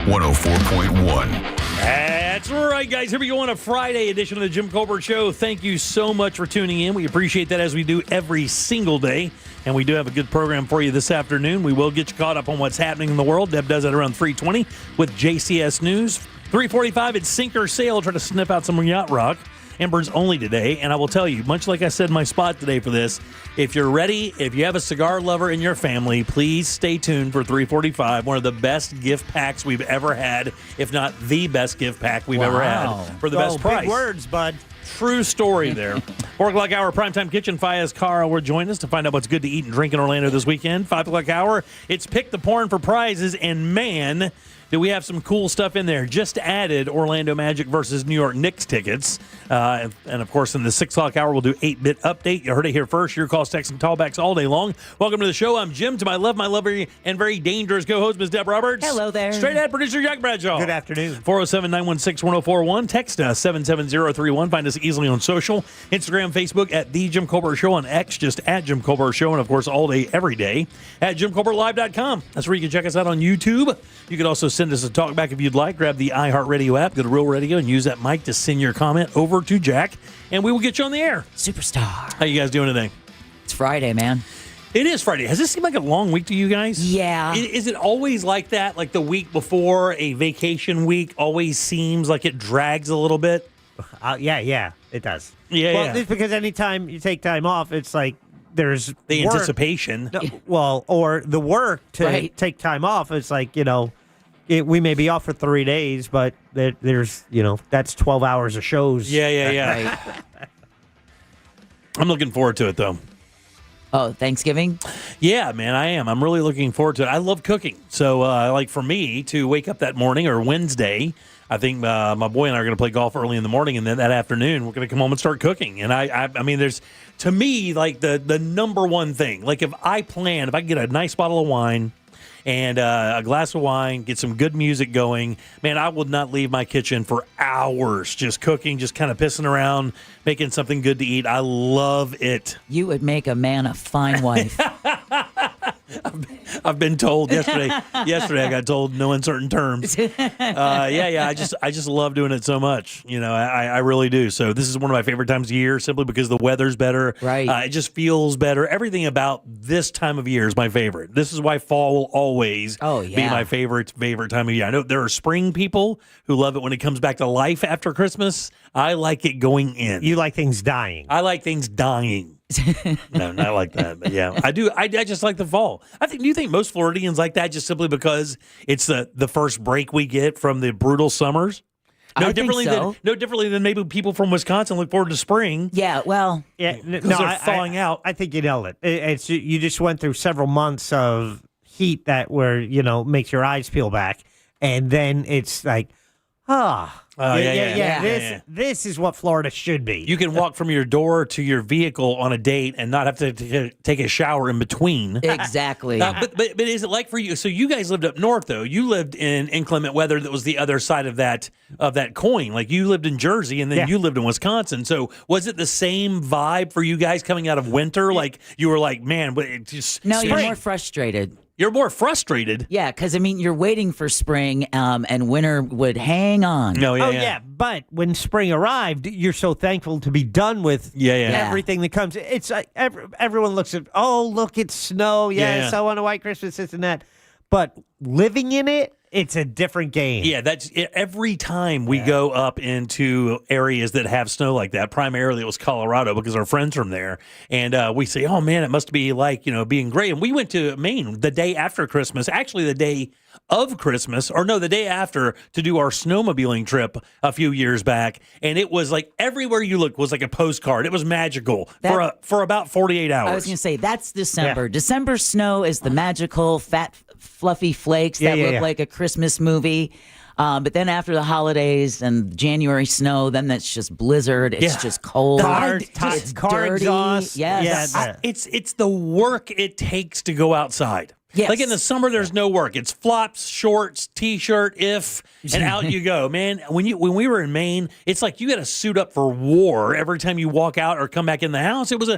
104.1. That's right, guys. Here we go on a Friday edition of the Jim Colbert Show. Thank you so much for tuning in. We appreciate that, as we do every single day. And we do have a good program for you this afternoon. We will get you caught up on what's happening in the world. Deb does that around 3:20 with JCS News. 3:45, it's Sink or Sail. Try to sniff out some yacht rock. Embers only today. And I will tell you, much like I said in my spot today for this, if you're ready, if you have a cigar lover in your family, please stay tuned for 3:45. One of the best gift packs we've ever had, if not the best gift pack we've ever had, for the best price. Big words, bud. True story there. 4 o'clock hour, Primetime Kitchen. Fiaz Cara will join us to find out what's good to eat and drink in Orlando this weekend. 5 o'clock hour, it's Pick the Porn for prizes. And man, do we have some cool stuff in there. Just added Orlando Magic versus New York Knicks tickets. And of course, in the 6 o'clock hour, we'll do 8-bit update. You heard it here first. Your calls, texts, and callbacks all day long. Welcome to the show. I'm Jim. To my left, my lovely and very dangerous co-host, Ms. Deb Roberts. Hello there. Straight ahead producer, Jack Bradshaw. Good afternoon. 407-916-1041. Text us 77031. Find us easily on social. Instagram, Facebook at The Jim Colbert Show. On X, just at Jim Colbert Show. And of course, all day, every day at JimColbertLive.com. That's where you can check us out on YouTube. You can also send us a talkback if you'd like. Grab the iHeartRadio app, go to Real Radio, and use that mic to send your comment over to Jack, and we will get you on the air. Superstar. How you guys doing today? It's Friday, man. It is Friday. Has this seemed like a long week to you guys? Yeah. Is it always like that? Like the week before a vacation week always seems like it drags a little bit? Yeah, it does. Yeah. It's because anytime you take time off, it's like there's The work. anticipation. No, or the work to take time off. It's like, we may be off for 3 days, but there's, that's 12 hours of shows. Yeah. Right. I'm looking forward to it, though. Oh, Thanksgiving? Yeah, man, I am. I'm really looking forward to it. I love cooking. So, for me to wake up that morning or Wednesday, I think my boy and I are going to play golf early in the morning, and then that afternoon we're going to come home and start cooking. And I mean, there's, to me, like the number one thing, like if I can get a nice bottle of wine and a glass of wine, get some good music going, man, I would not leave my kitchen for hours just cooking, just kind of pissing around, making something good to eat. I love it. You would make a man a fine wife. I've been told yesterday. Yesterday, I got told no uncertain terms. I just love doing it so much. I really do. So this is one of my favorite times of year, simply because the weather's better. Right. It just feels better. Everything about this time of year is my favorite. This is why fall will always be my favorite time of year. I know there are spring people who love it when it comes back to life after Christmas. I like it going in. You like things dying. I like things dying. No, not like that. But yeah, I do. I just like the fall. Do you think most Floridians like that just simply because it's the first break we get from the brutal summers? No differently than maybe people from Wisconsin look forward to spring. Yeah, well. Yeah, because they're thawing out. I think you nailed it. It's you just went through several months of heat that makes your eyes peel back, and then it's like, This is what Florida should be. You can walk from your door to your vehicle on a date and not have to take a shower in between. Exactly. But is it like for you? So you guys lived up north, though. You lived in inclement weather that was the other side of that coin. Like you lived in Jersey and then you lived in Wisconsin. So was it the same vibe for you guys coming out of winter? Like you were like, man, but it just no, spring. You're more frustrated. You're more frustrated. Yeah, because, you're waiting for spring, and winter would hang on. No, yeah. But when spring arrived, you're so thankful to be done with everything that comes. It's like everyone looks at, look, it's snow. Yes, I want a white Christmas, this and that. But living in it, it's a different game. Yeah, that's it. Every time we go up into areas that have snow like that, primarily it was Colorado because our friends from there, and we say, oh man, it must be like, being great. And we went to Maine the day after Christmas, actually the day of Christmas, or no, the day after, to do our snowmobiling trip a few years back, and it was like everywhere you looked was like a postcard. It was magical for about 48 hours. I was going to say, that's December. Yeah. December snow is the magical, fat, fluffy flakes that look like a Christmas movie. But then after the holidays and January snow, then that's just blizzard. It's just cold. It's car dirty. Exhaust. Yes. It's the work it takes to go outside. Yes. Like in the summer, there's no work. It's flops, shorts, T-shirt, and out you go, man. When we were in Maine, it's like you got to suit up for war every time you walk out or come back in the house. It was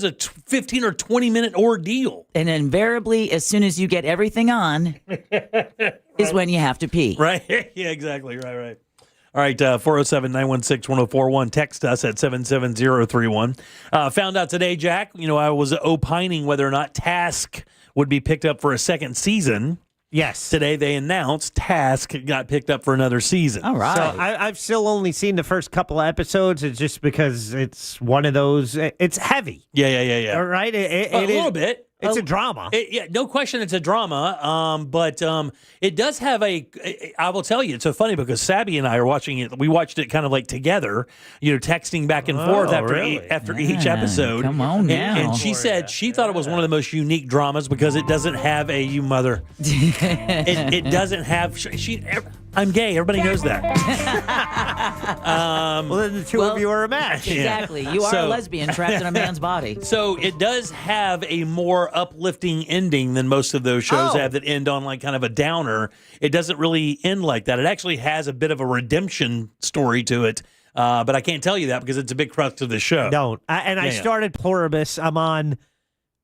a 15 or 20 minute ordeal. And invariably, as soon as you get everything on, is when you have to pee. Right? Yeah, exactly. Right. All right, 407-916-1041. Text us at 77031. Found out today, Jack, I was opining whether or not Task would be picked up for a second season. Yes. Today they announced Task got picked up for another season. All right. So I've still only seen the first couple of episodes. It's just because it's one of those, it's heavy. Yeah. All right? A little bit. It's a drama. No question it's a drama, but it does have I will tell you, it's so funny because Sabby and I are watching it. We watched it kind of like together, texting back and forth after each episode. Come on now. And she said she thought it was one of the most unique dramas because it doesn't have you mother. it doesn't have, I'm gay. Everybody knows that. Well, then the two of you are a match. Exactly. You are a lesbian trapped in a man's body. So it does have a more uplifting ending than most of those shows have that end on like kind of a downer. It doesn't really end like that. It actually has a bit of a redemption story to it. But I can't tell you that because it's a big crux of the show. Don't. I started Pluribus. I'm on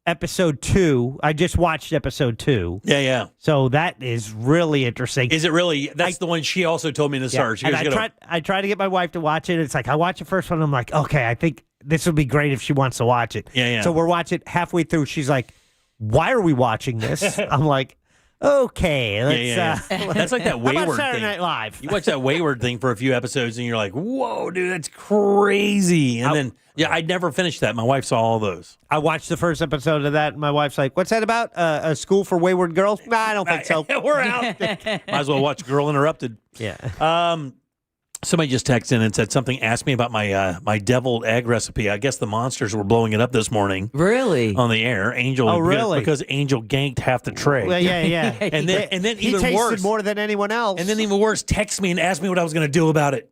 episode 2. I just watched episode 2. Yeah. So that is really interesting. Is it really? That's the one she also told me to start. She and goes, I tried to get my wife to watch it. It's like I watch the first one. I'm like, okay, I think this would be great if she wants to watch it. Yeah. So we're watching halfway through. She's like, why are we watching this? I'm like, okay. Let's, that's like that Wayward Saturday thing. Night Live. You watch that Wayward thing for a few episodes and you're like, whoa, dude, that's crazy. And then, I'd never finished that. My wife saw all those. I watched the first episode of that. And my wife's like, what's that about? A school for wayward girls? Nah, I don't think so. We're out. Might as well watch Girl Interrupted. Yeah. Somebody just texted in and said something, asked me about my deviled egg recipe. I guess the monsters were blowing it up this morning. Really? On the air. Angel. Oh, really? Because Angel ganked half the tray. Well, yeah. and then he even tasted worse. more than anyone else. And then even worse, text me and ask me what I was going to do about it.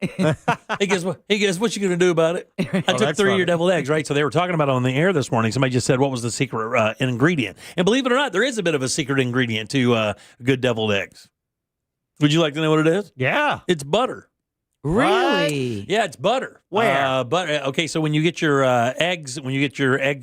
He goes, what you going to do about it? I took 3 of your deviled eggs, right? So they were talking about it on the air this morning. Somebody just said, what was the secret ingredient? And believe it or not, there is a bit of a secret ingredient to good deviled eggs. Would you like to know what it is? Yeah. It's butter. Really? Yeah, it's butter. Where? Butter. Okay, so when you get your eggs,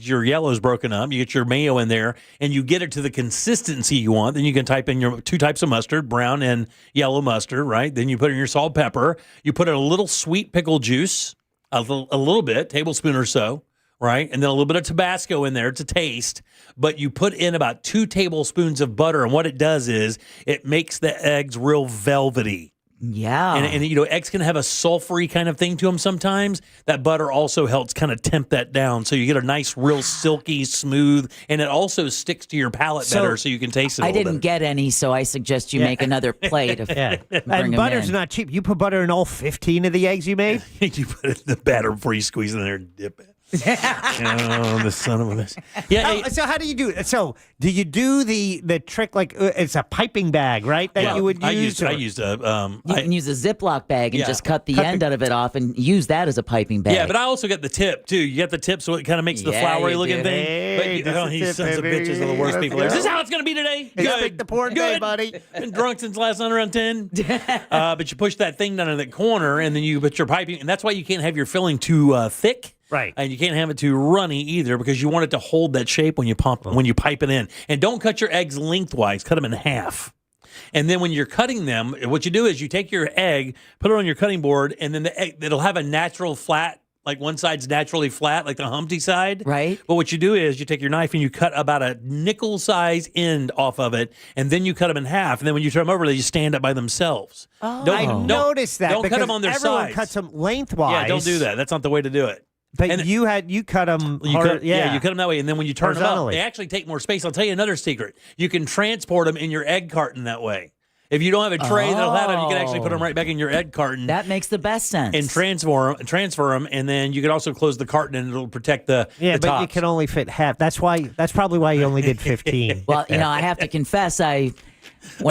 your yellows broken up, you get your mayo in there, and you get it to the consistency you want. Then you can type in your 2 types of mustard, brown and yellow mustard, right? Then you put in your salt, pepper. You put in a little sweet pickle juice, a little bit, tablespoon or so, right? And then a little bit of Tabasco in there to taste. But you put in about 2 tablespoons of butter, and what it does is it makes the eggs real velvety. Yeah. And eggs can have a sulfury kind of thing to them sometimes. That butter also helps kind of temp that down. So you get a nice, real silky, smooth, and it also sticks to your palate better so you can taste it a little didn't get any, so I suggest you make another plate of And butter's not cheap. You put butter in all 15 of the eggs you made? You put it in the batter before you squeeze it in there and dip it. Oh, the son of a bitch. Yeah. So how do you do it? So do you do the trick like it's a piping bag, right? That you would use? I used a. You can use a Ziploc bag and just cut the end out of it off and use that as a piping bag. Yeah, but I also got the tip too. You get the tip, so it kind of makes the flowery looking thing. Hey, but these sons of bitches are the worst people. Is this how it's going to be today? Good. The poor day, buddy. Been drunk since last night around 10. But you push that thing down in the corner, and then you put your piping, and that's why you can't have your filling too thick. Right. And you can't have it too runny either because you want it to hold that shape when you pipe it in. And don't cut your eggs lengthwise. Cut them in half. And then when you're cutting them, what you do is you take your egg, put it on your cutting board, and then the egg, it'll have a natural flat, like one side's naturally flat, like the Humpty side. Right. But what you do is you take your knife and you cut about a nickel size end off of it, and then you cut them in half. And then when you turn them over, they just stand up by themselves. Oh, I noticed that. Don't cut them on their everyone sides. Cuts them lengthwise. Yeah, don't do that. That's not the way to do it. But you cut them. You cut them that way, and then when you turn them up, they actually take more space. I'll tell you another secret: you can transport them in your egg carton that way. If you don't have a tray that'll have them, you can actually put them right back in your egg carton. That makes the best sense. And transfer them, and then you can also close the carton, and it'll protect the but tops. you can only fit half. That's probably why you only did 15. Well, I have to confess, when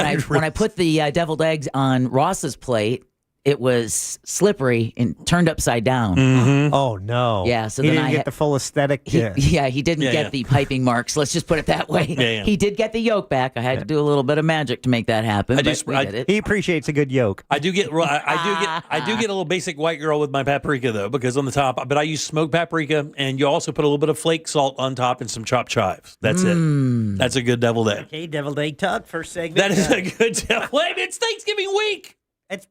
I put the deviled eggs on Ross's plate. it was slippery and turned upside down. Mm-hmm. Oh, no. Yeah, so he then didn't get the full aesthetic. He didn't get the piping marks. Let's just put it that way. He did get the yolk back. I had to do a little bit of magic to make that happen. But we did it. He appreciates a good yolk. I do get a little basic white girl with my paprika though, because on the top, but I use smoked paprika, and you also put a little bit of flake salt on top and some chopped chives. That's it. That's a good deviled egg. Okay, deviled egg talk first segment. That is a good deviled egg. It's Thanksgiving week. It's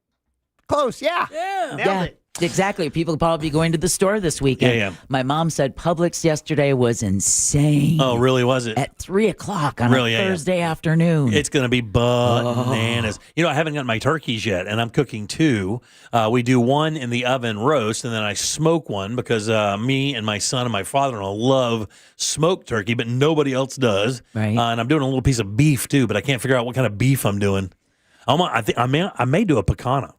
close, yeah. Yeah. Exactly. People probably going to the store this weekend. Yeah. My mom said Publix yesterday was insane. Oh, really? Was it? At 3:00 on a Thursday afternoon. It's going to be bananas. You know, I haven't gotten my turkeys yet, and I'm cooking two. We do one in the oven roast, and then I smoke one because me and my son and my father-in-law love smoked turkey, but nobody else does. Right. And I'm doing a little piece of beef, too, but I can't figure out what kind of beef I'm doing. I may do a picanha.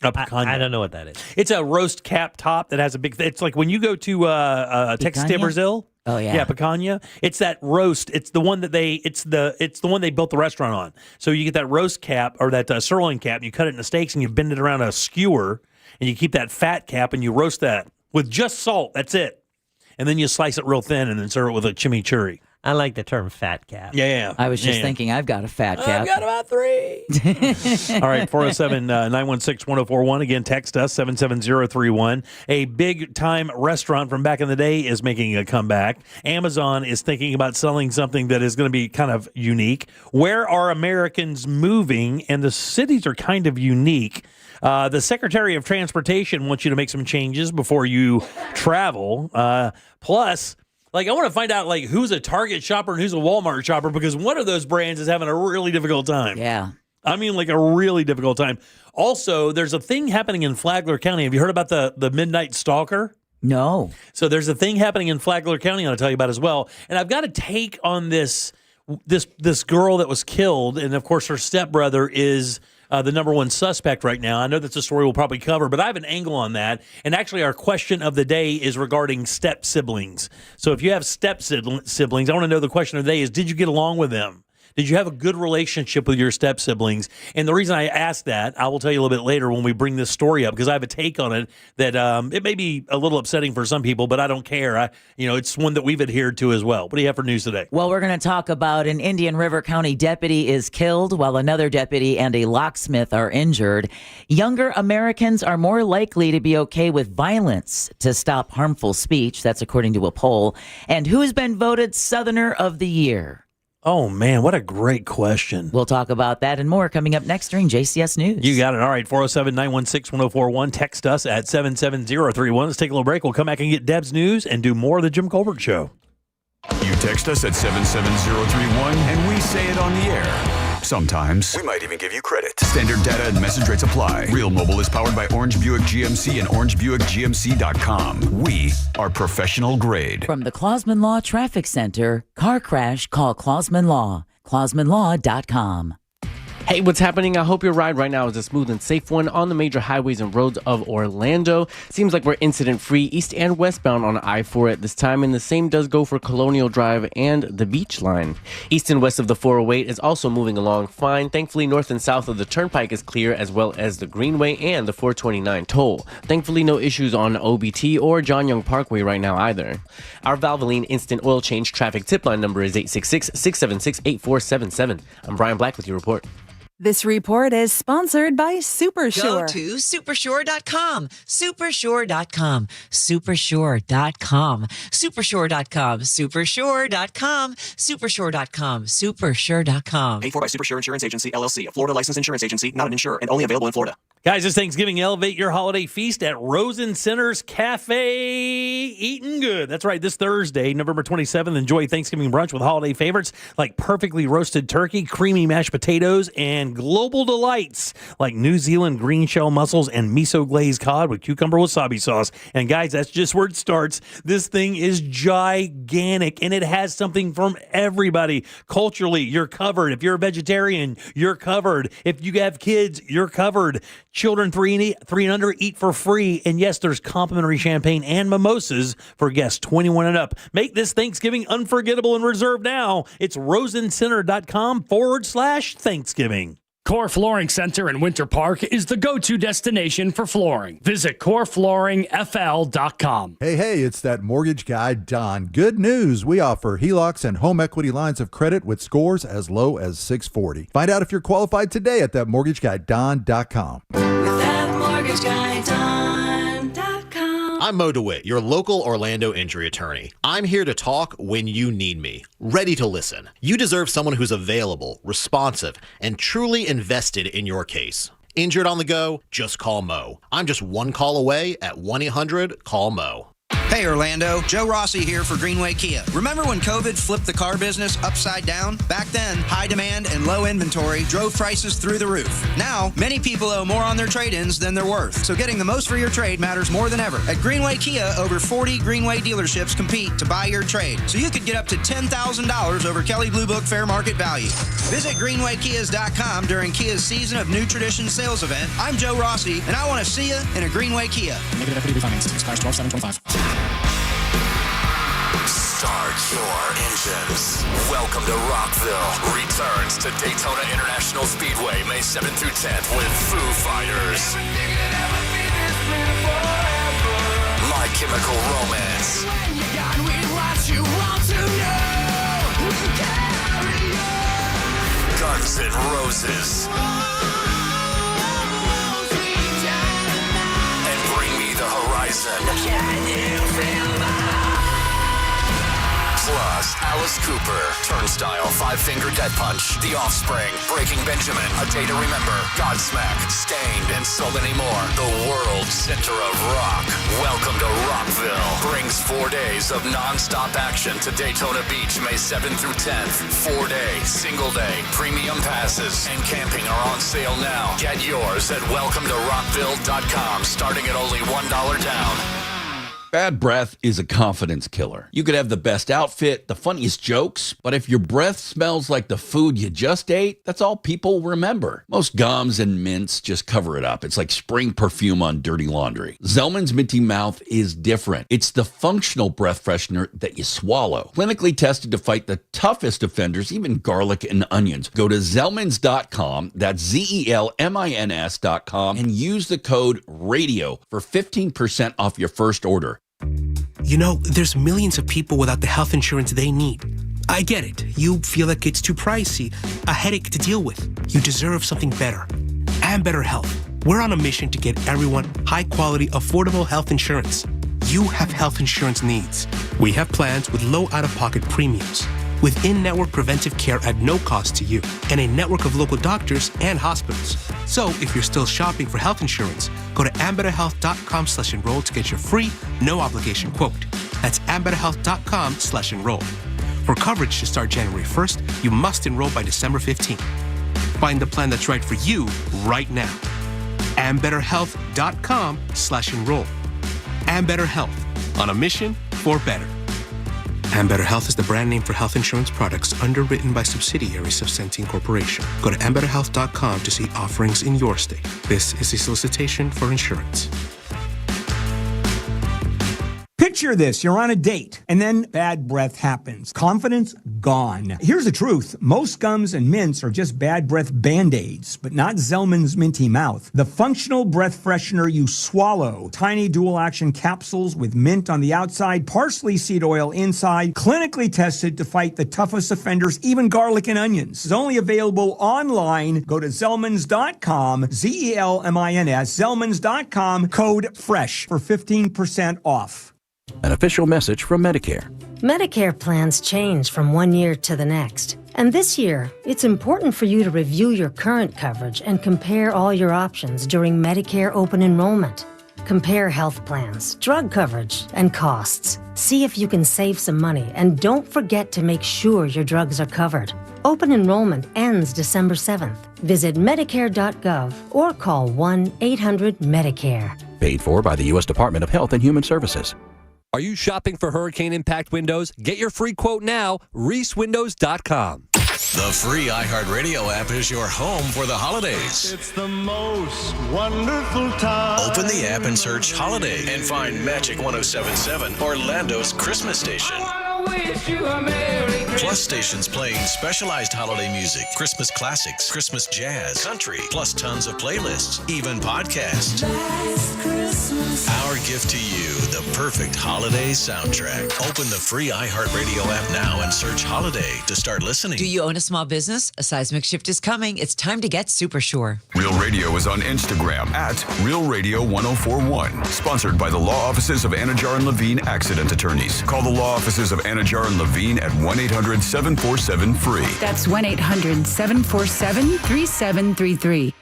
I don't know what that is. It's a roast cap top that has a big. It's like when you go to Texas de Brazil. Oh yeah, yeah, picanha. It's that roast. It's the one that they. It's the one they built the restaurant on. So you get that roast cap or that sirloin cap, and you cut it into steaks, and you bend it around a skewer, and you keep that fat cap, and you roast that with just salt. That's it, and then you slice it real thin, and then serve it with a chimichurri. I like the term fat cap. Yeah. I was just thinking, I've got a fat cap. I've got about 3. All right, 407-916-1041. Again, text us, 77031. A big-time restaurant from back in the day is making a comeback. Amazon is thinking about selling something that is going to be kind of unique. Where are Americans moving? And the cities are kind of unique. The Secretary of Transportation wants you to make some changes before you travel. Plus... I want to find out, who's a Target shopper and who's a Walmart shopper, because one of those brands is having a really difficult time. Yeah. I mean, a really difficult time. Also, there's a thing happening in Flagler County. Have you heard about the Midnight Stalker? No. So there's a thing happening in Flagler County I'll tell you about as well. And I've got a take on this girl that was killed, and, of course, her stepbrother is... the number one suspect right now. I know that's a story we'll probably cover, but I have an angle on that. And actually, our question of the day is regarding step siblings. So if you have step siblings, I want to know the question of the day is, did you get along with them? Did you have a good relationship with your step siblings? And the reason I ask that, I will tell you a little bit later when we bring this story up, because I have a take on it that it may be a little upsetting for some people, but I don't care. It's one that we've adhered to as well. What do you have for news today? Well, we're going to talk about an Indian River County deputy is killed while another deputy and a locksmith are injured. Younger Americans are more likely to be okay with violence to stop harmful speech. That's according to a poll. And who's been voted Southerner of the Year? Oh, man, what a great question. We'll talk about that and more coming up next during JCS News. You got it. All right, 407-916-1041. Text us at 77031. Let's take a little break. We'll come back and get Deb's news and do more of the Jim Colbert Show. You text us at 77031, and we say it on the air. Sometimes. We might even give you credit. Standard data and message rates apply. Real Mobile is powered by Orange Buick GMC and OrangeBuickGMC.com. We are professional grade. From the Clausman Law Traffic Center, car crash, call Clausman Law. ClausmanLaw.com. Hey, what's happening? I hope your ride right now is a smooth and safe one on the major highways and roads of Orlando. Seems like we're incident-free east and westbound on I-4 at this time, and the same does go for Colonial Drive and the Beach Line. East and west of the 408 is also moving along fine. Thankfully, north and south of the Turnpike is clear, as well as the Greenway and the 429 toll. Thankfully, no issues on OBT or John Young Parkway right now either. Our Valvoline Instant Oil Change traffic tip line number is 866-676-8477. I'm Brian Black with your report. This report is sponsored by SuperSure. Go to supersure.com. Supersure.com. Supersure.com. Supersure.com. Supersure.com. Supersure.com. Supersure.com. Paid for by SuperSure Insurance Agency, LLC, a Florida licensed insurance agency, not an insurer, and only available in Florida. Guys, this Thanksgiving, elevate your holiday feast at Rosen Center's Cafe. Eating good. That's right. This Thursday, November 27th, enjoy Thanksgiving brunch with holiday favorites like perfectly roasted turkey, creamy mashed potatoes, and global delights like New Zealand green shell mussels and miso glazed cod with cucumber wasabi sauce. And guys, that's just where it starts. This thing is gigantic, and it has something from everybody. Culturally, you're covered. If you're a vegetarian, you're covered. If you have kids, you're covered. Children 3 and under eat for free. And yes, there's complimentary champagne and mimosas for guests 21 and up. Make this Thanksgiving unforgettable and reserve now. It's rosencenter.com/Thanksgiving. Core Flooring Center in Winter Park is the go-to destination for flooring. Visit coreflooringfl.com. Hey, it's that mortgage guy, Don. Good news. We offer HELOCs and home equity lines of credit with scores as low as 640. Find out if you're qualified today at thatmortgageguyDon.com. I'm Mo DeWitt, your local Orlando injury attorney. I'm here to talk when you need me, ready to listen. You deserve someone who's available, responsive, and truly invested in your case. Injured on the go? Just call Mo. I'm just one call away at 1-800-CALL-MO. Hey Orlando, Joe Rossi here for Greenway Kia. Remember when COVID flipped the car business upside down? Back then, high demand and low inventory drove prices through the roof. Now, many people owe more on their trade-ins than they're worth, so getting the most for your trade matters more than ever. At Greenway Kia, over 40 Greenway dealerships compete to buy your trade, so you could get up to $10,000 over Kelley Blue Book fair market value. Visit GreenwayKias.com during Kia's Season of New Tradition sales event. I'm Joe Rossi, and I want to see you in a Greenway Kia. Negative equity refinance. Expires 12/7/25. Start your engines. Welcome to Rockville. Returns to Daytona International Speedway May 7th through 10th with Foo Fighters. My Chemical Romance. Guns N' Roses. And Bring Me the Horizon. Can you feel Plus, Alice Cooper, Turnstile, Five Finger Death Punch, The Offspring, Breaking Benjamin, A Day to Remember, Godsmack, Stained, and so many more. The world center of rock. Welcome to Rockville. Brings 4 days of non-stop action to Daytona Beach, May 7th through 10th. 4-day, single-day, premium passes, and camping are on sale now. Get yours at welcometorockville.com, starting at only $1 down. Bad breath is a confidence killer. You could have the best outfit, the funniest jokes, but if your breath smells like the food you just ate, that's all people remember. Most gums and mints just cover it up. It's like spring perfume on dirty laundry. Zellman's Minty Mouth is different. It's the functional breath freshener that you swallow. Clinically tested to fight the toughest offenders, even garlic and onions. Go to Zellmans.com, that's ZELMINS.com, and use the code RADIO for 15% off your first order. You know, there's millions of people without the health insurance they need. I get it. You feel like it's too pricey, a headache to deal with. You deserve something better. And better health. We're on a mission to get everyone high-quality, affordable health insurance. You have health insurance needs. We have plans with low out-of-pocket premiums, with in-network preventive care at no cost to you, and a network of local doctors and hospitals. So if you're still shopping for health insurance, go to ambetterhealth.com/enroll to get your free, no-obligation quote. That's ambetterhealth.com/enroll. For coverage to start January 1st, you must enroll by December 15th. Find the plan that's right for you right now. ambetterhealth.com/enroll. Ambetter Health, on a mission for better. Ambetter Health is the brand name for health insurance products underwritten by subsidiaries of Centene Corporation. Go to ambetterhealth.com to see offerings in your state. This is a solicitation for insurance. Picture this, you're on a date, and then bad breath happens. Confidence gone. Here's the truth. Most gums and mints are just bad breath Band-Aids, but not Zellman's Minty Mouth. The functional breath freshener you swallow. Tiny dual-action capsules with mint on the outside, parsley seed oil inside, clinically tested to fight the toughest offenders, even garlic and onions. It's only available online. Go to Zellmans.com, ZELMINS, Zellmans.com, code FRESH for 15% off. An official message from Medicare. Medicare plans change from one year to the next. And this year, it's important for you to review your current coverage and compare all your options during Medicare open enrollment. Compare health plans, drug coverage, and costs. See if you can save some money, and don't forget to make sure your drugs are covered. Open enrollment ends December 7th. Visit Medicare.gov or call 1-800-MEDICARE. Paid for by the U.S. Department of Health and Human Services. Are you shopping for hurricane impact windows? Get your free quote now, reesewindows.com. The free iHeartRadio app is your home for the holidays. It's the most wonderful time. Open the app and search Holiday and find Magic 107.7, Orlando's Christmas station. I wish you a Merry Plus stations playing specialized holiday music, Christmas classics, Christmas jazz, country, plus tons of playlists, even podcasts. Our gift to you, the perfect holiday soundtrack. Open the free iHeartRadio app now and search Holiday to start listening. Do you own a small business? A seismic shift is coming. It's time to get Super Sure. Real Radio is on Instagram at Real Radio 1041. Sponsored by the law offices of Anajar and Levine Accident Attorneys. Call the law offices of Anajar and Levine at 1-800-747-FREE. That's 1-800-747-3733.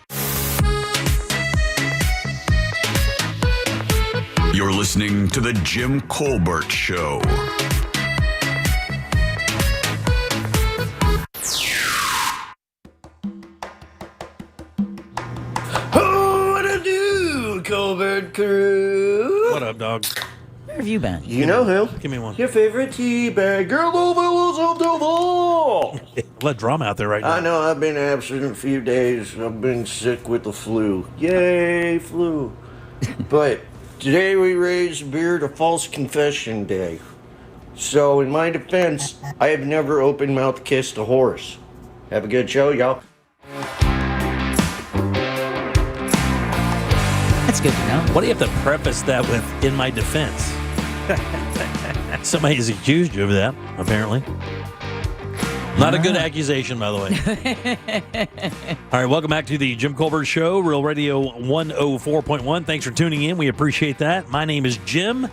You're listening to The Jim Colbert Show. Oh, what to do, Colbert crew? What up, dog? Where have you been? You know who? Give me one. Your favorite teabag girl, the fellows of the wall. Let drama out there right now. I know I've been absent a few days. I've been sick with the flu. Yay, flu. But today we raised beer to False Confession Day. So in my defense, I have never open mouth kissed a horse. Have a good show, y'all. That's good to know. Why do you have to preface that with, in my defense? Somebody has accused you of that, apparently. Not a good accusation, by the way. All right, welcome back to the Jim Colbert Show, Real Radio 104.1. Thanks for tuning in. We appreciate that. My name is Jim.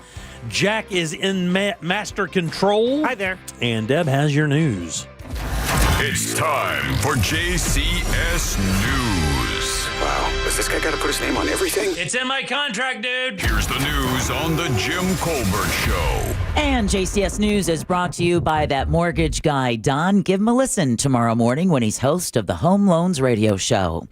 Jack is in master control. Hi there. And Deb has your news. It's time for JCS News. Wow, does this guy got to put his name on everything? It's in my contract, dude. Here's the news on the Jim Colbert Show. And JCS News is brought to you by that mortgage guy, Don. Give him a listen tomorrow morning when he's host of the Home Loans Radio Show.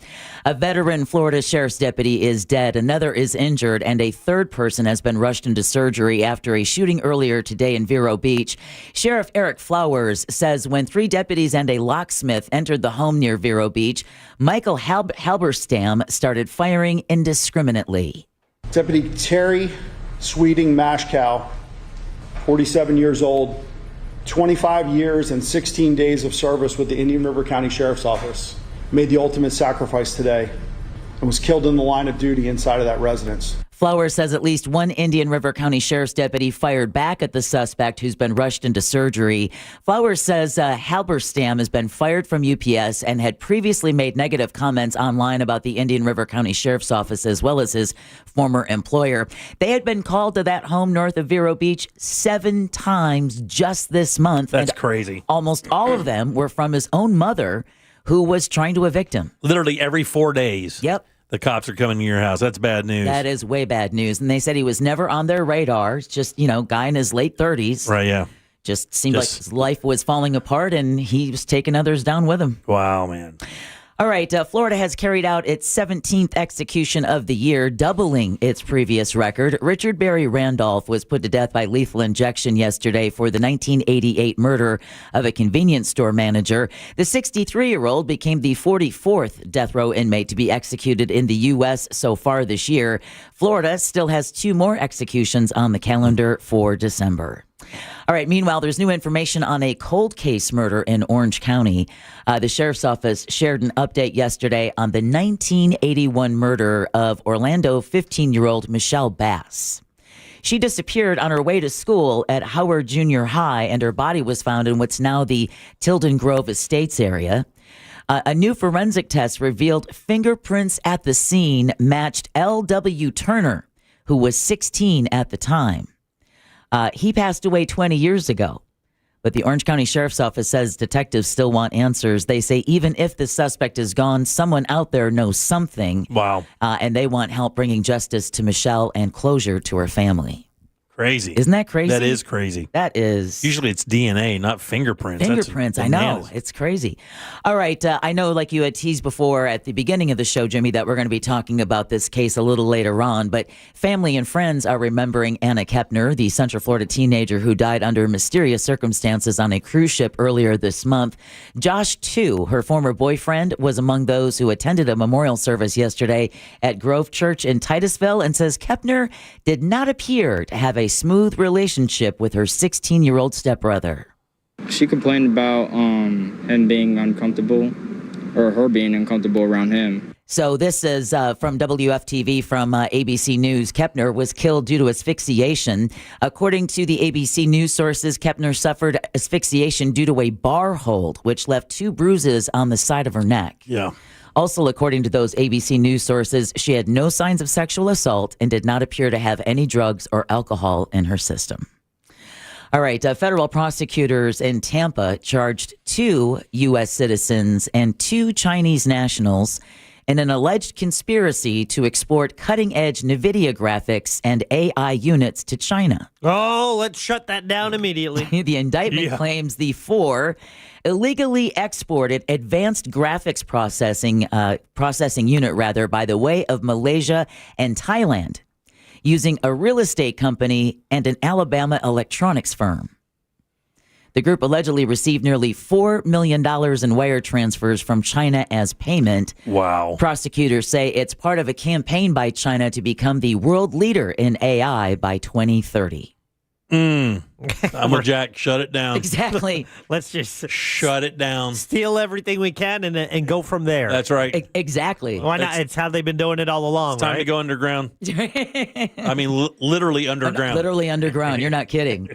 A veteran Florida sheriff's deputy is dead, another is injured, and a third person has been rushed into surgery after a shooting earlier today in Vero Beach. Sheriff Eric Flowers says when 3 deputies and a locksmith entered the home near Vero Beach, Michael Halberstam started firing indiscriminately. Deputy Terry Sweeting Mashkow, 47 years old, 25 years and 16 days of service with the Indian River County Sheriff's Office, made the ultimate sacrifice today and was killed in the line of duty inside of that residence. Flowers says at least one Indian River County Sheriff's deputy fired back at the suspect who's been rushed into surgery. Flowers says Halberstam has been fired from UPS and had previously made negative comments online about the Indian River County Sheriff's Office as well as his former employer. They had been called to that home north of Vero Beach 7 times just this month. That's crazy. Almost all of them were from his own mother who was trying to evict him. Literally every 4 days. Yep. The cops are coming to your house. That's bad news. That is way bad news. And they said he was never on their radar. Just, guy in his late 30s. Right, yeah. Just seemed like his life was falling apart and he was taking others down with him. Wow, man. All right, Florida has carried out its 17th execution of the year, doubling its previous record. Richard Barry Randolph was put to death by lethal injection yesterday for the 1988 murder of a convenience store manager. The 63-year-old became the 44th death row inmate to be executed in the U.S. so far this year. Florida still has 2 more executions on the calendar for December. All right. Meanwhile, there's new information on a cold case murder in Orange County. The sheriff's office shared an update yesterday on the 1981 murder of Orlando 15-year-old Michelle Bass. She disappeared on her way to school at Howard Junior High, and her body was found in what's now the Tilden Grove Estates area. A new forensic test revealed fingerprints at the scene matched L.W. Turner, who was 16 at the time. He passed away 20 years ago, but the Orange County Sheriff's Office says detectives still want answers. They say even if the suspect is gone, someone out there knows something. Wow. And they want help bringing justice to Michelle and closure to her family. Crazy. Isn't that crazy? That is crazy. That is. Usually it's DNA, not fingerprints. Fingerprints, I know. It's crazy. All right. I know, like you had teased before at the beginning of the show, Jimmy, that we're going to be talking about this case a little later on. But family and friends are remembering Anna Kepner, the Central Florida teenager who died under mysterious circumstances on a cruise ship earlier this month. Josh, too, her former boyfriend, was among those who attended a memorial service yesterday at Grove Church in Titusville and says Kepner did not appear to have a smooth relationship with her 16-year-old stepbrother. She complained about him being uncomfortable, or her being uncomfortable around him. So this is from WFTV from ABC News. Kepner was killed due to asphyxiation. According to the ABC News sources, Kepner suffered asphyxiation due to a bar hold, which left 2 bruises on the side of her neck. Yeah. Also, according to those ABC News sources, she had no signs of sexual assault and did not appear to have any drugs or alcohol in her system. All right, federal prosecutors in Tampa charged 2 U.S. citizens and 2 Chinese nationals in an alleged conspiracy to export cutting-edge NVIDIA graphics and AI units to China. Oh, let's shut that down immediately. The indictment claims the 4 illegally exported advanced graphics processing unit by the way of Malaysia and Thailand, using a real estate company and an Alabama electronics firm. The group allegedly received nearly $4 million in wire transfers from China as payment. Wow. Prosecutors say it's part of a campaign by China to become the world leader in AI by 2030. I'm with Jack. Shut it down. Exactly. Let's just shut it down. Steal everything we can and go from there. That's right. Exactly. Why not? It's how they've been doing it all along. It's time to go underground. I mean, literally underground. Literally underground. You're not kidding.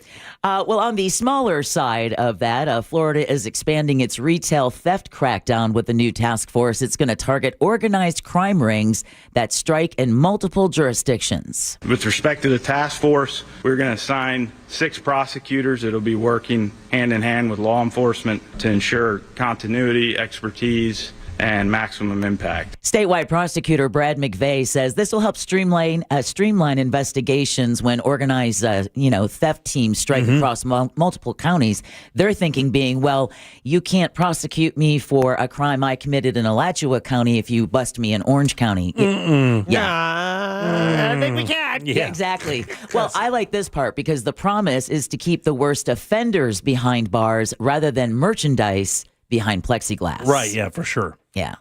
Well, on the smaller side of that, Florida is expanding its retail theft crackdown with the new task force. It's going to target organized crime rings that strike in multiple jurisdictions. With respect to the task force, we're going to assign 6 prosecutors that'll be working hand in hand with law enforcement to ensure continuity, expertise, and maximum impact. Statewide prosecutor Brad McVeigh says this will help streamline investigations when organized, theft teams strike across multiple counties. Their thinking being, well, you can't prosecute me for a crime I committed in Alachua County if you bust me in Orange County. I think we can. Yeah, exactly. Well, I like this part because the promise is to keep the worst offenders behind bars rather than merchandise behind plexiglass. Right, yeah, for sure. Yeah.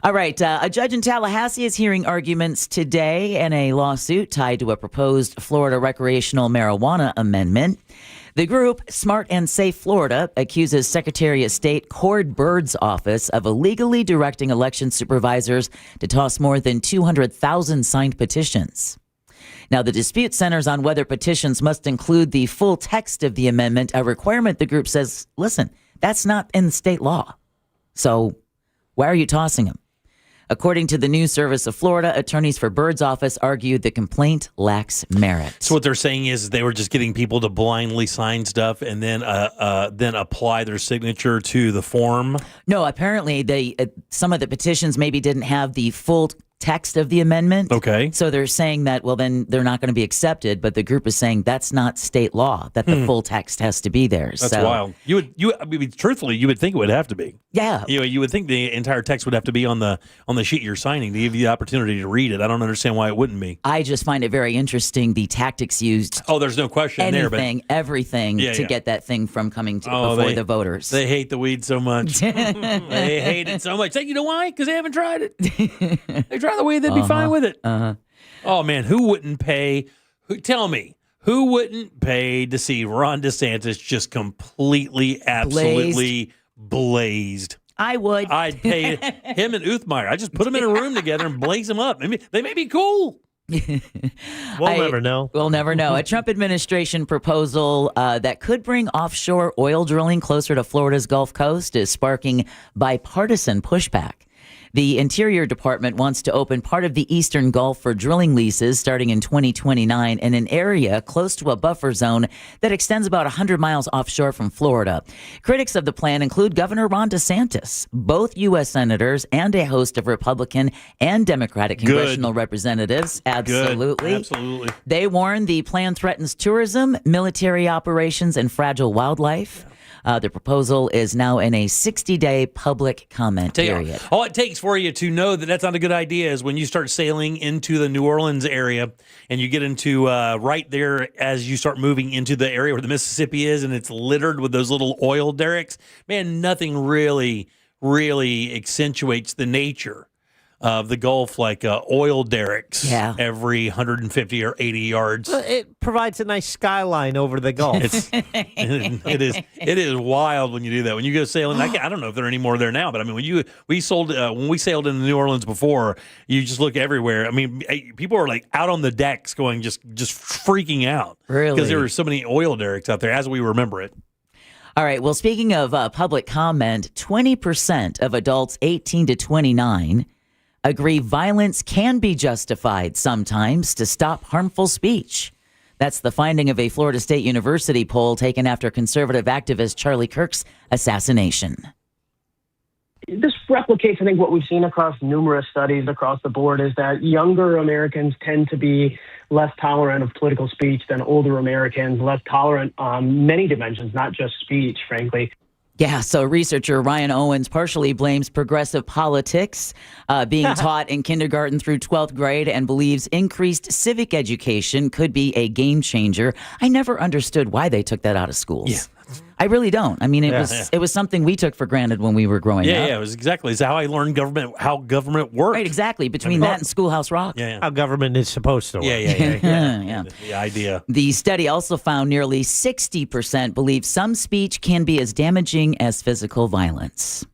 All right. A judge in Tallahassee is hearing arguments today in a lawsuit tied to a proposed Florida recreational marijuana amendment. The group, Smart and Safe Florida, accuses Secretary of State Cord Bird's office of illegally directing election supervisors to toss more than 200,000 signed petitions. Now, the dispute centers on whether petitions must include the full text of the amendment, a requirement the group says, listen, that's not in state law. So why are you tossing them? According to the News Service of Florida, attorneys for Bird's office argued the complaint lacks merit. So what they're saying is they were just getting people to blindly sign stuff and then apply their signature to the form. No, apparently some of the petitions maybe didn't have the full text of the amendment. Okay. So they're saying that, well, then they're not going to be accepted. But the group is saying that's not state law, that the full text has to be there. That's wild. Truthfully, you would think it would have to be. Yeah. You would think the entire text would have to be on the sheet you're signing to give you the opportunity to read it. I don't understand why it wouldn't be. I just find it very interesting, the tactics used. Oh, there's no question everything to get that thing from coming to before the voters. They hate the weed so much. They hate it so much. You know why? Because they haven't tried it. They tried the weed, they'd be fine with it. Oh, man, who wouldn't pay? Tell me. Who wouldn't pay to see Ron DeSantis just completely, absolutely blazed? I would. I'd pay him and Uthmeyer. I just put them in a room together and blaze them up. They may be cool. We'll never know. We'll never know. A Trump administration proposal that could bring offshore oil drilling closer to Florida's Gulf Coast is sparking bipartisan pushback. The Interior Department wants to open part of the Eastern Gulf for drilling leases starting in 2029 in an area close to a buffer zone that extends about 100 miles offshore from Florida. Critics of the plan include Governor Ron DeSantis, both U.S. senators, and a host of Republican and Democratic congressional representatives. Absolutely. Absolutely. They warn the plan threatens tourism, military operations, and fragile wildlife. The proposal is now in a 60-day public comment period. All it takes for you to know that that's not a good idea is when you start sailing into the New Orleans area and you get into right there as you start moving into the area where the Mississippi is and it's littered with those little oil derricks. Man, nothing really accentuates the nature of the Gulf, like oil derricks every 150 or 80 yards. Well, it provides a nice skyline over the Gulf. It is wild when you do that. When you go sailing, I don't know if there are any more there now, but I mean, when we sailed into New Orleans before, you just look everywhere. I mean, people are like out on the decks going just freaking out. Really? Because there were so many oil derricks out there as we remember it. All right. Well, speaking of public comment, 20% of adults 18 to 29 agree violence can be justified sometimes to stop harmful speech. That's the finding of a Florida State University poll taken after conservative activist Charlie Kirk's assassination. This replicates, I think, what we've seen across numerous studies across the board is that younger Americans tend to be less tolerant of political speech than older Americans, less tolerant on many dimensions, not just speech, frankly. Yeah, so researcher Ryan Owens partially blames progressive politics being taught in kindergarten through 12th grade and believes increased civic education could be a game changer. I never understood why they took that out of schools. Yeah. I really don't. I mean, it was something we took for granted when we were growing up. Yeah, it was exactly. It's how I learned how government works. Right, exactly. Between that and Schoolhouse Rock. How government is supposed to work. Yeah. The idea. The study also found nearly 60% believe some speech can be as damaging as physical violence.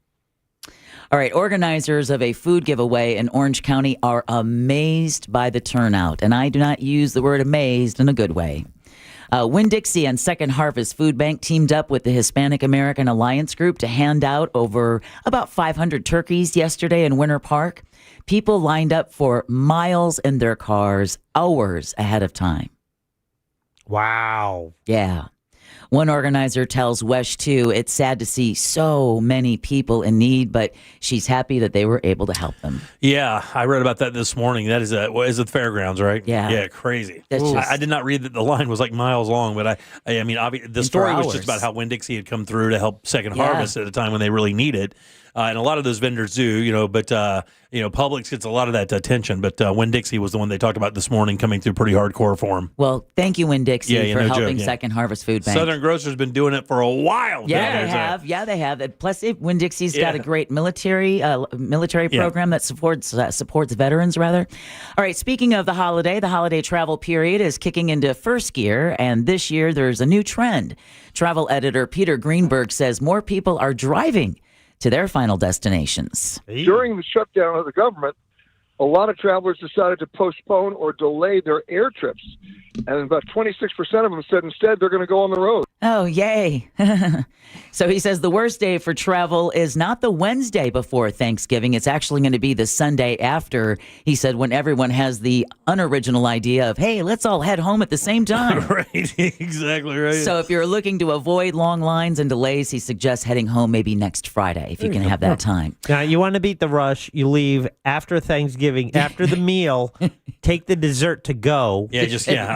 All right, organizers of a food giveaway in Orange County are amazed by the turnout. And I do not use the word amazed in a good way. Winn-Dixie and Second Harvest Food Bank teamed up with the Hispanic American Alliance Group to hand out over about 500 turkeys yesterday in Winter Park. People lined up for miles in their cars, hours ahead of time. Wow. Yeah. One organizer tells WESH 2 it's sad to see so many people in need, but she's happy that they were able to help them. Yeah, I read about that this morning. That is at the fairgrounds, right? Yeah. Yeah, crazy. I did not read that the line was like miles long, but I mean, the story was just about how Winn-Dixie had come through to help Second Harvest at a time when they really need it. And a lot of those vendors do, but Publix gets a lot of that attention. But Winn-Dixie was the one they talked about this morning, coming through pretty hardcore for them. Well, thank you, Winn-Dixie, for helping Second Harvest Food Bank. Southern Grocer's been doing it for a while. Yeah, they have. Yeah, they have. Plus, Winn-Dixie's got a great military program that supports veterans, rather. All right, speaking of the holiday travel period is kicking into first gear, and this year there's a new trend. Travel editor Peter Greenberg says more people are driving to their final destinations. During the shutdown of the government, a lot of travelers decided to postpone or delay their air trips. And about 26% of them said instead they're going to go on the road. Oh, yay. So he says the worst day for travel is not the Wednesday before Thanksgiving. It's actually going to be the Sunday after, he said, when everyone has the unoriginal idea of, hey, let's all head home at the same time. Right, exactly right. So if you're looking to avoid long lines and delays, he suggests heading home maybe next Friday if you can have that time. Now, you want to beat the rush, you leave after Thanksgiving, after the meal, take the dessert to go. I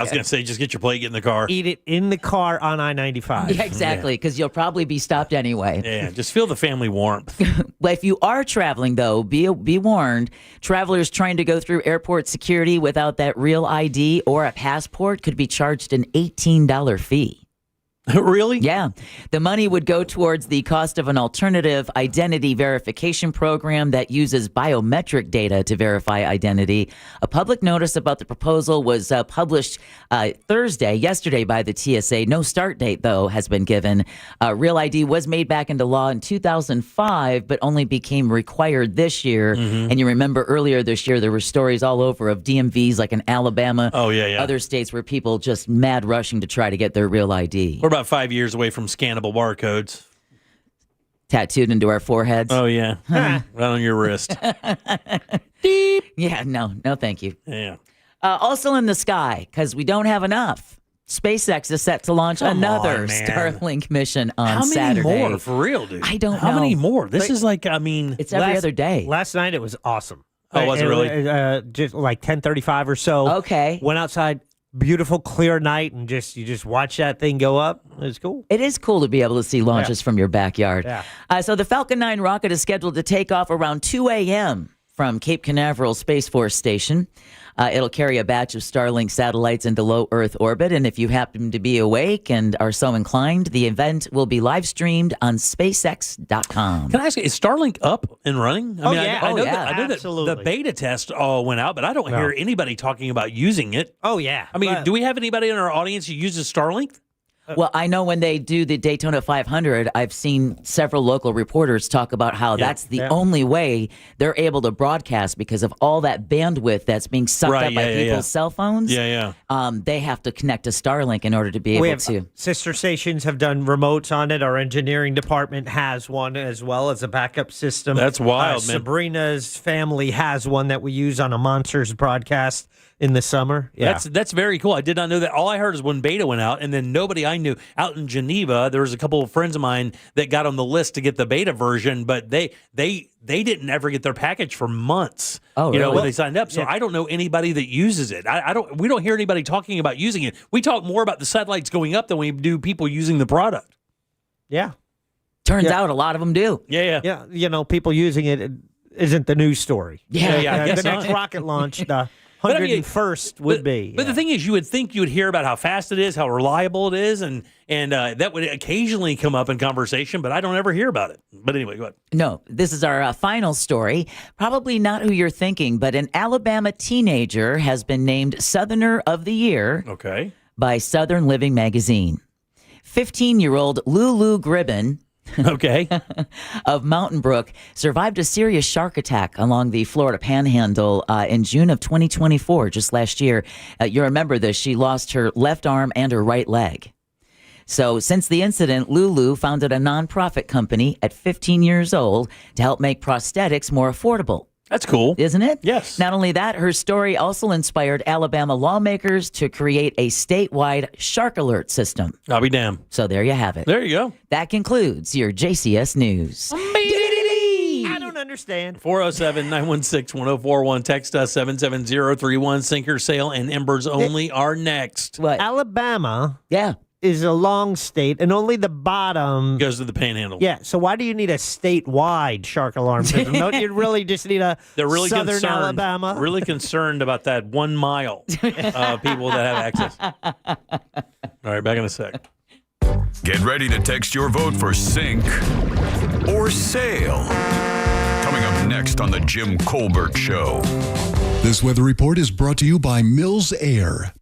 was going to say, just get your plate, get in the car. Eat it in the car on I-95. Yeah, exactly, because you'll probably be stopped anyway. Yeah, just feel the family warmth. But if you are traveling, though, be warned. Travelers trying to go through airport security without that real ID or a passport could be charged an $18 fee. Really? Yeah. The money would go towards the cost of an alternative identity verification program that uses biometric data to verify identity. A public notice about the proposal was published yesterday by the TSA. No start date, though, has been given. Real ID was made back into law in 2005, but only became required this year. Mm-hmm. And you remember earlier this year, there were stories all over of DMVs like in Alabama, other states where people just mad rushing to try to get their real ID. We're about 5 years away from scannable barcodes. Tattooed into our foreheads. Oh, yeah. Right on your wrist. Beep. Yeah, no, thank you. Yeah. Also in the sky, because we don't have enough. SpaceX is set to launch another Starlink mission on Saturday. How many more? For real, dude? I don't know. How many more? This is like, it's every other day. Last night it was awesome. Oh, was it really? Just like 10:35 or so. Okay. Went outside. Beautiful, clear night, and you just watch that thing go up. It's cool. It is cool to be able to see launches from your backyard. Yeah. So the Falcon 9 rocket is scheduled to take off around 2 a.m. from Cape Canaveral Space Force Station. It'll carry a batch of Starlink satellites into low Earth orbit, and if you happen to be awake and are so inclined, the event will be live streamed on SpaceX.com. Can I ask you, is Starlink up and running? Oh, yeah. I know Absolutely. that the beta test all went out, but I don't hear anybody talking about using it. Oh, yeah. I mean, do we have anybody in our audience who uses Starlink? Well, I know when they do the Daytona 500, I've seen several local reporters talk about how that's the only way they're able to broadcast because of all that bandwidth that's being sucked up by people's cell phones. They have to connect to Starlink in order to be able to. Sister stations have done remotes on it. Our engineering department has one as well as a backup system. That's wild, man. Sabrina's family has one that we use on a Monsters broadcast in the summer. That's very cool. I did not know that. All I heard is when beta went out, and then nobody I knew out in Geneva, there was a couple of friends of mine that got on the list to get the beta version, but they didn't ever get their package for months. Oh, you know, really? when they signed up. So I don't know anybody that uses it. We don't hear anybody talking about using it. We talk more about the satellites going up than we do people using the product. Yeah. Turns out a lot of them do. Yeah. You know, people using it isn't the news story. I The guess next not. rocket launch, the 101st would be. But the thing is, you would think you would hear about how fast it is, how reliable it is, and that would occasionally come up in conversation, but I don't ever hear about it. But anyway, go ahead. No, this is our final story. Probably not who you're thinking, but an Alabama teenager has been named Southerner of the Year by Southern Living magazine. 15-year-old Lulu Gribben of Mountain Brook survived a serious shark attack along the Florida Panhandle in June of 2024, just last year. You remember this. She lost her left arm and her right leg. So since the incident, Lulu founded a nonprofit company at 15 years old to help make prosthetics more affordable. That's cool. Isn't it? Yes. Not only that, her story also inspired Alabama lawmakers to create a statewide shark alert system. I'll be damned. So there you have it. There you go. That concludes your JCS News. I don't understand. 407-916-1041. Text us 77031. Sinker Sale and Embers Only are next. What? Alabama is a long state, and only the bottom goes to the Panhandle. Yeah, so why do you need a statewide shark alarm system? Don't you really just need a They're really Southern concerned, Alabama? Really concerned about that 1 mile people that have access. All right, back in a sec. Get ready to text your vote for Sink or Sail. Coming up next on The Jim Colbert Show. This weather report is brought to you by Mills Air.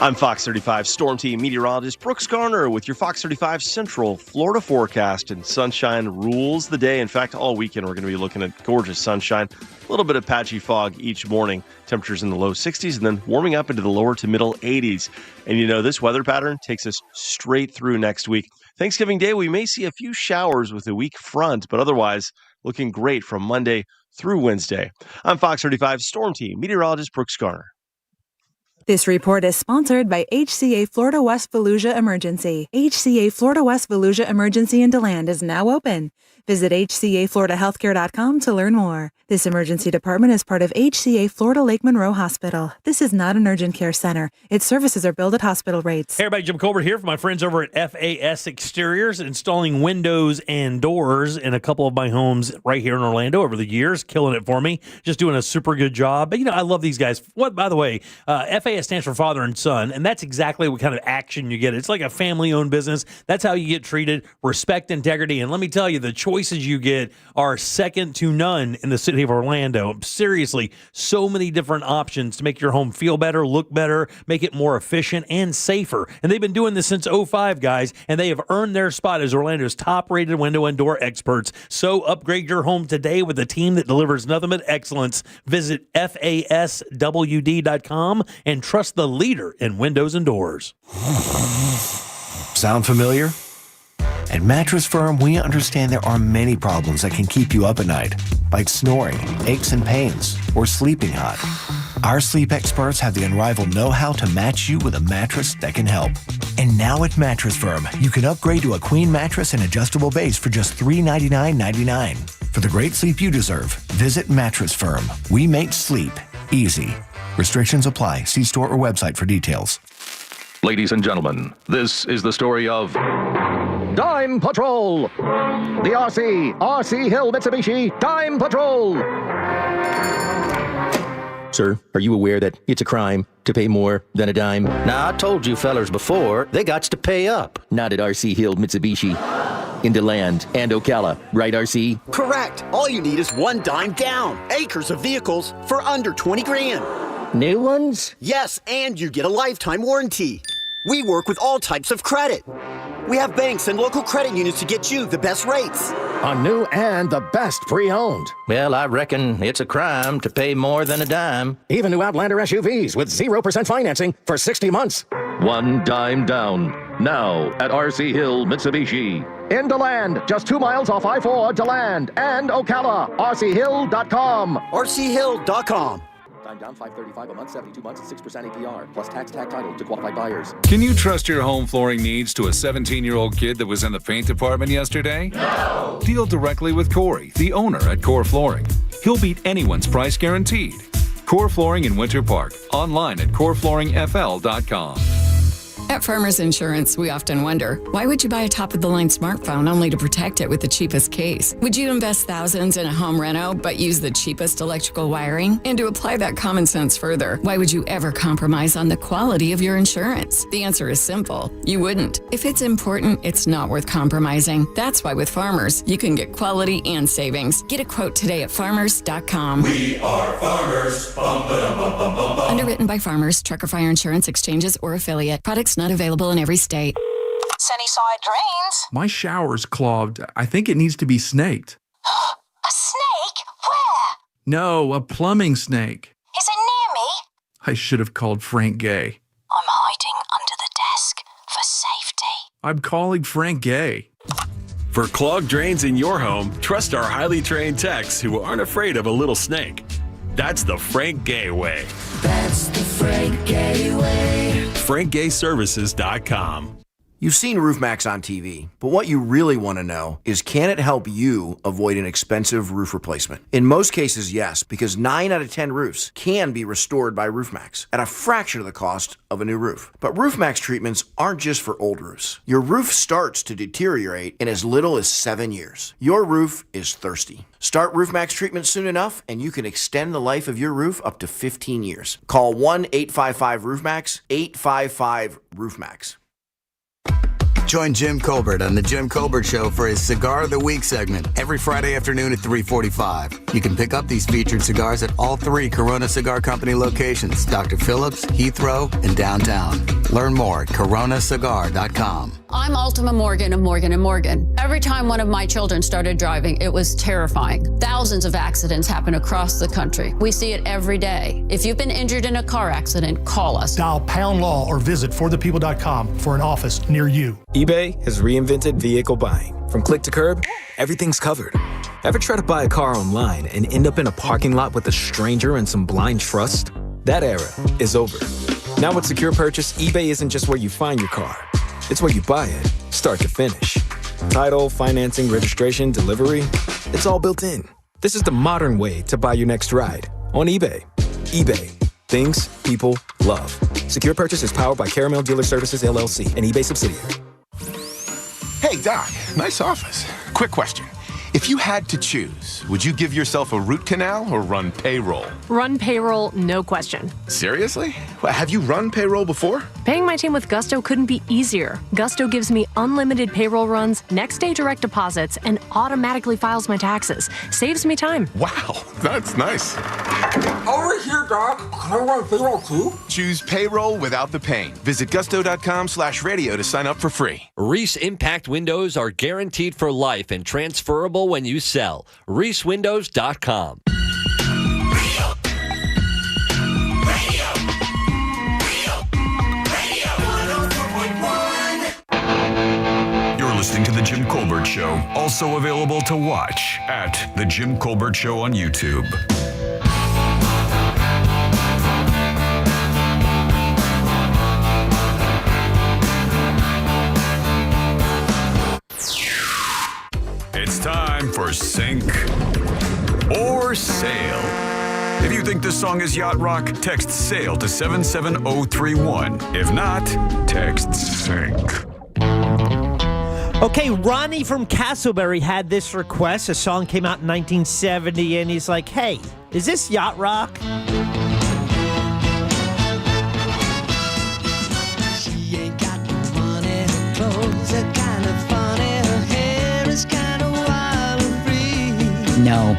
I'm Fox 35 Storm Team meteorologist Brooks Garner with your Fox 35 Central Florida forecast, and sunshine rules the day. In fact, all weekend we're going to be looking at gorgeous sunshine, a little bit of patchy fog each morning, temperatures in the low 60s, and then warming up into the lower to middle 80s. And you know, this weather pattern takes us straight through next week. Thanksgiving Day, we may see a few showers with a weak front, but otherwise looking great from Monday through Wednesday. I'm Fox 35 Storm Team meteorologist Brooks Garner. This report is sponsored by HCA Florida West Volusia Emergency. HCA Florida West Volusia Emergency in DeLand is now open. Visit hcafloridahealthcare.com to learn more. This emergency department is part of HCA Florida Lake Monroe Hospital. This is not an urgent care center. Its services are billed at hospital rates. Hey everybody, Jim Colbert here for my friends over at FAS Exteriors, installing windows and doors in a couple of my homes right here in Orlando over the years, killing it for me, just doing a super good job. But you know, I love these guys. What, by the way, FAS stands for father and son, and that's exactly what kind of action you get. It's like a family-owned business. That's how you get treated, respect, integrity, and let me tell you, the choices you get are second to none in the city of Orlando. Seriously, so many different options to make your home feel better, look better, make it more efficient and safer. And they've been doing this since 2005, guys, and they have earned their spot as Orlando's top-rated window and door experts. So upgrade your home today with a team that delivers nothing but excellence. Visit FASWD.com and trust the leader in windows and doors. Sound familiar? At Mattress Firm, we understand there are many problems that can keep you up at night, like snoring, aches and pains, or sleeping hot. Our sleep experts have the unrivaled know-how to match you with a mattress that can help. And now at Mattress Firm, you can upgrade to a queen mattress and adjustable base for just $399.99. For the great sleep you deserve, visit Mattress Firm. We make sleep easy. Restrictions apply. See store or website for details. Ladies and gentlemen, this is the story of Dime Patrol. The RC Hill Mitsubishi Dime Patrol. Sir, are you aware that it's a crime to pay more than a dime? Now, I told you fellers before, they got to pay up. Not at RC Hill Mitsubishi. In DeLand and Ocala, right, RC? Correct. All you need is one dime down. Acres of vehicles for under 20 grand. New ones? Yes, and you get a lifetime warranty. We work with all types of credit. We have banks and local credit unions to get you the best rates. On new and the best pre-owned. Well, I reckon it's a crime to pay more than a dime. Even new Outlander SUVs with 0% financing for 60 months. One dime down. Now at RC Hill Mitsubishi. In DeLand, just 2 miles off I-4 DeLand and Ocala. RCHill.com. RCHill.com. Time down $535 a month, 72 months at 6% APR, plus tax title to qualified buyers. Can you trust your home flooring needs to a 17-year-old kid that was in the paint department yesterday? No! Deal directly with Corey, the owner at Core Flooring. He'll beat anyone's price guaranteed. Core Flooring in Winter Park. Online at coreflooringfl.com. At Farmers Insurance, we often wonder, why would you buy a top-of-the-line smartphone only to protect it with the cheapest case? Would you invest thousands in a home reno but use the cheapest electrical wiring? And to apply that common sense further, why would you ever compromise on the quality of your insurance? The answer is simple. You wouldn't. If it's important, it's not worth compromising. That's why with Farmers, you can get quality and savings. Get a quote today at farmers.com. We are farmers. Bum, ba-dum, bum, bum, bum, bum. Underwritten by Farmers, Trucker Fire Insurance Exchanges, or affiliate. Products not available in every state. Sunnyside Drains. My shower's clogged. I think it needs to be snaked. A snake? Where? No, a plumbing snake. Is it near me? I should have called Frank Gay. I'm hiding under the desk for safety. I'm calling Frank Gay. For clogged drains in your home, trust our highly trained techs who aren't afraid of a little snake. That's the Frank Gay way. That's the Frank Gay way. FrankGayServices.com. You've seen RoofMax on TV, but what you really want to know is, can it help you avoid an expensive roof replacement? In most cases, yes, because 9 out of 10 roofs can be restored by RoofMax at a fraction of the cost of a new roof. But RoofMax treatments aren't just for old roofs. Your roof starts to deteriorate in as little as 7 years. Your roof is thirsty. Start RoofMax treatment soon enough, and you can extend the life of your roof up to 15 years. Call 1-855-ROOFMAX, 855-ROOFMAX. Join Jim Colbert on The Jim Colbert Show for his Cigar of the Week segment every Friday afternoon at 3:45. You can pick up these featured cigars at all 3 Corona Cigar Company locations, Dr. Phillips, Heathrow, and downtown. Learn more at coronacigar.com. I'm Ultima Morgan of Morgan & Morgan. Every time one of my children started driving, it was terrifying. Thousands of accidents happen across the country. We see it every day. If you've been injured in a car accident, call us. Dial pound law or visit forthepeople.com for an office near you. eBay has reinvented vehicle buying. From click to curb, everything's covered. Ever try to buy a car online and end up in a parking lot with a stranger and some blind trust? That era is over. Now with Secure Purchase, eBay isn't just where you find your car. It's where you buy it, start to finish. Title, financing, registration, delivery, it's all built in. This is the modern way to buy your next ride on eBay. eBay. Things people love. Secure Purchase is powered by Caramel Dealer Services, LLC, an eBay subsidiary. Hey, Doc, nice office. Quick question. If you had to choose, would you give yourself a root canal or run payroll? Run payroll, no question. Seriously? Well, have you run payroll before? Paying my team with Gusto couldn't be easier. Gusto gives me unlimited payroll runs, next day direct deposits, and automatically files my taxes. Saves me time. Wow, that's nice. Over here, Doc. Can I run payroll too? Choose payroll without the pain. Visit gusto.com/radio to sign up for free. Reese Impact Windows are guaranteed for life and transferable when you sell. ReeseWindows.com. You're listening to The Jim Colbert Show, also available to watch at The Jim Colbert Show on YouTube. It's time for Sink or Sail. If you think this song is yacht rock, text SAIL to 77031. If not, text SINK. Okay, Ronnie from Castleberry had this request. A song came out in 1970, and he's like, hey, is this yacht rock? She ain't got no money, her clothes are kind of funny, her hair is kind of wild and free. No.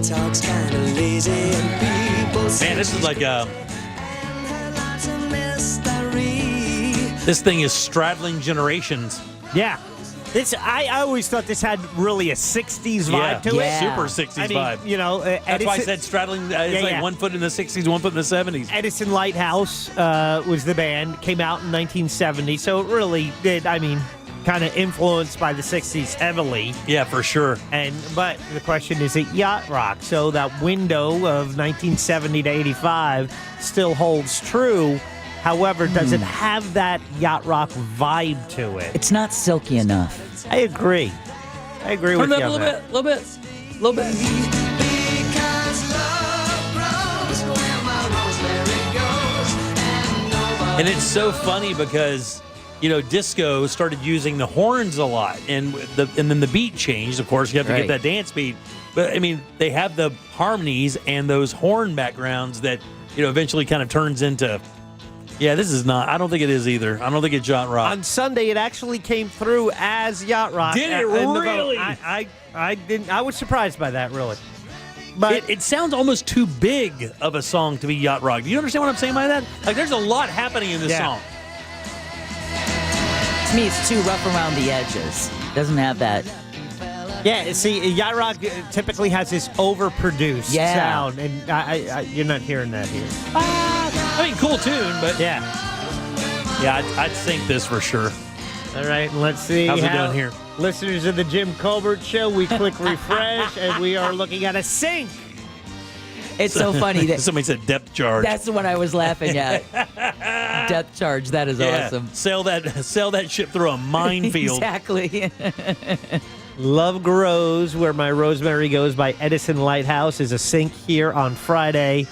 Talks kind of lazy and people Man, this is like this thing is straddling generations. Yeah. I always thought this had really a 60s vibe to it. Super 60s vibe. You know, that's why I said straddling. It's like 1 foot in the 60s, 1 foot in the 70s. Edison Lighthouse was the band. Came out in 1970, so it really did. Kind of influenced by the 60s heavily. Yeah, for sure. But the question is it yacht rock? So that window of 1970 to 85 still holds true. However, does it have that yacht rock vibe to it? It's not silky enough. I agree. With you on that. A little bit. And it's so funny because disco started using the horns a lot, and then the beat changed. Of course, you have to get that dance beat. But they have the harmonies and those horn backgrounds that eventually kind of turns into. Yeah, this is not. I don't think it is either. I don't think it's yacht rock. On Sunday, it actually came through as yacht rock. Did it really? I didn't. I was surprised by that, really. But it sounds almost too big of a song to be yacht rock. Do you understand what I'm saying by that? Like, there's a lot happening in this song. To me, it's too rough around the edges. Doesn't have that. Yeah, see, yacht rock typically has this overproduced sound, and you're not hearing that here. Cool tune, but yeah, I'd sync this for sure. All right, let's see how's it doing here. Listeners of the Jim Colbert Show, we click refresh, and we are looking at a sync. It's so funny that somebody said depth charge. That's the one I was laughing at. Depth charge. That is awesome. Sail that ship through a minefield. Exactly. Love Grows Where My Rosemary Goes by Edison Lighthouse is a sync here on Friday.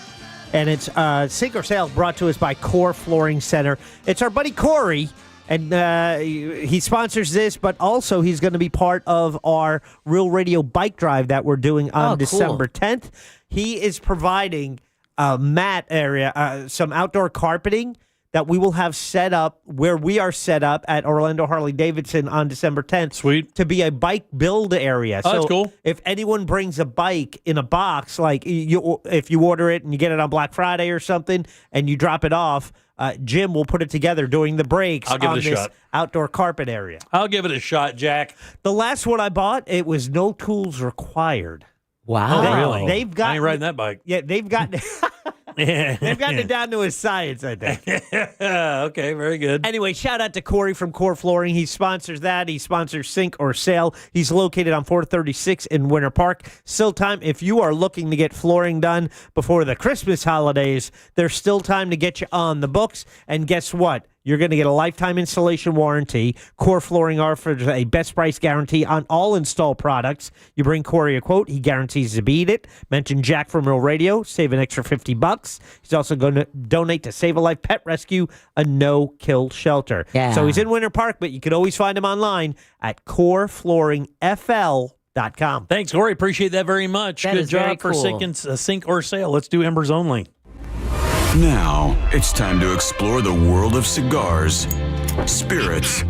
And it's Sink or Sail brought to us by Core Flooring Center. It's our buddy Corey, and he sponsors this, but also he's going to be part of our Real Radio Bike Drive that we're doing on December 10th. He is providing a mat area, some outdoor carpeting that we will have set up where we are set up at Orlando Harley-Davidson on December 10th. Sweet. To be a bike build area. Oh, that's cool. If anyone brings a bike in a box, like if you order it and you get it on Black Friday or something and you drop it off, Jim will put it together during the breaks on this outdoor carpet area. I'll give it a shot, Jack. The last one I bought, it was no tools required. Wow. Really? They've got I ain't riding that bike. Yeah, they've gotten they've gotten it down to a science, I think. Okay, very good. Anyway, shout out to Corey from Core Flooring. He sponsors that. He sponsors Sink or Sail. He's located on 436 in Winter Park. Still time, if you are looking to get flooring done before the Christmas holidays, there's still time to get you on the books. And guess what? You're going to get a lifetime installation warranty. Core Flooring offers a best price guarantee on all install products. You bring Corey a quote, he guarantees to beat it. Mention Jack from Real Radio, save an extra $50. He's also going to donate to Save a Life Pet Rescue, a no-kill shelter. Yeah. So he's in Winter Park, but you can always find him online at coreflooringfl.com. Thanks, Corey. Appreciate that very much. That Good is very job for cool. Sink or Sail. Let's do Embers only. Now, it's time to explore the world of cigars, spirits,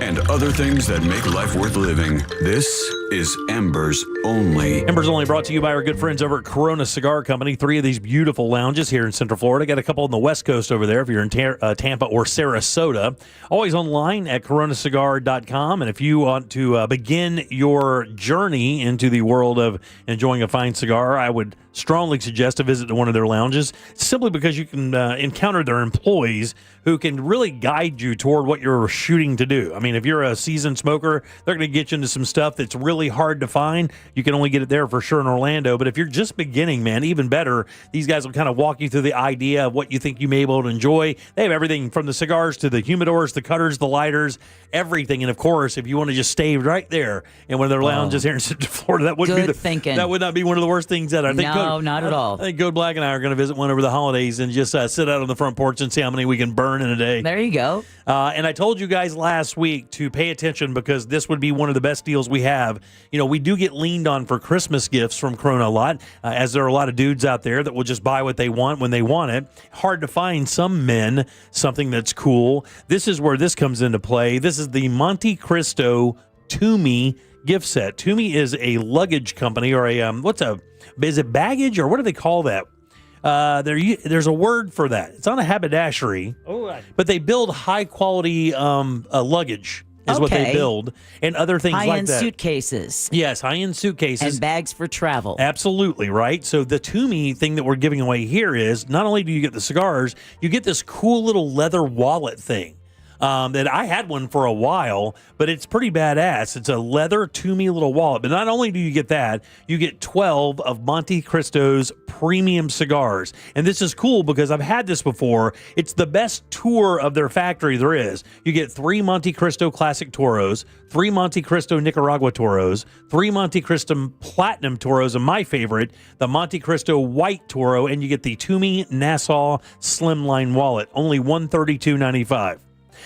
and other things that make life worth living. This is Embers Only. Embers Only brought to you by our good friends over at Corona Cigar Company. 3 of these beautiful lounges here in Central Florida. Got a couple on the West Coast over there if you're in Tampa or Sarasota. Always online at coronacigar.com. And if you want to begin your journey into the world of enjoying a fine cigar, I would strongly suggest to visit one of their lounges, simply because you can encounter their employees who can really guide you toward what you're shooting to do. I mean, if you're a seasoned smoker, they're going to get you into some stuff that's really hard to find. You can only get it there for sure in Orlando. But if you're just beginning, man, even better, these guys will kind of walk you through the idea of what you think you may be able to enjoy. They have everything from the cigars to the humidors, the cutters, the lighters, everything. And of course, if you want to just stay right there in one of their lounges here in Central Florida, that wouldn't Good thinking. That would not be one of the worst things that I think. Not at all. I think Code Black and I are going to visit one over the holidays and just sit out on the front porch and see how many we can burn in a day. There you go. And I told you guys last week to pay attention because this would be one of the best deals we have. You know, we do get leaned on for Christmas gifts from Corona a lot, as there are a lot of dudes out there that will just buy what they want when they want it. Hard to find some men something that's cool. This is where this comes into play. This is the Monte Cristo Toomey gift set. Toomey is a luggage company, or is it baggage, or what do they call that? There's a word for that. It's on a haberdashery, but they build high quality luggage is what they build, and other things like that. High-end suitcases. Yes, high-end suitcases. And bags for travel. Absolutely, right? So the Toomey thing that we're giving away here is not only do you get the cigars, you get this cool little leather wallet thing. That I had one for a while, but it's pretty badass. It's a leather Toomey little wallet. But not only do you get that, you get 12 of Monte Cristo's premium cigars. And this is cool because I've had this before. It's the best tour of their factory there is. You get 3 Monte Cristo Classic Toros, 3 Monte Cristo Nicaragua Toros, 3 Monte Cristo Platinum Toros, and my favorite, the Monte Cristo White Toro, and you get the Toomey Nassau Slimline Wallet, only $132.95.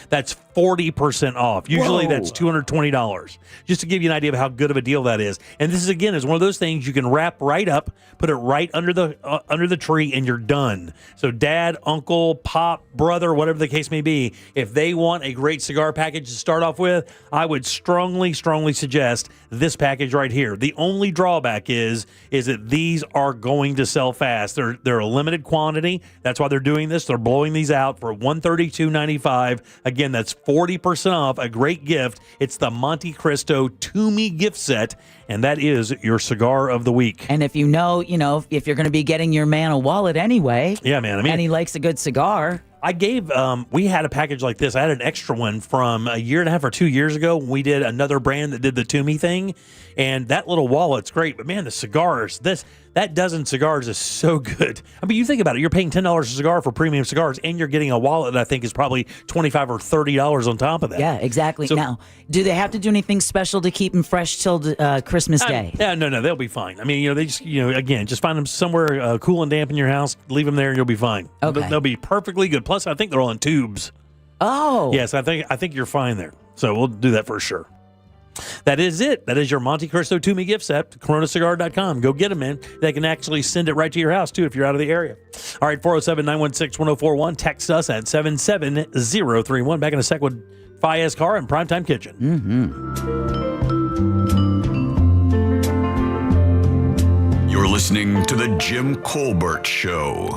That's 40% off. Usually that's $220. Just to give you an idea of how good of a deal that is. And this is, again, is one of those things you can wrap right up, put it right under the tree, and you're done. So dad, uncle, pop, brother, whatever the case may be, if they want a great cigar package to start off with, I would strongly suggest this package right here. The only drawback is that these are going to sell fast. They're a limited quantity. That's why they're doing this. They're blowing these out for $132.95. Again, that's 40% off, a great gift. It's the Monte Cristo Toomey gift set, and that is your cigar of the week. And if you know, if you're going to be getting your man a wallet anyway, yeah, man. And he likes a good cigar. I gave, we had a package like this. I had an extra one from a year and a half or 2 years ago. We did another brand that did the Toomey thing, and that little wallet's great. But man, the cigars, that dozen cigars is so good. I mean, you think about it. You're paying $10 a cigar for premium cigars, and you're getting a wallet that I think is probably $25 or $30 on top of that. Yeah, exactly. So, now, do they have to do anything special to keep them fresh till Christmas Day? Yeah, no, they'll be fine. I mean, they just, again, just find them somewhere cool and damp in your house, leave them there, and you'll be fine. Okay. They'll be perfectly good. Plus, I think they're all in tubes. Oh. Yes, I think you're fine there. So we'll do that for sure. That is it. That is your Monte Cristo Toomey gift set. CoronaCigar.com. Go get them, man. They can actually send it right to your house, too, if you're out of the area. All right, 407-916-1041. Text us at 77031. Back in a sec with Fayez Carr and Primetime Kitchen. You're listening to The Jim Colbert Show.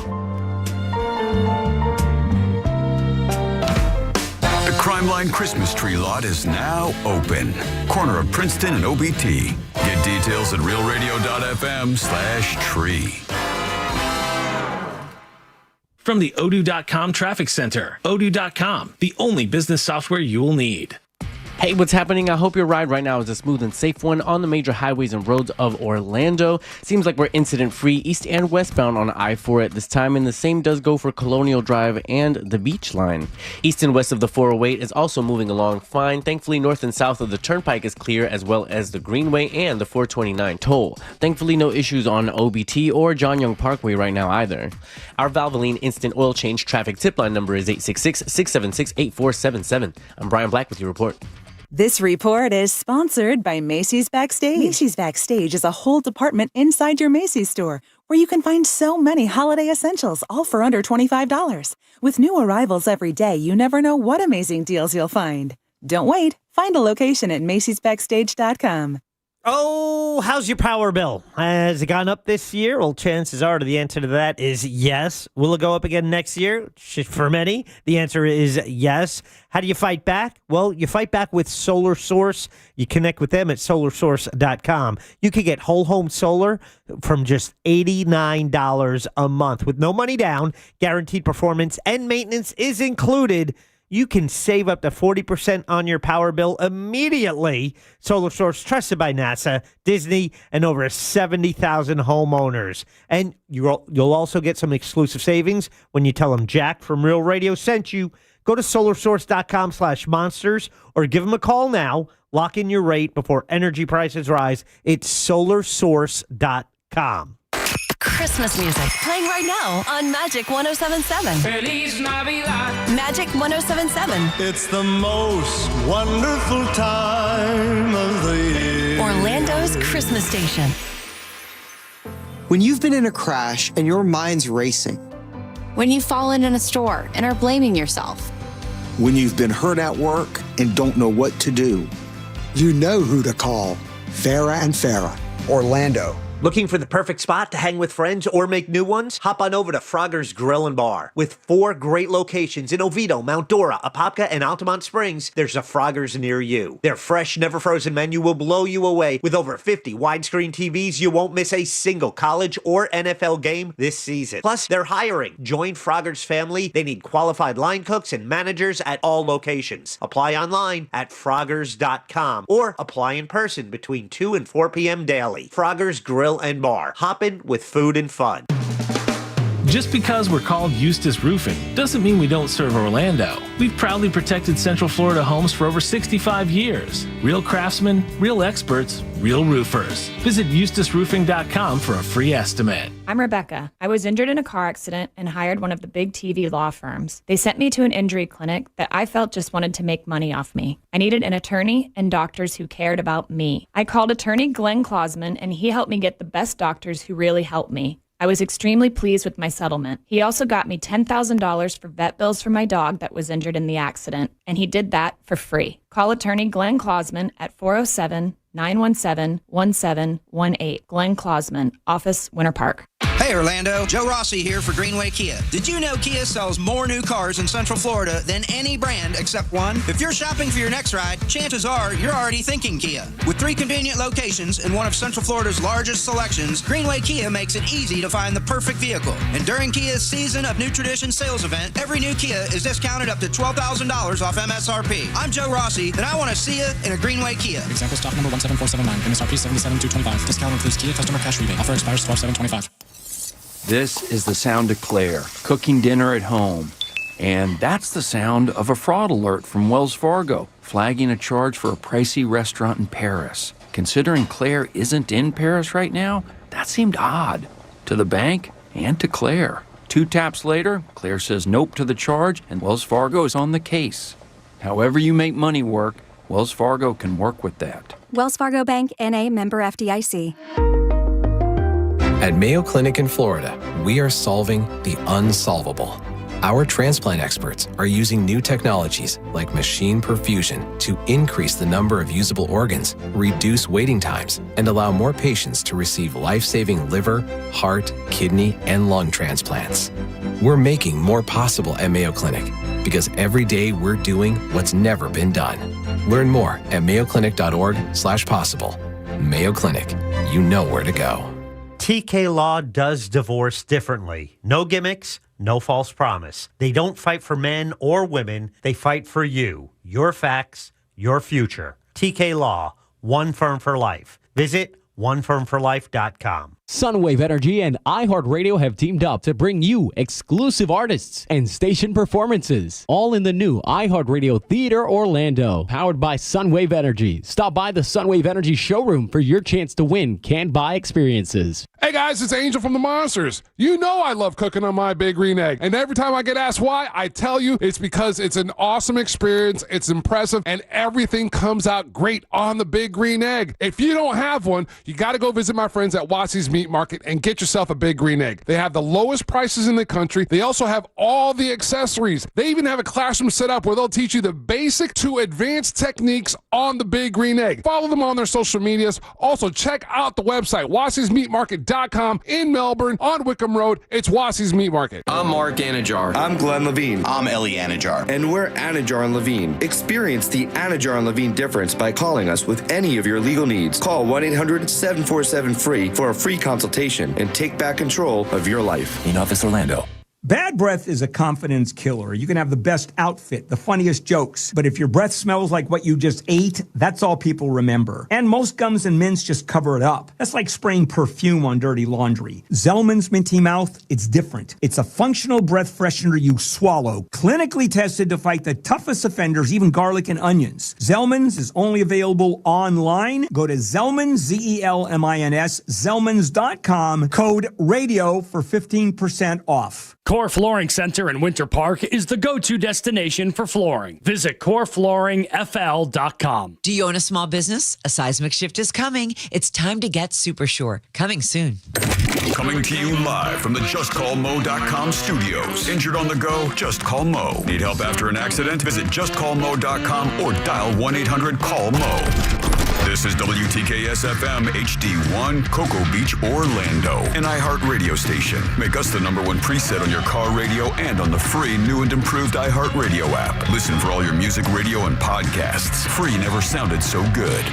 The Crime Line Christmas tree lot is now open. Corner of Princeton and OBT. Get details at realradio.fm/tree. From the Odoo.com Traffic Center, Odoo.com, the only business software you will need. Hey, what's happening? I hope your ride right now is a smooth and safe one on the major highways and roads of Orlando. Seems like we're incident-free east and westbound on I-4 at this time, and the same does go for Colonial Drive and the Beach Line. East and west of the 408 is also moving along fine. Thankfully, north and south of the Turnpike is clear, as well as the Greenway and the 429 toll. Thankfully, no issues on OBT or John Young Parkway right now either. Our Valvoline Instant Oil Change traffic tip line number is 866-676-8477. I'm Brian Black with your report. This report is sponsored by Macy's Backstage. Macy's Backstage is a whole department inside your Macy's store where you can find so many holiday essentials, all for under $25. With new arrivals every day, you never know what amazing deals you'll find. Don't wait. Find a location at Macy'sBackstage.com. Oh, how's your power bill? Has it gone up this year? Well, chances are the answer to that is yes. Will it go up again next year? For many, the answer is yes. How do you fight back? Well, you fight back with Solar Source. You connect with them at solarsource.com. You can get whole home solar from just $89 a month with no money down. Guaranteed performance and maintenance is included. You can save up to 40% on your power bill immediately. Solar Source, trusted by NASA, Disney, and over 70,000 homeowners. And you'll also get some exclusive savings when you tell them Jack from Real Radio sent you. Go to solarsource.com/monsters or give them a call now. Lock in your rate before energy prices rise. It's solarsource.com. Christmas music playing right now on Magic 107.7. Feliz Navidad. Magic 107.7. It's the most wonderful time of the year. Orlando's Christmas station. When you've been in a crash and your mind's racing. When you've fallen in a store and are blaming yourself. When you've been hurt at work and don't know what to do. You know who to call. Farah and Farah. Orlando. Looking for the perfect spot to hang with friends or make new ones? Hop on over to Frogger's Grill and Bar. With 4 great locations in Oviedo, Mount Dora, Apopka, and Altamont Springs, there's a Frogger's near you. Their fresh, never-frozen menu will blow you away. With over 50 widescreen TVs, you won't miss a single college or NFL game this season. Plus, they're hiring. Join Frogger's family. They need qualified line cooks and managers at all locations. Apply online at Froggers.com or apply in person between 2 and 4 p.m. daily. Frogger's Grill and Bar. Hoppin' with food and fun. Just because we're called Eustace Roofing doesn't mean we don't serve Orlando. We've proudly protected Central Florida homes for over 65 years. Real craftsmen, real experts, real roofers. Visit EustaceRoofing.com for a free estimate. I'm Rebecca. I was injured in a car accident and hired one of the big TV law firms. They sent me to an injury clinic that I felt just wanted to make money off me. I needed an attorney and doctors who cared about me. I called attorney Glenn Klausman, and he helped me get the best doctors who really helped me. I was extremely pleased with my settlement. He also got me $10,000 for vet bills for my dog that was injured in the accident, and he did that for free. Call attorney Glenn Klausman at 407-917-1718. Glenn Klausman, Office, Winter Park. Hey Orlando, Joe Rossi here for Greenway Kia. Did you know Kia sells more new cars in Central Florida than any brand except one? If you're shopping for your next ride, chances are you're already thinking Kia. With 3 convenient locations and one of Central Florida's largest selections, Greenway Kia makes it easy to find the perfect vehicle. And during Kia's Season of New Tradition sales event, every new Kia is discounted up to $12,000 off MSRP. I'm Joe Rossi, and I want to see you in a Greenway Kia. Example stock number 17479, MSRP $77,225. Discount includes Kia customer cash rebate. Offer expires 12/7/25. This is the sound of Claire, cooking dinner at home. And that's the sound of a fraud alert from Wells Fargo, flagging a charge for a pricey restaurant in Paris. Considering Claire isn't in Paris right now, that seemed odd to the bank and to Claire. 2 taps later, Claire says nope to the charge, and Wells Fargo is on the case. However you make money work, Wells Fargo can work with that. Wells Fargo Bank, N.A., member FDIC. At Mayo Clinic in Florida, we are solving the unsolvable. Our transplant experts are using new technologies like machine perfusion to increase the number of usable organs, reduce waiting times, and allow more patients to receive life-saving liver, heart, kidney, and lung transplants. We're making more possible at Mayo Clinic because every day we're doing what's never been done. Learn more at mayoclinic.org/possible. Mayo Clinic, you know where to go. TK Law does divorce differently. No gimmicks, no false promise. They don't fight for men or women. They fight for you, your facts, your future. TK Law, one firm for life. Visit onefirmforlife.com. Sunwave Energy and iHeartRadio have teamed up to bring you exclusive artists and station performances, all in the new iHeartRadio Theater Orlando, powered by Sunwave Energy. Stop by the Sunwave Energy showroom for your chance to win can-buy experiences. Hey guys, it's Angel from the Monsters. You know I love cooking on my Big Green Egg, and every time I get asked why, I tell you it's because it's an awesome experience, it's impressive, and everything comes out great on the Big Green Egg. If you don't have one, you got to go visit my friends at Watsy's Meat Market and get yourself a Big Green Egg. They have the lowest prices in the country. They also have all the accessories. They even have a classroom set up where they'll teach you the basic to advanced techniques on the Big Green Egg. Follow them on their social medias. Also, check out the website, WassysMeatMarket.com in Melbourne on Wickham Road. It's Wassy's Meat Market. I'm Mark Anajar. I'm Glenn Levine. I'm Ellie Anajar. And we're Anajar and Levine. Experience the Anajar and Levine difference by calling us with any of your legal needs. Call 1-800-747-FREE for a free consultation and take back control of your life. In Office Orlando. Bad breath is a confidence killer. You can have the best outfit, the funniest jokes, but if your breath smells like what you just ate, that's all people remember. And most gums and mints just cover it up. That's like spraying perfume on dirty laundry. Zellman's Minty Mouth, it's different. It's a functional breath freshener you swallow, clinically tested to fight the toughest offenders, even garlic and onions. Zellman's is only available online. Go to Zellman's, Z-E-L-M-I-N-S, Zellmans.com, code RADIO for 15% off. Core Flooring Center in Winter Park is the go-to destination for flooring. Visit coreflooringfl.com. Do you own a small business? A seismic shift is coming. It's time to get super sure. Coming soon. Coming to you live from the JustCallMo.com studios. Injured on the go? Just call Mo. Need help after an accident? Visit JustCallMo.com or dial 1-800-CALL-MO. This is WTKS-FM HD1, Cocoa Beach, Orlando, an iHeart radio station. Make us the #1 preset on your car radio and on the free new and improved iHeart Radio app. Listen for all your music, radio, and podcasts. Free never sounded so good.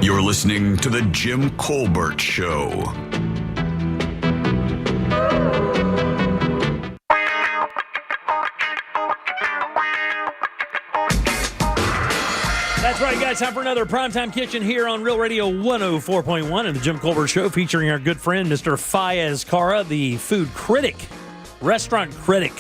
You're listening to The Jim Colbert Show. That's right, guys. Time for another Primetime Kitchen here on Real Radio 104.1 and the Jim Colbert Show, featuring our good friend, Mr. Fayez Cara, the food critic, restaurant critic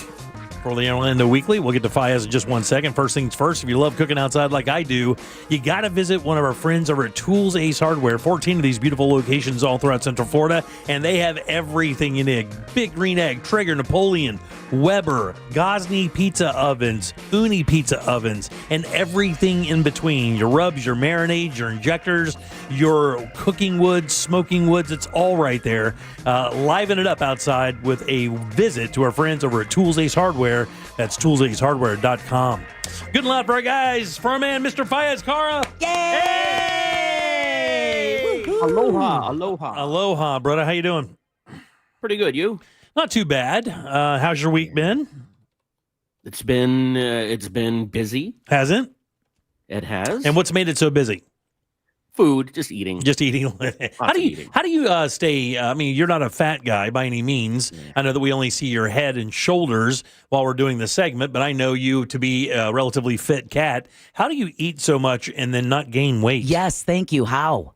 for the Orlando Weekly. We'll get to Fayez in just 1 second. First things first, if you love cooking outside like I do, you got to visit one of our friends over at Tools Ace Hardware. 14 of these beautiful locations all throughout Central Florida, and they have everything you need. Big Green Egg, Traeger, Napoleon, Weber, Gosney pizza ovens, Uni pizza ovens, and everything in between. Your rubs, your marinades, your injectors, your cooking woods, smoking woods, it's all right there. Liven it up outside with a visit to our friends over at Tools Ace Hardware. That's toolsacehardware.com. Good and loud for our guys, for our man, Mr. Fayez Cara. Yay! Aloha, aloha. Aloha, brother. How you doing? Pretty good. You? Not too bad. How's your week been? It's been busy. Hasn't? It has. And what's made it so busy? Food, just eating. Just eating. How do you stay? I mean, you're not a fat guy by any means. Yeah. I know that we only see your head and shoulders while we're doing the segment, but I know you to be a relatively fit cat. How do you eat so much and then not gain weight? Yes, thank you. How?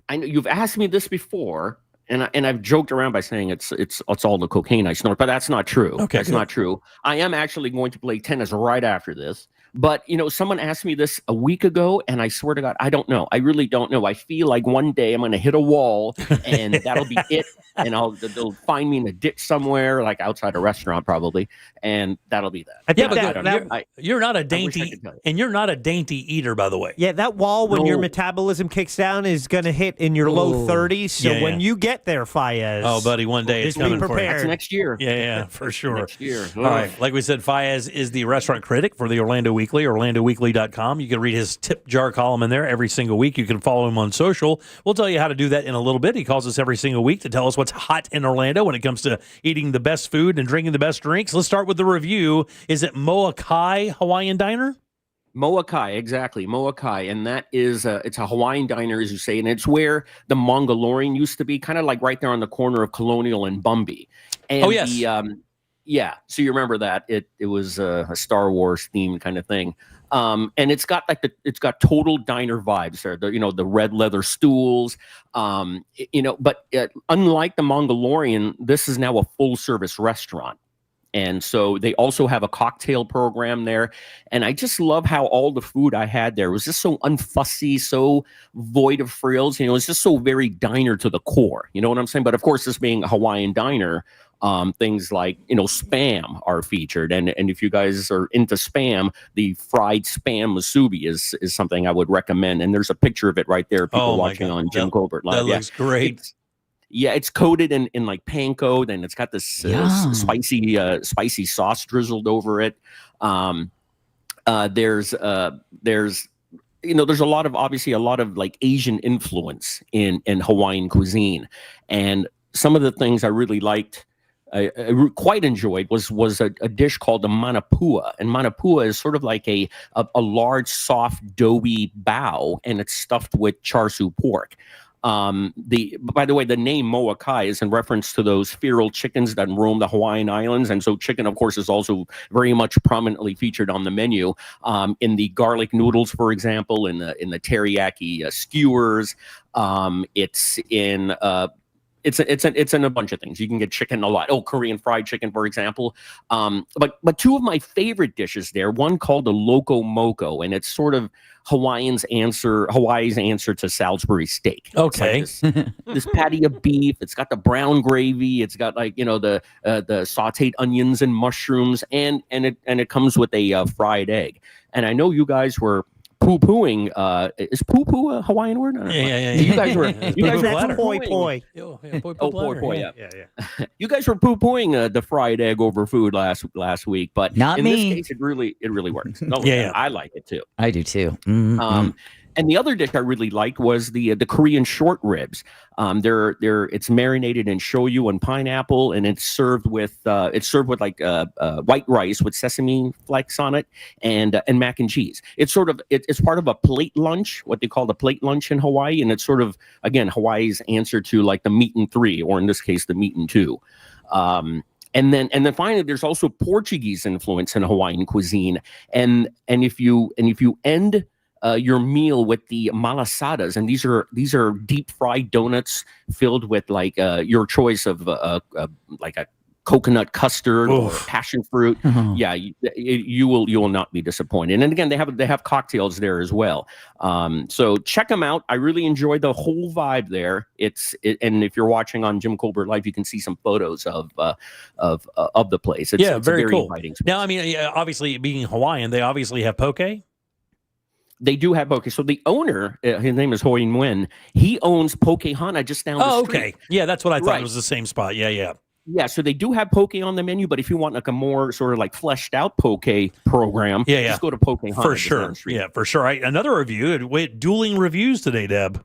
I know you've asked me this before, and I've joked around by saying it's all the cocaine I snort, but that's not true. Okay, that's not true. I am actually going to play tennis right after this. But, someone asked me this a week ago, and I swear to God, I don't know. I really don't know. I feel like one day I'm going to hit a wall, and that'll be it. And they'll find me in a ditch somewhere, like outside a restaurant probably, and that'll be that. I think you're not a dainty, and you're not a dainty eater, by the way. Yeah, that wall when your metabolism kicks down is going to hit in your low 30s. So when you get there, Fayez. Oh, buddy, one day it's coming for you. That's next year. Yeah, for sure. Next year. All right, like we said, Fayez is the restaurant critic for the Orlando Weekly, OrlandoWeekly.com. You can read his tip jar column in there every single week. You can follow him on social. We'll tell you how to do that in a little bit. He calls us every single week to tell us what's hot in Orlando when it comes to eating the best food and drinking the best drinks. Let's start with the review. Is it Moakai Hawaiian Diner? Moakai, exactly. Moakai. And that is, it's a Hawaiian diner, as you say, and it's where the Mongolorean used to be, kind of like right there on the corner of Colonial and Bumby. And oh, yes. Yeah, so you remember that it was a Star Wars themed kind of thing, and it's got total diner vibes there. The red leather stools, But unlike the Mongolorean, this is now a full service restaurant, and so they also have a cocktail program there. And I just love how all the food I had there was just so unfussy, so void of frills. It's just so very diner to the core. You know what I'm saying? But of course, this being a Hawaiian diner. Things like, Spam are featured. And if you guys are into Spam, the fried Spam musubi is something I would recommend. And there's a picture of it right there. People watching on Jim Colbert Live. That looks great. It's coated in like panko, and it's got this spicy sauce drizzled over it. There's a lot of like Asian influence in Hawaiian cuisine. And some of the things I really liked quite enjoyed was a dish called the manapua, and manapua is sort of like a large, soft, doughy bao, and it's stuffed with char siu pork. By the way, the name Moa Kai is in reference to those feral chickens that roam the Hawaiian Islands, and so chicken, of course, is also very much prominently featured on the menu. In the garlic noodles, for example, in the teriyaki skewers, it's in. It's in a bunch of things. You can get chicken a lot. Oh, Korean fried chicken, for example. But two of my favorite dishes there. One called the Loco Moco, and it's sort of Hawaii's answer to Salisbury steak. Okay, It's like this patty of beef. It's got the brown gravy. It's got the sautéed onions and mushrooms, and it comes with a fried egg. And I know you guys were poo-pooing. Is poo-poo a Hawaiian word? Yeah. You guys were poi. Poi. Yeah. You guys were poo-pooing the fried egg over food last week, but Not in me. this case, it really works. No, Yeah. I like it too. I do too. Mm-hmm. And the other dish I really liked was the Korean short ribs. It's marinated in shoyu and pineapple, and it's served with like white rice with sesame flakes on it and mac and cheese. It's part of a plate lunch, what they call the plate lunch in Hawaii, and it's sort of, again, Hawaii's answer to like the meat and 3, or in this case, the meat and 2. And then finally, there's also Portuguese influence in Hawaiian cuisine, and if you end your meal with the malasadas, and these are deep fried donuts filled with like your choice of like a coconut custard or passion fruit. Yeah, you will not be disappointed. And again, they have cocktails there as well. So check them out. I really enjoyed the whole vibe there. And if you're watching on Jim Colbert Live, you can see some photos of the place. It's very cool. Inviting space. Now, I mean, obviously being Hawaiian, they obviously have poke. They do have poke. So the owner, his name is Hoi Nguyen, he owns Pokehana just down the street. Okay. Yeah, that's what I thought. It was the same spot. Yeah. Yeah, so they do have poke on the menu, but if you want like a more sort of like fleshed out poke program, just go to Pokehana. For sure. Yeah, for sure. Another review, dueling reviews today, Deb.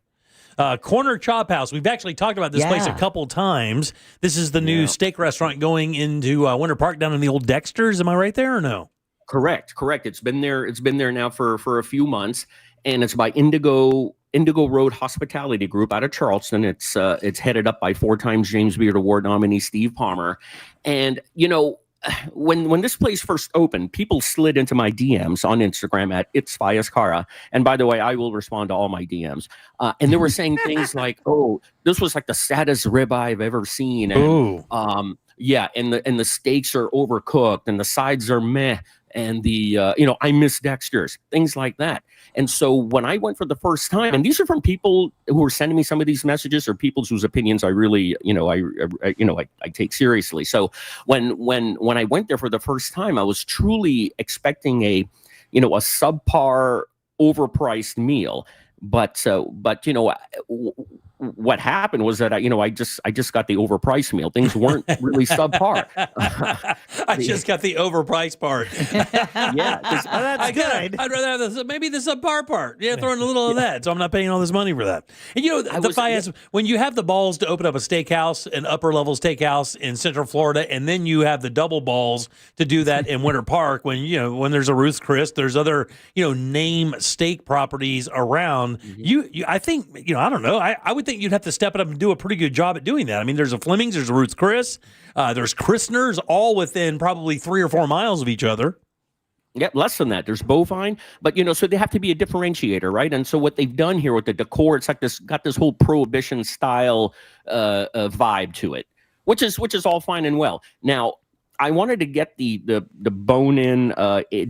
Corner Chop House. We've actually talked about this place a couple times. This is the new steak restaurant going into Winter Park down in the old Dexter's. Am I right there or no? Correct. It's been there now for a few months, and it's by Indigo Road Hospitality Group out of Charleston. It's headed up by 4 times James Beard Award nominee Steve Palmer. And when this place first opened, people slid into my DMs on Instagram at It's Fiascara. And by the way, I will respond to all my DMs. And they were saying things like, "Oh, this was like the saddest ribeye I've ever seen." And and the steaks are overcooked and the sides are meh. And I miss Dexter's, things like that. And so when I went for the first time, and these are from people who are sending me some of these messages, or people whose opinions I really, I take seriously. So when I went there for the first time, I was truly expecting a subpar, overpriced meal. But what happened was that I just got the overpriced meal. Things weren't really subpar. I just got the overpriced part. That's good. I'd rather have maybe the subpar part. Yeah, throw in a little of that, so I'm not paying all this money for that. And when you have the balls to open up a steakhouse, an upper level steakhouse in Central Florida, and then you have the double balls to do that in Winter Park, when there's a Ruth's Chris, there's other name steak properties around. I think I don't know. I would think you'd have to step it up and do a pretty good job at doing that. I mean, there's a Fleming's, there's a Ruth's Chris, there's Christner's, all within probably 3 or 4 miles of each other. Yeah, less than that. There's Bovine, but so they have to be a differentiator, right? And so what they've done here with the decor, it's like got this whole prohibition style vibe to it, which is all fine and well. Now, I wanted to get the bone-in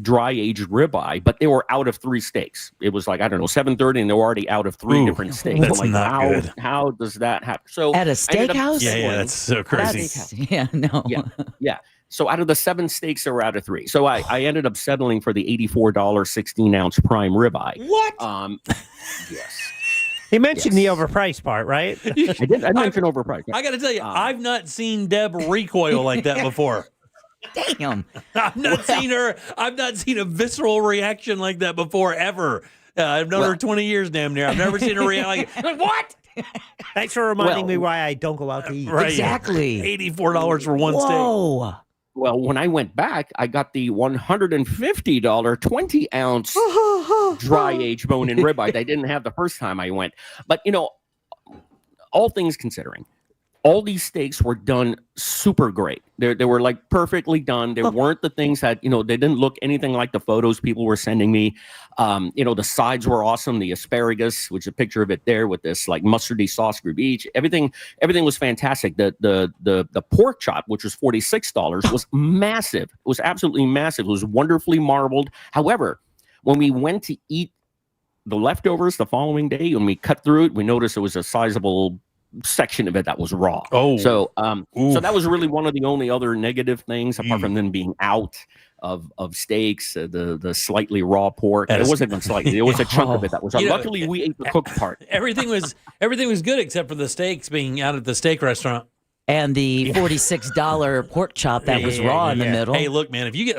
dry aged ribeye, but they were out of 3 steaks. It was like, I don't know, 7:30, and they were already out of 3 different steaks. That's not good. How does that happen? So at a steakhouse? Yeah, that's so crazy. Yeah. So out of the 7 steaks, they were out of 3. So I ended up settling for the $84 16-ounce prime ribeye. What? Yes. He mentioned the overpriced part, right? I did. I mentioned overpriced. I got to tell you, I've not seen Deb recoil like that before. Damn. I've not seen a visceral reaction like that before, ever. I've known her 20 years, damn near. I've never seen her react like, what? Thanks for reminding me why I don't go out to eat. Right. Exactly. $84 for one steak. Whoa. Well, when I went back, I got the $150 20-ounce dry aged bone-in ribeye. I didn't have the first time I went. But, all things considering, all these steaks were done super great. They were like perfectly done. They weren't the things that, they didn't look anything like the photos people were sending me. The sides were awesome. The asparagus, which is a picture of it there with this like mustardy sauce group each. Everything was fantastic. The pork chop, which was $46, was massive. It was absolutely massive. It was wonderfully marbled. However, when we went to eat the leftovers the following day, when we cut through it, we noticed it was a sizable section of it that was raw. So that was really one of the only other negative things, apart from them being out of steaks, the slightly raw pork. It wasn't even slightly. It was a chunk of it that was. Luckily, we ate the cooked part. Everything was good except for the steaks being out at the steak restaurant. And the $46 pork chop that was raw in the middle. Hey, look, man, if you get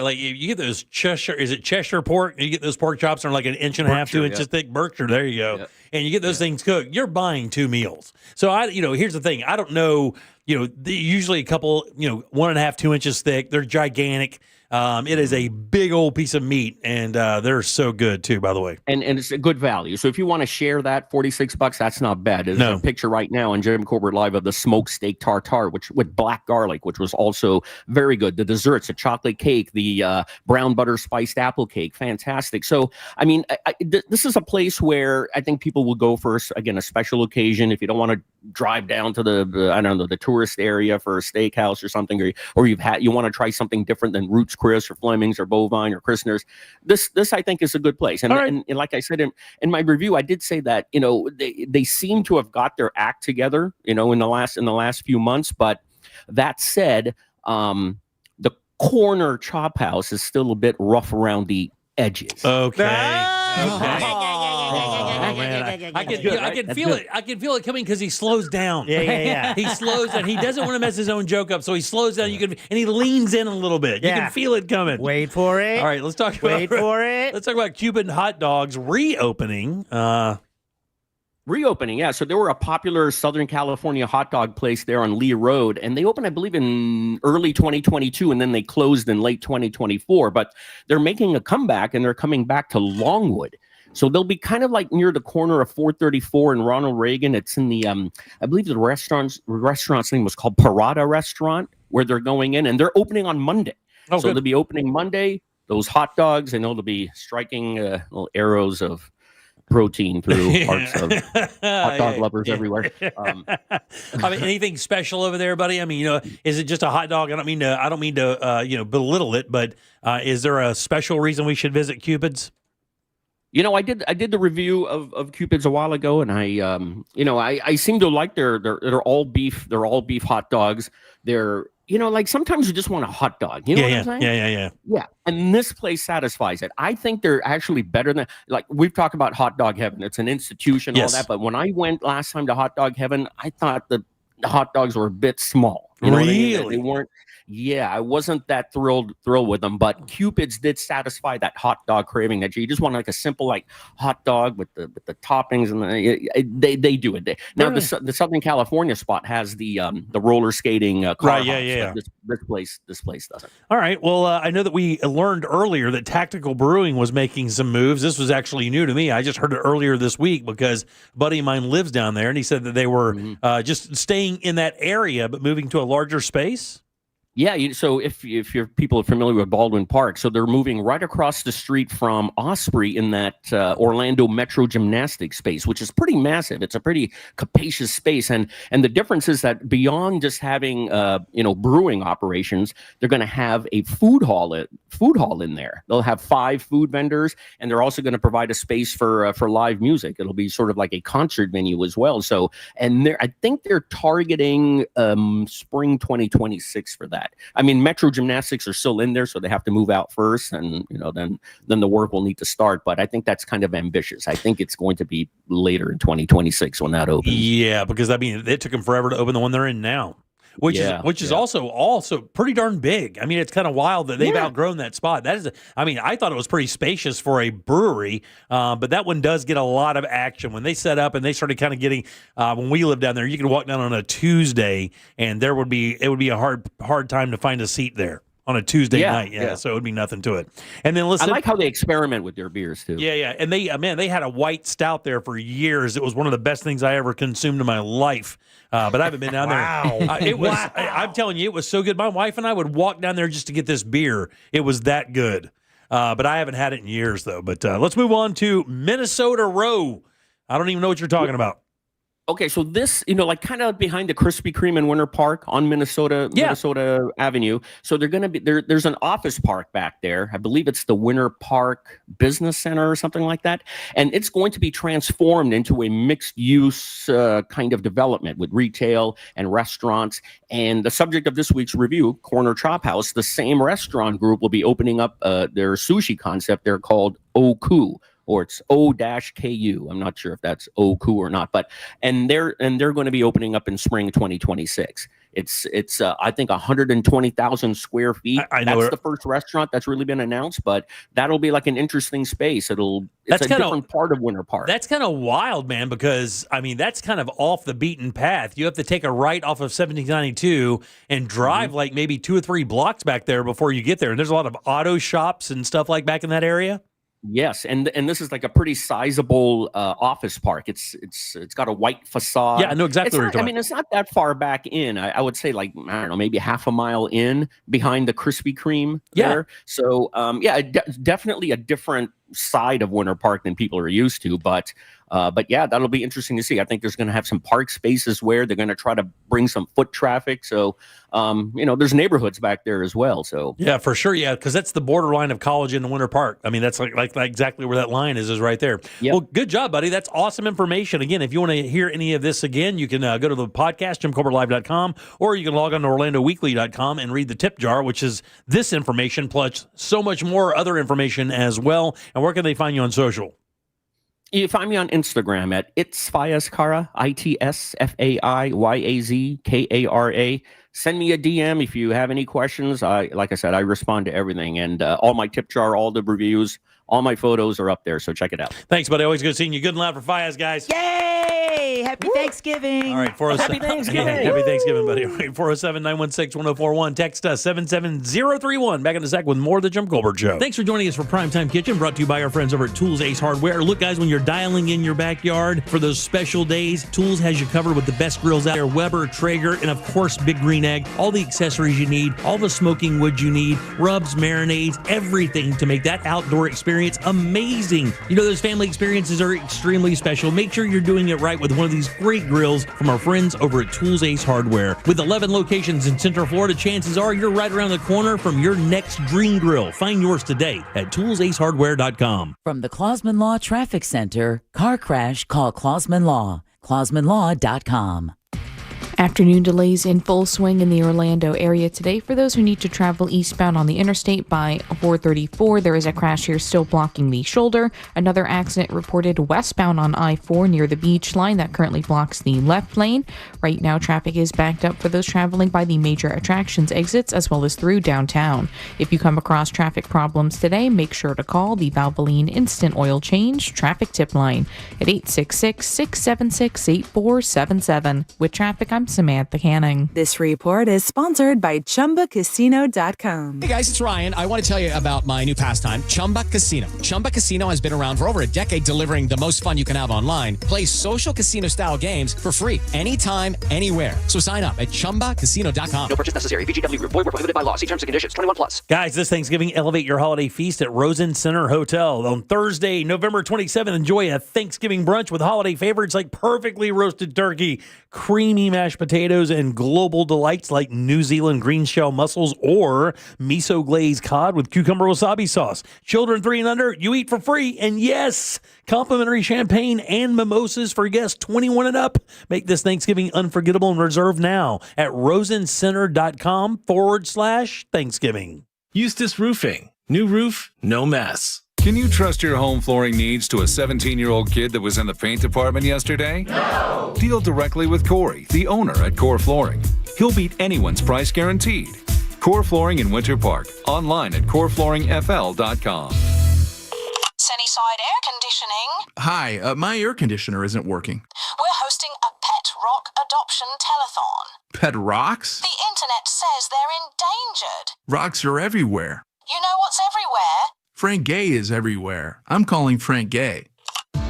those Cheshire pork? You get those pork chops that are like an inch and a half, 2 inches thick. Berkshire, there you go. Yep. And you get those things cooked. You're buying 2 meals. So here's the thing. I don't know. Usually a couple, 1.5, 2 inches thick. They're gigantic. It is a big old piece of meat, and they're so good too, by the way. And it's a good value. So if you want to share that, $46, that's not bad. There's a picture right now on Jim Colbert Live of the smoked steak tartare, with black garlic, which was also very good. The desserts, the chocolate cake, the brown butter spiced apple cake, fantastic. So I mean, this is a place where I think people will go for a special occasion. If you don't want to drive down to the tourist area for a steakhouse or something, or you want to try something different than Roots Chris or Fleming's or Bovine or Christner's, this I think is a good place. And, and like I said in my review, I did say that they seem to have got their act together in the last few months. But that said, the corner chop house is still a bit rough around the edges. Okay. Oh, man. I can feel it. I can feel it coming because he slows down. Yeah. He slows down. He doesn't want to mess his own joke up, so he slows down. And he leans in a little bit. You can feel it coming. Wait for it. All right, let's talk about Cuban hot dogs reopening. Reopening, yeah. So they were a popular Southern California hot dog place there on Lee Road, and they opened, I believe, in early 2022, and then they closed in late 2024. But they're making a comeback, and they're coming back to Longwood. So they'll be kind of like near the corner of 434 and Ronald Reagan. It's in the, I believe the restaurant's name was called Parada Restaurant, where they're going in, and they're opening on Monday. So they'll be opening Monday. Those hot dogs, I know they'll be striking little arrows of protein through hearts of hot dog lovers everywhere. I mean, anything special over there, buddy? I mean, is it just a hot dog? I don't mean to belittle it, but is there a special reason we should visit Cupid's? I did the review of Cupid's a while ago, and I seem to like they're all beef. They're all beef hot dogs. They're like sometimes you just want a hot dog. You know what I'm saying? Yeah. And this place satisfies it. I think they're actually better than, like, we've talked about Hot Dog Heaven. It's an institution, all that. But when I went last time to Hot Dog Heaven, I thought the hot dogs were a bit small. You know what I mean? They weren't. Yeah, I wasn't that thrilled with them, but Cupid's did satisfy that hot dog craving that you just want like a simple like hot dog with the toppings, and they do it. Now the Southern California spot has the roller skating car hops, but this place doesn't. All right. Well, I know that we learned earlier that Tactical Brewing was making some moves. This was actually new to me. I just heard it earlier this week because a buddy of mine lives down there, and he said that they were just staying in that area but moving to a larger space. Yeah, so if your people are familiar with Baldwin Park, so they're moving right across the street from Osprey in that Orlando Metro Gymnastics space, which is pretty massive. It's a pretty capacious space, and the difference is that beyond just having brewing operations, they're going to have a food hall in there. They'll have 5 food vendors, and they're also going to provide a space for live music. It'll be sort of like a concert venue as well. So, and I think they're targeting spring 2026 for that. I mean, Metro Gymnastics are still in there, so they have to move out first, and then the work will need to start. But I think that's kind of ambitious. I think it's going to be later in 2026 when that opens. Yeah, because I mean, it took them forever to open the one they're in now. which is also pretty darn big. I mean, it's kind of wild that they've outgrown that spot. I thought it was pretty spacious for a brewery, but that one does get a lot of action. When they set up and they started kind of getting, when we lived down there, you could walk down on a Tuesday and it would be a hard time to find a seat there. On a Tuesday night, so it would be nothing to it. And then listen, I like how they experiment with their beers too. Yeah, and they had a white stout there for years. It was one of the best things I ever consumed in my life. But I haven't been down there. I'm telling you, it was so good. My wife and I would walk down there just to get this beer. It was that good. But I haven't had it in years though. But let's move on to Minnesota Row. I don't even know what you're talking about. Okay, so this, like kind of behind the Krispy Kreme in Winter Park on Minnesota Avenue. So they're going to be there's an office park back there. I believe it's the Winter Park Business Center or something like that. And it's going to be transformed into a mixed use kind of development with retail and restaurants. And the subject of this week's review, Corner Chop House, the same restaurant group will be opening up their sushi concept. They're called Oku. Or it's O-KU. I'm not sure if that's Oku or not, but and they're going to be opening up in spring 2026. It's I think 120,000 square feet. That's the first restaurant that's really been announced, but that'll be like an interesting space. It's a different part of Winter Park. That's kind of wild, man, because that's kind of off the beaten path. You have to take a right off of 1792 and drive like maybe 2 or 3 blocks back there before you get there. And there's a lot of auto shops and stuff like back in that area. Yes, and this is like a pretty sizable office park. It's got a white facade. Yeah, I know exactly what you're talking about. It's not that far back in. I would say like, I don't know, maybe half a mile in behind the Krispy Kreme there. So, definitely a different side of Winter Park than people are used to. But yeah, that'll be interesting to see. I think there's going to have some park spaces where they're going to try to bring some foot traffic. So, there's neighborhoods back there as well. So yeah, for sure. Yeah, because that's the borderline of College and Winter Park. I mean, that's like exactly where that line is right there. Yep. Well, good job, buddy. That's awesome information. Again, if you want to hear any of this again, you can go to the podcast, JimColbertLive.com, or you can log on to OrlandoWeekly.com and read the tip jar, which is this information plus so much more other information as well. And where can they find you on social? You find me on Instagram at itsfayazkara, ITSFAIYAZKARA. Send me a DM if you have any questions. Like I said, I respond to everything. And all my tip jar, all the reviews, all my photos are up there. So check it out. Thanks, buddy. Always good seeing you. Good and loud for Fayaz, guys. Yay! Happy Thanksgiving. All right, 407. Happy Thanksgiving. Happy Thanksgiving, buddy. All right, 407-916-1041. Text us 77031. Back in a sec with more of the Jim Colbert Show. Thanks for joining us for Primetime Kitchen, brought to you by our friends over at Tools Ace Hardware. Look, guys, when you're dialing in your backyard for those special days, Tools has you covered with the best grills out there, Weber, Traeger, and of course, Big Green Egg. All the accessories you need, all the smoking wood you need, rubs, marinades, everything to make that outdoor experience amazing. Those family experiences are extremely special. Make sure you're doing it right with one of these great grills from our friends over at Tools Ace Hardware. With 11 locations in Central Florida, chances are you're right around the corner from your next dream grill. Find yours today at toolsacehardware.com. From the Clausman Law Traffic Center, car crash, call Clausman Law. ClausmanLaw.com. Afternoon delays in full swing in the Orlando area today. For those who need to travel eastbound on the interstate by 434, there is a crash here still blocking the shoulder. Another accident reported westbound on I-4 near the beach line that currently blocks the left lane. Right now, traffic is backed up for those traveling by the major attractions exits as well as through downtown. If you come across traffic problems today, make sure to call the Valvoline Instant Oil Change Traffic Tip Line at 866-676-8477. With traffic, I'm Samantha Canning. This report is sponsored by ChumbaCasino.com. Hey guys, it's Ryan. I want to tell you about my new pastime, Chumba Casino. Chumba Casino has been around for over a decade, delivering the most fun you can have online. Play social casino-style games for free anytime, anywhere. So sign up at ChumbaCasino.com. No purchase necessary. VGW Group. Void where prohibited by law. See terms and conditions. 21+. Guys, this Thanksgiving, elevate your holiday feast at Rosen Center Hotel. On Thursday, November 27th, enjoy a Thanksgiving brunch with holiday favorites like perfectly roasted turkey, creamy mashed potatoes, and global delights like New Zealand green shell mussels or miso glazed cod with cucumber wasabi sauce. Children 3 and under, you eat for free. And yes, complimentary champagne and mimosas for guests 21 and up. Make this Thanksgiving unforgettable and reserve now at rosencenter.com/Thanksgiving. Eustace Roofing. New roof, no mess. Can you trust your home flooring needs to a 17-year-old kid that was in the paint department yesterday? No! Deal directly with Corey, the owner at Core Flooring. He'll beat anyone's price guaranteed. Core Flooring in Winter Park. Online at coreflooringfl.com. Sunnyside Air Conditioning. Hi, my air conditioner isn't working. We're hosting a pet rock adoption telethon. Pet rocks? The internet says they're endangered. Rocks are everywhere. You know what's everywhere? Frank Gay is everywhere. I'm calling Frank Gay.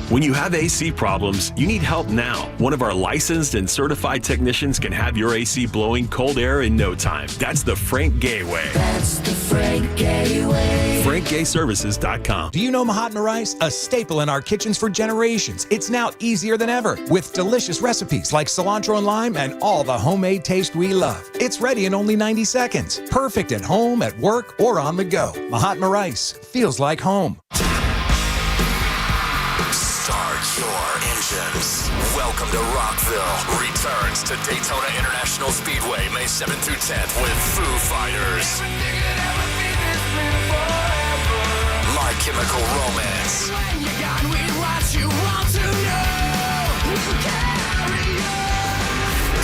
When you have AC problems, you need help now. One of our licensed and certified technicians can have your AC blowing cold air in no time. That's the Frank Gay way. That's the Frank Gay way. FrankGayServices.com. Do you know Mahatma rice? A staple in our kitchens for generations. It's now easier than ever with delicious recipes like cilantro and lime and all the homemade taste we love. It's ready in only 90 seconds. Perfect at home, at work, or on the go. Mahatma rice feels like home. Welcome to Rockville. Returns to Daytona International Speedway May 7th through 10th with Foo Fighters. My Chemical Romance.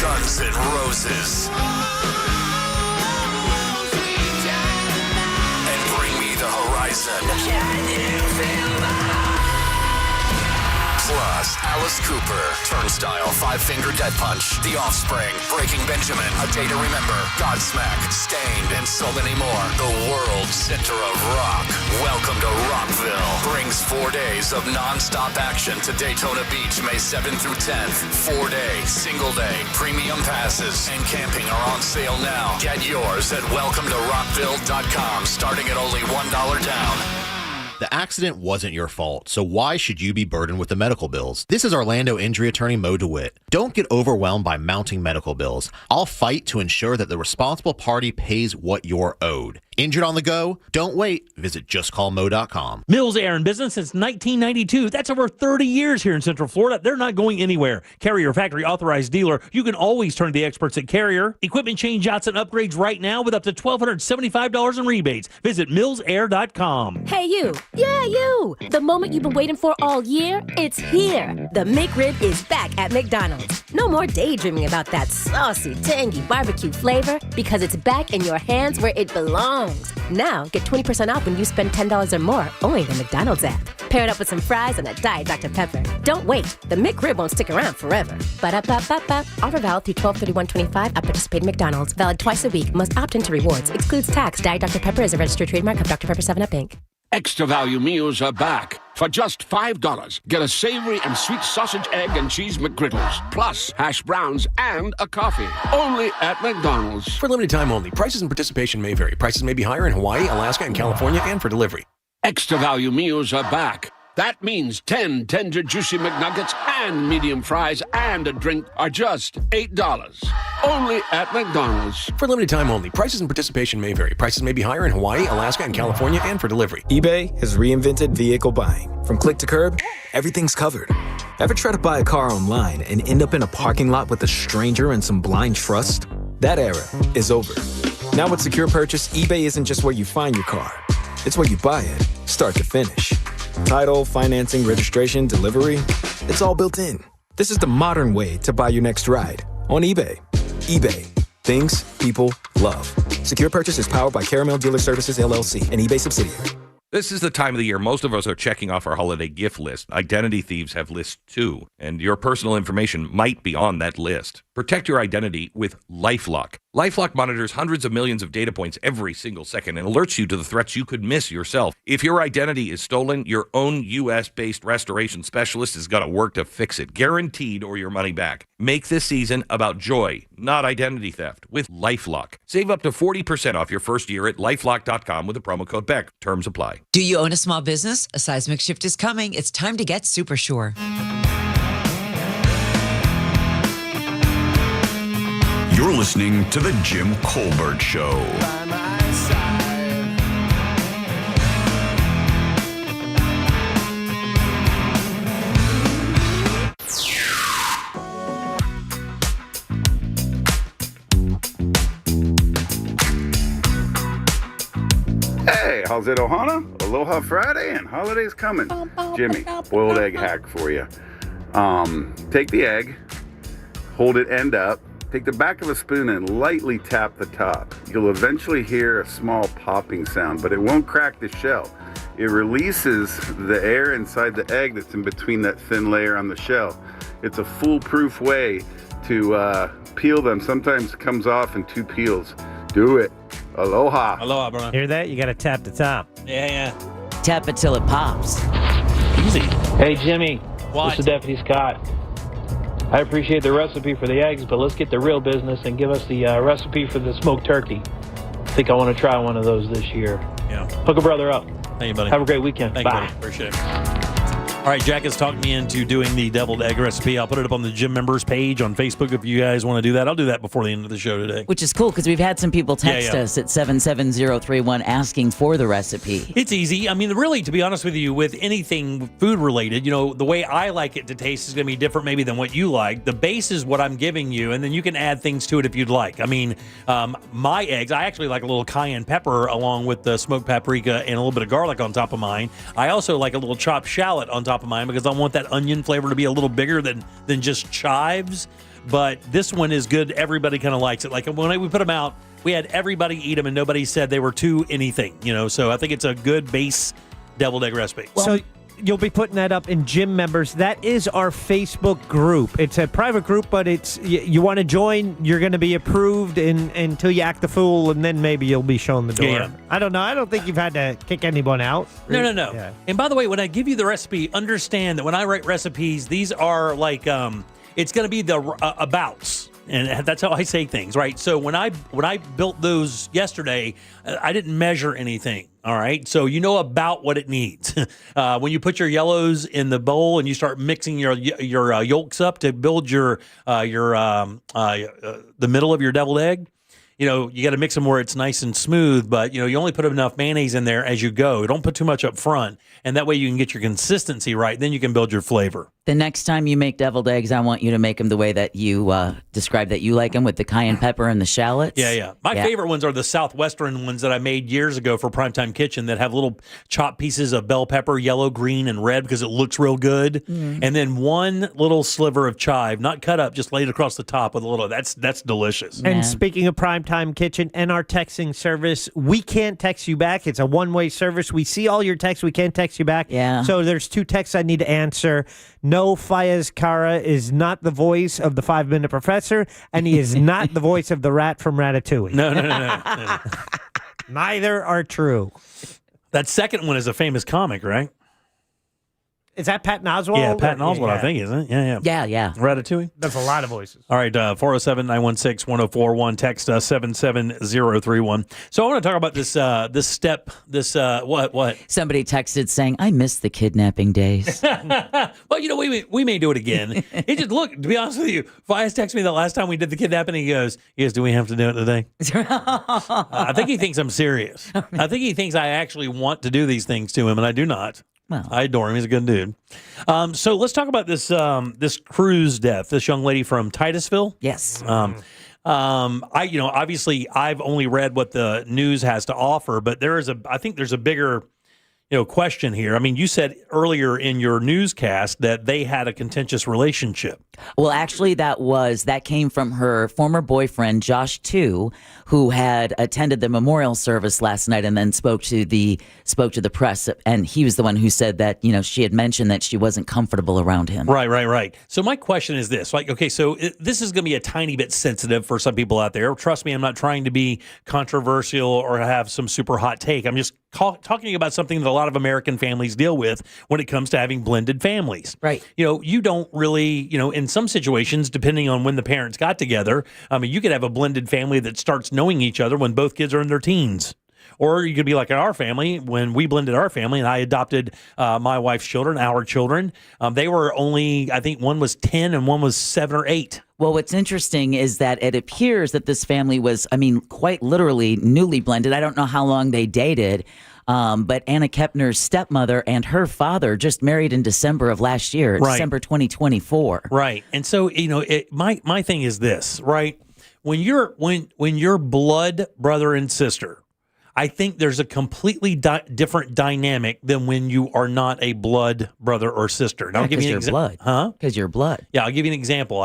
Guns N' Roses. And Bring Me the Horizon. Plus, Alice Cooper, Turnstile, Five Finger Death Punch, The Offspring, Breaking Benjamin, A Day to Remember, Godsmack, Stained, and so many more. The world's center of rock. Welcome to Rockville. Brings 4 days of non-stop action to Daytona Beach, May 7th through 10th. 4-day, single-day, premium passes, and camping are on sale now. Get yours at welcometorockville.com, starting at only $1 down. The accident wasn't your fault, so why should you be burdened with the medical bills? This is Orlando injury attorney Mo DeWitt. Don't get overwhelmed by mounting medical bills. I'll fight to ensure that the responsible party pays what you're owed. Injured on the go? Don't wait. Visit justcallmo.com. Mills Air in business since 1992. That's over 30 years here in Central Florida. They're not going anywhere. Carrier factory authorized dealer. You can always turn to the experts at Carrier. Equipment change outs and upgrades right now with up to $1,275 in rebates. Visit millsair.com. Hey, you. Yeah, you. The moment you've been waiting for all year, it's here. The McRib is back at McDonald's. No more daydreaming about that saucy, tangy barbecue flavor because it's back in your hands where it belongs. Now, get 20% off when you spend $10 or more only in the McDonald's app. Pair it up with some fries and a Diet Dr. Pepper. Don't wait. The McRib won't stick around forever. Ba-da-ba-ba-ba. Offer valid through 12/31/25 at participating McDonald's. Valid twice a week. Must opt into rewards. Excludes tax. Diet Dr. Pepper is a registered trademark of Dr. Pepper 7-Up, Inc. Extra value meals are back. For just $5, get a savory and sweet sausage, egg, and cheese McGriddles, plus hash browns and a coffee. Only at McDonald's. For limited time only. Prices and participation may vary. Prices may be higher in Hawaii, Alaska, and California, and for delivery. Extra value meals are back. That means 10 tender, juicy McNuggets and medium fries and a drink are just $8. Only at McDonald's. For limited time only. Prices and participation may vary. Prices may be higher in Hawaii, Alaska, and California, and for delivery. eBay has reinvented vehicle buying. From click to curb, everything's covered. Ever try to buy a car online and end up in a parking lot with a stranger and some blind trust? That era is over. Now with Secure Purchase, eBay isn't just where you find your car. It's where you buy it, start to finish. Title, financing, registration, delivery, it's all built in. This is the modern way to buy your next ride on eBay. eBay. Things people love. Secure Purchase is powered by Caramel Dealer Services, LLC, an eBay subsidiary. This is the time of the year most of us are checking off our holiday gift list. Identity thieves have lists too, and your personal information might be on that list. Protect your identity with LifeLock. LifeLock monitors hundreds of millions of data points every single second and alerts you to the threats you could miss yourself. If your identity is stolen, your own U.S.-based restoration specialist is going to work to fix it, guaranteed, or your money back. Make this season about joy, not identity theft, with LifeLock. Save up to 40% off your first year at LifeLock.com with the promo code BECK. Terms apply. Do you own a small business? A seismic shift is coming. It's time to get super sure. You're listening to The Jim Colbert Show. Hey, how's it, Ohana? Aloha Friday and holidays coming. Jimmy, boiled egg hack for you. Take the egg, hold it end up, Take the back of a spoon and lightly tap the top. You'll eventually hear a small popping sound, but it won't crack the shell. It releases the air inside the egg that's in between that thin layer on the shell. It's a foolproof way to peel them. Sometimes it comes off in 2 peels. Do it. Aloha. Aloha, bro. Hear that? You got to tap the top. Yeah. Tap it till it pops. Easy. Hey, Jimmy. What? This is Deputy Scott. I appreciate the recipe for the eggs, but let's get to real business and give us the recipe for the smoked turkey. I think I want to try one of those this year. Yeah. Hook a brother up. Thank you, buddy. Have a great weekend. Thank Bye. you, buddy. Appreciate it. All right, Jack has talked me into doing the deviled egg recipe. I'll put it up on the gym members page on Facebook if you guys want to do that. I'll do that before the end of the show today. Which is cool because we've had some people text us at 77031 asking for the recipe. It's easy. I mean, really, to be honest with you, with anything food related, the way I like it to taste is going to be different maybe than what you like. The base is what I'm giving you, and then you can add things to it if you'd like. I mean, my eggs, I actually like a little cayenne pepper along with the smoked paprika and a little bit of garlic on top of mine. I also like a little chopped shallot on top of mine because I want that onion flavor to be a little bigger than just chives. But this one is good. Everybody kind of likes it. Like when we put them out, we had everybody eat them and nobody said they were too anything, So I think it's a good base deviled egg recipe. So you'll be putting that up in gym members. That is our Facebook group. It's a private group, but it's you want to join, you're going to be approved until you act the fool, and then maybe you'll be shown the door. Yeah. I don't know. I don't think you've had to kick anyone out. No. Yeah. And by the way, when I give you the recipe, understand that when I write recipes, these are like, it's going to be the abouts. And that's how I say things, right? So when I built those yesterday, I didn't measure anything, all right? So you know about what it needs. When you put your yellows in the bowl and you start mixing your yolks up to build the middle of your deviled egg, you got to mix them where it's nice and smooth, but, you only put enough mayonnaise in there as you go. Don't put too much up front, and that way you can get your consistency right. Then you can build your flavor. The next time you make deviled eggs, I want you to make them the way that you described that you like them, with the cayenne pepper and the shallots. Yeah. My favorite ones are the Southwestern ones that I made years ago for Primetime Kitchen that have little chopped pieces of bell pepper, yellow, green, and red because it looks real good. Mm. And then one little sliver of chive, not cut up, just laid across the top with a little. That's delicious. And speaking of Primetime Kitchen and our texting service, we can't text you back. It's a one-way service. We see all your texts. We can't text you back. Yeah. So there's 2 texts I need to answer. No, Fayez Kara is not the voice of the 5-Minute Professor, and he is not the voice of the rat from Ratatouille. No. Neither are true. That second one is a famous comic, right? Is that Patton Oswalt? Yeah, Patton Oswalt, I think, isn't it? Yeah. Ratatouille? That's a lot of voices. All right, 407-916-1041. Text 77031. So I want to talk about this what? Somebody texted saying, I miss the kidnapping days. Well, we may do it again. It just, look, to be honest with you, Fias texted me the last time we did the kidnapping, he goes, do we have to do it today? I think he thinks I'm serious. I think he thinks I actually want to do these things to him, and I do not. Well, I adore him. He's a good dude. So let's talk about this cruise death. This young lady from Titusville. Yes. Obviously I've only read what the news has to offer, but I think there's a bigger question here. I mean, you said earlier in your newscast that they had a contentious relationship. Well, actually, that came from her former boyfriend, Josh, too, who had attended the memorial service last night and then spoke to the press. And he was the one who said that, she had mentioned that she wasn't comfortable around him. Right. So my question is this, this is going to be a tiny bit sensitive for some people out there. Trust me, I'm not trying to be controversial or have some super hot take. I'm just talking about something that a lot of American families deal with when it comes to having blended families. Right. You don't really, in some situations, depending on when the parents got together, you could have a blended family that starts knowing each other when both kids are in their teens. Or you could be like our family, when we blended our family and I adopted my wife's children, our children. They were only, I think one was 10 and one was 7 or 8. Well, what's interesting is that it appears that this family was, quite literally newly blended. I don't know how long they dated, but Anna Kepner's stepmother and her father just married in December of last year, right. December 2024. Right. And so, my thing is this, right? When you're blood brother and sister, I think there's a completely different dynamic than when you are not a blood brother or sister. Now, I'll give you an example. Huh? Because you're blood. Yeah, I'll give you an example.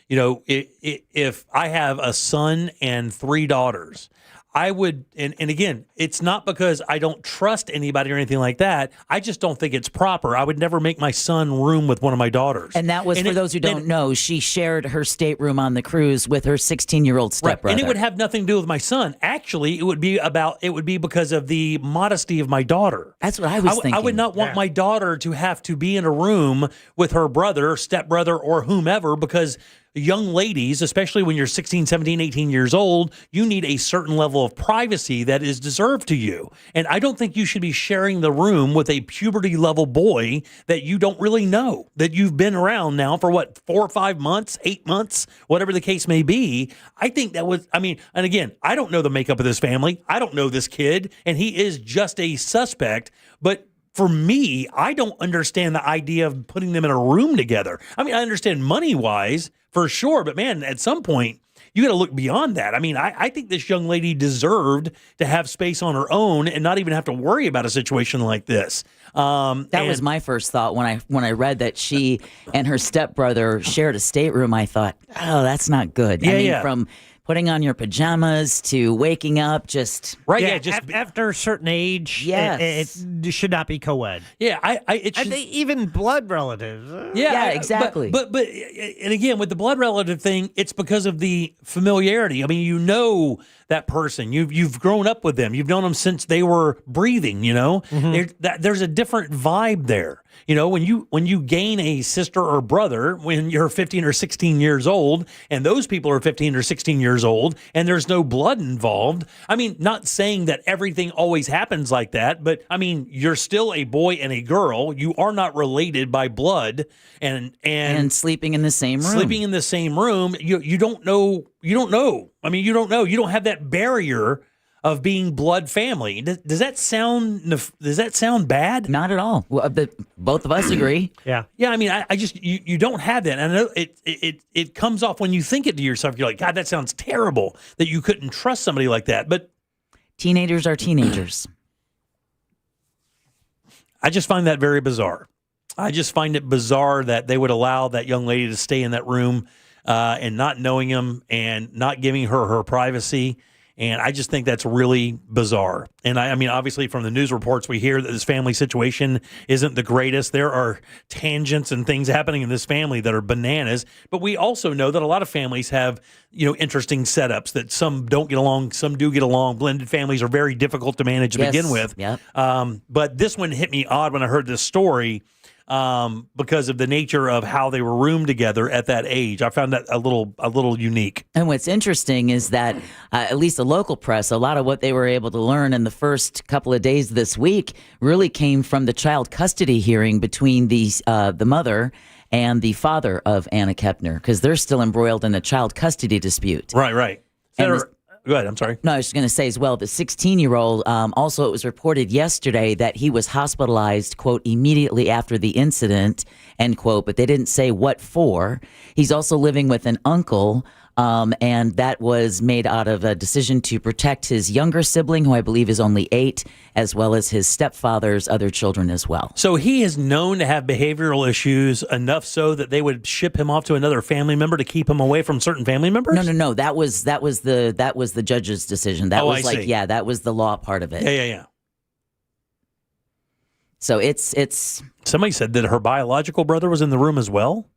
if I have a son and 3 daughters, I would, and again, it's not because I don't trust anybody or anything like that. I just don't think it's proper. I would never make my son room with one of my daughters. And that was, for those who don't know, she shared her stateroom on the cruise with her 16-year-old stepbrother. And it would have nothing to do with my son. Actually, it would be because of the modesty of my daughter. That's what I was thinking. I would not want my daughter to have to be in a room with her brother, stepbrother, or whomever, because young ladies, especially when you're 16, 17, 18 years old, you need a certain level of privacy that is deserved to you. And I don't think you should be sharing the room with a puberty level boy that you don't really know, that you've been around now for 4 or 5 months, 8 months, whatever the case may be. I think that was, and again, I don't know the makeup of this family. I don't know this kid, and he is just a suspect. But for me, I don't understand the idea of putting them in a room together. I understand money-wise, for sure, but man, at some point, you got to look beyond that. I think this young lady deserved to have space on her own and not even have to worry about a situation like this. That was my first thought when I read that she and her stepbrother shared a stateroom. I thought, oh, that's not good. From putting on your pajamas to waking up, just after a certain age, yes, it should not be co-ed. Yeah, I think even blood relatives. Yeah, exactly. But and again, with the blood relative thing, it's because of the familiarity. You know that person. You've grown up with them. You've known them since they were breathing. There's a different vibe there. When you gain a sister or brother when you're 15 or 16 years old, and those people are 15 or 16 years old, and there's no blood involved. Not saying that everything always happens like that, but you're still a boy and a girl. You are not related by blood, and sleeping in the same room. Sleeping in the same room. You don't know. You don't know. You don't know. You don't have that barrier of being blood family. Does that sound bad? Not at all. Well, both of us agree. Yeah. I just you don't have that. And I know it comes off when you think it to yourself. You're like, God, that sounds terrible that you couldn't trust somebody like that. But teenagers are teenagers. I just find that very bizarre. I just find it bizarre that they would allow that young lady to stay in that room and not knowing him and not giving her privacy. And I just think that's really bizarre. And obviously from the news reports, we hear that this family situation isn't the greatest. There are tangents and things happening in this family that are bananas. But we also know that a lot of families have, interesting setups, that some don't get along, some do get along. Blended families are very difficult to manage to begin with. Yep. But this one hit me odd when I heard this story. Because of the nature of how they were roomed together at that age. I found that a little unique. And what's interesting is that at least the local press, a lot of what they were able to learn in the first couple of days this week really came from the child custody hearing between the mother and the father of Anna Kepner, because they're still embroiled in a child custody dispute. Right. Go ahead, I'm sorry. No, I was just going to say as well, the 16-year-old, also it was reported yesterday that he was hospitalized, quote, immediately after the incident, end quote, but they didn't say what for. He's also living with an uncle, and that was made out of a decision to protect his younger sibling, who I believe is only 8, as well as his stepfather's other children as well. So he is known to have behavioral issues enough so that they would ship him off to another family member to keep him away from certain family members? No. That was the judge's decision. That was that was the law part of it. Yeah. So it's. Somebody said that her biological brother was in the room as well.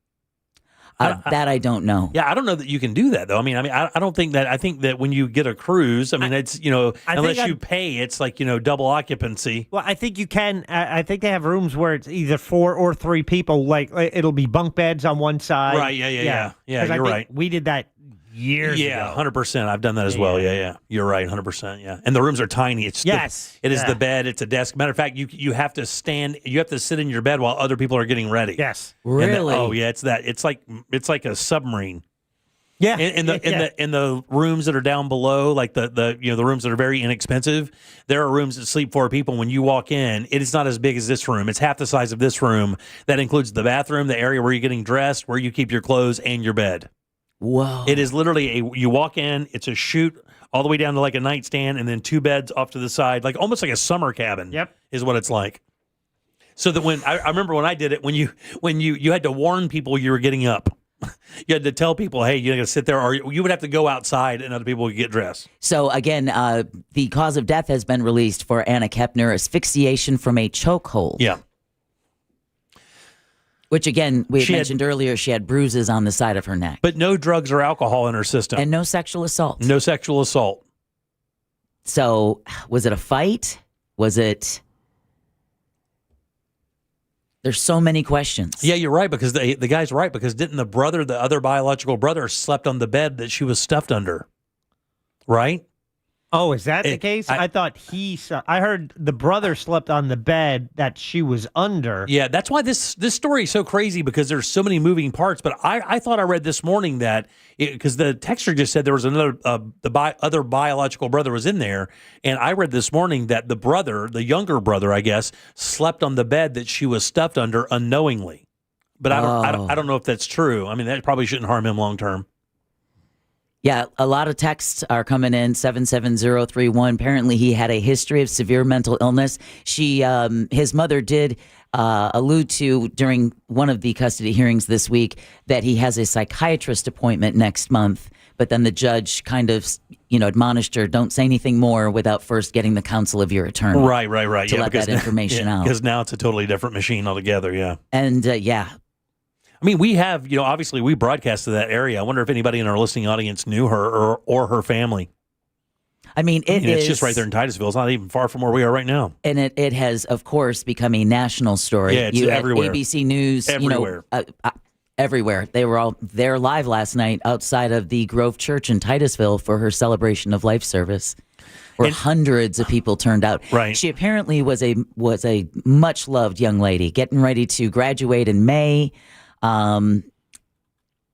That I don't know. Yeah, I don't know that you can do that though. I don't think that. I think that when you get a cruise, it's unless you pay, it's like double occupancy. Well, I think you can. I think they have rooms where it's either 4 or 3 people. Like it'll be bunk beds on one side. Right. Yeah. You're right. We did that years ago. 100%. I've done that as well. Yeah. You're right. 100%. Yeah. And the rooms are tiny. It is the bed. It's a desk. Matter of fact, you have to stand. You have to sit in your bed while other people are getting ready. Yes. Really? It's that. It's like a submarine. Yeah. In the rooms that are down below, like the rooms that are very inexpensive, there are rooms that sleep 4 people. When you walk in, it is not as big as this room. It's half the size of this room. That includes the bathroom, the area where you're getting dressed, where you keep your clothes, and your bed. Whoa. It is literally you walk in, it's a chute all the way down to like a nightstand, and then 2 beds off to the side, like almost like a summer cabin. Yep. Is what it's like. So that when I remember when I did it, when you had to warn people you were getting up. You had to tell people, hey, you're going to sit there, or you would have to go outside and other people would get dressed. So again, the cause of death has been released for Anna Kepner, asphyxiation from a chokehold. Yeah. Which again, we had mentioned earlier, she had bruises on the side of her neck. But no drugs or alcohol in her system. And no sexual assault. No sexual assault. So was it a fight? Was it... There's so many questions. Yeah, you're right, because the guy's right, because didn't the other biological brother, slept on the bed that she was stuffed under? Right? Oh, is that the case? I thought I heard the brother slept on the bed that she was under. Yeah, that's why this story is so crazy, because there's so many moving parts. But I thought I read this morning that, because the texter just said there was another, other biological brother was in there. And I read this morning that the younger brother, I guess, slept on the bed that she was stuffed under unknowingly. But I don't know if that's true. I mean, that probably shouldn't harm him long term. Yeah, a lot of texts are coming in, 77031. Apparently, he had a history of severe mental illness. His mother did allude to during one of the custody hearings this week that he has a psychiatrist appointment next month. But then the judge kind of, admonished her, don't say anything more without first getting the counsel of your attorney. Right. To let that information out. Because now it's a totally different machine altogether, yeah. And, I mean, we have, obviously we broadcast to that area. I wonder if anybody in our listening audience knew her or her family. I mean, it's just right there in Titusville. It's not even far from where we are right now. And it has, of course, become a national story. Yeah, it's everywhere. ABC News, everywhere. Everywhere. They were all there live last night outside of the Grove Church in Titusville for her celebration of life service, where hundreds of people turned out. Right. She apparently was a much loved young lady, getting ready to graduate in May.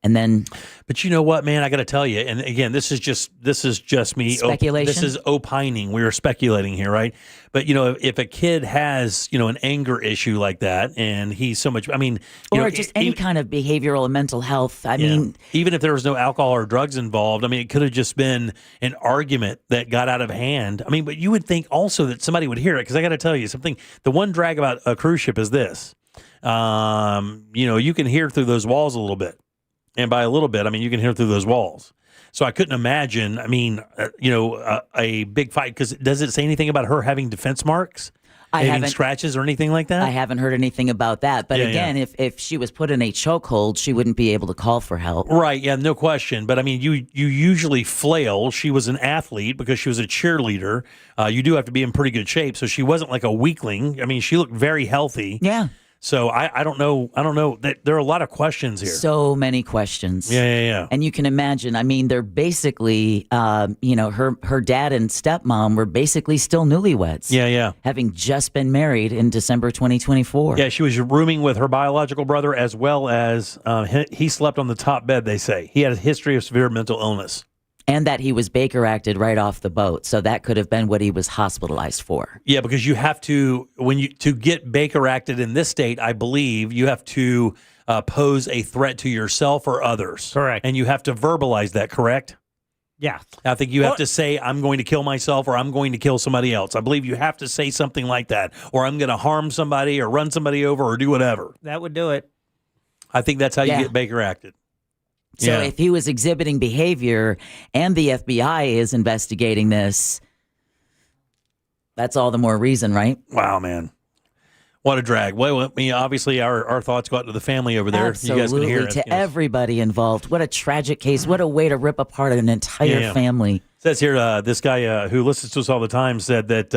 And then, but you know what, man, I got to tell you, and again, this is just me. Speculation. This is opining. We are speculating here, right? But if a kid has, an anger issue like that, and he's so much, or just any kind of behavioral and mental health. I mean, even if there was no alcohol or drugs involved, it could have just been an argument that got out of hand. But you would think also that somebody would hear it, because I got to tell you something. The one drag about a cruise ship is this. You can hear through those walls a little bit. And by a little bit, you can hear through those walls. So I couldn't imagine, a big fight. Because does it say anything about her having defense marks? Having scratches or anything like that? I haven't heard anything about that. But if she was put in a chokehold, she wouldn't be able to call for help. Right, yeah, no question. But you usually flail. She was an athlete because she was a cheerleader. You do have to be in pretty good shape. So she wasn't like a weakling. She looked very healthy. Yeah. So I don't know. There are a lot of questions here. So many questions. Yeah. And you can imagine, they're basically, her dad and stepmom were basically still newlyweds. Yeah. Having just been married in December 2024. Yeah, she was rooming with her biological brother, as well as he slept on the top bed, they say. He had a history of severe mental illness. And that he was Baker acted right off the boat. So that could have been what he was hospitalized for. Yeah, because you have to, to get Baker acted in this state, I believe, you have to pose a threat to yourself or others. Correct. And you have to verbalize that, correct? Yeah. I think you have to say, I'm going to kill myself, or I'm going to kill somebody else. I believe you have to say something like that, or I'm going to harm somebody or run somebody over or do whatever. That would do it. I think that's how you get Baker acted. So if he was exhibiting behavior and the FBI is investigating this, that's all the more reason, right? Wow, man. What a drag. Well, obviously our thoughts go out to the family over there. Absolutely, you guys can hear it. To everybody involved. What a tragic case. What a way to rip apart an entire family. Says here, this guy who listens to us all the time said that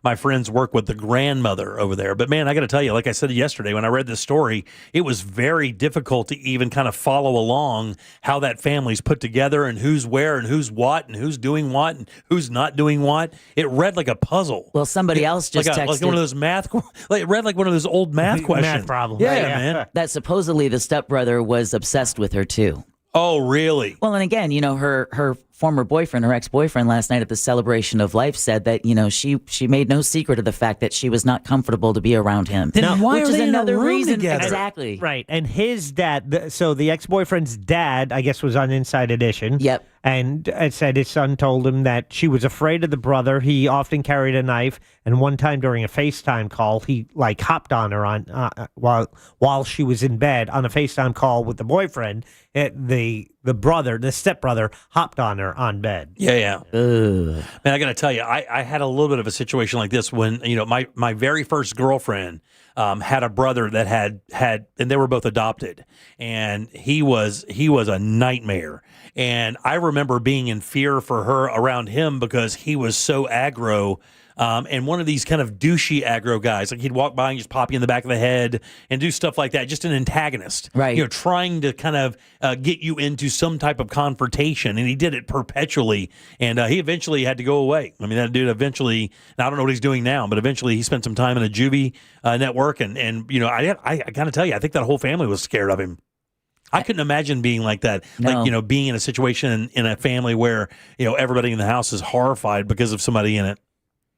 my friends work with the grandmother over there. But, man, I got to tell you, like I said yesterday, when I read this story, it was very difficult to even kind of follow along how that family's put together and who's where and who's what and who's doing what and who's not doing what. It read like a puzzle. Well, somebody else just texted. Like one of those it read like one of those old math questions. Math problems. Yeah, man. That supposedly the stepbrother was obsessed with her, too. Oh, really? Well, and again, her former boyfriend, her ex-boyfriend, last night at the celebration of life said that, she made no secret of the fact that she was not comfortable to be around him. Then why which are is they another in a room reason together? exactly. Right. And his dad, so the ex-boyfriend's dad, I guess, was on Inside Edition. Yep. And it said his son told him that she was afraid of the brother. He often carried a knife. And one time during a FaceTime call, he hopped on her while she was in bed on a FaceTime call with the boyfriend. The stepbrother, hopped on her on bed. Yeah. Man, I got to tell you, I had a little bit of a situation like this when, my very first girlfriend had a brother that had, and they were both adopted, and he was a nightmare. And I remember being in fear for her around him because he was so aggro. And one of these kind of douchey aggro guys, like he'd walk by and just pop you in the back of the head and do stuff like that. Just an antagonist, right? Trying to kind of get you into some type of confrontation, and he did it perpetually. And he eventually had to go away. I mean, that dude eventually. I don't know what he's doing now, but eventually he spent some time in a juvie network, and I got to tell you, I think that whole family was scared of him. I couldn't imagine being like that, being in a situation in a family where everybody in the house is horrified because of somebody in it.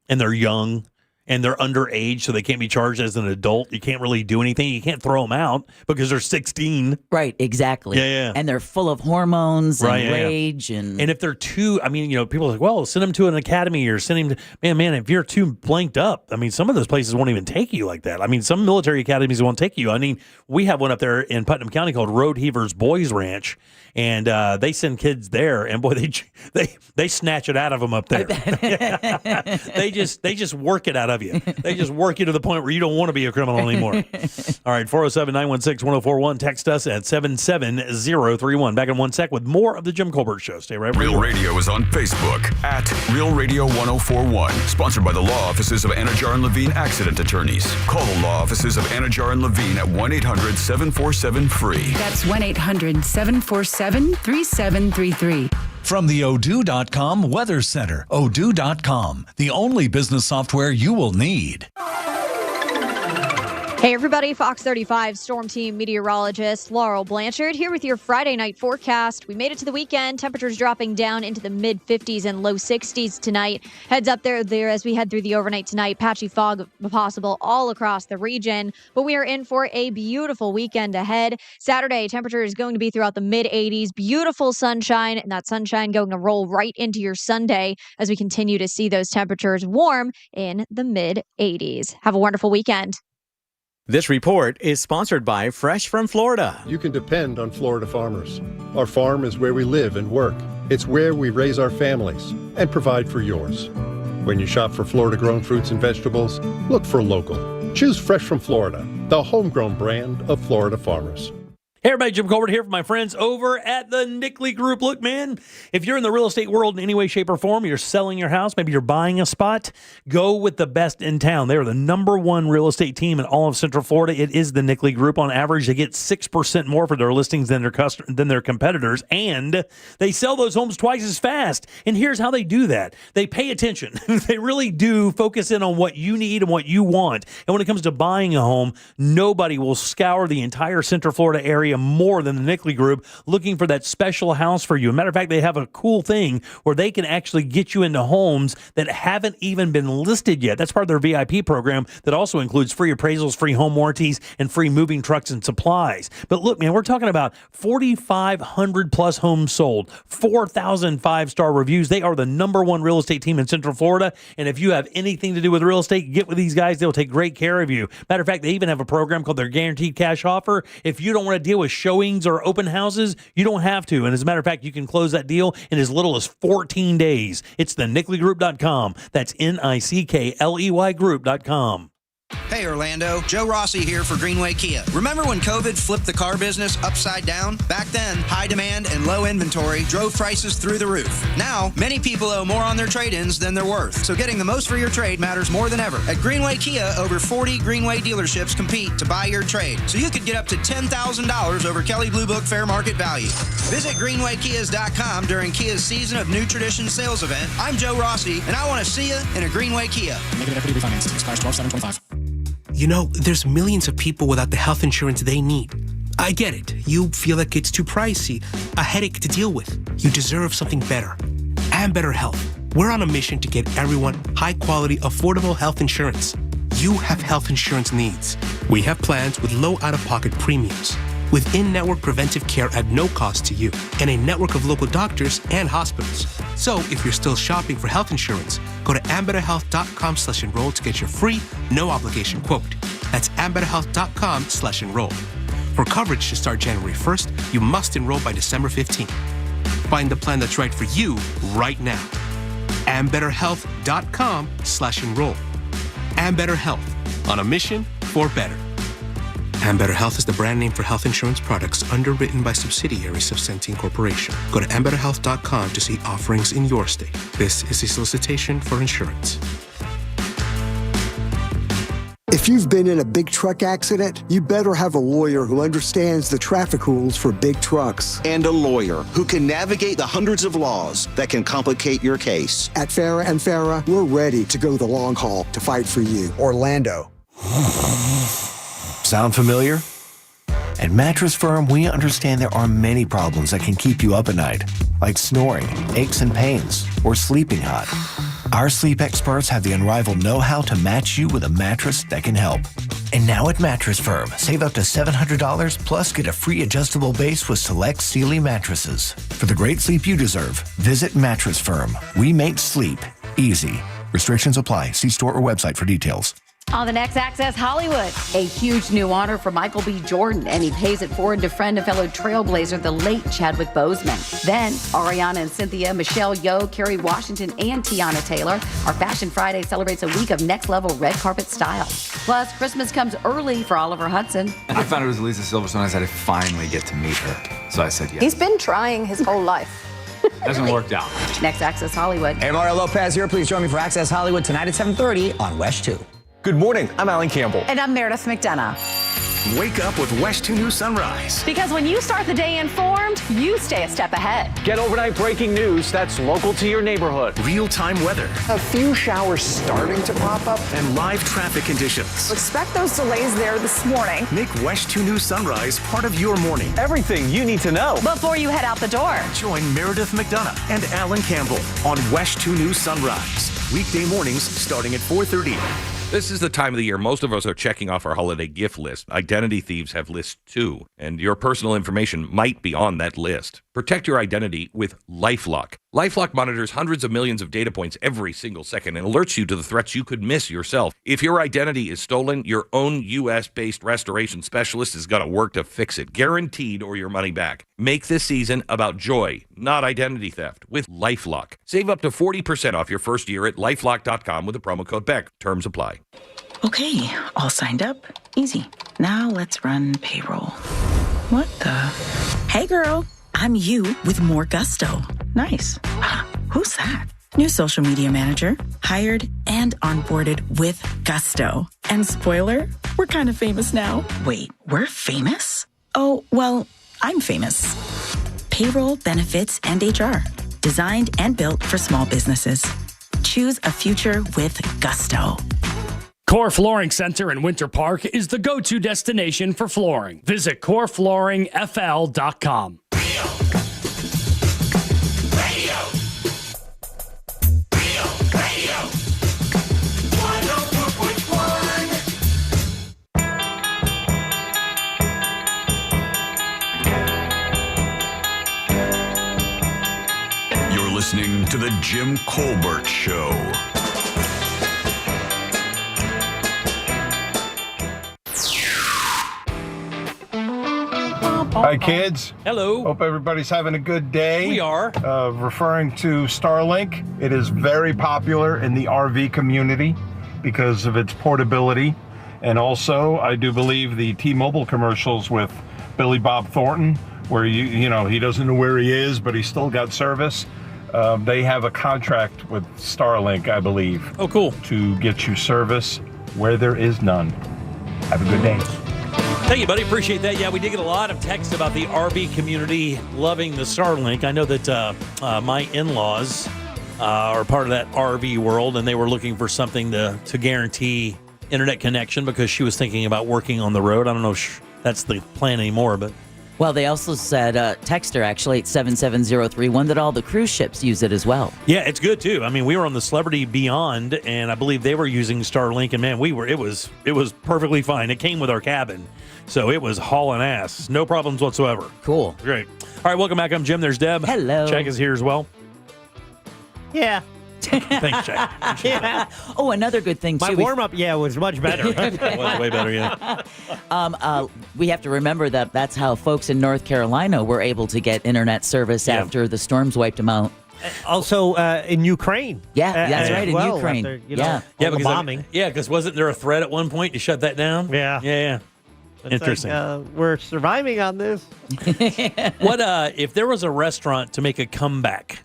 And they're young and they're underage, so they can't be charged as an adult. You can't really do anything. You can't throw them out because they're 16. Right, exactly. Yeah. And they're full of hormones and Right, rage. And if they're too, people are like, well, send them to an academy or send him to, man, if you're too blanked up, some of those places won't even take you like that. Some military academies won't take you. We have one up there in Putnam County called Road Heavers Boys Ranch, and they send kids there, and boy, they snatch it out of them up there. They just work it out of you. They just work you to the point where you don't want to be a criminal anymore. All right, 407-916-1041. Text us at 77031. Back in 1 sec with more of the Jim Colbert Show. Stay right where you Real are. Radio is on Facebook at Real Radio 1041. Sponsored by the law offices of Anajar and Levine Accident Attorneys. Call the law offices of Anajar and Levine at 1-800-747-FREE. That's 1-800-747-3733. From the Odoo.com Weather Center, Odoo.com, the only business software you will need. Hey everybody, Fox 35 Storm Team meteorologist Laurel Blanchard here with your Friday night forecast. We made it to the weekend. Temperatures dropping down into the mid-50s and low 60s tonight. Heads up there as we head through the overnight tonight. Patchy fog possible all across the region, but we are in for a beautiful weekend ahead. Saturday, temperature is going to be throughout the mid-80s. Beautiful sunshine, and that sunshine going to roll right into your Sunday as we continue to see those temperatures warm in the mid-80s. Have a wonderful weekend. This report is sponsored by Fresh from Florida. You can depend on Florida farmers. Our farm is where we live and work. It's where we raise our families and provide for yours. When you shop for Florida-grown fruits and vegetables, look for local. Choose Fresh from Florida, the homegrown brand of Florida farmers. Hey everybody, Jim Colbert here for my friends over at the Nickley Group. Look, man, if you're in the real estate world in any way, shape, or form, you're selling your house, maybe you're buying a spot, go with the best in town. They are the #1 real estate team in all of Central Florida. It is the Nickley Group. On average, they get 6% more for their listings than their competitors, and they sell those homes twice as fast. And here's how they do that. They pay attention. They really do focus in on what you need and what you want. And when it comes to buying a home, nobody will scour the entire Central Florida area more than the Nickley Group looking for that special house for you. As a matter of fact, they have a cool thing where they can actually get you into homes that haven't even been listed yet. That's part of their VIP program that also includes free appraisals, free home warranties, and free moving trucks and supplies. But look, man, we're talking about 4,500 plus homes sold, 4,000 5-star reviews. They are the #1 real estate team in Central Florida. And if you have anything to do with real estate, get with these guys. They'll take great care of you. Matter of fact, they even have a program called their Guaranteed Cash Offer. If you don't want to deal with showings or open houses, you don't have to. And as a matter of fact, you can close that deal in as little as 14 days. It's the NickleyGroup.com. That's NICKLEY Group.com. Hey Orlando, Joe Rossi here for Greenway Kia. Remember when COVID flipped the car business upside down? Back then, high demand and low inventory drove prices through the roof. Now, many people owe more on their trade-ins than they're worth. So getting the most for your trade matters more than ever. At Greenway Kia, over 40 Greenway dealerships compete to buy your trade. So you could get up to $10,000 over Kelley Blue Book fair market value. Visit GreenwayKias.com during Kia's Season of New Tradition sales event. I'm Joe Rossi, and I want to see you in a Greenway Kia. Negative equity refinance. Expires 12/7/25. You know, there's millions of people without the health insurance they need. I get it. You feel like it's too pricey, a headache to deal with. You deserve something better. and Better Health. We're on a mission to get everyone high-quality, affordable health insurance. You have health insurance needs. We have plans with low out-of-pocket premiums, with in-network preventive care at no cost to you, and a network of local doctors and hospitals. So if you're still shopping for health insurance, go to ambetterhealth.com/enroll to get your free, no-obligation quote. That's ambetterhealth.com/enroll. For coverage to start January 1st, you must enroll by December 15th. Find the plan that's right for you right now. ambetterhealth.com/enroll. Ambetter Health, on a mission for better. Ambetter Health is the brand name for health insurance products underwritten by subsidiaries of Centene Corporation. Go to ambetterhealth.com to see offerings in your state. This is a solicitation for insurance. If you've been in a big truck accident, you better have a lawyer who understands the traffic rules for big trucks. And a lawyer who can navigate the hundreds of laws that can complicate your case. At Farah & Farah, we're ready to go the long haul to fight for you. Orlando. Sound familiar? At Mattress Firm, we understand there are many problems that can keep you up at night, like snoring, aches and pains, or sleeping hot. Our sleep experts have the unrivaled know-how to match you with a mattress that can help. And now at Mattress Firm, save up to $700 plus get a free adjustable base with select Sealy mattresses. For the great sleep you deserve, visit Mattress Firm. We make sleep easy. Restrictions apply. See store or website for details. On the next Access Hollywood, a huge new honor for Michael B. Jordan, and he pays it forward to friend and fellow trailblazer, the late Chadwick Boseman. Then, Ariana and Cynthia, Michelle Yeoh, Kerry Washington, and Tiana Taylor. Our Fashion Friday celebrates a week of next-level red carpet style. Plus, Christmas comes early for Oliver Hudson. I found it was Lisa Silverstone. I said I'd finally get to meet her. So I said yes. He's been trying his whole life. Hasn't worked out. Next Access Hollywood. Hey, Mario Lopez here. Please join me for Access Hollywood tonight at 7:30 on West 2. Good morning. I'm Alan Campbell. And I'm Meredith McDonough. Wake up with West 2 News Sunrise. Because when you start the day informed, you stay a step ahead. Get overnight breaking news that's local to your neighborhood. Real-time weather. A few showers starting to pop up. And live traffic conditions. Expect those delays there this morning. Make West 2 News Sunrise part of your morning. Everything you need to know before you head out the door. Join Meredith McDonough and Alan Campbell on West 2 News Sunrise. Weekday mornings starting at 4:30. This is the time of the year most of us are checking off our holiday gift list. Identity thieves have lists too, and your personal information might be on that list. Protect your identity with LifeLock. LifeLock monitors hundreds of millions of data points every single second and alerts you to the threats you could miss yourself. If your identity is stolen, your own U.S.-based restoration specialist is going to work to fix it, guaranteed, or your money back. Make this season about joy, not identity theft, with LifeLock. Save up to 40% off your first year at LifeLock.com with the promo code BECK. Terms apply. Okay, all signed up. Easy. Now let's run payroll. What the? Hey, girl. I'm you with more gusto. Nice. Who's that? New social media manager. Hired and onboarded with gusto. And spoiler, we're kind of famous now. Wait, we're famous? Oh, well, I'm famous. Payroll, benefits, and HR. Designed and built for small businesses. Choose a future with gusto. Core Flooring Center in Winter Park is the go-to destination for flooring. Visit coreflooringfl.com. You're listening to The Jim Colbert Show. Hi, kids. Hello. Hope everybody's having a good day. We are. Referring to Starlink, it is very popular in the RV community because of its portability. And also, I do believe the T-Mobile commercials with Billy Bob Thornton, where you know, he doesn't know where he is, but he's still got service. They have a contract with Starlink, I believe. Oh, cool. To get you service where there is none. Have a good day. Thank you, buddy. Appreciate that. Yeah, we did get a lot of text about the RV community loving the Starlink. I know that my in-laws are part of that RV world, and they were looking for something to guarantee internet connection because she was thinking about working on the road. I don't know if that's the plan anymore, but Well, they also said, text her actually, 877-031, that all the cruise ships use it as well. Yeah, it's good too. I mean, we were on the Celebrity Beyond, and I believe they were using Starlink, and man, it was perfectly fine. It came with our cabin, so it was hauling ass. No problems whatsoever. Cool. Great. All right, welcome back. I'm Jim. There's Deb. Hello. Jack is here as well. Yeah. Thanks, Jack. Yeah. Oh, another good thing, too. My warm-up, was much better. It was way better, yeah. We have to remember that that's how folks in North Carolina were able to get internet service after the storms wiped them out. Also in Ukraine. Yeah, that's right, in Ukraine. After, the bombing. Because wasn't there a threat at one point to shut that down? Yeah. Yeah. It's Interesting. like, we're surviving on this. What if there was a restaurant to make a comeback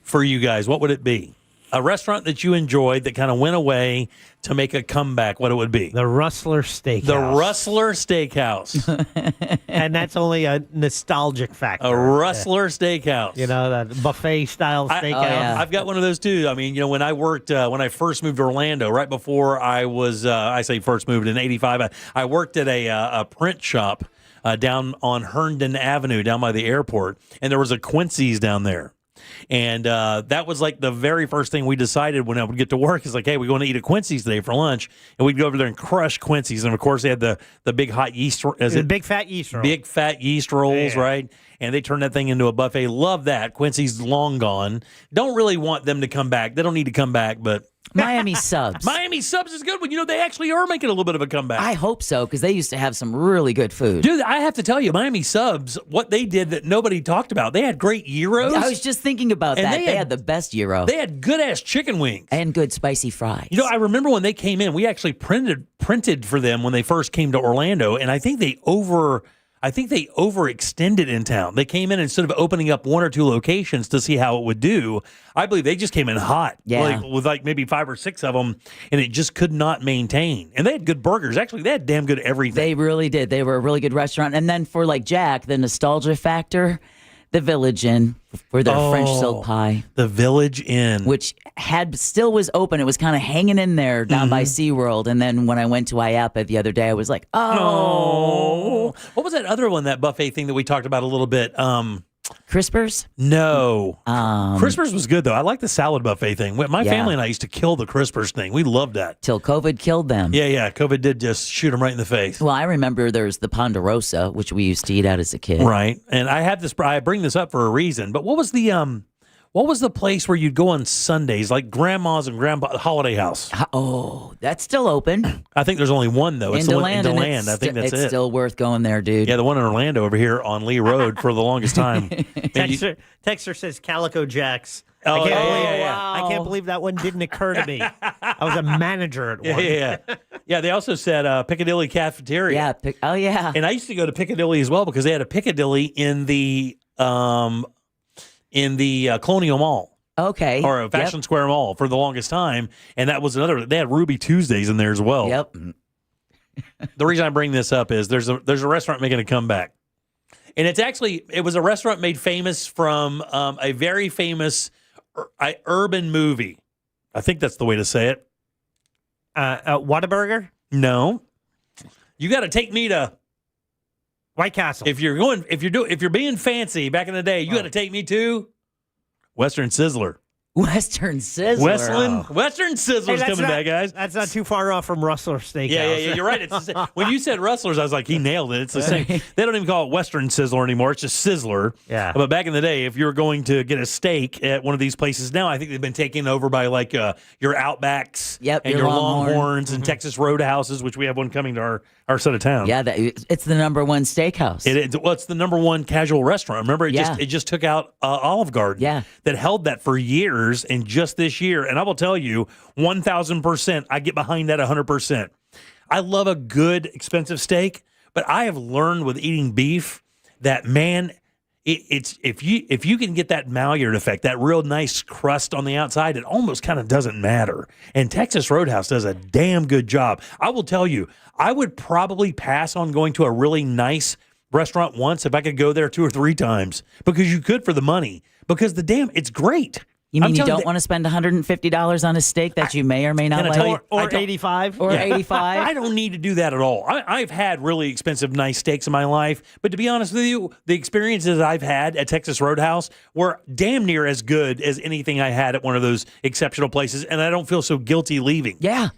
for you guys, what would it be? A restaurant that you enjoyed that kind of went away to make a comeback, what it would be? The Rustler Steakhouse. The Rustler Steakhouse. And that's only a nostalgic factor. A Rustler Steakhouse. That buffet-style steakhouse. I've got one of those, too. I mean, when I worked, when I first moved to Orlando, right before I was, I say first moved in 85, I worked at a print shop down on Herndon Avenue, down by the airport, and there was a Quincy's down there. And that was like the very first thing we decided when I would get to work is like, hey, we're going to eat at Quincy's today for lunch. And we'd go over there and crush Quincy's. And, of course, they had the big hot yeast. Big fat yeast rolls. Big fat yeast rolls, right? And they turned that thing into a buffet. Love that. Quincy's long gone. Don't really want them to come back. They don't need to come back, but... Miami Subs. Miami Subs is good. They actually are making a little bit of a comeback. I hope so, because they used to have some really good food. Dude, I have to tell you, Miami Subs, what they did that nobody talked about, they had great gyros. I was just thinking about that. They had the best gyro. They had good-ass chicken wings. And good spicy fries. I remember when they came in, we actually printed for them when they first came to Orlando, and I think they overextended in town. They came in instead of opening up one or two locations to see how it would do. I believe they just came in hot, with maybe 5 or 6 of them, and it just could not maintain. And they had good burgers. Actually, they had damn good everything. They really did. They were a really good restaurant. And then for Jack, the nostalgia factor, the Village Inn for their French silk pie. The Village Inn. Which still was open. It was kind of hanging in there down by SeaWorld. And then when I went to IAPA the other day, I was like, oh. What was that other one, that buffet thing that we talked about a little bit? Crispers? No. Crispers was good, though. I like the salad buffet thing. My family and I used to kill the Crispers thing. We loved that. Till COVID killed them. Yeah. COVID did just shoot them right in the face. Well, I remember there's the Ponderosa, which we used to eat at as a kid. Right. And I bring this up for a reason. But what was the place where you'd go on Sundays, like Grandma's and Grandpa Holiday House? Oh, that's still open. I think there's only one, though. It's the one in DeLand. I think that's it. It's still worth going there, dude. Yeah, the one in Orlando over here on Lee Road for the longest time. Texter says Calico Jacks. Oh, I can't believe that one didn't occur to me. I was a manager at one. Yeah, they also said Piccadilly Cafeteria. Yeah. And I used to go to Piccadilly as well because they had a Piccadilly in the Colonial Mall. Okay. Or Fashion Square Mall for the longest time. And that was they had Ruby Tuesdays in there as well. Yep. The reason I bring this up is there's a restaurant making a comeback. And it was a restaurant made famous from a very famous urban movie. I think that's the way to say it. Whataburger? No. You got to take me to White Castle. If you're being fancy back in the day, you got to take me to Western Sizzler. Western Sizzler. Western Sizzler's coming back, guys. That's not too far off from Rustler Steakhouse. Yeah, you're right. It's when you said Rustlers, I was like, he nailed it. It's the same. They don't even call it Western Sizzler anymore. It's just Sizzler. Yeah. But back in the day, if you were going to get a steak at one of these places now, I think they've been taken over by your Outbacks and your Longhorns and Texas Roadhouses, which we have one coming to our side of town. Yeah, it's the number one steakhouse. It's the number one casual restaurant. Remember, it just took out Olive Garden that held that for years. And just this year, and I will tell you, 1,000%, I get behind that 100%. I love a good, expensive steak, but I have learned with eating beef that, man, it's if you can get that Maillard effect, that real nice crust on the outside, it almost kind of doesn't matter. And Texas Roadhouse does a damn good job. I will tell you, I would probably pass on going to a really nice restaurant once if I could go there 2 or 3 times, because you could for the money, because it's great. You mean I'm you telling don't you want to spend $150 on a steak that you may or may not like? Or 85? Or 85? I don't need to do that at all. I've had really expensive, nice steaks in my life, but to be honest with you, the experiences I've had at Texas Roadhouse were damn near as good as anything I had at one of those exceptional places, and I don't feel so guilty leaving. Yeah.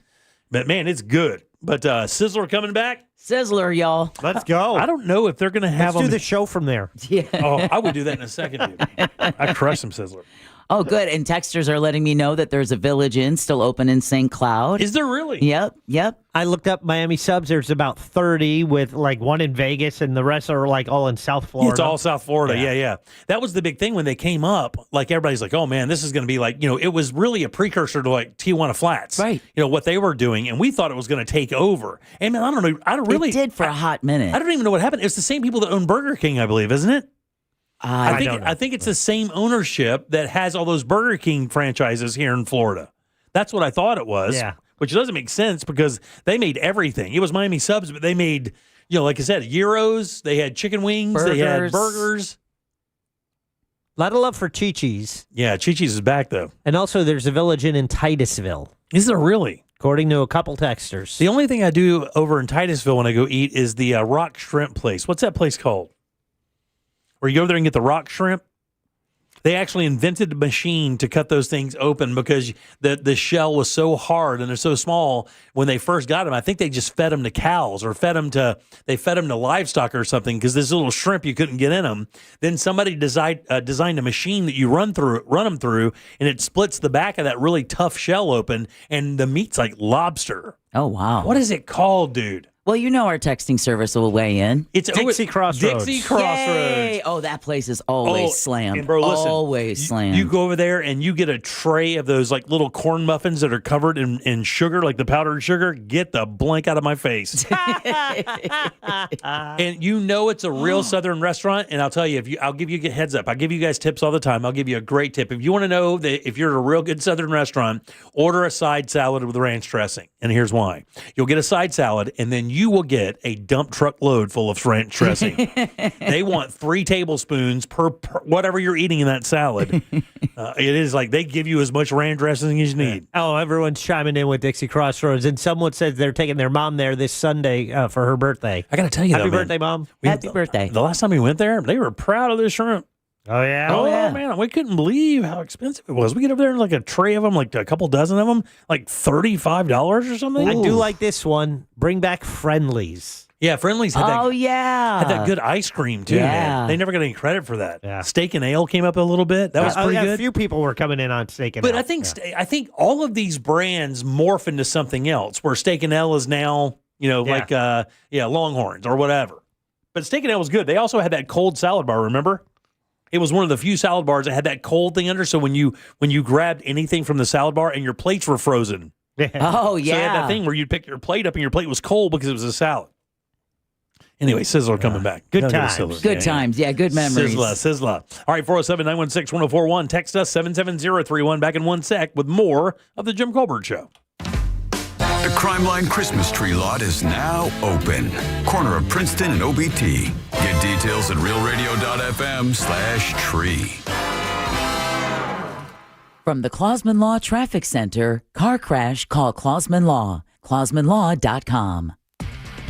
But man, it's good. But Sizzler coming back? Sizzler, y'all. Let's go. I don't know if they're going to have Let's do them. the show from there. Yeah. Oh, I would do that in a second, dude. I crush some Sizzler. Oh, good. And texters are letting me know that there's a Village Inn still open in St. Cloud. Is there really? Yep. I looked up Miami subs. There's about 30 with like one in Vegas, and the rest are like all in South Florida. It's all South Florida. Yeah. That was the big thing when they came up. Like everybody's like, oh man, this is going to be like, it was really a precursor to like Tijuana Flats. Right. What they were doing. And we thought it was going to take over. And man, I don't know. It did for a hot minute. I don't even know what happened. It's the same people that own Burger King, I believe, isn't it? I think it's the same ownership that has all those Burger King franchises here in Florida. That's what I thought it was. Yeah. Which doesn't make sense because they made everything. It was Miami subs, but they made, like I said, gyros. They had chicken wings. They had burgers. A lot of love for Chi-Chi's. Yeah, Chi-Chi's is back, though. And also there's a Village Inn in Titusville. Is there really? According to a couple texters. The only thing I do over in Titusville when I go eat is the rock shrimp place. What's that place called? Where you go there and get the rock shrimp. They actually invented a machine to cut those things open because the shell was so hard and they're so small. When they first got them, I think they just fed them to cows or fed them to livestock or something because this little shrimp you couldn't get in them. Then somebody designed a machine that you run them through, and it splits the back of that really tough shell open, and the meat's like lobster. Oh, wow. What is it called, dude? Well, our texting service will weigh in. It's Dixie Crossroads. Dixie Crossroads. Yay. Oh, that place is always slammed. And bro, listen, always slammed. You go over there and you get a tray of those like little corn muffins that are covered in sugar, like the powdered sugar. Get the blank out of my face. And it's a real Southern restaurant. And I'll tell you, I'll give you a heads up. I give you guys tips all the time. I'll give you a great tip. If you want to know that if you're at a real good Southern restaurant, order a side salad with ranch dressing. And here's why. You'll get a side salad, and then you will get a dump truck load full of ranch dressing. They want 3 tablespoons per whatever you're eating in that salad. It is like they give you as much ranch dressing as you need. Oh, everyone's chiming in with Dixie Crossroads, and someone says they're taking their mom there this Sunday for her birthday. I got to tell you, happy birthday, Mom! Happy birthday! The last time we went there, they were proud of their shrimp. Oh yeah! Oh yeah, man! We couldn't believe how expensive it was. We get over there and like a tray of them, like a couple dozen of them, like $35 or something. I do like this one. Bring back Friendlies. Yeah, Friendlies had that good ice cream too. Yeah. Man. They never got any credit for that. Yeah. Steak and Ale came up a little bit. That was pretty good. A few people were coming in on Steak and Ale. But I think all of these brands morph into something else. Where Steak and Ale is now, like Longhorns or whatever. But Steak and Ale was good. They also had that cold salad bar. Remember? It was one of the few salad bars that had that cold thing under. So when you grabbed anything from the salad bar and your plates were frozen. Oh, yeah. So you had that thing where you'd pick your plate up and your plate was cold because it was a salad. Anyway, Sizzler coming back. Good times. Good times. Yeah, good memories. Sizzler. All right, 407-916-1041. Text us 77031. Back in 1 sec with more of the Jim Colbert Show. The Crime Line Christmas tree lot is now open. Corner of Princeton and OBT. Get details at realradio.fm/tree. From the Clausman Law Traffic Center, car crash, call Clausman Law. ClausmanLaw.com.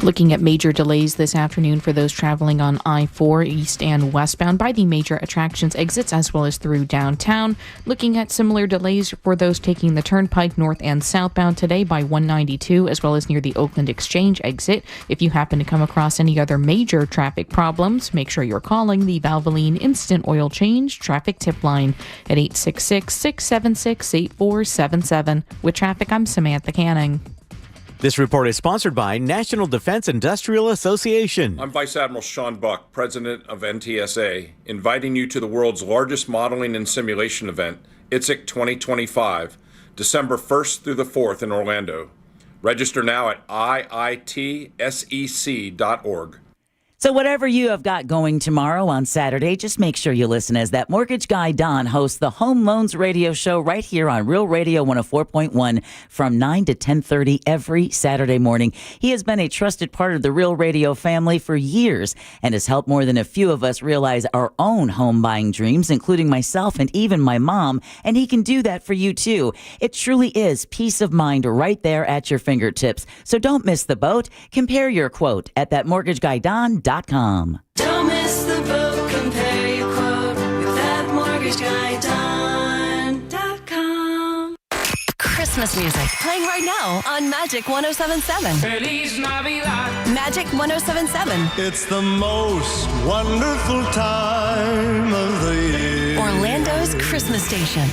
Looking at major delays this afternoon for those traveling on I-4 east and westbound by the major attractions exits as well as through downtown. Looking at similar delays for those taking the Turnpike north and southbound today by 192 as well as near the Oakland Exchange exit. If you happen to come across any other major traffic problems, make sure you're calling the Valvoline Instant Oil Change Traffic Tip Line at 866-676-8477. With traffic, I'm Samantha Canning. This report is sponsored by National Defense Industrial Association. I'm Vice Admiral Sean Buck, President of NTSA, inviting you to the world's largest modeling and simulation event, ITSEC 2025, December 1st through the 4th in Orlando. Register now at iitsec.org. So whatever you have got going tomorrow on Saturday, just make sure you listen as that mortgage guy Don hosts the Home Loans Radio Show right here on Real Radio 104.1 from 9 to 10:30 every Saturday morning. He has been a trusted part of the Real Radio family for years and has helped more than a few of us realize our own home buying dreams, including myself and even my mom, and he can do that for you too. It truly is peace of mind right there at your fingertips. So don't miss the boat. Compare your quote at thatmortgagguydon.com. Don't miss the boat, compare your quote with thatmortgagguydon.com. Christmas music playing right now on Magic 107.7. Feliz Navidad. Magic 107.7. It's the most wonderful time of the year. Orlando's Christmas station.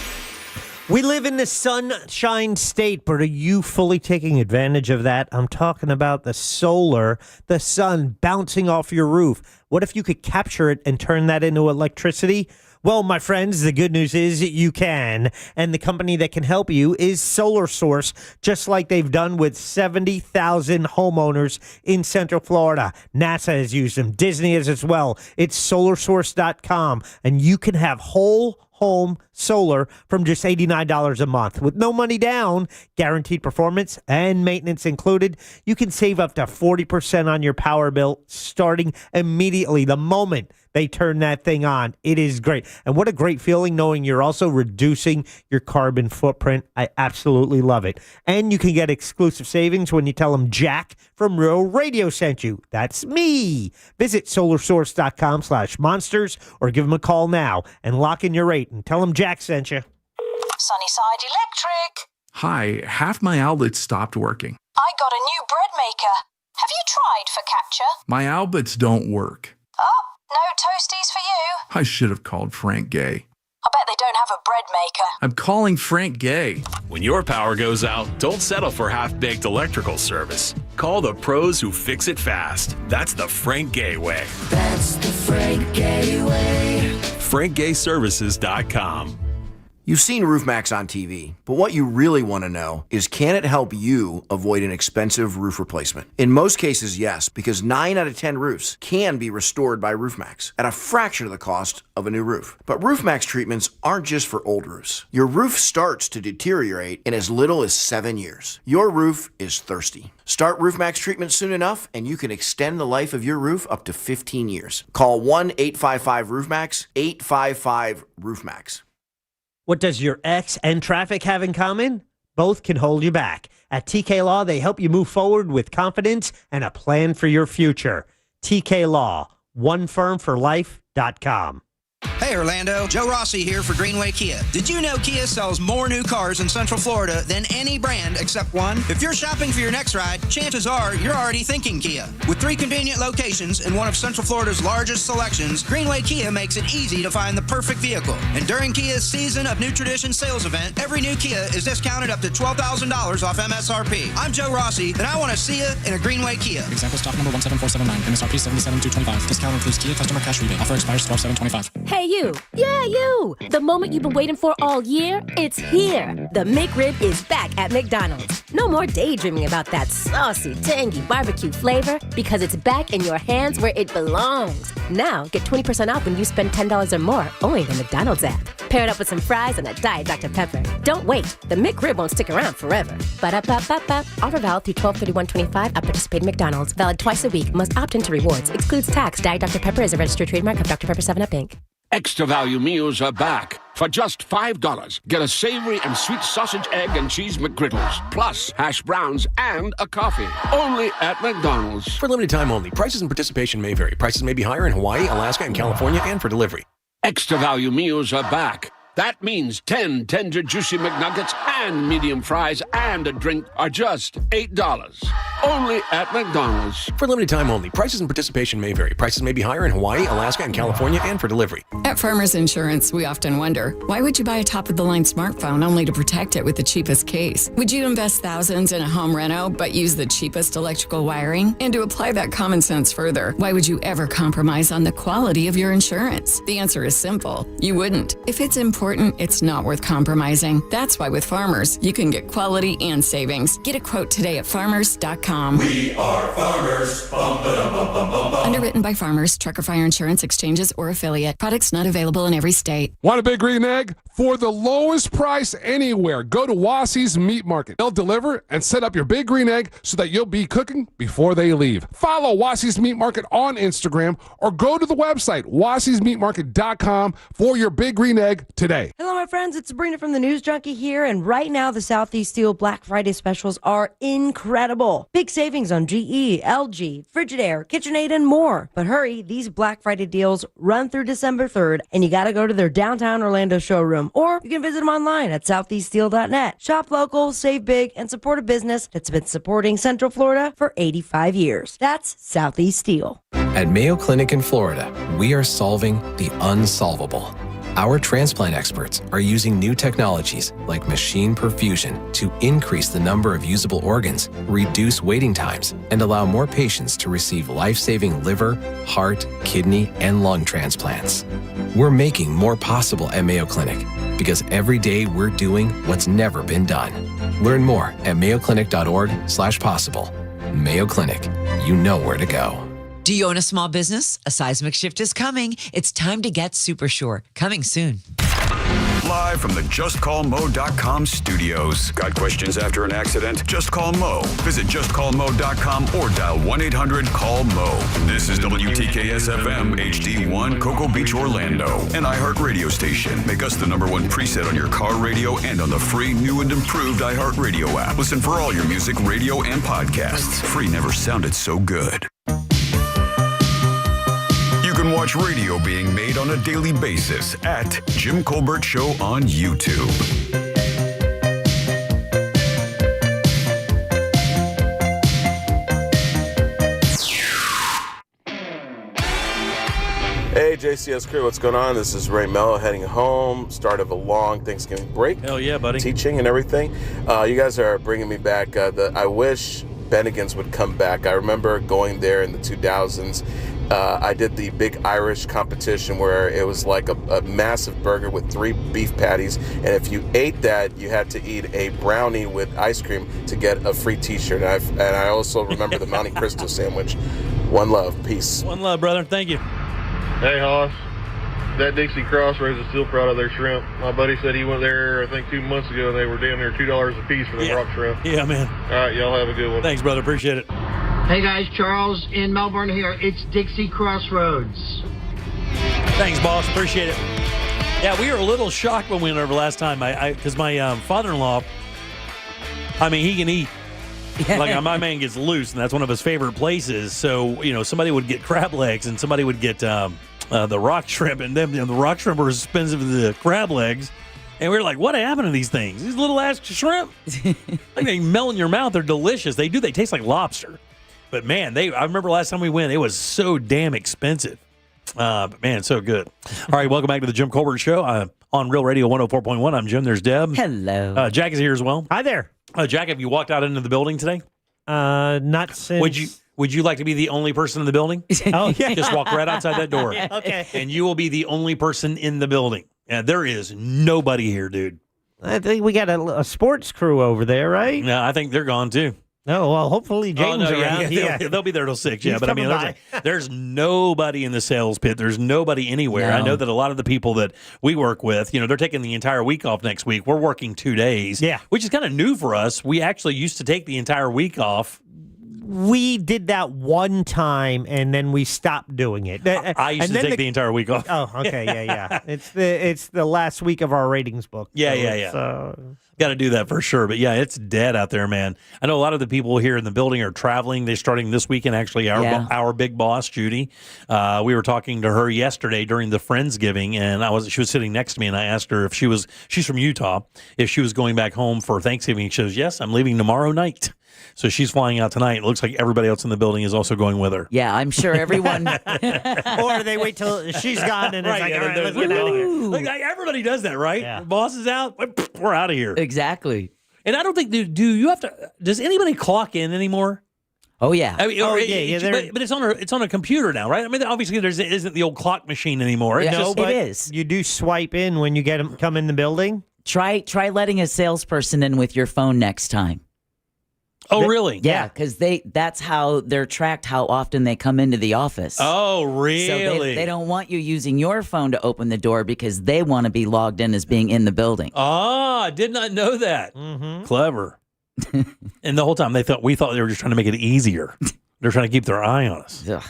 We live in the sunshine state, but are you fully taking advantage of that? I'm talking about the solar, the sun bouncing off your roof. What if you could capture it and turn that into electricity? Well, my friends, the good news is you can. And the company that can help you is Solar Source, just like they've done with 70,000 homeowners in Central Florida. NASA has used them. Disney has as well. It's solarsource.com, and you can have whole home solar from just $89 a month. With no money down, guaranteed performance, and maintenance included, you can save up to 40% on your power bill starting immediately the moment they turn that thing on. It is great. And what a great feeling knowing you're also reducing your carbon footprint. I absolutely love it. And you can get exclusive savings when you tell them Jack from Real Radio sent you. That's me. Visit solarsource.com/monsters or give them a call now and lock in your rate and tell them Jack sent you. Sunnyside Electric. Hi, half my outlets stopped working. I got a new bread maker. Have you tried Focaccia? My outlets don't work. Oh, no toasties for you. I should have called Frank Gay. I bet they don't have a bread maker. I'm calling Frank Gay. When your power goes out, don't settle for half-baked electrical service. Call the pros who fix it fast. That's the Frank Gay way. That's the Frank Gay way. FrankGayServices.com. You've seen RoofMax on TV, but what you really want to know is, can it help you avoid an expensive roof replacement? In most cases, yes, because 9 out of 10 roofs can be restored by RoofMax at a fraction of the cost of a new roof. But RoofMax treatments aren't just for old roofs. Your roof starts to deteriorate in as little as 7 years. Your roof is thirsty. Start RoofMax treatment soon enough, and you can extend the life of your roof up to 15 years. Call 1-855-ROOFMAX, 855-ROOFMAX. What does your ex and traffic have in common? Both can hold you back. At TK Law, they help you move forward with confidence and a plan for your future. TK Law, onefirmforlife.com. Hey Orlando, Joe Rossi here for Greenway Kia. Did you know Kia sells more new cars in Central Florida than any brand except one? If you're shopping for your next ride, chances are you're already thinking Kia. With 3 convenient locations in one of Central Florida's largest selections, Greenway Kia makes it easy to find the perfect vehicle. And during Kia's Season of New Tradition sales event, every new Kia is discounted up to $12,000 off MSRP. I'm Joe Rossi, and I want to see you in a Greenway Kia. Example stock number 17479, MSRP $77,225. Discount includes Kia customer cash rebate. Offer expires 12/7/25. Hey, you. Yeah, you. The moment you've been waiting for all year, it's here. The McRib is back at McDonald's. No more daydreaming about that saucy, tangy barbecue flavor, because it's back in your hands where it belongs. Now, get 20% off when you spend $10 or more only in the McDonald's app. Pair it up with some fries and a Diet Dr. Pepper. Don't wait. The McRib won't stick around forever. Ba-da-ba-ba-ba. Offer valid through 12/31/25 at participating McDonald's. Valid twice a week. Must opt into rewards. Excludes tax. Diet Dr. Pepper is a registered trademark of Dr. Pepper 7-Up, Inc. Extra value meals are back. For just $5, get a savory and sweet sausage, egg, and cheese McGriddles, plus hash browns and a coffee. Only at McDonald's. For limited time only. Prices and participation may vary. Prices may be higher in Hawaii, Alaska, and California, and for delivery. Extra value meals are back. That means 10 tender, juicy McNuggets and medium fries and a drink are just $8. Only at McDonald's. For limited time only. Prices and participation may vary. Prices may be higher in Hawaii, Alaska, and California, and for delivery. At Farmers Insurance, we often wonder, why would you buy a top-of-the-line smartphone only to protect it with the cheapest case? Would you invest thousands in a home reno but use the cheapest electrical wiring? And to apply that common sense further, why would you ever compromise on the quality of your insurance? The answer is simple. You wouldn't. If it's important important, it's not worth compromising. That's why with Farmers, you can get quality and savings. Get a quote today at farmers.com. We are farmers. Bum, ba-dum, bum, bum, bum, bum. Underwritten by Farmers, Trucker Fire Insurance Exchanges, or affiliate. Products not available in every state. Want a big green egg? For the lowest price anywhere, go to Wassy's Meat Market. They'll deliver and set up your big green egg so that you'll be cooking before they leave. Follow Wassy's Meat Market on Instagram or go to the website, wassysmeatmarket.com for your big green egg today. Hello, my friends. It's Sabrina from the News Junkie here, and right now the Southeast Steel Black Friday specials are incredible. Big savings on GE, LG, Frigidaire, KitchenAid, and more. But hurry, these Black Friday deals run through December 3rd, and you got to go to their downtown Orlando showroom, or you can visit them online at southeaststeel.net. Shop local, save big, and support a business that's been supporting Central Florida for 85 years. That's Southeast Steel. At Mayo Clinic in Florida, we are solving the unsolvable. Our transplant experts are using new technologies like machine perfusion to increase the number of usable organs, reduce waiting times, and allow more patients to receive life-saving liver, heart, kidney, and lung transplants. We're making more possible at Mayo Clinic because every day we're doing what's never been done. Learn more at mayoclinic.org/possible. Mayo Clinic, you know where to go. Do you own a small business? A seismic shift is coming. It's time to get super sure. Coming soon. Live from the JustCallMo.com studios. Got questions after an accident? Just call Mo. Visit JustCallMo.com or dial 1-800-CALL-MO. This is WTKS-FM HD1 Cocoa Beach, Orlando. An iHeart radio station. Make us the #1 preset on your car radio and on the free, new and improved iHeart radio app. Listen for all your music, radio, and podcasts. Free never sounded so good. You can watch radio being made on a daily basis at Jim Colbert Show on YouTube. Hey, JCS crew, what's going on? This is Ray Mello heading home. Start of a long Thanksgiving break. Hell yeah, buddy. Teaching and everything. You guys are bringing me back. I wish Bennigan's would come back. I remember going there in the 2000s. I did the big Irish competition where it was like a massive burger with 3 beef patties, and if you ate that, you had to eat a brownie with ice cream to get a free t-shirt. And I also remember the Monte Cristo sandwich. One love. Peace. One love, brother. Thank you. Hey, Hoss. That Dixie Crossroads is still proud of their shrimp. My buddy said he went there, I think, 2 months ago, and they were down there $2 a piece for the rock shrimp. Yeah, man. All right, y'all have a good one. Thanks, brother. Appreciate it. Hey guys, Charles in Melbourne here. It's Dixie Crossroads. Thanks, boss. Appreciate it. Yeah, we were a little shocked when we went over last time. Because my father-in-law, I mean, he can eat. Like my man gets loose, and that's one of his favorite places. So somebody would get crab legs, and somebody would get the rock shrimp, and then the rock shrimp were as expensive as the crab legs. And we were like, what happened to these things? These little ass shrimp, like they melt in your mouth. They're delicious. They taste like lobster. But man, I remember last time we went, it was so damn expensive. But man, so good. All right, welcome back to the Jim Colbert Show on Real Radio 104.1. I'm Jim. There's Deb. Hello. Jack is here as well. Hi there. Jack, have you walked out into the building today? Not since. Would you like to be the only person in the building? Oh, yeah. Just walk right outside that door. Okay. And you will be the only person in the building. And there is nobody here, dude. I think we got a sports crew over there, right? No, I think they're gone too. No, well, hopefully James around. Yeah, they'll be there till 6. Yeah, He's but I mean, there's nobody in the sales pit. There's nobody anywhere. No. I know that a lot of the people that we work with, they're taking the entire week off next week. We're working 2 days, which is kind of new for us. We actually used to take the entire week off. We did that one time, and then we stopped doing it. I used to take the entire week off. Oh, okay, yeah. It's the last week of our ratings book. Yeah. Got to do that for sure. But yeah, it's dead out there, man. I know a lot of the people here in the building are traveling. They're starting this weekend. Actually, our big boss, Judy. We were talking to her yesterday during the Friendsgiving, and she was sitting next to me, and I asked her if she's from Utah, if she was going back home for Thanksgiving. She goes, yes, I'm leaving tomorrow night. So she's flying out tonight. It looks like everybody else in the building is also going with her. Yeah, I'm sure everyone. Or they wait till she's gone and it's like, all right, let's get out of here. Like, everybody does that, right? Yeah. The boss is out. We're out of here. Exactly. And I don't think, does anybody clock in anymore? Oh yeah. I mean, but it's on a computer now, right? I mean, obviously there isn't the old clock machine anymore. No, but it is. You do swipe in when you come in the building. Try letting a salesperson in with your phone next time. Oh, really? Yeah, because that's how they're tracked, how often they come into the office. Oh, really? So they don't want you using your phone to open the door because they want to be logged in as being in the building. Oh, I did not know that. Mm-hmm. Clever. And the whole time we thought they were just trying to make it easier. They're trying to keep their eye on us. Ugh.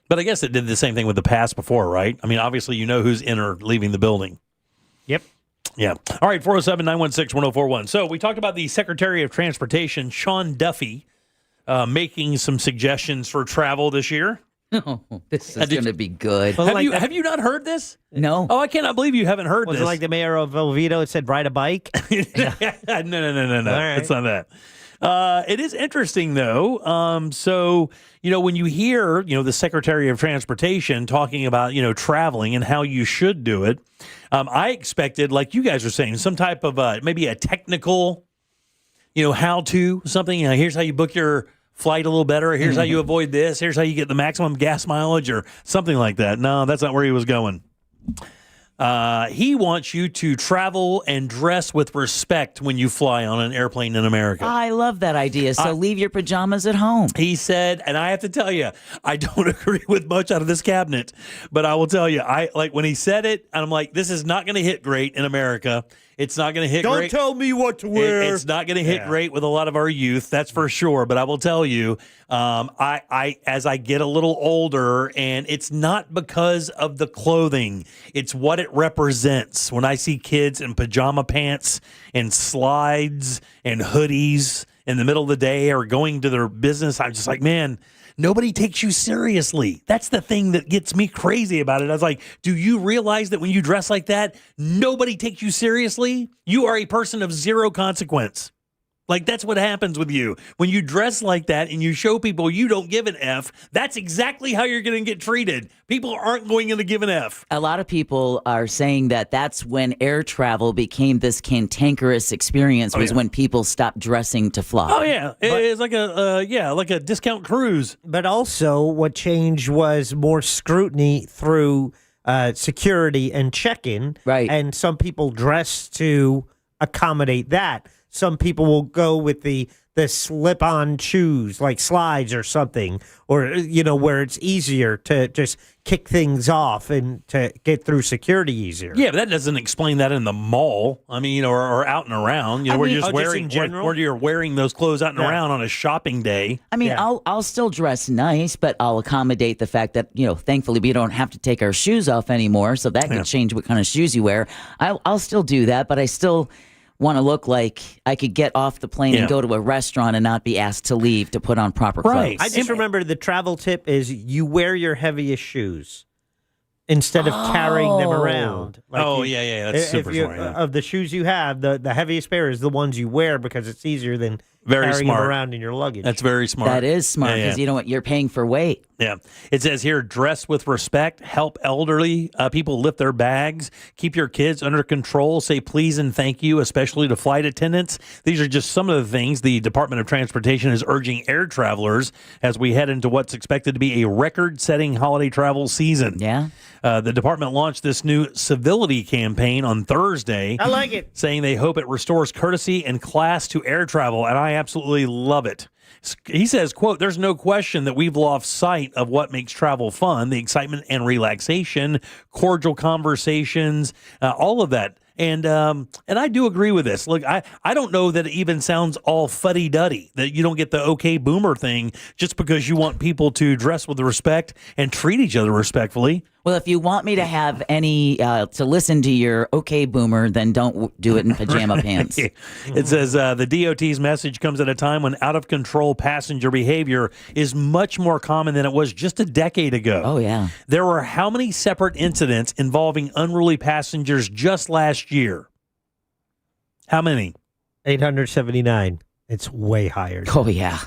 But I guess it did the same thing with the pass before, right? I mean, obviously you know who's in or leaving the building. Yep. Yeah. All right, 407-916-1041. So we talked about the Secretary of Transportation, Sean Duffy, making some suggestions for travel this year. Oh, this is going to be good. Have you not heard this? No. Oh, I cannot believe you haven't heard Was this. it like the mayor of Oviedo that said ride a bike? No. Right. It's not that. It is interesting, though. So, when you hear, the Secretary of Transportation talking about, traveling and how you should do it, I expected, like you guys are saying, some type of maybe a technical, how-to, something. Here's how you book your flight a little better. Here's how you avoid this. Here's how you get the maximum gas mileage or something like that. No, that's not where he was going. He wants you to travel and dress with respect when you fly on an airplane in America. I love that idea. So leave your pajamas at home. He said, and I have to tell you, I don't agree with much out of this cabinet, but I will tell you, when he said it, and I'm like, this is not going to hit great in America. It's not going to hit great. Don't tell me what to wear. It's not going to hit great with a lot of our youth, that's for sure. But I will tell you, as I get a little older, and it's not because of the clothing, it's what it represents. When I see kids in pajama pants and slides and hoodies in the middle of the day or going to their business, I'm just like, man, nobody takes you seriously. That's the thing that gets me crazy about it. I was like, do you realize that when you dress like that, nobody takes you seriously? You are a person of zero consequence. Like, that's what happens with you. When you dress like that and you show people you don't give an F, that's exactly how you're going to get treated. People aren't going to give an F. A lot of people are saying that that's when air travel became this cantankerous experience, was when people stopped dressing to fly. Oh, yeah. It's like a discount cruise. But also what changed was more scrutiny through security and check-in. Right. And some people dress to accommodate that. Some people will go with the slip-on shoes, like slides or something, or, where it's easier to just kick things off and to get through security easier. Yeah, but that doesn't explain that in the mall. I mean, or out and around. Where you're just wearing, where you're wearing those clothes out and around on a shopping day. I mean, I'll still dress nice, but I'll accommodate the fact that, thankfully we don't have to take our shoes off anymore, so that could change what kind of shoes you wear. I'll still do that, but I still want to look like I could get off the plane and go to a restaurant and not be asked to leave to put on proper clothes. I just remember the travel tip is you wear your heaviest shoes instead of carrying them around. That's super smart. Of the shoes you have, the heaviest pair is the ones you wear because it's easier than carrying them around in your luggage. That's very smart. That is smart because you know what, you're paying for weight. Yeah. It says here, dress with respect, help elderly people lift their bags, keep your kids under control, say please and thank you, especially to flight attendants. These are just some of the things the Department of Transportation is urging air travelers as we head into what's expected to be a record-setting holiday travel season. Yeah. The department launched this new civility campaign on Thursday. I like it. Saying they hope it restores courtesy and class to air travel, and I absolutely love it. He says, quote, there's no question that we've lost sight of what makes travel fun, the excitement and relaxation, cordial conversations, all of that. And I do agree with this. Look, I don't know that it even sounds all fuddy-duddy, that you don't get the okay boomer thing just because you want people to dress with respect and treat each other respectfully. Well, if you want me to have any, to listen to your okay boomer, then don't do it in pajama pants. It says the DOT's message comes at a time when out-of-control passenger behavior is much more common than it was just a decade ago. Oh, yeah. There were how many separate incidents involving unruly passengers just last year? How many? 879. It's way higher. Oh, yeah.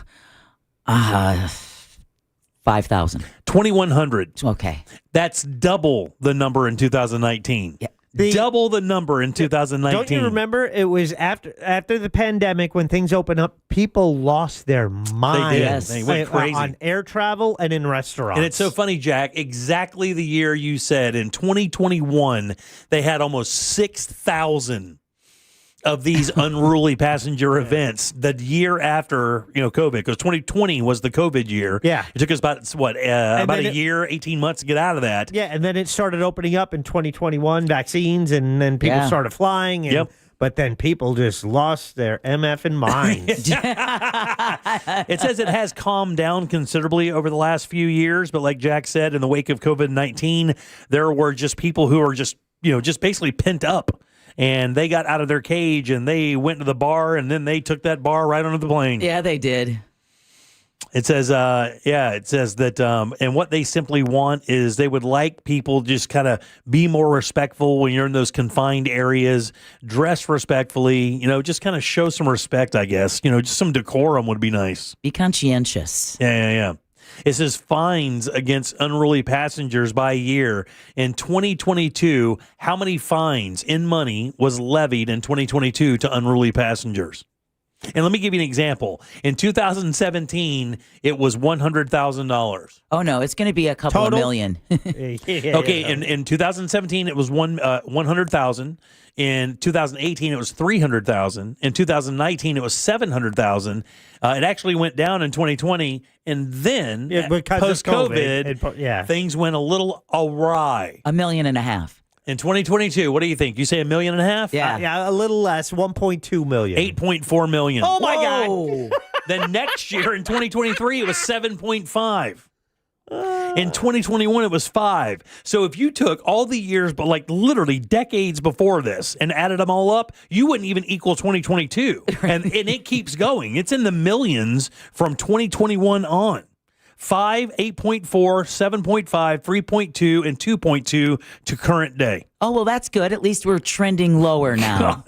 5,000. 2,100. Okay. That's double the number in 2019. Yeah. Double the number in 2019. Don't you remember? It was after the pandemic when things opened up, people lost their minds. They did. Yes. They went crazy. On air travel and in restaurants. And it's so funny, Jack, exactly the year you said, in 2021, they had almost 6,000 of these unruly passenger events the year after, COVID, because 2020 was the COVID year. Yeah. It took us about a year, 18 months to get out of that. Yeah, and then it started opening up in 2021, vaccines, and then people started flying. And, But then people just lost their MFing minds. It says it has calmed down considerably over the last few years, but like Jack said, in the wake of COVID-19, there were just people who were just basically pent up. And they got out of their cage and they went to the bar, and then they took that bar right onto the plane. Yeah, they did. It says, that, and what they simply want is they would like people just kind of be more respectful when you're in those confined areas, dress respectfully, just kind of show some respect, I guess. Just some decorum would be nice. Be conscientious. Yeah. It says fines against unruly passengers by year. In 2022, how many fines in money was levied in 2022 to unruly passengers? And let me give you an example. In 2017, it was $100,000. Oh, no, it's going to be a couple of million. Okay, in 2017, it was $100,000. In 2018, it was $300,000. In 2019, it was $700,000. It actually went down in 2020, and then post-COVID, things went a little awry. $1.5 million. In 2022, what do you think? You say $1.5 million? Yeah, a little less, 1.2 million. 8.4 million. Oh my God! Then next year in 2023, it was 7.5. In 2021, it was 5. So if you took all the years, but like literally decades before this, and added them all up, you wouldn't even equal 2022. And it keeps going. It's in the millions from 2021 on. 5, 8.4, 7.5, 3.2, and 2.2 to current day. Oh, well, that's good. At least we're trending lower now.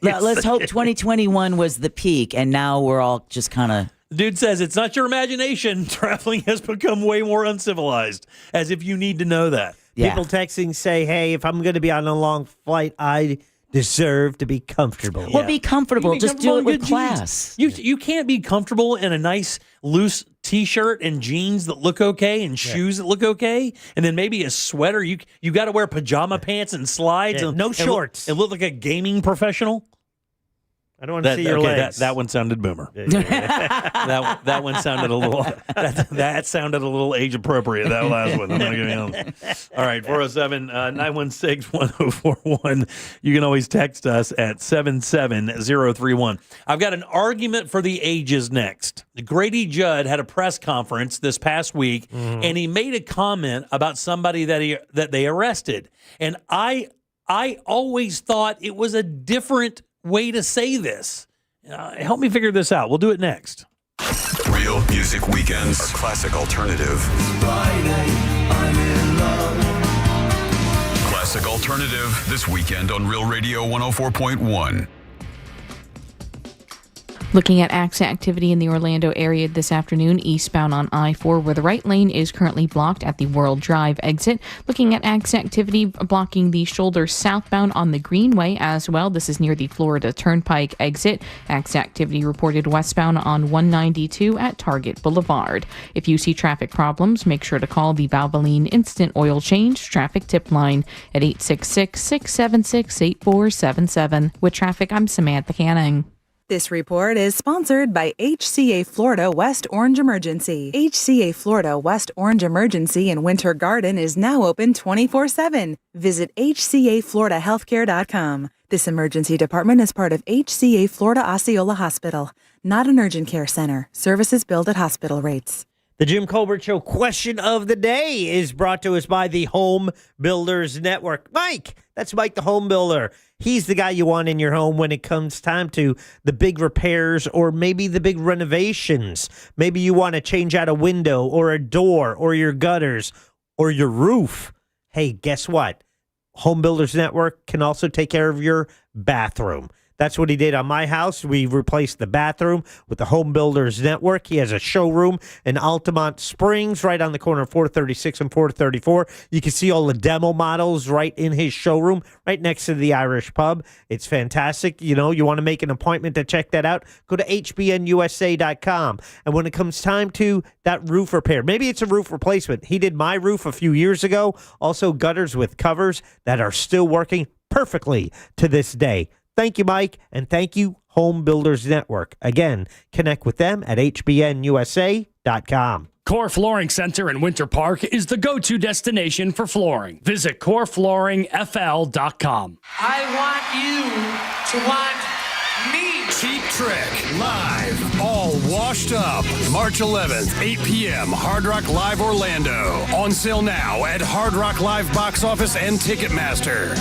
Let's hope 2021 was the peak, and now we're all just kind of... Dude says it's not your imagination. Traveling has become way more uncivilized, as if you need to know that. Yeah. People texting say, hey, if I'm going to be on a long flight, I deserve to be comfortable. Well, be comfortable. Just do it with class. You can't be comfortable in a nice, loose T-shirt and jeans that look okay and shoes that look okay, and then maybe a sweater. You got to wear pajama pants and slides. And, no shorts. And look like a gaming professional. I don't want to see your legs. That one sounded boomer. that one sounded a little. That sounded a little age appropriate. That last one. I'm not gonna be honest. All right, 407-916-1041. You can always text us at 77031. I've got an argument for the ages next. Grady Judd had a press conference this past week, and he made a comment about somebody that they arrested, and I always thought it was a different way to say this. Help me figure this out. We'll do it next. Real Music Weekends are classic alternative. Friday, I'm in love. Classic alternative this weekend on Real Radio 104.1. Looking at accident activity in the Orlando area this afternoon, eastbound on I-4, where the right lane is currently blocked at the World Drive exit. Looking at accident activity blocking the shoulder southbound on the Greenway as well. This is near the Florida Turnpike exit. Accident activity reported westbound on 192 at Target Boulevard. If you see traffic problems, make sure to call the Valvoline Instant Oil Change traffic tip line at 866-676-8477. With traffic, I'm Samantha Canning. This report is sponsored by HCA Florida West Orange Emergency. HCA Florida West Orange Emergency in Winter Garden is now open 24/7. Visit hcafloridahealthcare.com. This emergency department is part of HCA Florida Osceola Hospital, not an urgent care center. Services billed at hospital rates. The Jim Colbert Show question of the day is brought to us by the Home Builders Network. Mike, that's Mike the Home Builder. He's the guy you want in your home when it comes time to the big repairs or maybe the big renovations. Maybe you want to change out a window or a door or your gutters or your roof. Hey, guess what? Home Builders Network can also take care of your bathroom. That's what he did on my house. We replaced the bathroom with the Home Builders Network. He has a showroom in Altamont Springs, right on the corner of 436 and 434. You can see all the demo models right in his showroom, right next to the Irish Pub. It's fantastic. You know, you want to make an appointment to check that out, go to hbnusa.com. And when it comes time to that roof repair, maybe it's a roof replacement. He did my roof a few years ago. Also gutters with covers that are still working perfectly to this day. Thank you, Mike, and thank you, Home Builders Network. Again, connect with them at hbnusa.com. Core Flooring Center in Winter Park is the go-to destination for flooring. Visit coreflooringfl.com. I want you to want me. Cheap Trick, live, all washed up. March 11th, 8 p.m., Hard Rock Live Orlando. On sale now at Hard Rock Live Box Office and Ticketmaster.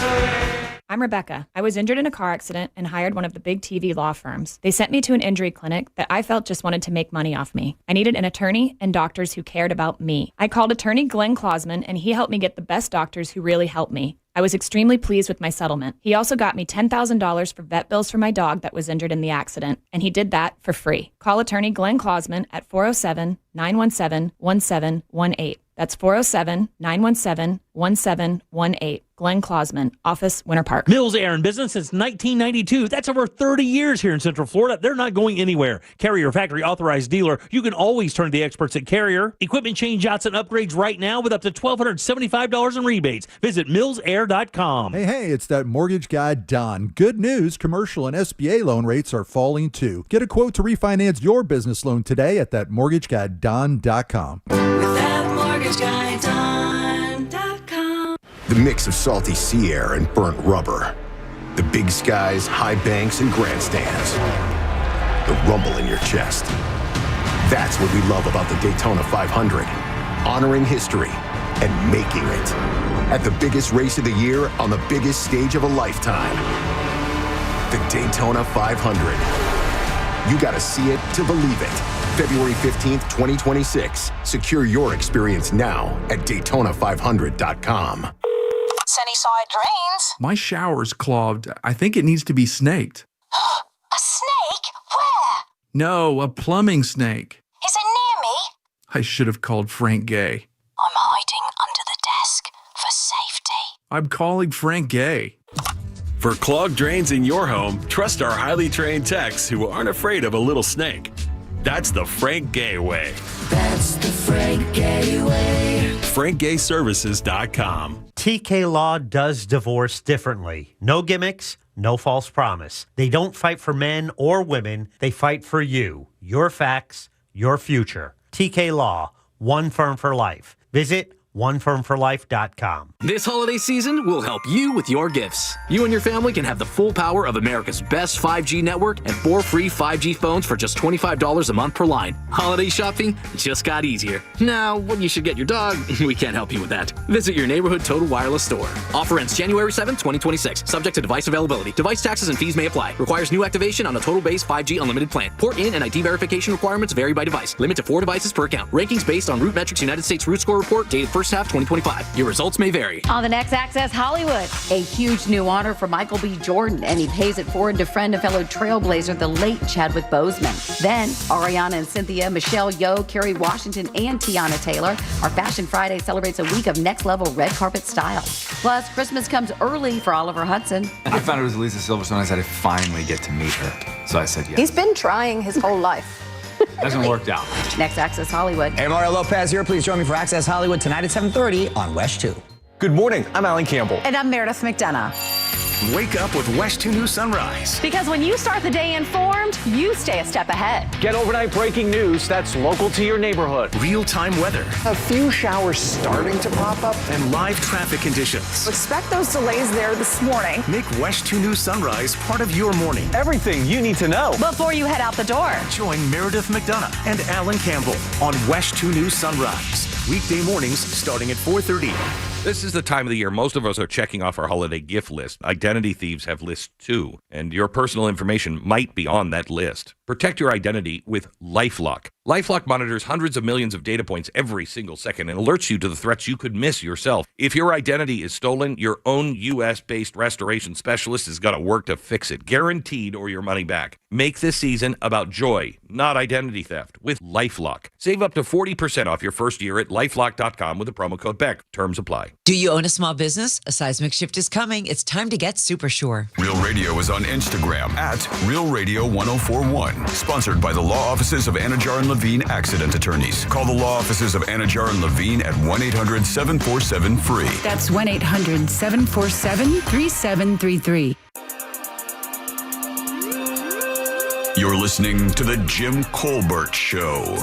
I'm Rebecca. I was injured in a car accident and hired one of the big TV law firms. They sent me to an injury clinic that I felt just wanted to make money off me. I needed an attorney and doctors who cared about me. I called attorney Glenn Klausman, and he helped me get the best doctors who really helped me. I was extremely pleased with my settlement. He also got me $10,000 for vet bills for my dog that was injured in the accident, and he did that for free. Call attorney Glenn Klausman at 407-917-1718. That's 407-917-1718. Glenn Klausman, office, Winter Park. Mills Air in business since 1992. That's over 30 years here in Central Florida. They're not going anywhere. Carrier factory authorized dealer. You can always turn to the experts at Carrier. Equipment changeouts and upgrades right now with up to $1,275 in rebates. Visit millsair.com. Hey, it's that mortgage guy, Don. Good news, commercial and SBA loan rates are falling too. Get a quote to refinance your business loan today at thatmortgageguyDon.com. With that mortgage guy, Don.com. The mix of salty sea air and burnt rubber. The big skies, high banks, and grandstands. The rumble in your chest. That's what we love about the Daytona 500. Honoring history and making it. At the biggest race of the year on the biggest stage of a lifetime. The Daytona 500. You gotta see it to believe it. February 15th, 2026. Secure your experience now at Daytona500.com. Sunnyside drains. My shower's clogged. I think it needs to be snaked. A snake? Where? No, a plumbing snake. Is it near me? I should have called Frank Gay. I'm hiding under the desk for safety. I'm calling Frank Gay. For clogged drains in your home, trust our highly trained techs who aren't afraid of a little snake. That's the Frank Gay way. That's the Frank Gay way. FrankGayServices.com. TK Law does divorce differently. No gimmicks, no false promise. They don't fight for men or women. They fight for you, your facts, your future. TK Law, one firm for life. Visit onefirmforlife.com. This holiday season, we'll help you with your gifts. You and your family can have the full power of America's best 5G network and 4 free 5G phones for just $25 a month per line. Holiday shopping just got easier. Now, when you should get your dog, we can't help you with that. Visit your neighborhood Total Wireless store. Offer ends January 7th, 2026. Subject to device availability. Device taxes and fees may apply. Requires new activation on a total base 5G unlimited plan. Port in and ID verification requirements vary by device. Limit to 4 devices per account. Rankings based on Root Metrics United States Root Score Report dated first half 2025. Your results may vary. On the next Access Hollywood, a huge new honor for Michael B. Jordan, and he pays it forward to friend and fellow trailblazer, the late Chadwick Boseman. Then, Ariana and Cynthia, Michelle Yeoh, Kerry Washington, and Tiana Taylor. Our Fashion Friday celebrates a week of next-level red carpet style. Plus, Christmas comes early for Oliver Hudson. I found it was Lisa Silverstone. I said I'd finally get to meet her. So I said yes. He's been trying his whole life. Hasn't worked out. Next Access Hollywood. Hey, Mario Lopez here. Please join me for Access Hollywood tonight at 7:30 on West 2. Good morning. I'm Alan Campbell. And I'm Meredith McDonough. Wake up with West 2 News Sunrise. Because when you start the day informed, you stay a step ahead. Get overnight breaking news that's local to your neighborhood. Real-time weather. A few showers starting to pop up. And live traffic conditions. Expect those delays there this morning. Make West 2 News Sunrise part of your morning. Everything you need to know before you head out the door. Join Meredith McDonough and Alan Campbell on West 2 News Sunrise. Weekday mornings starting at 4:30. This is the time of the year most of us are checking off our holiday gift list. Identity thieves have lists too, and your personal information might be on that list. Protect your identity with LifeLock. LifeLock monitors hundreds of millions of data points every single second and alerts you to the threats you could miss yourself. If your identity is stolen, your own U.S.-based restoration specialist has got to work to fix it, guaranteed, or your money back. Make this season about joy, not identity theft, with LifeLock. Save up to 40% off your first year at LifeLock.com with the promo code BECK. Terms apply. Do you own a small business? A seismic shift is coming. It's time to get super sure. Real Radio is on Instagram at Real Radio 1041. Sponsored by the law offices of Anajar and Levine Accident Attorneys. Call the law offices of Anajar and Levine at 1-800-747-FREE. That's 1-800-747-3733. You're listening to The Jim Colbert Show.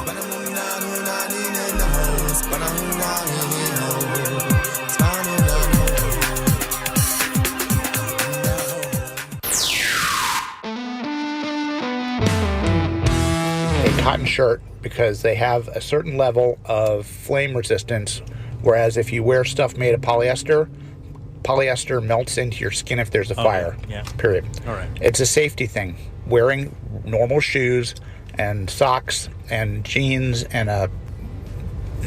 Cotton shirt because they have a certain level of flame resistance, whereas if you wear stuff made of polyester melts into your skin if there's a fire. Yeah. Period. All right. It's a safety thing. Wearing normal shoes and socks and jeans and a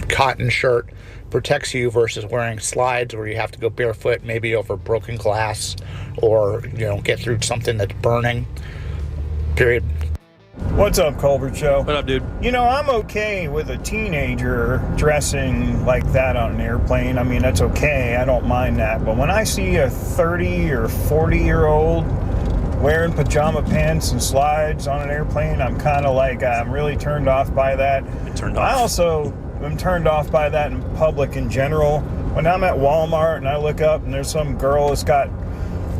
cotton shirt protects you versus wearing slides where you have to go barefoot, maybe over broken glass or get through something that's burning. Period. What's up, Colbert Show? What up, dude? I'm okay with a teenager dressing like that on an airplane. I mean, that's okay. I don't mind that. But when I see a 30 or 40-year-old wearing pajama pants and slides on an airplane, I'm kind of like, I'm really turned off by that. I also am turned off by that in public in general. When I'm at Walmart and I look up and there's some girl that's got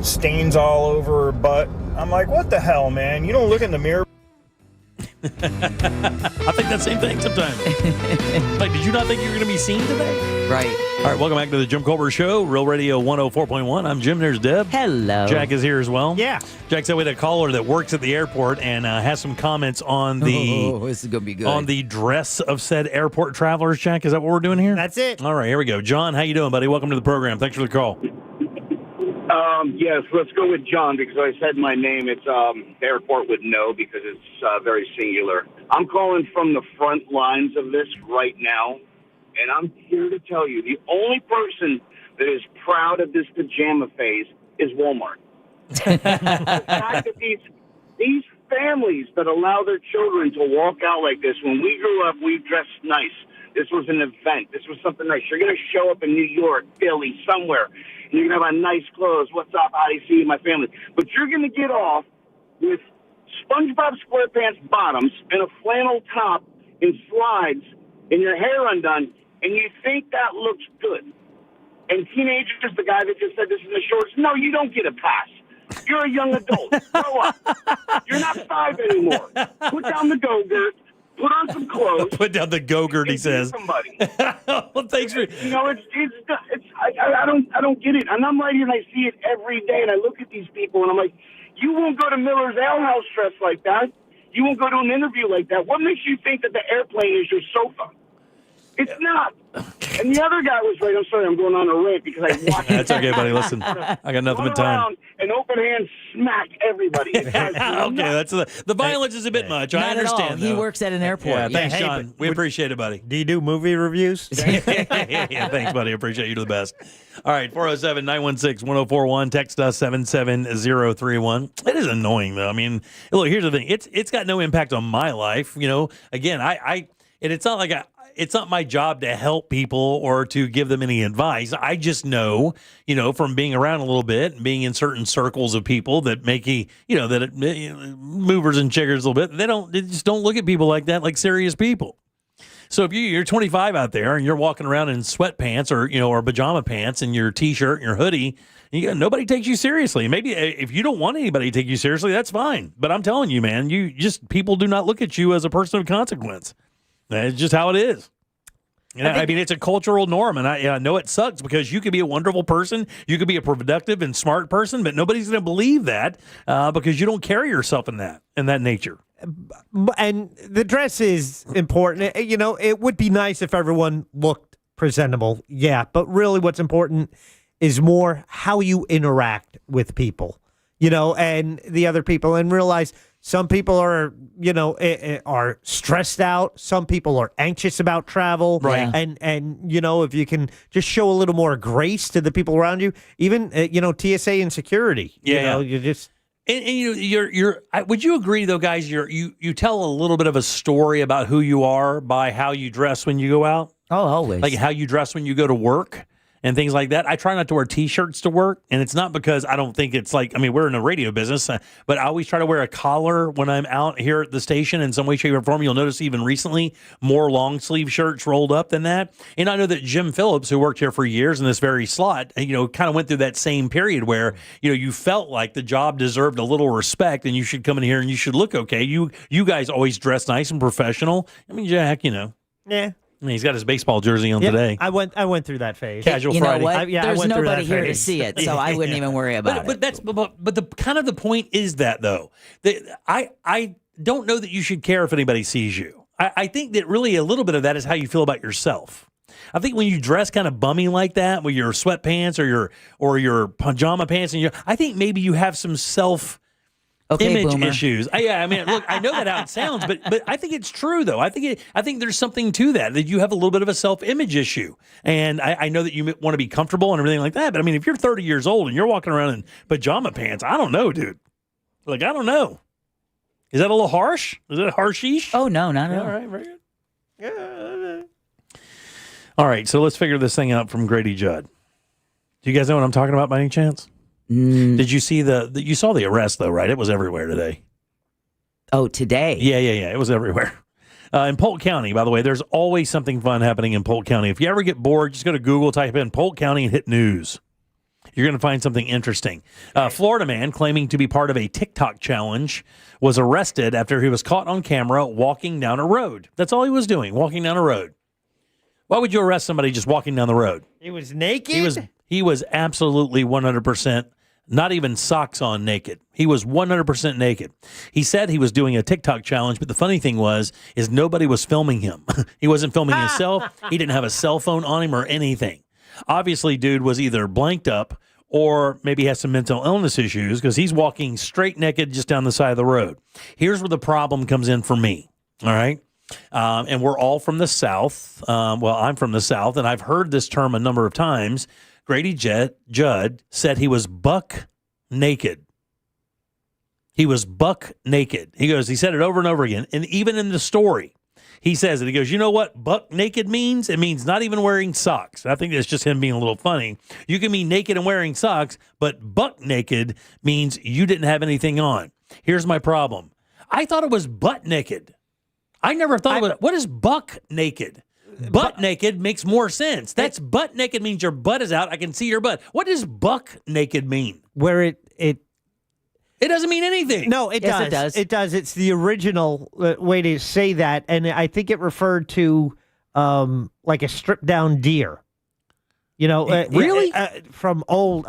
stains all over her butt, I'm like, what the hell, man? You don't look in the mirror. I think that same thing sometimes. Like, did you not think you were going to be seen today? Right. All right, welcome back to the Jim Colbert Show, Real Radio 104.1. I'm Jim. There's Deb. Hello. Jack is here as well. Yeah. Jack said we had a caller that works at the airport and has some comments on the this is going to be good. on the dress of said airport travelers. Jack, is that what we're doing here? That's it. All right, here we go. John, how you doing, buddy? Welcome to the program. Thanks for the call. Yes, let's go with John because I said my name. It's the airport would know because it's very singular. I'm calling from the front lines of this right now, and I'm here to tell you the only person that is proud of this pajama phase is Walmart. The fact that these families that allow their children to walk out like this, when we grew up, we dressed nice. This was an event. This was something nice. You're going to show up in New York, Philly, somewhere, and you're going to have on nice clothes. What's up? How do you see my family? But you're going to get off with SpongeBob SquarePants bottoms and a flannel top and slides and your hair undone, and you think that looks good. And teenagers, the guy that just said this in the shorts, no, you don't get a pass. You're a young adult. Grow up. You're not 5 anymore. Put down the go-gurt. Put on some clothes. Put down the go-gurt, he says. Somebody. Well, thanks for... I don't get it. And I'm right here and I see it every day, and I look at these people and I'm like, you won't go to Miller's Ale House dressed like that. You won't go to an interview like that. What makes you think that the airplane is your sofa? It's not. And the other guy was right. I'm sorry, I'm going on a rant because I watched That's okay, buddy. Listen, I got nothing but time. And open hand smack everybody. Okay, that's the violence is a bit much. I understand. He works at an airport. Yeah, thanks, John. We appreciate it, buddy. Do you do movie reviews? Yeah, thanks, buddy. I appreciate you. The best. All right, 407-916-1041. Text us 77031. It is annoying, though. I mean, look, here's the thing. It's got no impact on my life. Again, and it's not like it's not my job to help people or to give them any advice. I just know, from being around a little bit and being in certain circles of people that make movers and shakers a little bit. They just don't look at people like that, like serious people. So if you're 25 out there and you're walking around in sweatpants or pajama pants and your T-shirt and your hoodie, nobody takes you seriously. Maybe if you don't want anybody to take you seriously, that's fine. But I'm telling you, man, people do not look at you as a person of consequence. That's just how it is. I mean, it's a cultural norm, and I know it sucks because you could be a wonderful person, you could be a productive and smart person, but nobody's going to believe that because you don't carry yourself in that nature. And the dress is important. It would be nice if everyone looked presentable, yeah. But really what's important is more how you interact with people, and the other people, and realize some people are, are stressed out. Some people are anxious about travel. Right. And if you can just show a little more grace to the people around you, even, TSA and security, you just... And would you agree though, guys? You tell a little bit of a story about who you are by how you dress when you go out. Oh, always. Like how you dress when you go to work and things like that. I try not to wear T-shirts to work, and it's not because I don't think it's like, we're in a radio business, but I always try to wear a collar when I'm out here at the station in some way, shape, or form. You'll notice even recently more long sleeve shirts rolled up than that. And I know that Jim Phillips, who worked here for years in this very slot, kind of went through that same period where, you felt like the job deserved a little respect and you should come in here and you should look okay. You guys always dress nice and professional. Jack, Yeah. He's got his baseball jersey on today. I went through that phase. Casual you Friday. know what? I There's went through nobody that here to phase. see it, so I wouldn't even worry about it. But the kind of the point is that though, that I don't know that you should care if anybody sees you. I think that really a little bit of that is how you feel about yourself. I think when you dress kind of bummy like that with your sweatpants or your pajama pants, I think maybe you have some image boomer. issues. Look, I know that how it sounds, but I think it's true though. I think there's something to that you have a little bit of a self-image issue, and I know that you want to be comfortable and everything like that. But if you're 30 years old and you're walking around in pajama pants, I don't know, dude. Like I don't know. Is that a little harsh? Is it harshish? Oh no, not at all. All right, very good. All right, so let's figure this thing out from Grady Judd. Do you guys know what I'm talking about by any chance? Did you see you saw the arrest though, right? It was everywhere today. Oh, today? Yeah. It was everywhere. In Polk County, by the way, there's always something fun happening in Polk County. If you ever get bored, just go to Google, type in Polk County and hit news. You're going to find something interesting. Florida man claiming to be part of a TikTok challenge was arrested after he was caught on camera walking down a road. That's all he was doing, walking down a road. Why would you arrest somebody just walking down the road? He was naked? He was absolutely 100%. Not even socks on naked. He was 100% naked. He said he was doing a TikTok challenge, but the funny thing is nobody was filming him. He wasn't filming himself. He didn't have a cell phone on him or anything. Obviously, dude was either blanked up or maybe has some mental illness issues because he's walking straight naked just down the side of the road. Here's where the problem comes in for me, all right? And we're all from the South. I'm from the South, and I've heard this term a number of times. Grady Judd said he was buck naked. He was buck naked. He said it over and over again. And even in the story, he says it. He goes, you know what buck naked means? It means not even wearing socks. I think that's just him being a little funny. You can be naked and wearing socks, but buck naked means you didn't have anything on. Here's my problem. I thought it was butt naked. I never thought what is buck naked? Butt naked makes more sense. That's butt naked means your butt is out. I can see your butt. What does buck naked mean? Where it doesn't mean anything. No, it does. It does. It does. It's the original way to say that, and I think it referred to like a stripped down deer. Really? From old,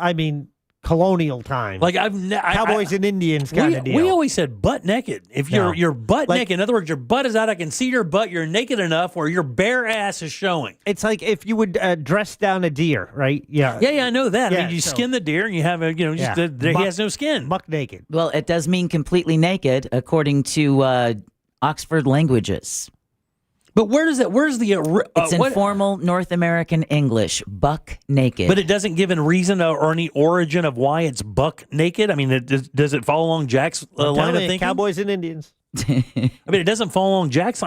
colonial times. Like Cowboys and Indians kind of deal. We always said butt naked. If you're butt naked, in other words, your butt is out. I can see your butt. You're naked enough where your bare ass is showing. It's like if you would dress down a deer, right? Yeah. Yeah, I know that. Yeah, you skin the deer and you have he has no skin. Buck naked. Well, it does mean completely naked, according to Oxford Languages. But where's the it's informal North American English, buck naked. But it doesn't give a reason or any origin of why it's buck naked. Does it follow along Jack's line of thinking? Cowboys and Indians. It doesn't follow along Jack's.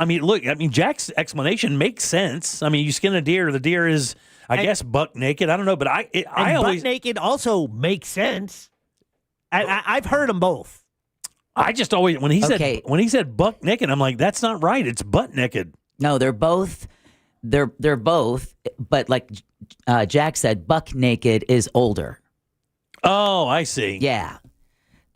Jack's explanation makes sense. You skin a deer. The deer is, I guess, buck naked. I don't know, but I always buck naked also makes sense. I've heard them both. I just always when he said buck naked, I'm like, that's not right. It's butt naked. No, they're both. They're both. But like Jack said, buck naked is older. Oh, I see. Yeah.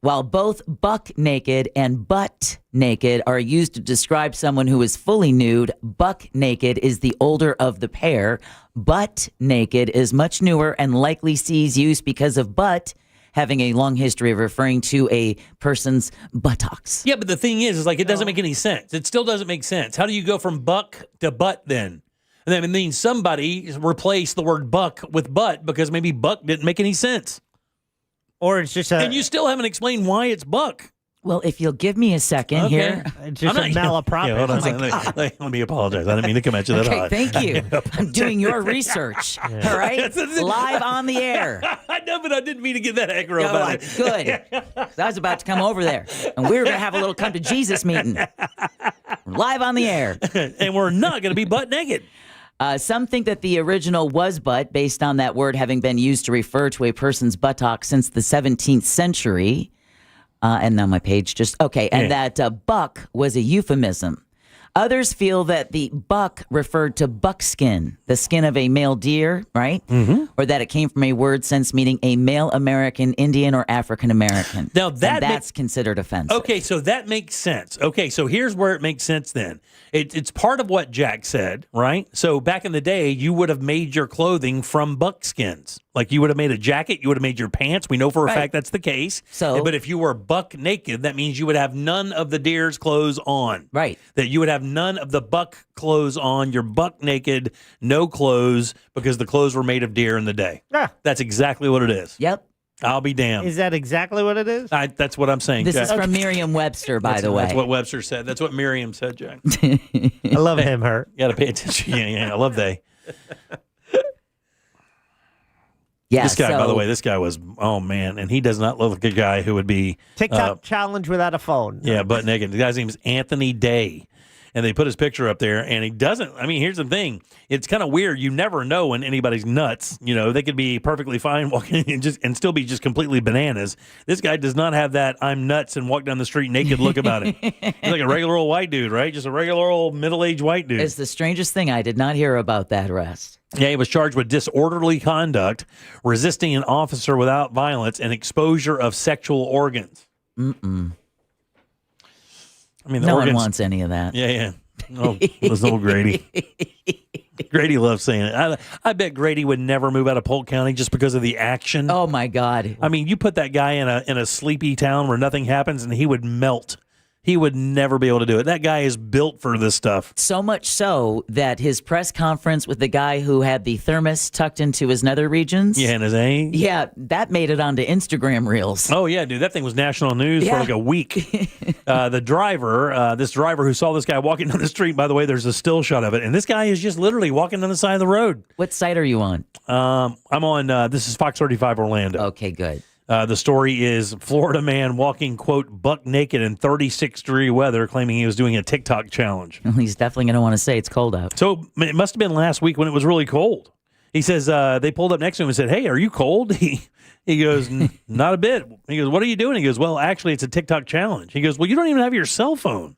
While both buck naked and butt naked are used to describe someone who is fully nude, buck naked is the older of the pair. Butt naked is much newer and likely sees use because of butt having a long history of referring to a person's buttocks. Yeah, but the thing is like it doesn't make any sense. It still doesn't make sense. How do you go from buck to butt then? And that means somebody replaced the word buck with butt because maybe buck didn't make any sense. Or it's just and you still haven't explained why it's buck. Well, if you'll give me a second here. It's just a malapropism. Yeah, hold on a second. Let me apologize. I didn't mean to come at you that Okay, hard. thank you. I'm doing your research. All right? Live on the air. I know, but I didn't mean to get that aggro You're about like, it. good. 'Cause I was about to come over there, and we were going to have a little come to Jesus meeting. Live on the air. And we're not going to be butt naked. Some think that the original was butt, based on that word having been used to refer to a person's buttock since the 17th century. And now my page just, okay. And that buck was a euphemism. Others feel that the buck referred to buckskin, the skin of a male deer, right? Mm-hmm. Or that it came from a word since meaning a male American Indian or African American. Now that's considered offensive. Okay, so that makes sense. Okay, so here's where it makes sense then. It's part of what Jack said, right? So back in the day, you would have made your clothing from buckskins. Like you would have made a jacket, you would have made your pants. We know for a fact that's the case. But if you were buck naked, that means you would have none of the deer's clothes on. Right. That you would have none of the buck clothes on. You're buck naked, no clothes, because the clothes were made of deer in the day. Yeah. That's exactly what it is. Yep. I'll be damned. Is that exactly what it is? That's what I'm saying. This Jack. is from Merriam-Webster, by the way. That's what Webster said. That's what Miriam said, Jack. I love him, Hurt. You got to pay attention. Yeah, I love they. Yeah, this guy, by the way, this guy was, oh, man, and he does not look like a guy who would be... TikTok challenge without a phone. Yeah, butt naked. The guy's name is Anthony Day. And they put his picture up there, and he doesn't. I mean, here's the thing. It's kind of weird. You never know when anybody's nuts. You know, they could be perfectly fine walking and still be just completely bananas. This guy does not have that I'm nuts and walk down the street naked look about him. He's like a regular old white dude, right? Just a regular old middle-aged white dude. It's the strangest thing. I did not hear about that arrest. Yeah, he was charged with disorderly conduct, resisting an officer without violence, and exposure of sexual organs. Mm-mm. I mean, no one wants any of that. Yeah. Oh, this old Grady. Grady loves saying it. I bet Grady would never move out of Polk County just because of the action. Oh my God! I mean, you put that guy in a sleepy town where nothing happens, and he would melt. He would never be able to do it. That guy is built for this stuff. So much so that his press conference with the guy who had the thermos tucked into his nether regions. Yeah, and his aim. Yeah, that made it onto Instagram Reels. Oh, yeah, dude. That thing was national news for like a week. The driver, this driver who saw this guy walking down the street, by the way, there's a still shot of it. And this guy is just literally walking down the side of the road. What site are you on? I'm on, this is Fox 35 Orlando. Okay, good. The story is Florida man walking, quote, buck naked in 36-degree weather, claiming he was doing a TikTok challenge. Well, he's definitely going to want to say it's cold out. So it must have been last week when it was really cold. He says they pulled up next to him and said, hey, are you cold? He goes, not a bit. He goes, what are you doing? He goes, well, actually, it's a TikTok challenge. He goes, well, you don't even have your cell phone.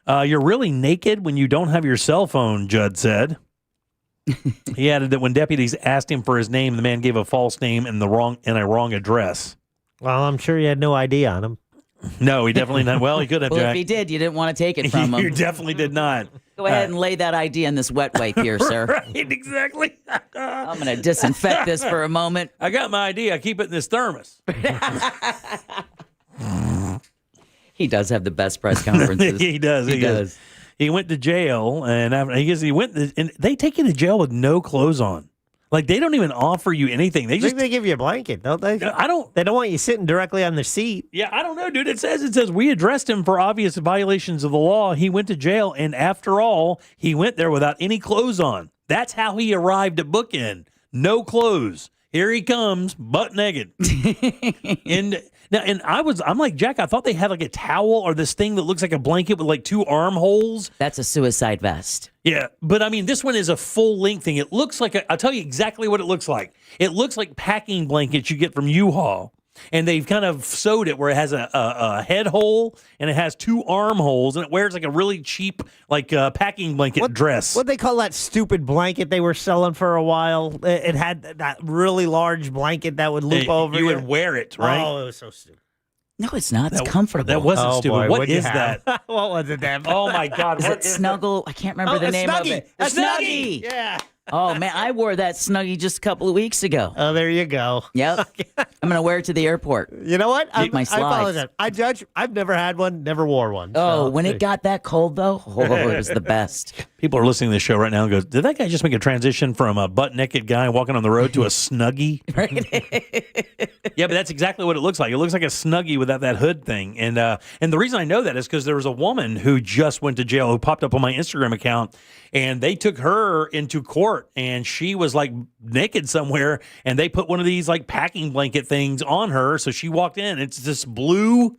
You're really naked when you don't have your cell phone, Judd said. He added that when deputies asked him for his name, the man gave a false name and a wrong address. Well, I'm sure you had no ID on him. No, he definitely not. Well, he could have, Well, Jack. if he did, you didn't want to take it from him. You definitely did not. Go ahead and lay that ID in this wet wipe here, sir. Right, exactly. I'm going to disinfect this for a moment. I got my ID. I keep it in this thermos. He does have the best press conferences. He does. He does. He went to jail, and after, he went, and they take you to jail with no clothes on. Like, they don't even offer you anything. They just they give you a blanket, don't they? I don't. They don't want you sitting directly on the seat. Yeah, I don't know, dude. It says we addressed him for obvious violations of the law. He went to jail, and after all, he went there without any clothes on. That's how he arrived at Bookend. No clothes. Here he comes, butt naked. And I'm like, Jack, I thought they had like a towel or this thing that looks like a blanket with like two armholes. That's a suicide vest. Yeah, but I mean, this one is a full-length thing. It looks like, I'll tell you exactly what it looks like. It looks like packing blankets you get from U-Haul. And they've kind of sewed it where it has a head hole and it has two armholes and it wears like a really cheap like packing blanket dress. What they call that stupid blanket they were selling for a while? It had that really large blanket that would loop over you. Would wear it, right? Oh, it was so stupid. No, it's not. It's comfortable. That wasn't stupid. Boy, what is that? What was it, Dan? Oh, my God. Is it Snuggle? I can't remember the name of it. A Snuggie. Yeah. Oh, man, I wore that Snuggie just a couple of weeks ago. Oh, there you go. Yep. I'm going to wear it to the airport. You know what? With my I slides. apologize. I judge. I've never had one, never wore one. Oh, so- when it got that cold, though, it was the best. People are listening to this show right now and goes, did that guy just make a transition from a butt-naked guy walking on the road to a Snuggie? Yeah, but that's exactly what it looks like. It looks like a Snuggie without that hood thing. And the reason I know that is because there was a woman who just went to jail who popped up on my Instagram account, and they took her into court, and she was like naked somewhere, and they put one of these like packing blanket things on her, so she walked in. It's this blue.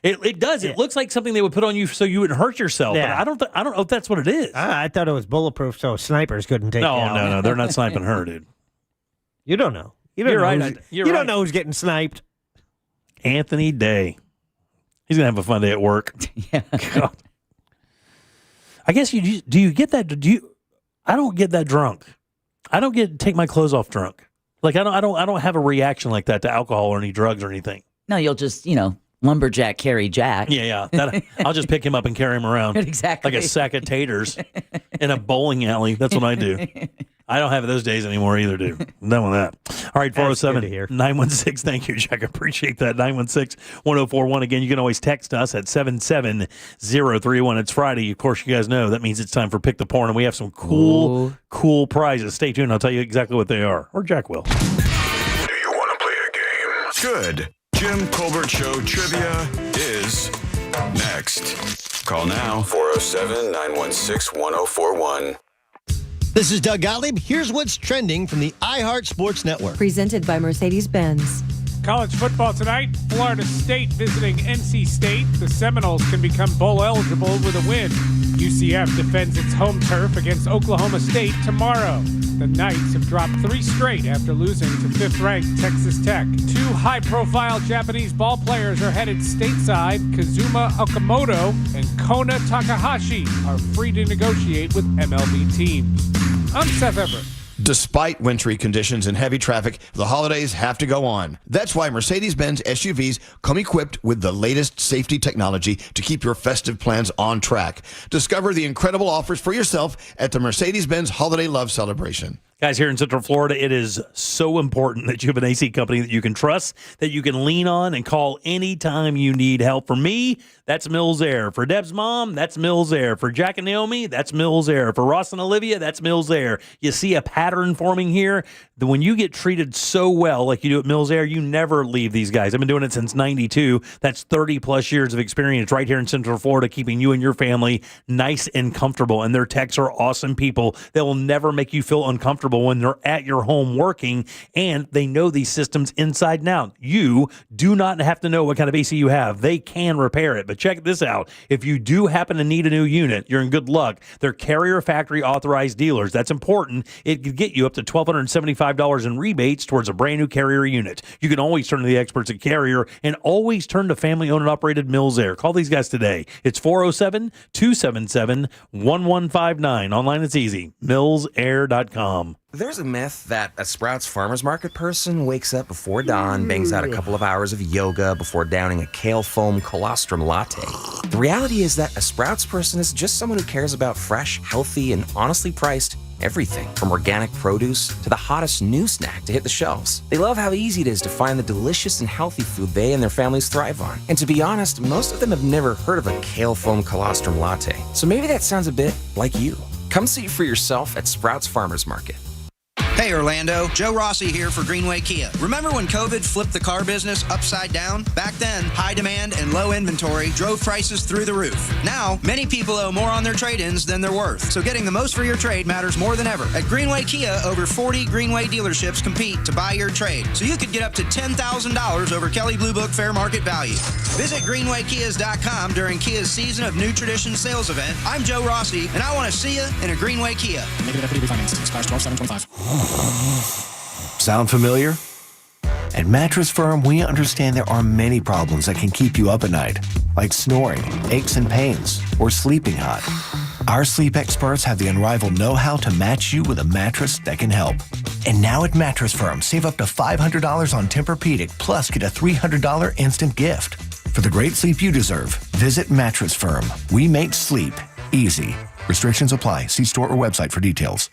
It does. It looks like something they would put on you so you wouldn't hurt yourself. Yeah. But I don't know if that's what it is. I thought it was bulletproof, so snipers couldn't take it out. No, they're not sniping her, dude. You don't know. You don't You're know right. who's- You're you right. don't know who's getting sniped. Anthony Day. He's gonna have a fun day at work. Yeah. God. I guess do you get that? I don't get that drunk. I don't get take my clothes off drunk. Like I don't have a reaction like that to alcohol or any drugs or anything. No, you'll just, lumberjack carry Jack. Yeah. I'll just pick him up and carry him around. Exactly. Like a sack of taters in a bowling alley. That's what I do. I don't have those days anymore either, dude. I'm done with that. All right, 407-916. Thank you, Jack. I appreciate that. 916-1041. Again, you can always text us at 77031. It's Friday. Of course, you guys know that means it's time for Pick the Porn, and we have some cool prizes. Stay tuned. I'll tell you exactly what they are. Or Jack will. Do you want to play a game? Good. Jim Colbert Show Trivia is next. Call now, 407-916-1041. This is Doug Gottlieb. Here's what's trending from the iHeart Sports Network. Presented by Mercedes-Benz. College football tonight, Florida State visiting NC State. The Seminoles can become bowl eligible with a win. UCF defends its home turf against Oklahoma State tomorrow. The Knights have dropped 3 straight after losing to 5th-ranked Texas Tech. 2 high-profile Japanese ball players are headed stateside. Kazuma Okamoto and Kona Takahashi are free to negotiate with MLB teams. I'm Seth Everett. Despite wintry conditions and heavy traffic, the holidays have to go on. That's why Mercedes-Benz SUVs come equipped with the latest safety technology to keep your festive plans on track. Discover the incredible offers for yourself at the Mercedes-Benz Holiday Love Celebration. Guys, here in Central Florida, it is so important that you have an AC company that you can trust, that you can lean on and call anytime you need help. For me, that's Mills Air. For Deb's mom, that's Mills Air. For Jack and Naomi, that's Mills Air. For Ross and Olivia, that's Mills Air. You see a pattern forming here? That when you get treated so well like you do at Mills Air, you never leave these guys. I've been doing it since 92. That's 30-plus years of experience right here in Central Florida, keeping you and your family nice and comfortable. And their techs are awesome people. They will never make you feel uncomfortable when they're at your home working, and they know these systems inside and out. You do not have to know what kind of AC you have. They can repair it. But check this out. If you do happen to need a new unit, you're in good luck. They're Carrier Factory authorized dealers. That's important. It could get you up to $1,275 in rebates towards a brand new Carrier unit. You can always turn to the experts at Carrier and always turn to family-owned and operated Mills Air. Call these guys today. It's 407-277-1159. Online it's easy. millsair.com. There's a myth that a Sprouts Farmers Market person wakes up before dawn, bangs out a couple of hours of yoga before downing a kale foam colostrum latte. The reality is that a Sprouts person is just someone who cares about fresh, healthy, and honestly priced everything from organic produce to the hottest new snack to hit the shelves. They love how easy it is to find the delicious and healthy food they and their families thrive on. And to be honest, most of them have never heard of a kale foam colostrum latte. So maybe that sounds a bit like you. Come see for yourself at Sprouts Farmers Market. Hey Orlando, Joe Rossi here for Greenway Kia. Remember when COVID flipped the car business upside down? Back then, high demand and low inventory drove prices through the roof. Now, many people owe more on their trade-ins than they're worth. So getting the most for your trade matters more than ever. At Greenway Kia, over 40 Greenway dealerships compete to buy your trade. So you could get up to $10,000 over Kelley Blue Book fair market value. Visit greenwaykias.com during Kia's Season of New Tradition sales event. I'm Joe Rossi, and I want to see you in a Greenway Kia. Negative equity refinance. Expires 12/7/25. Sound familiar? At Mattress Firm, we understand there are many problems that can keep you up at night, like snoring, aches and pains, or sleeping hot. Our sleep experts have the unrivaled know-how to match you with a mattress that can help. And now at Mattress Firm, save up to $500 on Tempur-Pedic, plus get a $300 instant gift. For the great sleep you deserve, visit Mattress Firm. We make sleep easy. Restrictions apply. See store or website for details.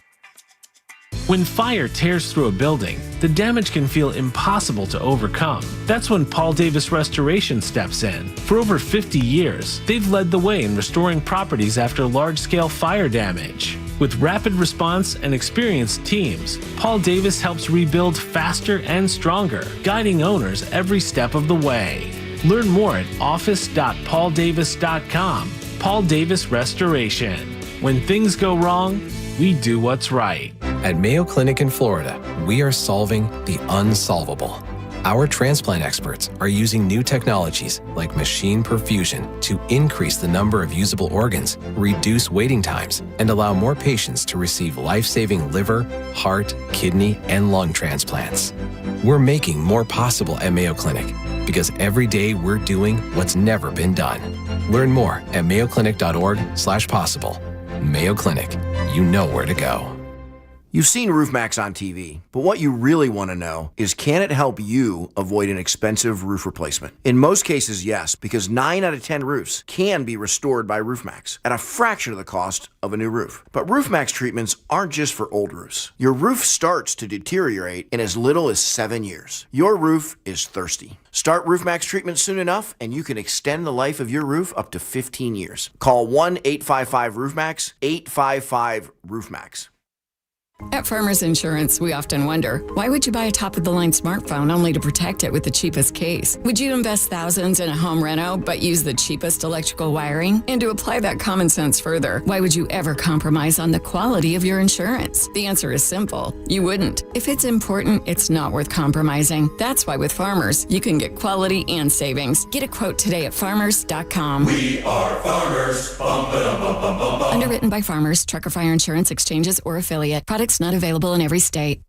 When fire tears through a building, the damage can feel impossible to overcome. That's when Paul Davis Restoration steps in. For over 50 years, they've led the way in restoring properties after large-scale fire damage. With rapid response and experienced teams, Paul Davis helps rebuild faster and stronger, guiding owners every step of the way. Learn more at office.pauldavis.com. Paul Davis Restoration. When things go wrong, we do what's right. At Mayo Clinic in Florida, we are solving the unsolvable. Our transplant experts are using new technologies like machine perfusion to increase the number of usable organs, reduce waiting times, and allow more patients to receive life-saving liver, heart, kidney, and lung transplants. We're making more possible at Mayo Clinic because every day we're doing what's never been done. Learn more at mayoclinic.org/possible. Mayo Clinic, you know where to go. You've seen RoofMax on TV, but what you really want to know is, can it help you avoid an expensive roof replacement? In most cases, yes, because 9 out of 10 roofs can be restored by RoofMax at a fraction of the cost of a new roof. But RoofMax treatments aren't just for old roofs. Your roof starts to deteriorate in as little as 7 years. Your roof is thirsty. Start RoofMax treatment soon enough, and you can extend the life of your roof up to 15 years. Call 1-855-ROOFMAX, 855-ROOFMAX. At Farmers Insurance, we often wonder, why would you buy a top-of-the-line smartphone only to protect it with the cheapest case? Would you invest thousands in a home reno but use the cheapest electrical wiring? And to apply that common sense further, why would you ever compromise on the quality of your insurance? The answer is simple. You wouldn't. If it's important, it's not worth compromising. That's why with Farmers, you can get quality and savings. Get a quote today at farmers.com. We are Farmers. Bum, ba-dum, bum, bum, bum, bum. Underwritten by Farmers, Trucker Fire Insurance Exchanges, or affiliate. Products not available in every state.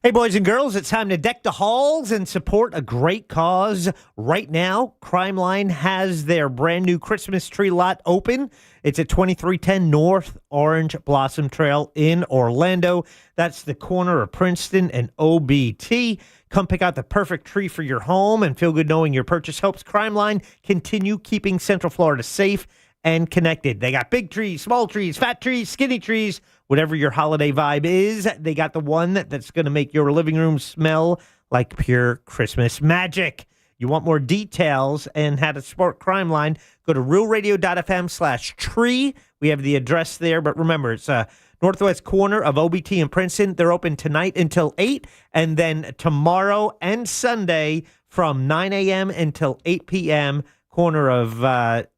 Hey, boys and girls, it's time to deck the halls and support a great cause. Right now, Crime Line has their brand new Christmas tree lot open. It's at 2310 North Orange Blossom Trail in Orlando. That's the corner of Princeton and OBT. Come pick out the perfect tree for your home and feel good knowing your purchase helps Crime Line continue keeping Central Florida safe and connected. They got big trees, small trees, fat trees, skinny trees, whatever your holiday vibe is. They got the one that's going to make your living room smell like pure Christmas magic. You want more details and how to support Crime Line, go to realradio.fm/tree. We have the address there, but remember, it's northwest corner of OBT and Princeton. They're open tonight until 8, and then tomorrow and Sunday from 9 a.m. until 8 p.m., corner of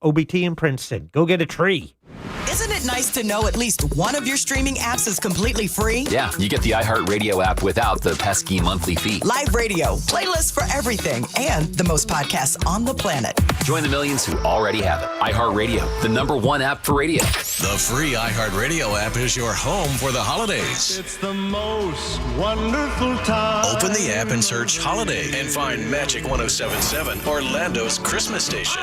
OBT and Princeton. Go get a tree. Isn't it nice to know at least one of your streaming apps is completely free? Yeah, you get the iHeartRadio app without the pesky monthly fee. Live radio, playlists for everything, and the most podcasts on the planet. Join the millions who already have it. iHeartRadio, the #1 app for radio. The free iHeartRadio app is your home for the holidays. It's the most wonderful time. Open the app and search Holiday and find Magic 107.7, Orlando's Christmas station.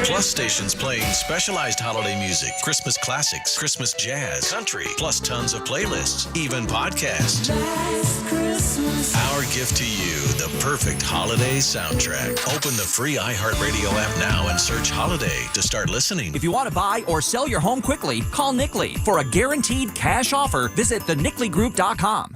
Plus stations playing specialized holiday music, Christmas classics, Christmas jazz, country, plus tons of playlists, even podcasts. Our gift to you, the perfect holiday soundtrack. Open the free iHeartRadio app now and search Holiday to start listening. If you want to buy or sell your home quickly, call Nickley. For a guaranteed cash offer, visit thenickley.com.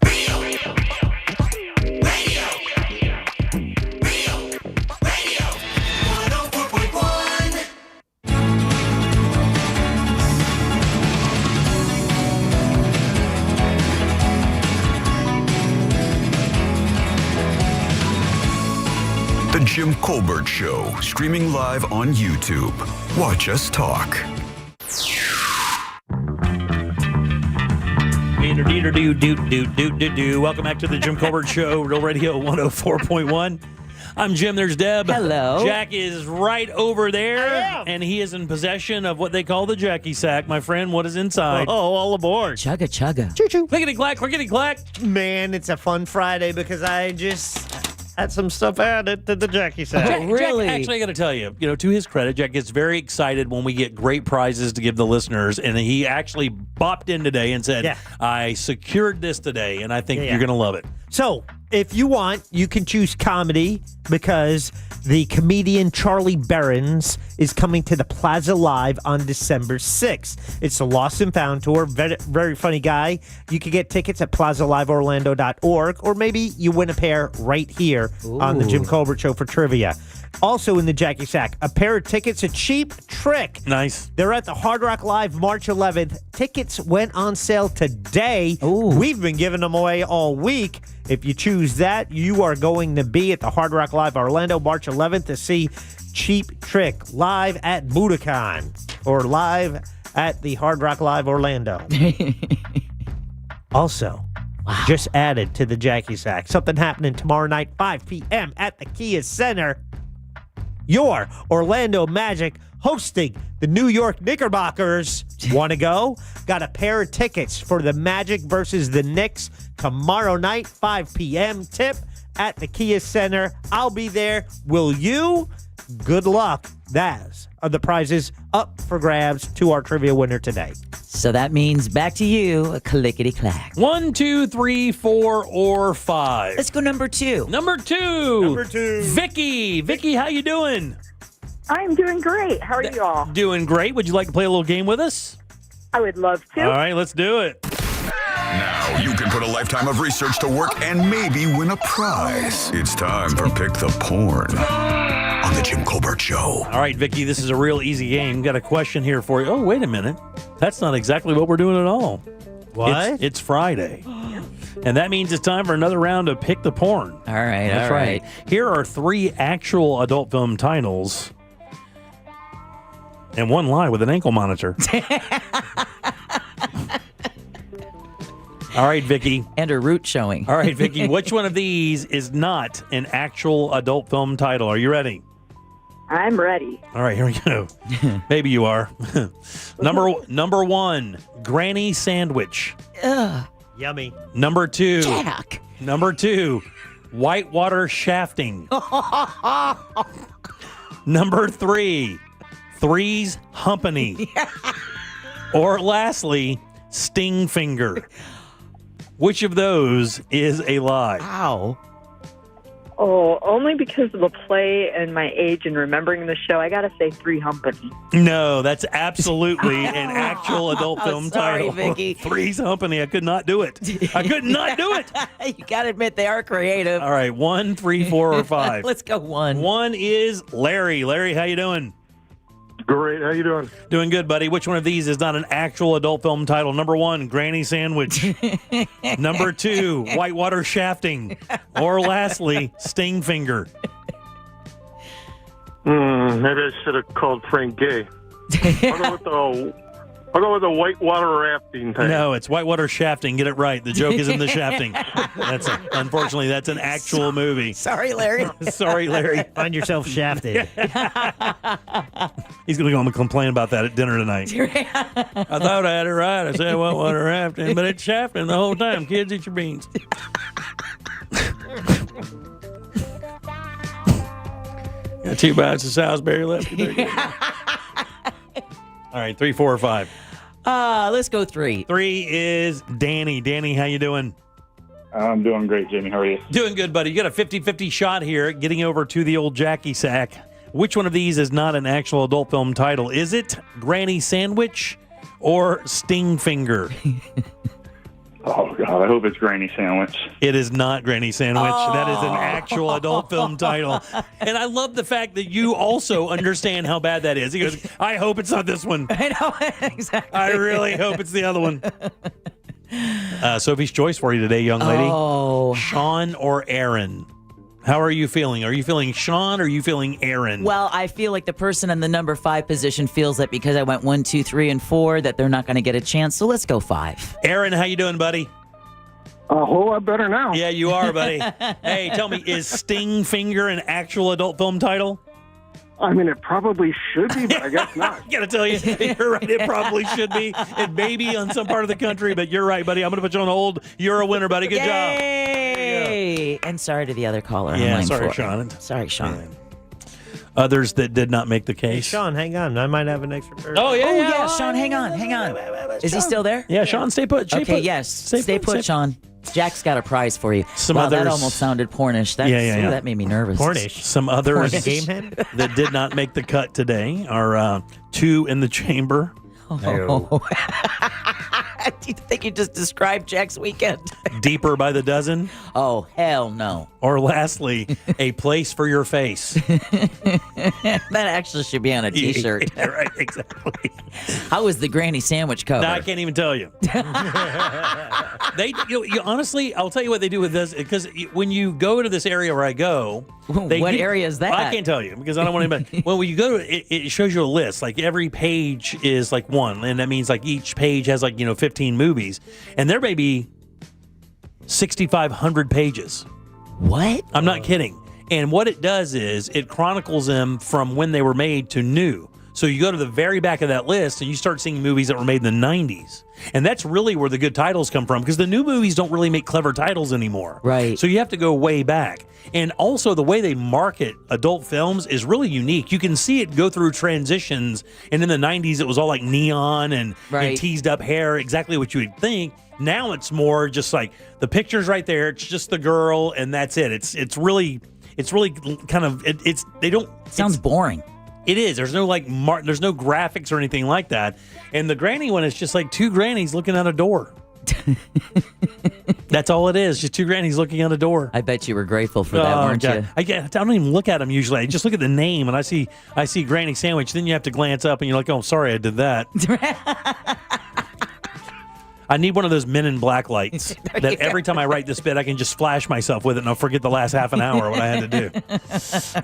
The Jim Colbert Show, streaming live on YouTube. Watch us talk. Welcome back to the Jim Colbert Show, Real Radio 104.1. I'm Jim, there's Deb. Hello. Jack is right over there, and he is in possession of what they call the Jackie sack. My friend, what is inside? Oh, all aboard. Chugga chugga. Choo-choo. Clickety-clack. Man, it's a fun Friday because I just had some stuff added to the Jackie sack. Jack, actually, I got to tell you, to his credit, Jack gets very excited when we get great prizes to give the listeners, and he actually bopped in today and said, I secured this today, and I think you're going to love it. So, if you want, you can choose comedy because the comedian Charlie Berens is coming to the Plaza Live on December 6th. It's a Lost and Found tour. Very, very funny guy. You can get tickets at plazaliveorlando.org, or maybe you win a pair right here on the Jim Colbert Show for trivia. Also in the Jackie Sack, a pair of tickets, a Cheap Trick. Nice. They're at the Hard Rock Live March 11th. Tickets went on sale today. We've been giving them away all week. If you choose that, you are going to be at the Hard Rock Live Orlando March 11th to see Cheap Trick live at Budokan or live at the Hard Rock Live Orlando. Also, just added to the Jackie Sack, something happening tomorrow night, 5 p.m. at the Kia Center. Your Orlando Magic hosting the New York Knickerbockers. Want to go? Got a pair of tickets for the Magic versus the Knicks tomorrow night, 5 p.m. Tip at the Kia Center. I'll be there. Will you? Good luck. Those are the prizes up for grabs to our trivia winner today. So that means back to you, clickety-clack. 1, 2, 3, 4, or 5. Let's go number 2. Number 2. Vicky. Vicky, how you doing? I'm doing great. How are you all? Doing great. Would you like to play a little game with us? I would love to. All right, let's do it. Now you can put a lifetime of research to work and maybe win a prize. It's time for Pick the Porn on the Jim Colbert Show. All right, Vicky, this is a real easy game. Got a question here for you. Oh, wait a minute. That's not exactly what we're doing at all. What? It's Friday. And that means it's time for another round of Pick the Porn. All right, That's all right. Here are 3 actual adult film titles and 1 lie with an ankle monitor. All right, Vicky. And a root showing. All right, Vicky, which one of these is not an actual adult film title? Are you ready? I'm ready. All right, here we go. Maybe you are. Number 1, Granny Sandwich. Ugh. Yummy. Number 2. Jack. Number 2, Whitewater Shafting. Number 3, Three's Humpany. Or lastly, Sting Finger. Which of those is a lie? Ow. Oh, only because of the play and my age and remembering the show, I gotta say Three Humpany. No, that's absolutely an actual adult film sorry, title. Vicky. Three's Humpany. I could not do it. I could not do it. You gotta admit they are creative. All right, 1, 3, 4, or 5. Let's go 1. 1 is Larry. Larry, how you doing? Great. How you doing? Doing good, buddy. Which one of these is not an actual adult film title? Number 1, Granny Sandwich. Number 2, Whitewater Shafting. Or lastly, Sting Finger. Maybe I should have called Frank Gay. I'll go with the whitewater rafting thing. No, it's Whitewater Shafting. Get it right. The joke is in the shafting. Unfortunately, that's an actual movie. Sorry, Larry. Sorry, Larry. Find yourself shafted. He's going to go home and complain about that at dinner tonight. I thought I had it right. I said whitewater rafting, but it's shafting the whole time. Kids, eat your beans. Got 2 bites of Salisbury left. All right, 3, 4, or 5. Let's go 3. 3 is Danny. Danny, how you doing? I'm doing great, Jamie. How are you? Doing good, buddy. You got a 50-50 shot here getting over to the old Jackie Sack. Which one of these is not an actual adult film title? Is it Granny Sandwich or Sting Finger? Oh, God. I hope it's Granny Sandwich. It is not Granny Sandwich. Oh. That is an actual adult film title. And I love the fact that you also understand how bad that is. He goes, I hope it's not this one. I know, exactly. I really hope it's the other one. Sophie's choice for you today, young lady. Oh. Sean or Aaron? How are you feeling? Are you feeling Sean or are you feeling Aaron? Well, I feel like the person in the number 5 position feels that because I went 1, 2, 3, and 4 that they're not going to get a chance. So let's go 5. Aaron, how you doing, buddy? A whole lot better now. Yeah, you are, buddy. Hey, tell me, is Sting Finger an actual adult film title? I mean, it probably should be, but I guess not. I gotta tell you, you're right. It probably should be. It may be on some part of the country, but you're right, buddy. I'm gonna put you on hold. You're a winner, buddy. Good job. Yay! And sorry to the other caller. Yeah, on sorry, line 4. Sean. Sorry, Sean. Yeah. Others that did not make the Hey, case. Sean, hang on. I might have an extra person. Oh, yeah, Yeah, Sean, hang on. Is he still there? Yeah, Sean, stay put. Okay, yes. Stay put, Sean. Jack's got a prize for you. Some Wow, that others- almost sounded pornish. Ooh, that made me nervous. Pornish. Some others Gamehead? that did not make the cut today are Two in the Chamber. Oh. Do you think you just described Jack's weekend? Deeper by the Dozen. Oh, hell no. Or lastly, A Place for Your Face. That actually should be on a T-shirt. Yeah, right, exactly. How was the granny sandwich cover? No, I can't even tell you. Honestly, I'll tell you what they do with this, because when you go to this area where I go, What area is that? I can't tell you because I don't want anybody. Well, when you go to it shows you a list. Like every page is like one, and that means like each page has 15 movies, and there may be 6,500 pages. What? I'm not kidding. And what it does is it chronicles them from when they were made to new. So you go to the very back of that list and you start seeing movies that were made in the 90s. And that's really where the good titles come from, because the new movies don't really make clever titles anymore. Right. So you have to go way back. And also the way they market adult films is really unique. You can see it go through transitions. And in the 90s, it was all like neon and teased up hair, exactly what you would think. Now it's more just like the picture's right there. It's just the girl and that's it. It's really kind of, they don't. Sounds boring. It is. There's no there's no graphics or anything like that. And the granny one is just like two grannies looking out a door. That's all it is. Just two grannies looking out a door. I bet you were grateful for that, weren't you? I don't even look at them usually. I just look at the name and I see Granny Sandwich. Then you have to glance up and you're like, oh, sorry, I did that. I need one of those Men in Black lights that every time I write this bit, I can just flash myself with it and I'll forget the last half an hour what I had to do.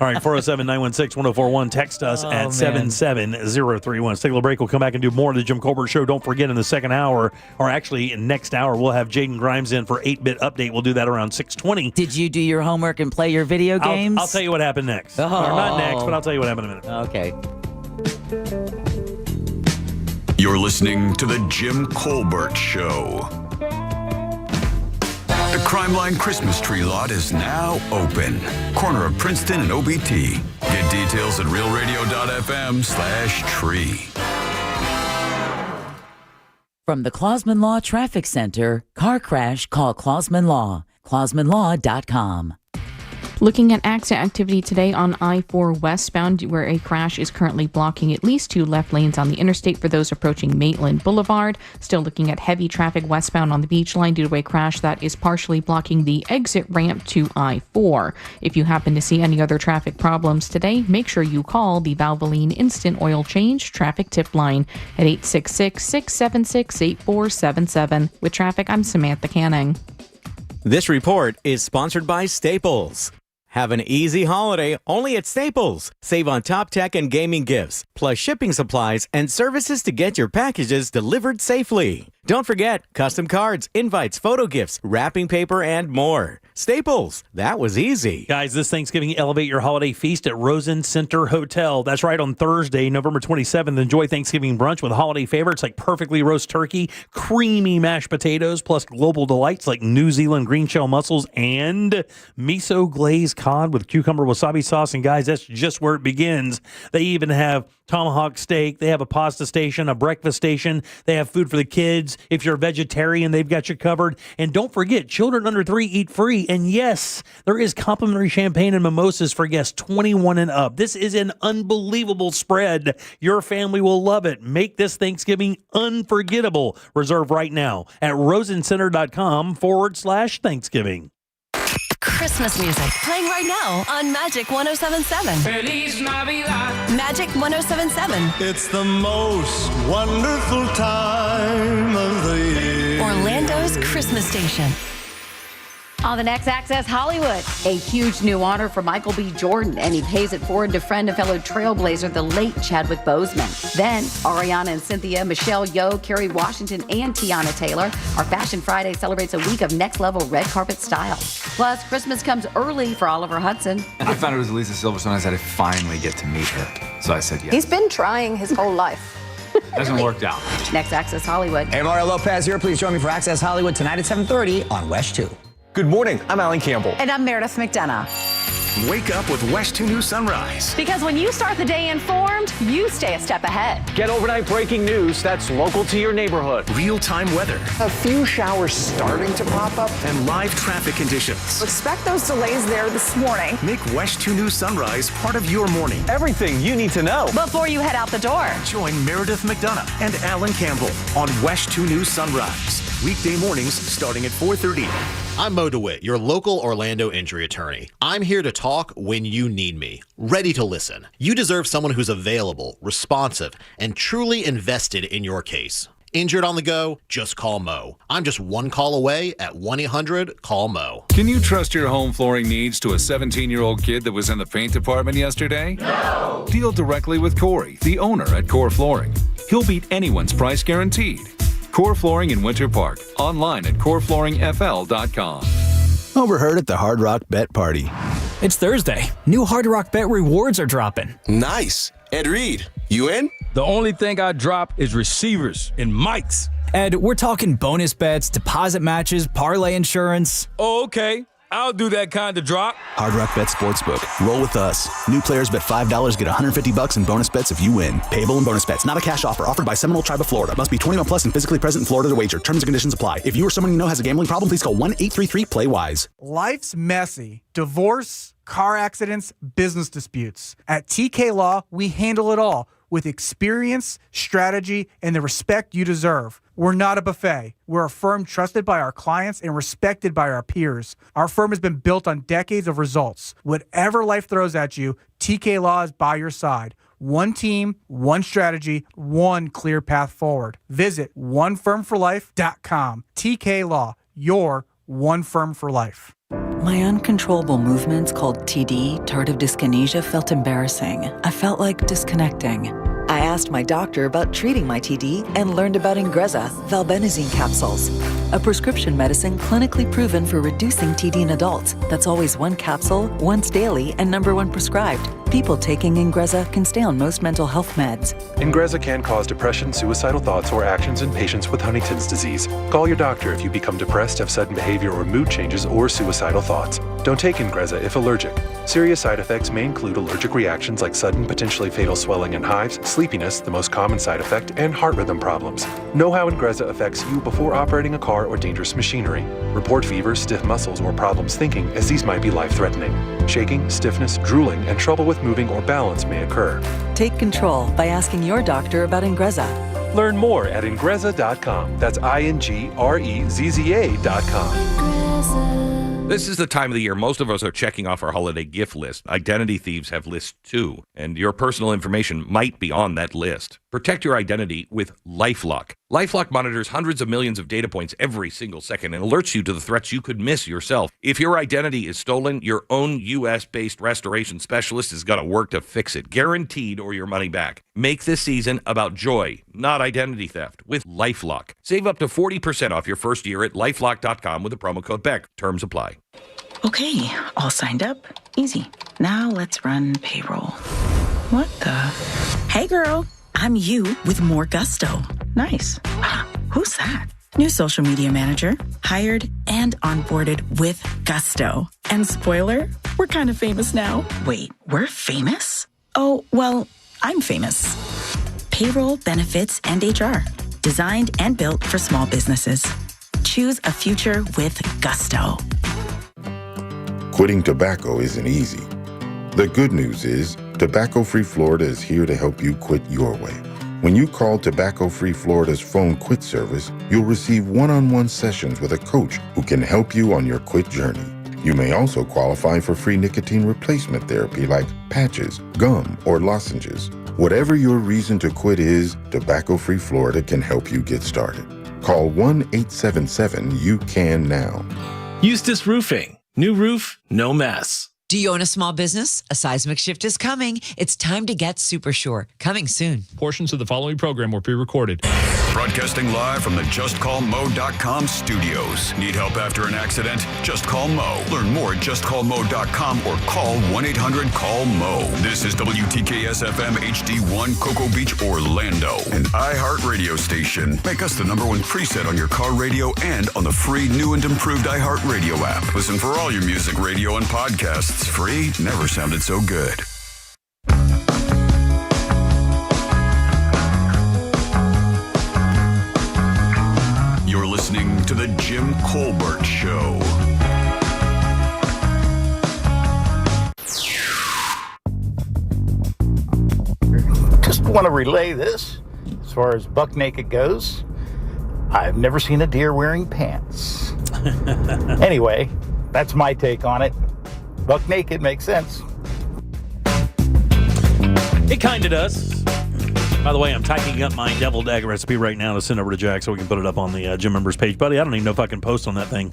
All right, 407-916-1041. Text us at 77031. Let's take a little break. We'll come back and do more of the Jim Colbert Show. Don't forget, in the second hour, or actually next hour, we'll have Jaden Grimes in for 8-Bit Update. We'll do that around 6:20. Did you do your homework and play your video games? I'll tell you what happened next. Oh. Or not next, but I'll tell you what happened in a minute. Okay. You're listening to The Jim Colbert Show. The Crime Line Christmas tree lot is now open. Corner of Princeton and OBT. Get details at realradio.fm/tree. From the Clausman Law Traffic Center, car crash, call Clausman Law. ClausmanLaw.com. Looking at accident activity today on I-4 westbound, where a crash is currently blocking at least 2 left lanes on the interstate for those approaching Maitland Boulevard. Still looking at heavy traffic westbound on the beach line due to a crash that is partially blocking the exit ramp to I-4. If you happen to see any other traffic problems today, make sure you call the Valvoline Instant Oil Change Traffic Tip Line at 866-676-8477. With traffic, I'm Samantha Canning. This report is sponsored by Staples. Have an easy holiday only at Staples. Save on top tech and gaming gifts, plus shipping supplies and services to get your packages delivered safely. Don't forget custom cards, invites, photo gifts, wrapping paper, and more. Staples, that was easy. Guys, this Thanksgiving, elevate your holiday feast at Rosen Center Hotel. That's right, on Thursday, November 27th. Enjoy Thanksgiving brunch with holiday favorites like perfectly roast turkey, creamy mashed potatoes, plus global delights like New Zealand green shell mussels and miso glazed cod with cucumber wasabi sauce. And guys, that's just where it begins. They even have tomahawk steak. They have a pasta station, a breakfast station. They have food for the kids. If you're a vegetarian, they've got you covered. And don't forget, children under 3 eat free. And yes, there is complimentary champagne and mimosas for guests 21 and up. This is an unbelievable spread. Your family will love it. Make this Thanksgiving unforgettable. Reserve right now at rosencenter.com/Thanksgiving. Christmas music playing right now on Magic 107.7. Feliz Navidad. Magic 107.7. It's the most wonderful time of the year. Orlando's Christmas station. On the next Access Hollywood, a huge new honor for Michael B. Jordan, and he pays it forward to friend and fellow trailblazer, the late Chadwick Boseman. Then, Ariana and Cynthia, Michelle Yeoh, Kerry Washington, and Tiana Taylor. Our Fashion Friday celebrates a week of next-level red carpet style. Plus, Christmas comes early for Oliver Hudson. I found it was Lisa Silverstone. I said I finally get to meet her. So I said yes. He's been trying his whole life. Hasn't worked out. Next Access Hollywood. Hey, Mario Lopez here. Please join me for Access Hollywood tonight at 7:30 on West 2. Good morning. I'm Alan Campbell. And I'm Meredith McDonough. Wake up with West 2 News Sunrise. Because when you start the day informed, you stay a step ahead. Get overnight breaking news that's local to your neighborhood. Real-time weather. A few showers starting to pop up. And live traffic conditions. Expect those delays there this morning. Make West 2 News Sunrise part of your morning. Everything you need to know before you head out the door. Join Meredith McDonough and Alan Campbell on West 2 News Sunrise. Weekday mornings starting at 4:30. I'm Mo DeWitt, your local Orlando injury attorney. I'm here to talk when you need me, ready to listen. You deserve someone who's available, responsive, and truly invested in your case. Injured on the go? Just call Mo. I'm just one call away at 1-800-CALL-MO. Can you trust your home flooring needs to a 17-year-old kid that was in the paint department yesterday? No! Deal directly with Corey, the owner at Core Flooring. He'll beat anyone's price guaranteed. Core Flooring in Winter Park. Online at coreflooringfl.com. Overheard at the Hard Rock Bet Party. It's Thursday. New Hard Rock Bet rewards are dropping. Nice. Ed Reed, you in? The only thing I drop is receivers and mics. Ed, we're talking bonus bets, deposit matches, parlay insurance. Oh, okay. I'll do that kind of drop. Hard Rock Bet Sportsbook. Roll with us. New players bet $5, get $150 in bonus bets if you win. Payable in bonus bets. Not a cash offer. Offered by Seminole Tribe of Florida. Must be 21 plus and physically present in Florida to wager. Terms and conditions apply. If you or someone you know has a gambling problem, please call 1-833-PLAY-WISE. Life's messy. Divorce, car accidents, business disputes. At TK Law, we handle it all with experience, strategy, and the respect you deserve. We're not a buffet. We're a firm trusted by our clients and respected by our peers. Our firm has been built on decades of results. Whatever life throws at you, TK Law is by your side. One team, one strategy, one clear path forward. Visit onefirmforlife.com. TK Law, your one firm for life. My uncontrollable movements called TD, tardive dyskinesia, felt embarrassing. I felt like disconnecting. I asked my doctor about treating my TD and learned about Ingrezza, valbenazine capsules, a prescription medicine clinically proven for reducing TD in adults. That's always one capsule, once daily, and number one prescribed. People taking Ingrezza can stay on most mental health meds. Ingrezza can cause depression, suicidal thoughts, or actions in patients with Huntington's disease. Call your doctor if you become depressed, have sudden behavior or mood changes, or suicidal thoughts. Don't take Ingrezza if allergic. Serious side effects may include allergic reactions like sudden, potentially fatal swelling and hives, sleepiness, the most common side effect, and heart rhythm problems. Know how Ingrezza affects you before operating a car or dangerous machinery. Report fever, stiff muscles, or problems thinking, as these might be life-threatening. Shaking, stiffness, drooling, and trouble with moving or balance may occur. Take control by asking your doctor about Ingrezza. Learn more at Ingrezza.com. That's INGREZZA.com. This is the time of the year most of us are checking off our holiday gift list. Identity thieves have lists too, and your personal information might be on that list. Protect your identity with LifeLock. LifeLock monitors hundreds of millions of data points every single second and alerts you to the threats you could miss yourself. If your identity is stolen, your own U.S.-based restoration specialist is going to work to fix it, guaranteed, or your money back. Make this season about joy, not identity theft, with LifeLock. Save up to 40% off your first year at LifeLock.com with the promo code BECK. Terms apply. Okay, all signed up. Easy. Now let's run payroll. What the? Hey, girl. I'm you with more gusto. Nice. Who's that? New social media manager. Hired and onboarded with gusto. And spoiler, we're kind of famous now. Wait, we're famous? Oh, well, I'm famous. Payroll, benefits, and HR. Designed and built for small businesses. Choose a future with gusto. Quitting tobacco isn't easy. The good news is, Tobacco-Free Florida is here to help you quit your way. When you call Tobacco-Free Florida's phone quit service, you'll receive one-on-one sessions with a coach who can help you on your quit journey. You may also qualify for free nicotine replacement therapy like patches, gum, or lozenges. Whatever your reason to quit is, Tobacco-Free Florida can help you get started. Call 1-877-YOU-CAN-NOW. Eustace Roofing. New roof, no mess. Do you own a small business? A seismic shift is coming. It's time to get super sure. Coming soon. Portions of the following program were pre-recorded. Broadcasting live from the JustCallMo.com studios. Need help after an accident? Just call Mo. Learn more at JustCallMo.com or call 1-800-CALL-MO. This is WTKS-FM HD1 Cocoa Beach, Orlando, an iHeart radio station. Make us the #1 preset on your car radio and on the free new and improved iHeart Radio app. Listen for all your music, radio, and podcasts. Free never sounded so good. You're listening to The Jim Colbert Show. Just want to relay this. As far as buck naked goes, I've never seen a deer wearing pants. Anyway, that's my take on it. Buck naked makes sense. It kind of does. By the way, I'm typing up my deviled egg recipe right now to send over to Jack so we can put it up on the gym members page. Buddy, I don't even know if I can post on that thing.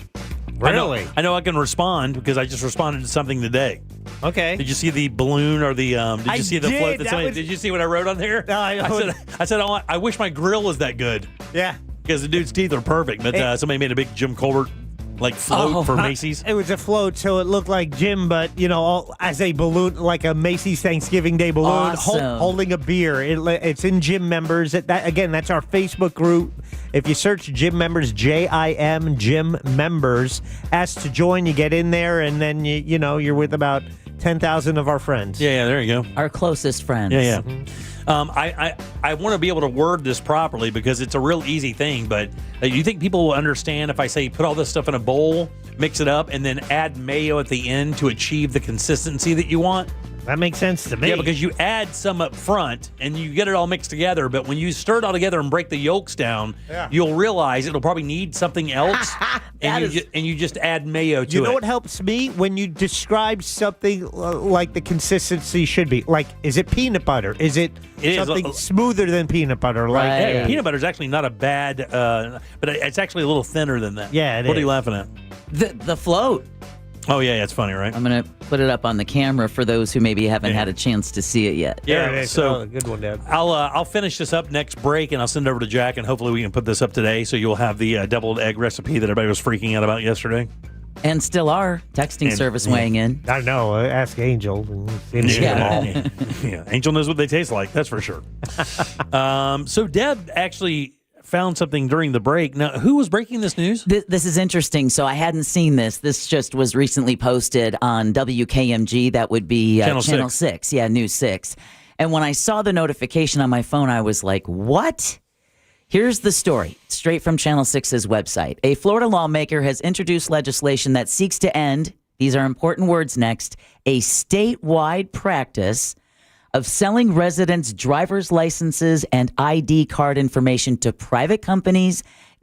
Really? I know I can respond because I just responded to something today. Okay. Did you see the balloon or the? Did you see the float? Did you see what I wrote on there? No, I said, I wish my grill was that good. Yeah. Because the dude's teeth are perfect, but somebody made a big Jim Colbert float for Macy's. It was a float, so it looked like Jim, but as a balloon, like a Macy's Thanksgiving Day balloon, Awesome. holding a beer. It's in Gym Members. That's our Facebook group. If you search Gym Members, JIM Gym Members, ask to join. You get in there, and then you're with about 10,000 of our friends. Yeah, there you go. Our closest friends. Yeah. I want to be able to word this properly because it's a real easy thing, but you think people will understand if I say put all this stuff in a bowl, mix it up, and then add mayo at the end to achieve the consistency that you want? That makes sense to me. Yeah, because you add some up front and you get it all mixed together, but when you stir it all together and break the yolks down, you'll realize it'll probably need something else, and you just add mayo to it. You know what helps me? When you describe something like the consistency should be. Like, is it peanut butter? Is it something smoother than peanut butter? Right. Peanut butter is actually not a bad, but it's actually a little thinner than that. Yeah, What are you laughing at? The float. Oh, yeah, it's funny, right? I'm going to put it up on the camera for those who maybe haven't had a chance to see it yet. Yeah, so good one, Dad. I'll finish this up next break, and I'll send it over to Jack, and hopefully we can put this up today so you'll have the deviled egg recipe that everybody was freaking out about yesterday. And still are. Texting service weighing in. I know. Ask Angel. Yeah, Angel knows what they taste like, that's for sure. So Deb actually found something during the break. Now, who was breaking this news? This is interesting. So I hadn't seen this. This just was recently posted on WKMG. That would be Channel 6. Yeah, News 6. And when I saw the notification on my phone, I was like, what? Here's the story, straight from Channel 6's website. A Florida lawmaker has introduced legislation that seeks to end, these are important words next, a statewide practice of selling residents' driver's licenses and ID card information to private companies,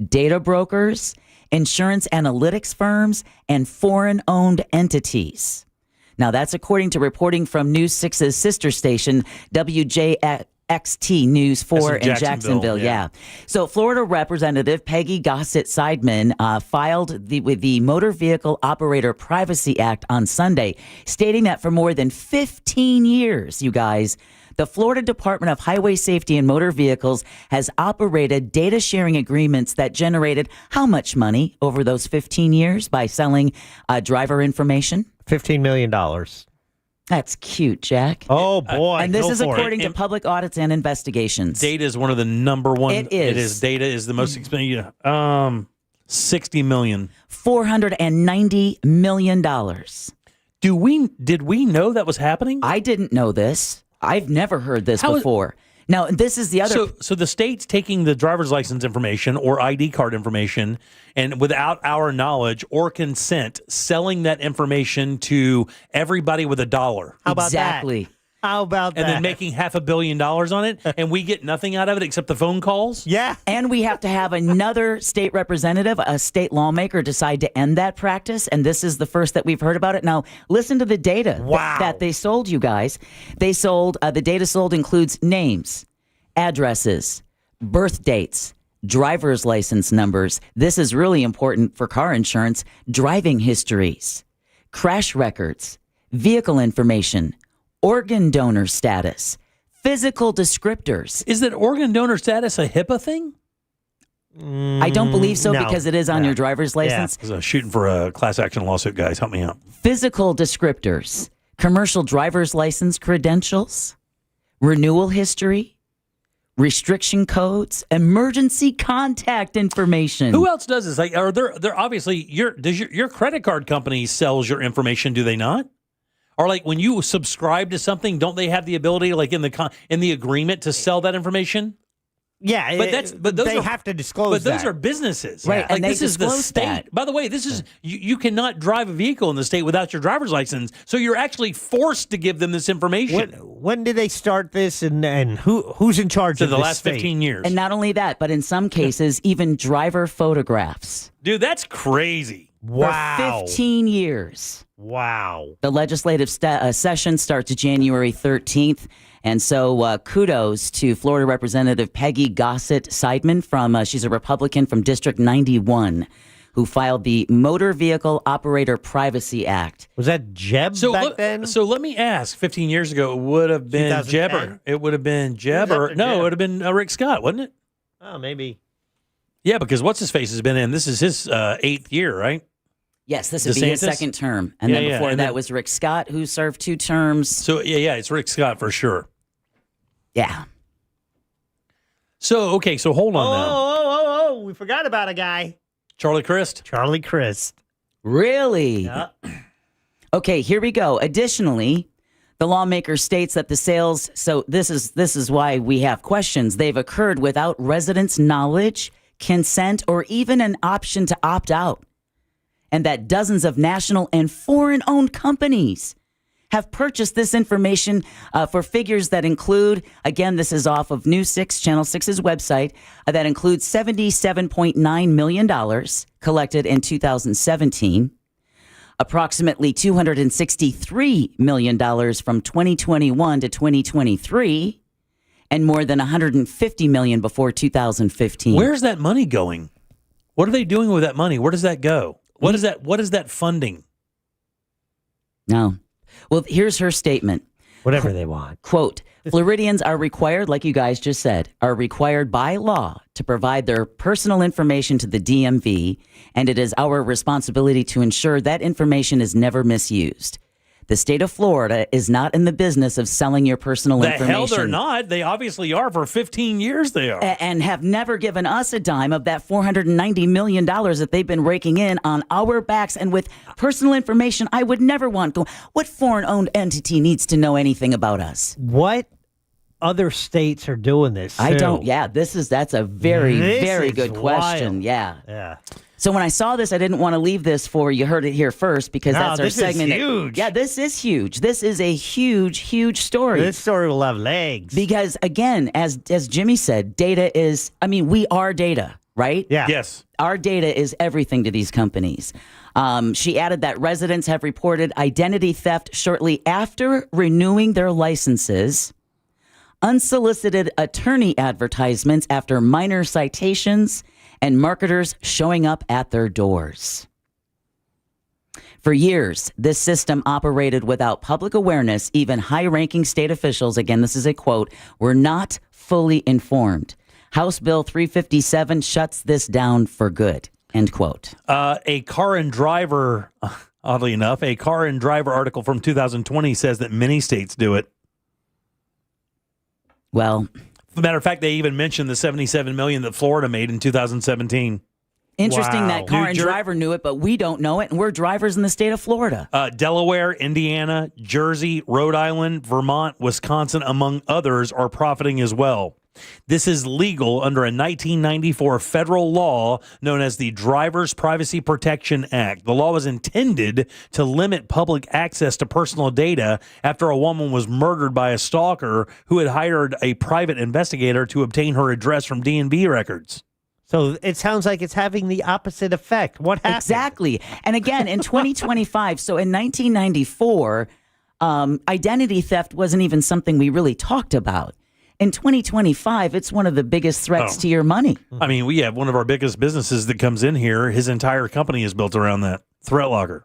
data brokers, insurance analytics firms, and foreign-owned entities. Now, that's according to reporting from News 6's sister station, WJXT News 4 in Jacksonville. Yeah. So Florida Representative Peggy Gossett-Seidman filed with the Motor Vehicle Operator Privacy Act on Sunday, stating that for more than 15 years, you guys, the Florida Department of Highway Safety and Motor Vehicles has operated data sharing agreements that generated how much money over those 15 years by selling driver information? $15 million. That's cute, Jack. Oh, boy. And this is according to public audits and investigations. Data is one of the number one. It is. It is. Data is the most expensive. $60 million. $490 million. Did we know that was happening? I didn't know this. I've never heard this before. Now, this is the other... So the state's taking the driver's license information or ID card information and without our knowledge or consent, selling that information to everybody with $1. How about exactly. that? How about that? And then making $500 million on it, and we get nothing out of it except the phone calls? Yeah. And we have to have another state representative, a state lawmaker, decide to end that practice, and this is the first that we've heard about it. Now, listen to the data that they sold, you guys. They sold, the data sold includes names, addresses, birth dates, driver's license numbers. This is really important for car insurance, driving histories, crash records, vehicle information, organ donor status, physical descriptors. Is that organ donor status a HIPAA thing? I don't believe so no. because it is on your driver's license. I was shooting for a class action lawsuit, guys. Help me out. Physical descriptors, commercial driver's license credentials, renewal history, restriction codes, emergency contact information. Who else does this? Like, are there obviously your credit card company sells your information? Do they not? Or like when you subscribe to something, don't they have the ability, like in the agreement, to sell that information? Yeah, but they have to disclose. But those that. are businesses, right? Like And this is the disclose state. that. By the way, this is you cannot drive a vehicle in the state without your driver's license. So you're actually forced to give them this information. When did they start this, and who's in charge of the this last state? 15 years? And not only that, but in some cases, even driver photographs. Dude, that's crazy. Wow. For 15 years. Wow. The legislative session starts January 13th. And so kudos to Florida Representative Peggy Gossett Seidman she's a Republican from District 91, who filed the Motor Vehicle Operator Privacy Act. Was that Jeb back then? So let me ask, 15 years ago, it would have been Jeb, or it would have been Jeb, or no, it would have been Rick Scott, wasn't it? Oh, maybe. Yeah, because what's-his-face has been in, this is his 8th year, right? Yes, this would be his second term. And then before that was Rick Scott, who served 2 terms. So, it's Rick Scott for sure. Yeah. So, okay, so hold on now. Oh, we forgot about a guy. Charlie Crist? Charlie Crist. Really? Yeah. Okay, here we go. Additionally, the lawmaker states that the sales, so this is why we have questions. They've occurred without residents' knowledge, consent, or even an option to opt out. And that dozens of national and foreign-owned companies have purchased this information for figures that include, again, this is off of News 6, Channel 6's website, that includes $77.9 million collected in 2017, approximately $263 million from 2021 to 2023, and more than $150 million before 2015. Where's that money going? What are they doing with that money? Where does that go? What is that funding? No. Well, here's her statement. Whatever they want. Quote, Floridians are required, like you guys just said, are required by law to provide their personal information to the DMV, and it is our responsibility to ensure that information is never misused. The state of Florida is not in the business of selling your personal information. The hell they're not. They obviously are. For 15 years they are. And have never given us a dime of that $490 million that they've been raking in on our backs. And with personal information, I would never want what foreign-owned entity needs to know anything about us? What other states are doing this? I don't. Yeah, that's a very, very good question. Wild. Yeah. So when I saw this, I didn't want to leave this for you heard it here first because that's our segment. This is huge. Yeah, this is huge. This is a huge, huge story. This story will have legs. Because again, as Jimmy said, data is, we are data, right? Yeah. Yes. Our data is everything to these companies. She added that residents have reported identity theft shortly after renewing their licenses, unsolicited attorney advertisements after minor citations, and marketers showing up at their doors. For years, this system operated without public awareness. Even high-ranking state officials, again, this is a quote, were not fully informed. House Bill 357 shuts this down for good, end quote. A car and driver, oddly enough, a car and driver article from 2020 says that many states do it. Well, as a matter of fact, they even mentioned the $77 million that Florida made in 2017. Interesting that car and driver knew it, but we don't know it, and we're drivers in the state of Florida. Delaware, Indiana, Jersey, Rhode Island, Vermont, Wisconsin, among others, are profiting as well. This is legal under a 1994 federal law known as the Driver's Privacy Protection Act. The law was intended to limit public access to personal data after a woman was murdered by a stalker who had hired a private investigator to obtain her address from DMV records. So it sounds like it's having the opposite effect. What happened? Exactly. And again, in 2025, so in 1994, identity theft wasn't even something we really talked about. In 2025, it's one of the biggest threats to your money. I mean, we have one of our biggest businesses that comes in here. His entire company is built around that. ThreatLocker.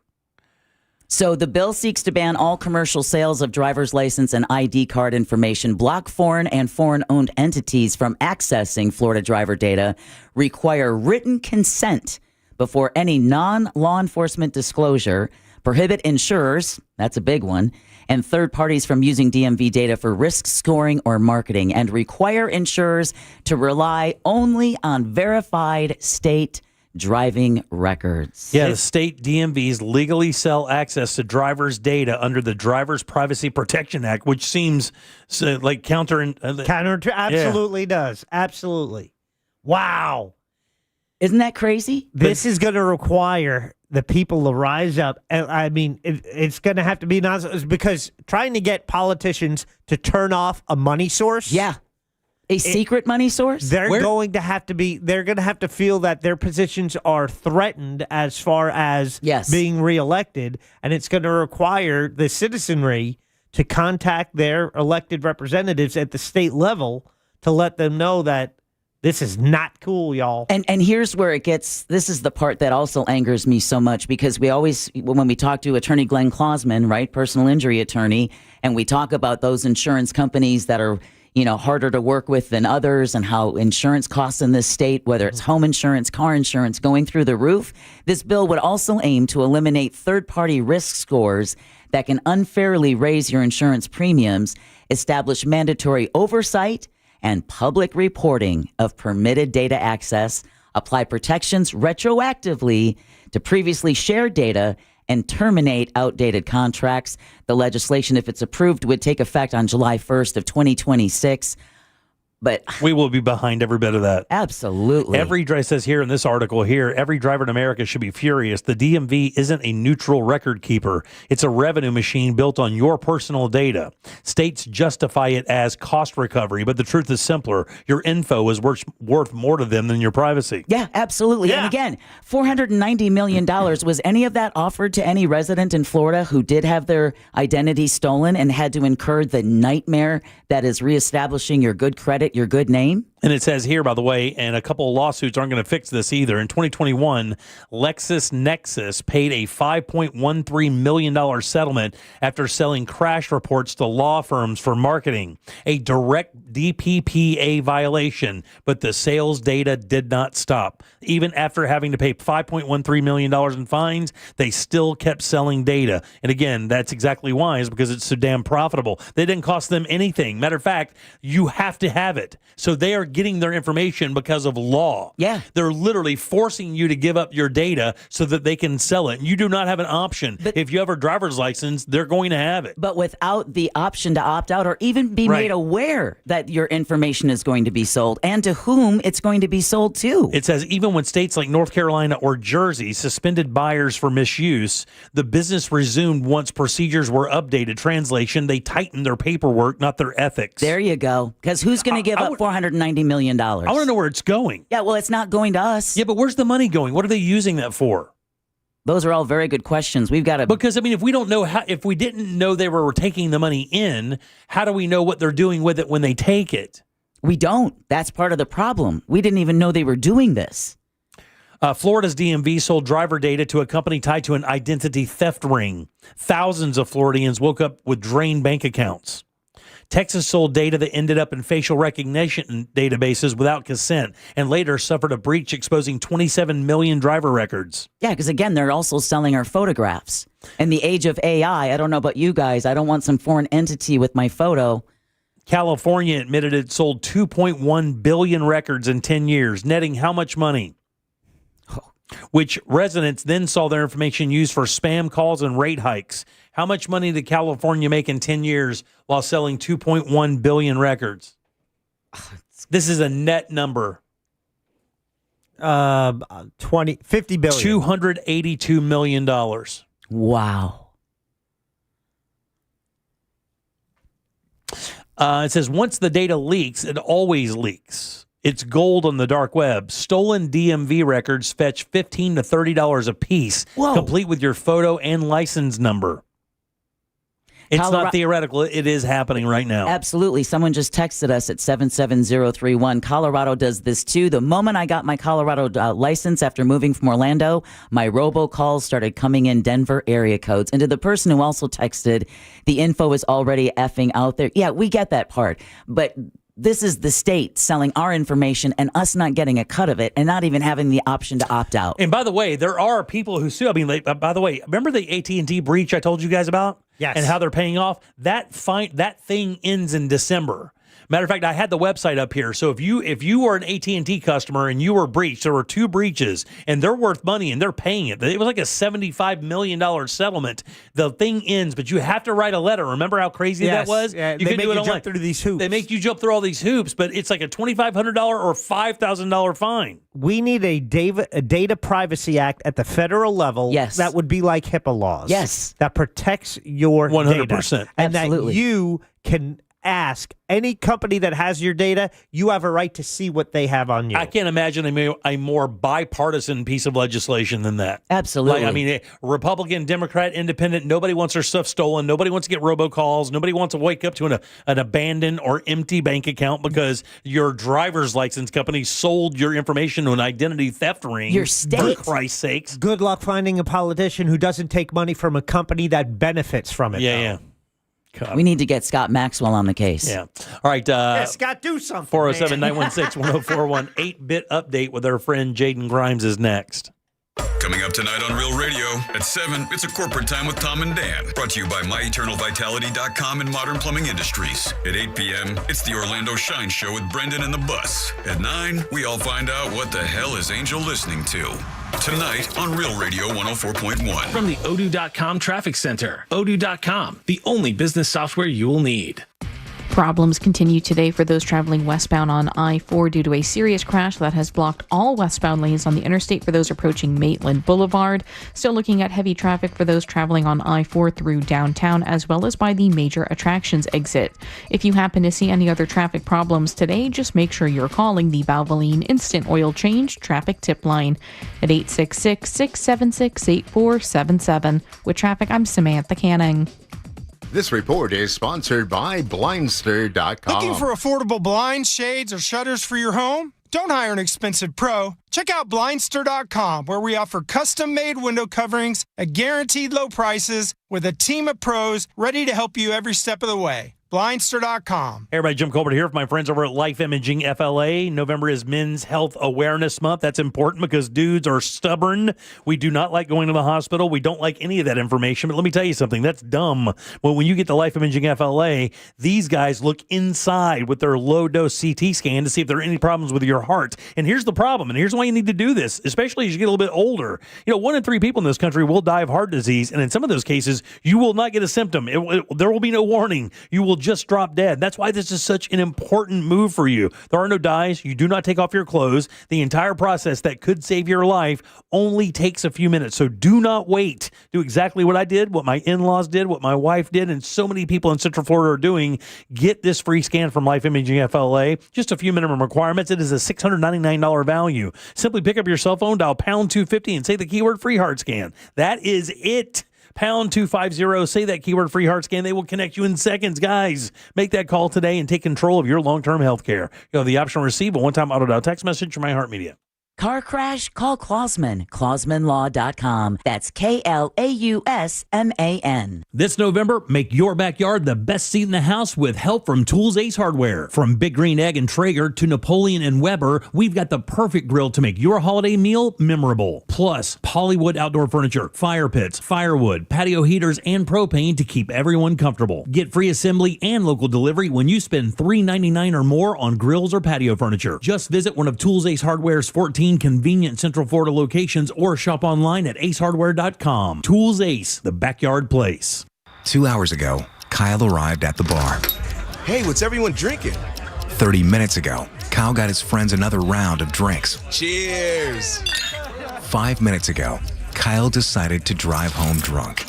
So the bill seeks to ban all commercial sales of driver's license and ID card information, block foreign and foreign-owned entities from accessing Florida driver data, require written consent before any non-law enforcement disclosure, prohibit insurers, that's a big one, and third parties from using DMV data for risk scoring or marketing, and require insurers to rely only on verified state driving records. Yeah, the state DMVs legally sell access to drivers' data under the Driver's Privacy Protection Act, which seems like absolutely does. Absolutely. Wow. Isn't that crazy? This is going to require the people to rise up. And I mean, it's going to have to be nonsense because trying to get politicians to turn off a money source. Yeah. A secret money source? They're going to have to feel that their positions are threatened as far as being reelected. And it's going to require the citizenry to contact their elected representatives at the state level to let them know that this is not cool, y'all. And here's where it gets, this is the part that also angers me so much because we always, when we talk to Attorney Glenn Klausman, right, personal injury attorney, and we talk about those insurance companies that are, harder to work with than others and how insurance costs in this state, whether it's home insurance, car insurance, going through the roof. This bill would also aim to eliminate third-party risk scores that can unfairly raise your insurance premiums, establish mandatory oversight and public reporting of permitted data access, apply protections retroactively to previously shared data, and terminate outdated contracts. The legislation, if it's approved, would take effect on July 1st of 2026. But we will be behind every bit of that. Absolutely. It says here in this article here, every driver in America should be furious. The DMV isn't a neutral record keeper. It's a revenue machine built on your personal data. States justify it as cost recovery, but the truth is simpler. Your info is worth more to them than your privacy. Yeah, absolutely. Yeah. And again, $490 million. Was any of that offered to any resident in Florida who did have their identity stolen and had to incur the nightmare that is reestablishing your good credit, your good name? And it says here, by the way, and a couple of lawsuits aren't going to fix this either. In 2021, LexisNexis paid a $5.13 million settlement after selling crash reports to law firms for marketing, a direct DPPA violation, but the sales data did not stop. Even after having to pay $5.13 million in fines, they still kept selling data. And again, that's exactly why, is because it's so damn profitable. They didn't cost them anything. Matter of fact, you have to have it. So they are getting their information because of law. Yeah. They're literally forcing you to give up your data so that they can sell it. You do not have an option. But if you have a driver's license, they're going to have it. But without the option to opt out or even be made aware that your information is going to be sold and to whom it's going to be sold to. It says even when states like North Carolina or Jersey suspended buyers for misuse, the business resumed once procedures were updated. Translation, they tightened their paperwork, not their ethics. There you go. Because who's going to give up $490 million? I want to know where it's going. Yeah, well, it's not going to us. Yeah, but where's the money going? What are they using that for? Those are all very good questions. We've got to... Because, I mean, if we don't know how, if we didn't know they were taking the money in, how do we know what they're doing with it when they take it? We don't. That's part of the problem. We didn't even know they were doing this. Florida's DMV sold driver data to a company tied to an identity theft ring. Thousands of Floridians woke up with drained bank accounts. Texas sold data that ended up in facial recognition databases without consent and later suffered a breach exposing 27 million driver records. Yeah, because again, they're also selling our photographs. In the age of AI, I don't know about you guys, I don't want some foreign entity with my photo. California admitted it sold 2.1 billion records in 10 years, netting how much money? Which residents then saw their information used for spam calls and rate hikes. How much money did California make in 10 years while selling 2.1 billion records? This is a net number. 50 billion. $282 million. Wow. It says once the data leaks, it always leaks. It's gold on the dark web. Stolen DMV records fetch $15 to $30 a piece, complete with your photo and license number. It's not theoretical. It is happening right now. Absolutely. Someone just texted us at 77031. Colorado does this too. The moment I got my Colorado license after moving from Orlando, my robocalls started coming in Denver area codes. And to the person who also texted, the info is already effing out there. Yeah, we get that part. But this is the state selling our information and us not getting a cut of it and not even having the option to opt out. And by the way, there are people who sue. I mean, by the way, remember the AT&T breach I told you guys about? Yes. And how they're paying off? That thing ends in December. Matter of fact, I had the website up here. So if you are an AT&T customer and you were breached, there were 2 breaches, and they're worth money and they're paying it. It was like a $75 million settlement. The thing ends, but you have to write a letter. Remember how crazy that was? Yeah, you they can make do it you online. jump through these hoops. They make you jump through all these hoops, but it's like a $2,500 or $5,000 fine. We need a Data Privacy Act at the federal level. Yes. That would be like HIPAA laws. Yes. That protects your 100%. data. And Absolutely. that you can ask any company that has your data, you have a right to see what they have on you. I can't imagine a more bipartisan piece of legislation than that. Absolutely. Like, I mean, Republican, Democrat, Independent, nobody wants their stuff stolen. Nobody wants to get robocalls. Nobody wants to wake up to an abandoned or empty bank account because your driver's license company sold your information to an identity theft ring. Your state. For Christ's sakes. Good luck finding a politician who doesn't take money from a company that benefits from it. Yeah. God. We need to get Scott Maxwell on the case. Yeah. All right. Scott, do something. 407-916-1041. 8-bit update with our friend Jaden Grimes is next. Coming up tonight on Real Radio at 7, it's a corporate time with Tom and Dan. Brought to you by MyEternalVitality.com and Modern Plumbing Industries. At 8 p.m., it's the Orlando Shine Show with Brendan and the Bus. At 9, we all find out what the hell is Angel listening to. Tonight on Real Radio 104.1. From the Odoo.com Traffic Center. Odoo.com, the only business software you will need. Problems continue today for those traveling westbound on I-4 due to a serious crash that has blocked all westbound lanes on the interstate for those approaching Maitland Boulevard. Still looking at heavy traffic for those traveling on I-4 through downtown as well as by the major attractions exit. If you happen to see any other traffic problems today, just make sure you're calling the Valvoline Instant Oil Change Traffic Tip Line at 866-676-8477. With traffic, I'm Samantha Canning. This report is sponsored by Blindster.com. Looking for affordable blinds, shades, or shutters for your home? Don't hire an expensive pro. Check out Blindster.com, where we offer custom-made window coverings at guaranteed low prices with a team of pros ready to help you every step of the way. Blindster.com. Hey everybody, Jim Colbert here with my friends over at Life Imaging FLA. November is Men's Health Awareness Month. That's important because dudes are stubborn. We do not like going to the hospital. We don't like any of that information. But let me tell you something. That's dumb. Well, when you get to Life Imaging FLA, these guys look inside with their low-dose CT scan to see if there are any problems with your heart. And here's the problem, and here's why you need to do this, especially as you get a little bit older. 1 in 3 people in this country will die of heart disease, and in some of those cases, you will not get a symptom. There will be no warning. You will just drop dead. That's why this is such an important move for you. There are no dyes. You do not take off your clothes. The entire process that could save your life only takes a few minutes. So do not wait. Do exactly what I did, what my in-laws did, what my wife did, and so many people in Central Florida are doing. Get this free scan from Life Imaging FLA. Just a few minimum requirements. It is a $699 value. Simply pick up your cell phone, dial pound 250, and say the keyword free heart scan. That is it. Pound 250, say that keyword free heart scan. They will connect you in seconds. Guys, make that call today and take control of your long-term health care. You have the option to receive a one-time auto-dial text message from iHeartMedia. Car crash? Call Klausman. KlausmanLaw.com. That's KLAUSMAN. This November, make your backyard the best seat in the house with help from Tools Ace Hardware. From Big Green Egg and Traeger to Napoleon and Weber, we've got the perfect grill to make your holiday meal memorable. Plus, Polywood outdoor furniture, fire pits, firewood, patio heaters, and propane to keep everyone comfortable. Get free assembly and local delivery when you spend $3.99 or more on grills or patio furniture. Just visit one of Tools Ace Hardware's 14 convenient Central Florida locations or shop online at acehardware.com. Tools Ace, the backyard place. 2 hours ago, Kyle arrived at the bar. Hey, what's everyone drinking? 30 minutes ago, Kyle got his friends another round of drinks. Cheers! 5 minutes ago, Kyle decided to drive home drunk.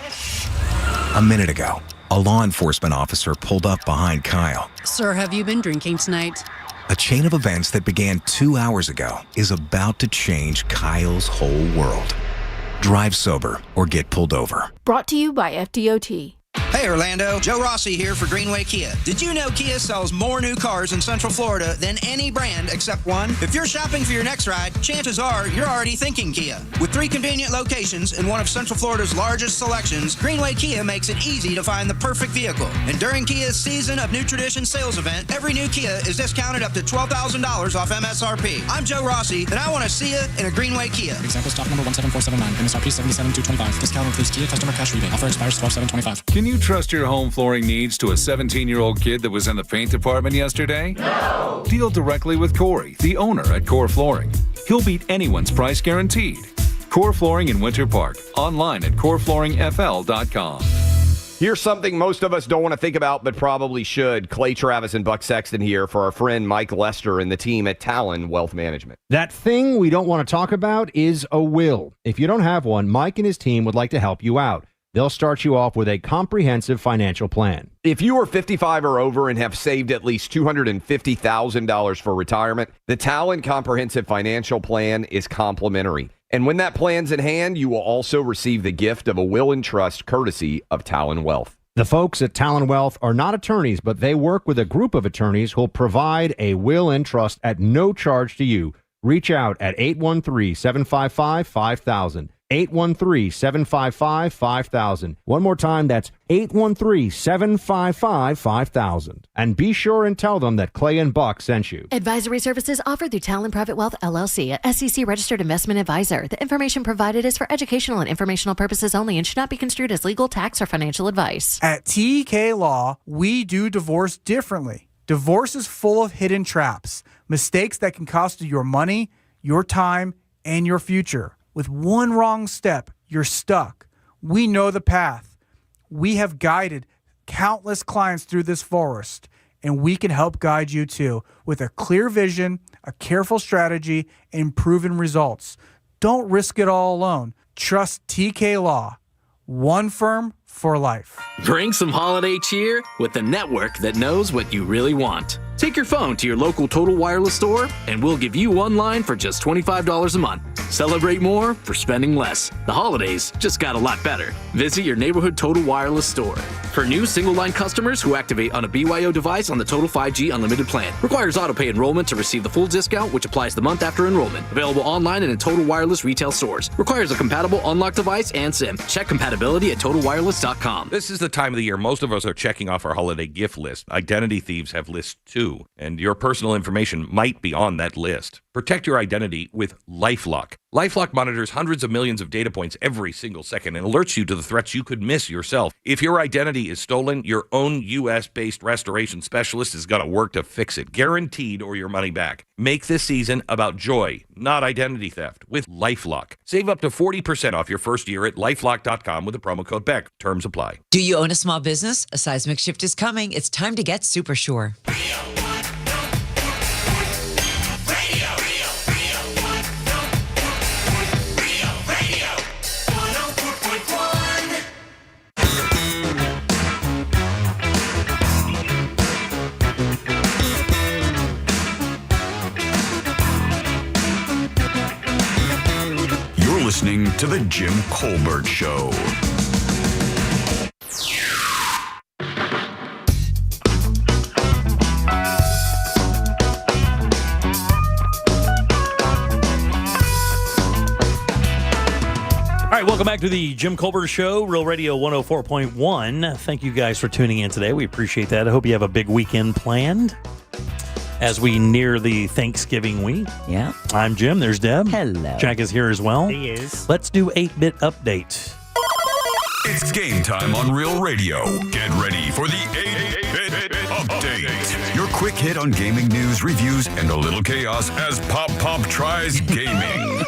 A minute ago, a law enforcement officer pulled up behind Kyle. Sir, have you been drinking tonight? A chain of events that began 2 hours ago is about to change Kyle's whole world. Drive sober or get pulled over. Brought to you by FDOT. Hey, Hey Orlando, Joe Rossi here for Greenway Kia. Did you know Kia sells more new cars in Central Florida than any brand except one? If you're shopping for your next ride, chances are you're already thinking Kia. With 3 convenient locations in one of Central Florida's largest selections, Greenway Kia makes it easy to find the perfect vehicle. And during Kia's Season of New Tradition sales event, every new Kia is discounted up to $12,000 off MSRP. I'm Joe Rossi, and I want to see you in a Greenway Kia. Example stock number 17479, MSRP $77,225. Discount includes Kia customer cash rebate. Offer expires 12/7/25. Can you trust your home flooring needs to a 17-year-old kid that was in the paint department yesterday? No! Deal directly with Corey, the owner at Core Flooring. He'll beat anyone's price guaranteed. Core Flooring in Winter Park. Online at coreflooringfl.com. Here's something most of us don't want to think about, but probably should. Clay Travis and Buck Sexton here for our friend Mike Lester and the team at Talon Wealth Management. That thing we don't want to talk about is a will. If you don't have one, Mike and his team would like to help you out. They'll start you off with a comprehensive financial plan. If you are 55 or over and have saved at least $250,000 for retirement, the Talon Comprehensive Financial Plan is complimentary. And when that plan's in hand, you will also receive the gift of a will and trust courtesy of Talon Wealth. The folks at Talon Wealth are not attorneys, but they work with a group of attorneys who'll provide a will and trust at no charge to you. Reach out at 813-755-5000. 813-755-5000. One more time, that's 813-755-5000. And be sure and tell them that Clay and Buck sent you. Advisory services offered through Talon Private Wealth, LLC, a SEC registered investment advisor. The information provided is for educational and informational purposes only and should not be construed as legal, tax, or financial advice. At TK Law, we do divorce differently. Divorce is full of hidden traps, mistakes that can cost you your money, your time, and your future. With one wrong step, you're stuck. We know the path. We have guided countless clients through this forest, and we can help guide you too with a clear vision, a careful strategy, and proven results. Don't risk it all alone. Trust TK Law. One firm for life. Bring some holiday cheer with the network that knows what you really want. Take your phone to your local Total Wireless store, and we'll give you one line for just $25 a month. Celebrate more for spending less. The holidays just got a lot better. Visit your neighborhood Total Wireless store. For new single-line customers who activate on a BYO device on the Total 5G Unlimited plan. Requires auto-pay enrollment to receive the full discount, which applies the month after enrollment. Available online and in Total Wireless retail stores. Requires a compatible unlocked device and SIM. Check compatibility at TotalWireless.com. This is the time of the year most of us are checking off our holiday gift list. Identity thieves have lists too, and your personal information might be on that list. Protect your identity with LifeLock. LifeLock monitors hundreds of millions of data points every single second and alerts you to the threats you could miss yourself. If your identity is stolen, your own U.S.-based restoration specialist is going to work to fix it, guaranteed, or your money back. Make this season about joy, not identity theft, with LifeLock. Save up to 40% off your first year at LifeLock.com with the promo code BECK. Terms apply. Do you own a small business? A seismic shift is coming. It's time to get super sure. Listening to The Jim Colbert Show. All right, welcome back to the Jim Colbert Show, Real Radio 104.1. Thank you guys for tuning in today. We appreciate that. I hope you have a big weekend planned as we near the Thanksgiving week. Yeah. I'm Jim. There's Deb. Hello. Jack is here as well. He is. Let's do 8-Bit Update. It's game time on Real Radio. Get ready for the 8-Bit Update. Your quick hit on gaming news, reviews, and a little chaos as Pop tries gaming.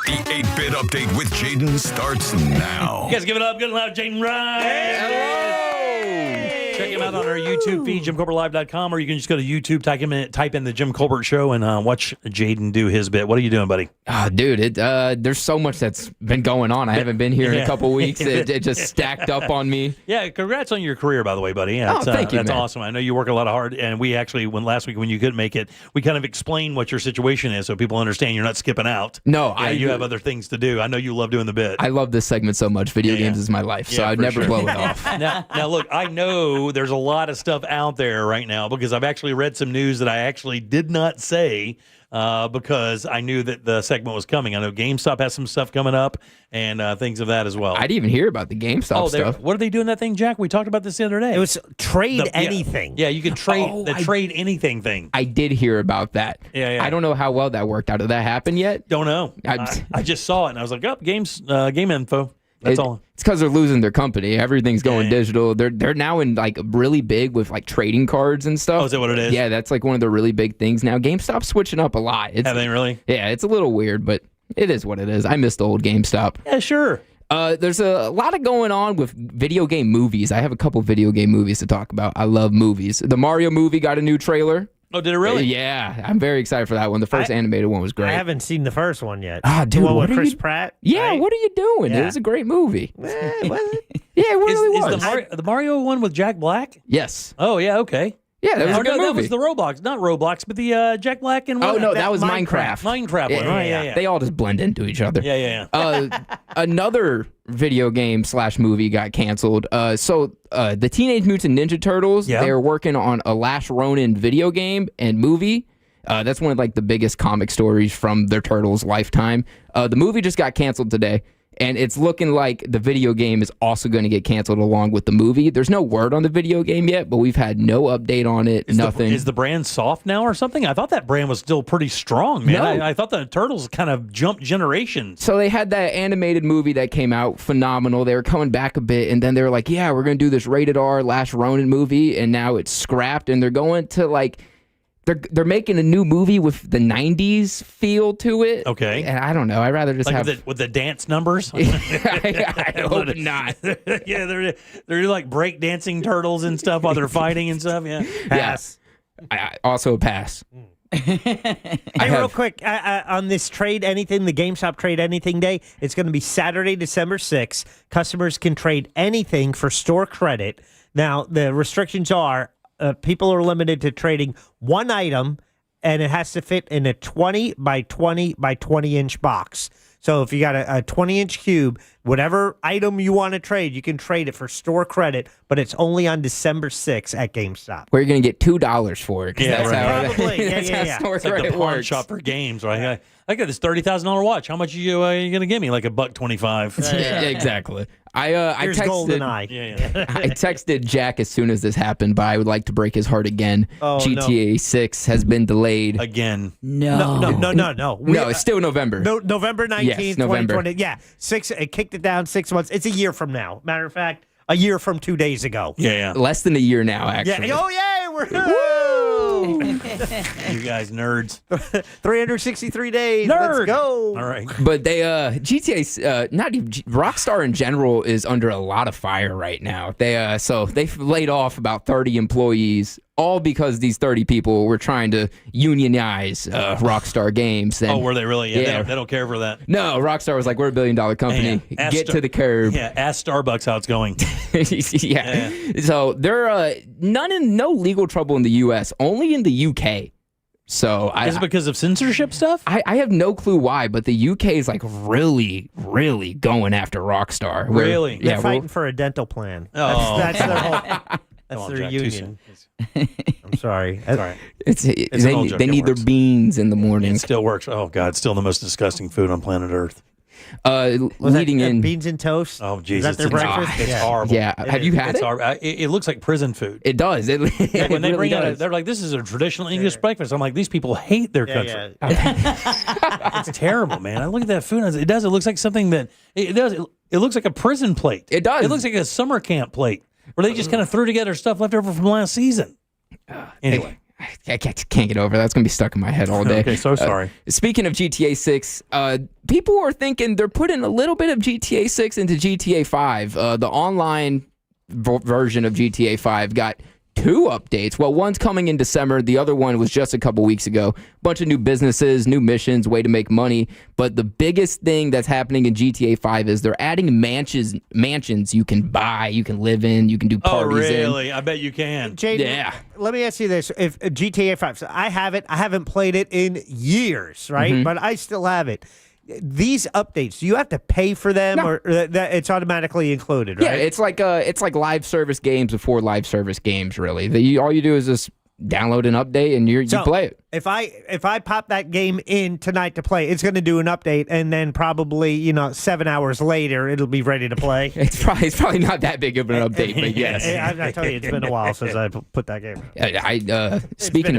The 8-Bit Update with Jaden starts now. You guys give it up good and loud, Jaden Ryan. Hey. Check him out on our YouTube feed, JimColbertLive.com, or you can just go to YouTube, type in the Jim Colbert Show, and watch Jaden do his bit. What are you doing, buddy? Oh, dude, there's so much that's been going on. I haven't been here in a couple weeks. It just stacked up on me. Yeah, congrats on your career, by the way, buddy. Yeah, thank you, That's man. awesome. I know you work a lot of hard, and we actually, last week when you couldn't make it, we kind of explained what your situation is so people understand you're not skipping out. No, you have other things to do. I know you love doing the bit. I love this segment so much. Video games is my life, so I'd never blow it off. Now, look, I know there's a lot of stuff out there right now because I've actually read some news that I actually did not say because I knew that the segment was coming. I know GameStop has some stuff coming up and things of that as well. I didn't even hear about the GameStop stuff. What are they doing that thing, Jack? We talked about this the other day. It was trade anything. Yeah, you could trade trade anything thing. I did hear about that. Yeah. I don't know how well that worked out. Did that happen yet? Don't know. I just saw it and I was like, game info. That's all. It's because they're losing their company. Everything's going digital. They're now in like really big with like trading cards and stuff. Oh, is that what it is? Yeah, that's like one of the really big things now. GameStop's switching up a lot. Have they really? Yeah, it's a little weird, but it is what it is. I miss the old GameStop. Yeah, sure. There's a lot of going on with video game movies. I have a couple video game movies to talk about. I love movies. The Mario movie got a new trailer. Oh, did it really? Yeah, I'm very excited for that one. The first animated one was great. I haven't seen the first one yet. Ah, dude, the one what with are Chris you- Pratt. Yeah, right? what are you doing? Yeah. It was a great movie. Was Yeah, it? it really Is was. the Mario one with Jack Black? Yes. Oh, yeah, okay. Yeah, that was a good that movie. was the Roblox, not Roblox, but the Jack Black and Oh, no, that was Minecraft. Minecraft one, right? Yeah. They all just blend into each other. Yeah. Another video game / movie got canceled. The Teenage Mutant Ninja Turtles, they're working on a Lash Ronin video game and movie. That's one of like the biggest comic stories from their Turtles lifetime. The movie just got canceled today. And it's looking like the video game is also going to get canceled along with the movie. There's no word on the video game yet, but we've had no update on it. Nothing. Is the brand soft now or something? I thought that brand was still pretty strong, man. No. I thought the Turtles kind of jumped generations. So they had that animated movie that came out, phenomenal. They were coming back a bit, and then they were like, yeah, we're going to do this rated R Lash Ronin movie, and now it's scrapped, and they're going to like... They're making a new movie with the 90s feel to it. Okay. And I don't know. I'd rather just like have... with the dance numbers? I hope not. Yeah, they're like break dancing turtles and stuff while they're fighting and stuff. Yeah. Yes. I also pass. Hey, real quick, on this Trade Anything, the GameStop Trade Anything Day, it's going to be Saturday, December 6th. Customers can trade anything for store credit. Now, the restrictions are people are limited to trading one item, and it has to fit in a 20 by 20 by 20 inch box. So if you got a 20-inch cube, whatever item you want to trade, you can trade it for store credit, but it's only on December 6th at GameStop. Where you're going to get $2 for it. Yeah, that's right. Probably. That's how store It's like credit the pawn works. shop for games, right? I got this $30,000 watch. How much are you going to give me? Like $125. Yeah, exactly. I Here's texted, GoldenEye. Yeah. I texted Jack as soon as this happened, but I would like to break his heart again. Oh, GTA 6 has been delayed. Again. No. No, it's still November. No, November 19th, Yes, November. 2020. Yeah, it kicked it down 6 months. It's a year from now. Matter of fact, a year from 2 days ago. Yeah. Less than a year now, actually. Yeah. Oh, yeah. You guys nerds. 363 days. Nerd. Let's go. All right. But they GTA not even Rockstar in general is under a lot of fire right now. They've laid off about 30 employees, all because these 30 people were trying to unionize Rockstar Games. And, were they really? Yeah. They don't care for that. No, Rockstar was like, we're a $1 billion company. Yeah. Get to the curb. Yeah, ask Starbucks how it's going. Yeah. So they're no legal trouble in the U.S., only in the UK. So Is it because of censorship stuff? I have no clue why, but the UK is like really, really going after Rockstar. Really? They're fighting for a dental plan. Oh. That's their whole. That's on, their Jack, too union. I'm sorry. All right. They need their beans in the morning. It still works. Oh, God. It's still the most disgusting food on planet Earth. Leading in beans and toast. Oh, Jesus. Is that their breakfast? It's horrible. Yeah. Have you had it? It looks like prison food. It does. It When they really bring does. out, they're like, this is a traditional English breakfast. I'm like, these people hate their country. It's terrible, man. I look at that food. It looks like something that it does. It looks like a prison plate. It does. It looks like a summer camp plate where they just kind of threw together stuff left over from last season. Anyway. I can't get over it. That's going to be stuck in my head all day. Okay, so sorry. Speaking of GTA 6, people are thinking they're putting a little bit of GTA 6 into GTA 5. The online version of GTA 5 got 2 updates. Well, one's coming in December. The other one was just a couple weeks ago. Bunch of new businesses, new missions, way to make money. But the biggest thing that's happening in GTA 5 is they're adding mansions you can buy, you can live in, you can do parties in. Oh, really? I bet you can. Jaden, Yeah. let me ask you this. If GTA 5, so I haven't played it in years, right? But I still have it. These updates, do you have to pay for them, or that it's automatically included, right? Yeah, it's like live service games before live service games, really. All you do is just download an update and you play it. If I pop that game in tonight to play, it's going to do an update, and then probably 7 hours later it'll be ready to play. It's probably not that big of an update, but yes. I tell you, it's been a while since I put that game. Speaking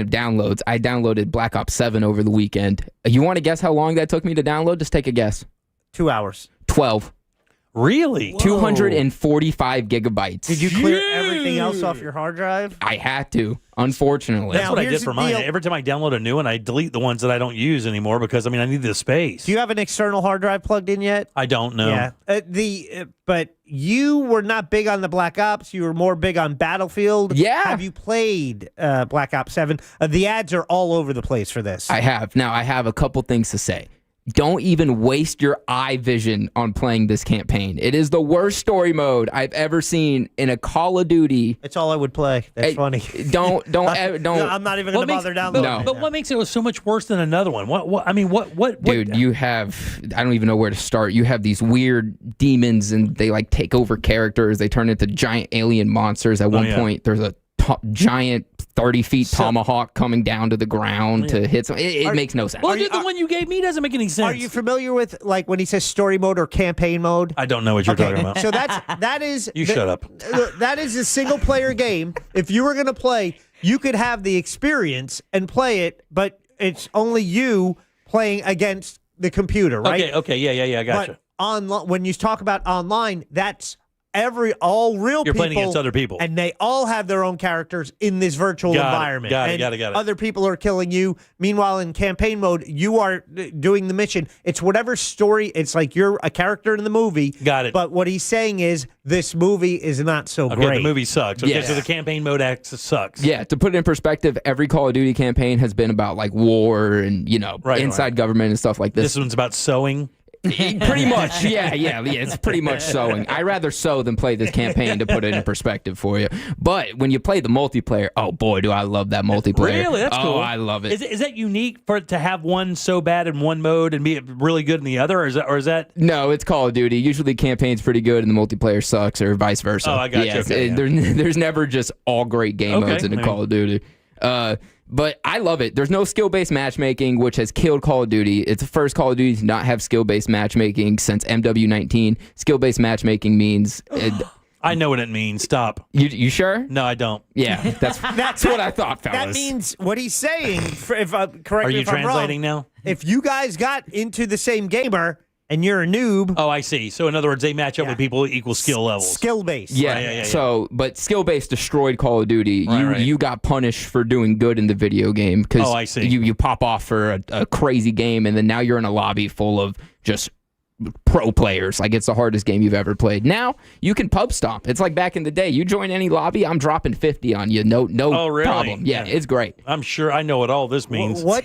of downloads, I downloaded Black Ops 7 over the weekend. You want to guess how long that took me to download? Just take a guess. 2 hours. 12. Really? 245 gigabytes. Did you clear everything else off your hard drive? I had to, unfortunately. That's what I did for mine. Every time I download a new one, I delete the ones that I don't use anymore because, I need the space. Do you have an external hard drive plugged in yet? I don't know. Yeah. But you were not big on the Black Ops. You were more big on Battlefield. Yeah. Have you played Black Ops 7? The ads are all over the place for this. I have. Now, I have a couple things to say. Don't even waste your eye vision on playing this campaign. It is the worst story mode I've ever seen in a Call of Duty. It's all I would play. That's funny. Don't. I'm not even going to bother downloading. But what makes it so much worse than another one? What? Dude, you have. I don't even know where to start. You have these weird demons, and they take over characters. They turn into giant alien monsters. At one point, there's a giant 30 feet tomahawk coming down to the ground to hit some. It makes no sense. Well, the one you gave me doesn't make any sense. Are you familiar with when he says story mode or campaign mode? I don't know what you're talking about. So that is you shut up. That is a single player game. If you were going to play, you could have the experience and play it, but it's only you playing against the computer, right? Okay, yeah, I gotcha. But when you talk about online, that's all real people. You're playing against other people. And they all have their own characters in this virtual environment. Got it. Other people are killing you. Meanwhile, in campaign mode, you are doing the mission. It's whatever story. It's like you're a character in the movie. Got it. But what he's saying is this movie is not so great. The movie sucks. Okay, so the campaign mode sucks. Yeah, to put it in perspective, every Call of Duty campaign has been about war and, inside government and stuff like this. This one's about sewing. Pretty much, yeah, it's pretty much sewing. I rather sew than play this campaign, to put it in perspective for you. But when you play the multiplayer, oh boy, do I love that multiplayer. Really? That's cool. Oh, I love it. Is that unique for it to have one so bad in one mode and be really good in the other, or is that? No, it's Call of Duty. Usually campaign's pretty good and the multiplayer sucks, or vice versa. Oh, I got you. Okay, there's never just all great game modes in a Call of Duty. But I love it. There's no skill-based matchmaking, which has killed Call of Duty. It's the first Call of Duty to not have skill-based matchmaking since MW19. Skill-based matchmaking means... I know what it means. Stop. You sure? No, I don't. Yeah, that's what I thought, fellas. That means what he's saying, correct Are me you if I'm wrong, translating now? If you guys got into the same gamer... and you're a noob. Oh, I see. So in other words, they match up with people equal skill levels. Skill-based. Yeah. So, but skill-based destroyed Call of Duty. You got punished for doing good in the video game because I see. You pop off for a crazy game, and then now you're in a lobby full of just pro players. Like, it's the hardest game you've ever played. Now you can pub stomp. It's like back in the day. You join any lobby, I'm dropping 50 on you. No really? problem. Yeah, it's great. I'm sure I know what all this means. What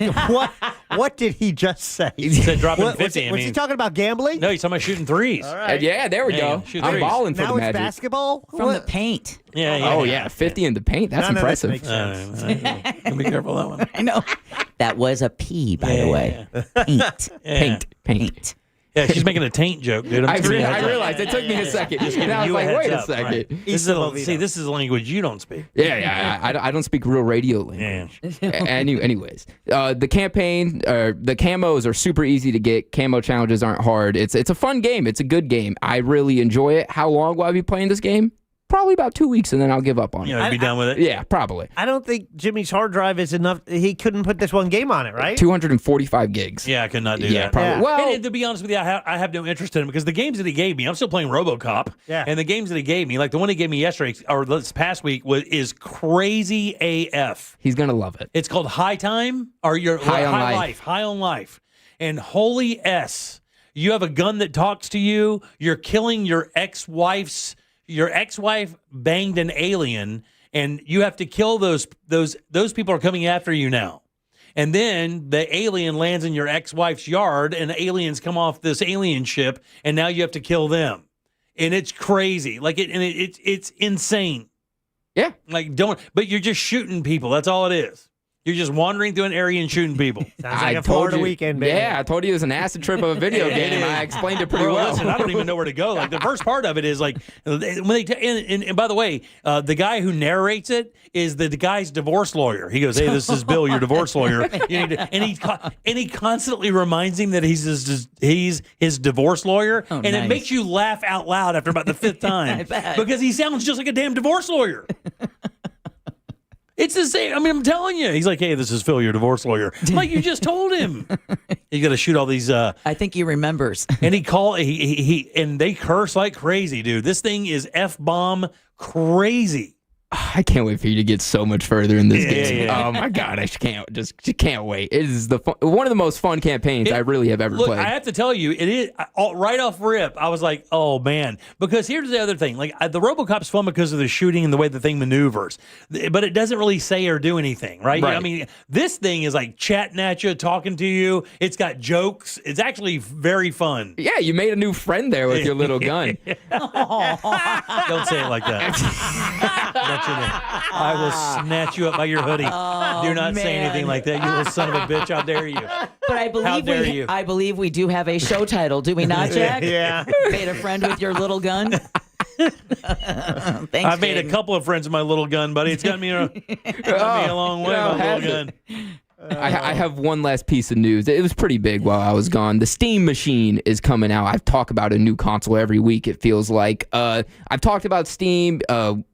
did he just say? He said dropping 50. Was he talking about gambling? No, he's talking about shooting threes. All right. Yeah, there we go. I'm balling for now the it's Magic. basketball? From the paint. Yeah. 50 in the paint. That's impressive. Makes sense. Be careful of that one. I know. That was a P, by the way. Paint. Yeah. She's making a taint joke, dude. I realized. It took me a second. And I was like, wait a second. Right. This is a language you don't speak. Yeah. I don't speak real radio language. Anyways, the campaign, the camos are super easy to get. Camo challenges aren't hard. It's a fun game. It's a good game. I really enjoy it. How long will I be playing this game? Probably about 2 weeks, and then I'll give up on it. You'll be done with it? Yeah, probably. I don't think Jimmy's hard drive is enough. He couldn't put this one game on it, right? 245 gigs. Yeah, I could not do that. Probably. Yeah. Well, and to be honest with you, I have no interest in it because the games that he gave me, I'm still playing RoboCop. Yeah. And the games that he gave me, like the one he gave me yesterday or this past week, is crazy AF. He's going to love it. It's called High Time or High on Life. High on Life. And holy S, you have a gun that talks to you. You're killing your ex-wife's your ex-wife banged an alien, and you have to kill those people are coming after you now. And then the alien lands in your ex-wife's yard, and the aliens come off this alien ship, and now you have to kill them. And it's crazy. It's insane. Yeah. But you're just shooting people. That's all it is. You're just wandering through an area and shooting people. Sounds like a Florida weekend, baby. Yeah, I told you it was an acid trip of a video game. I explained it pretty Bro, well. Listen, I don't even know where to go. Like the first part of it is like when they and by the way, the guy who narrates it is the guy's divorce lawyer. He goes, "Hey, this is Bill, your divorce lawyer." You need to, and he constantly reminds him that he's his divorce lawyer, and nice. it makes you laugh out loud after about the fifth time because he sounds just like a damn divorce lawyer. It's the same. I mean, I'm telling you. He's like, "Hey, this is Phil, your divorce lawyer." I'm like, you just told him. You got to shoot all these. I think he remembers. And and they curse like crazy, dude. This thing is F-bomb crazy. I can't wait for you to get so much further in this game. Yeah. Oh my god, I just can't wait. It is one of the most fun campaigns I really have ever played. I have to tell you, it is right off rip. I was like, oh man, because here's the other thing: like the RoboCop's fun because of the shooting and the way the thing maneuvers, but it doesn't really say or do anything, right? I mean, this thing is like chatting at you, talking to you. It's got jokes. It's actually very fun. Yeah, you made a new friend there with your little gun. Don't say it like that. I will snatch you up by your hoodie. Do not say anything like that, you little son of a bitch. How dare you? But I believe we do have a show title, do we not, Jack? Yeah. Made a friend with your little gun. Thanks, I've made a couple of friends with my little gun, buddy. It's got me a long way, my little gun. I have one last piece of news. It was pretty big while I was gone. The Steam Machine is coming out. I've talked about a new console every week, it feels like. I've talked about Steam,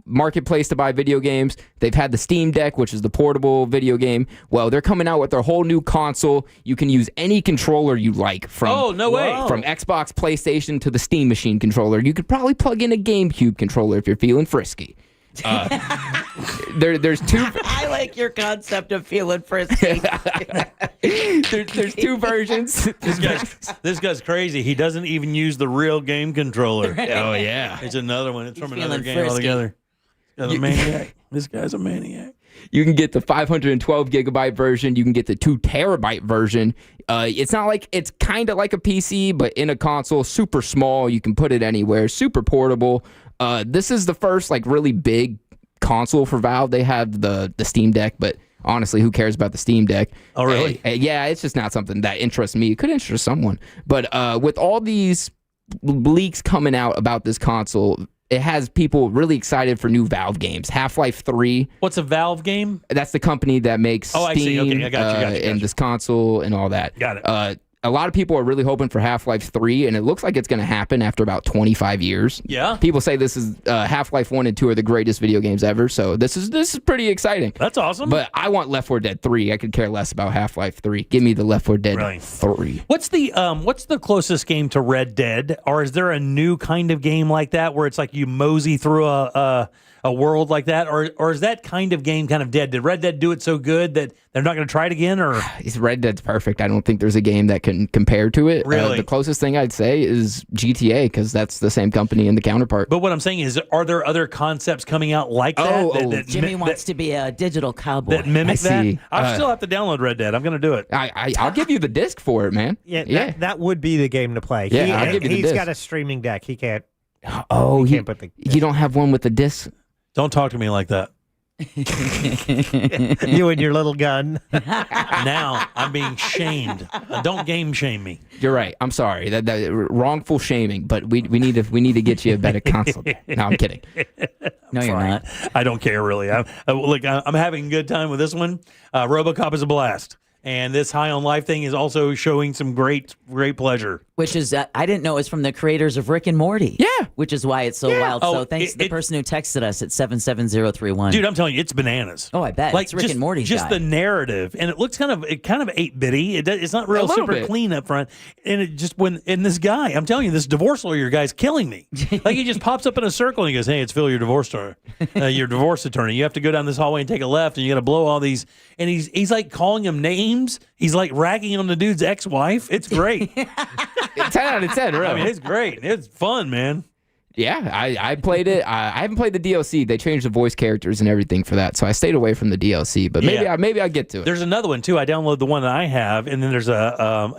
marketplace to buy video games. They've had the Steam Deck, which is the portable video game. Well, they're coming out with their whole new console. You can use any controller you like from from Xbox, PlayStation to the Steam Machine controller. You could probably plug in a GameCube controller if you're feeling frisky. There's two. I like your concept of feeling frisky. There's two versions. This guy's crazy. He doesn't even use the real game controller. Oh yeah, it's another one. It's from another game frisky. altogether. He's a maniac. This guy's a maniac. You can get the 512 gigabyte version. You can get the 2 terabyte version. It's not like it's kind of like a PC, but in a console, super small. You can put it anywhere. Super portable. This is the first like really big console for Valve. They have the Steam Deck, but honestly, who cares about the Steam Deck? Oh, really? Yeah, it's just not something that interests me. It could interest someone. But with all these leaks coming out about this console, it has people really excited for new Valve games. Half-Life 3. What's a Valve game? That's the company that makes Steam I see. Okay, I got you. and this console and all that. Got it. A lot of people are really hoping for Half-Life 3, and it looks like it's going to happen after about 25 years. Yeah. People say this is Half-Life 1 and 2 are the greatest video games ever, so this is pretty exciting. That's awesome. But I want Left 4 Dead 3. I could care less about Half-Life 3. Give me the Left 4 Dead 3. What's the closest game to Red Dead? Or is there a new kind of game like that where it's like you mosey through a world like that, or is that kind of game kind of dead? Did Red Dead do it so good that they're not going to try it again? Or Red Dead's perfect. I don't think there's a game that can compare to it. Really? The closest thing I'd say is GTA, because that's the same company and the counterpart. But what I'm saying is, are there other concepts coming out like that? that Jimmy wants to be a digital cowboy. that mimic I see. that. I still have to download Red Dead. I'm going to do it. I'll give you the disc for it, man. Yeah, that would be the game to play. Yeah, I'll give you the he's disc. got a streaming deck. He can't. Oh, he can't put the. You don't have one with the disc? Don't talk to me like that. You and your little gun. Now I'm being shamed. Don't game shame me. You're right. I'm sorry. That wrongful shaming, but we need to get you a better console. No, I'm kidding. No, you're not. I don't care really. I'm having a good time with this one. RoboCop is a blast. And this High on Life thing is also showing some great pleasure. Which is, I didn't know it was from the creators of Rick and Morty. Yeah. Which is why it's so wild. So thanks to the person who texted us at 77031. Dude, I'm telling you, it's bananas. Oh, I bet. Like it's Rick and Morty's just guy. The narrative, and it looks kind of 8-bitty. It's not real super clean up front. And it just this guy, I'm telling you, this divorce lawyer guy's killing me. Like he just pops up in a circle and he goes, "Hey, it's Phil, your divorce attorney. You have to go down this hallway and take a left, and you got to blow all these." And he's like calling him names. He's like ragging on the dude's ex-wife. It's great. 10 out of 10, really. I mean, it's great. It's fun, man. Yeah, I played it. I haven't played the DLC. They changed the voice characters and everything for that, so I stayed away from the DLC. But maybe I'll get to it. There's another one too. I downloaded the one that I have, and then there's a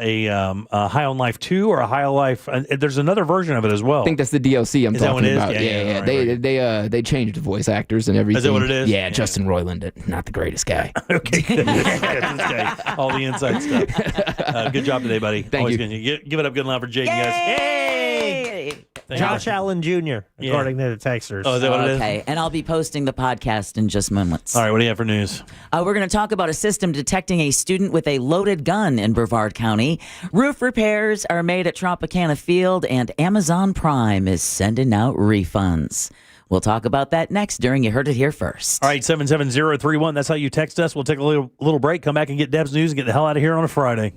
High on Life 2 or a High on Life. There's another version of it as well. I think that's the DLC I'm talking about. Yeah. Right. They changed the voice actors and everything. Is that what it is? Yeah, Justin Roiland, not the greatest guy. Okay, good. This guy, all the inside stuff. Good job today, buddy. Thank you. Give it up good and loud for Jaden, guys. Yay! Josh Allen Jr., according to the texters. Oh, is that what it is? Okay, and I'll be posting the podcast in just moments. All right, what do you have for news? We're going to talk about a system detecting a student with a loaded gun in Brevard County. Roof repairs are made at Tropicana Field, and Amazon Prime is sending out refunds. We'll talk about that next during You Heard It Here First. All right, 77031. That's how you text us. We'll take a little break, come back and get Deb's news and get the hell out of here on a Friday.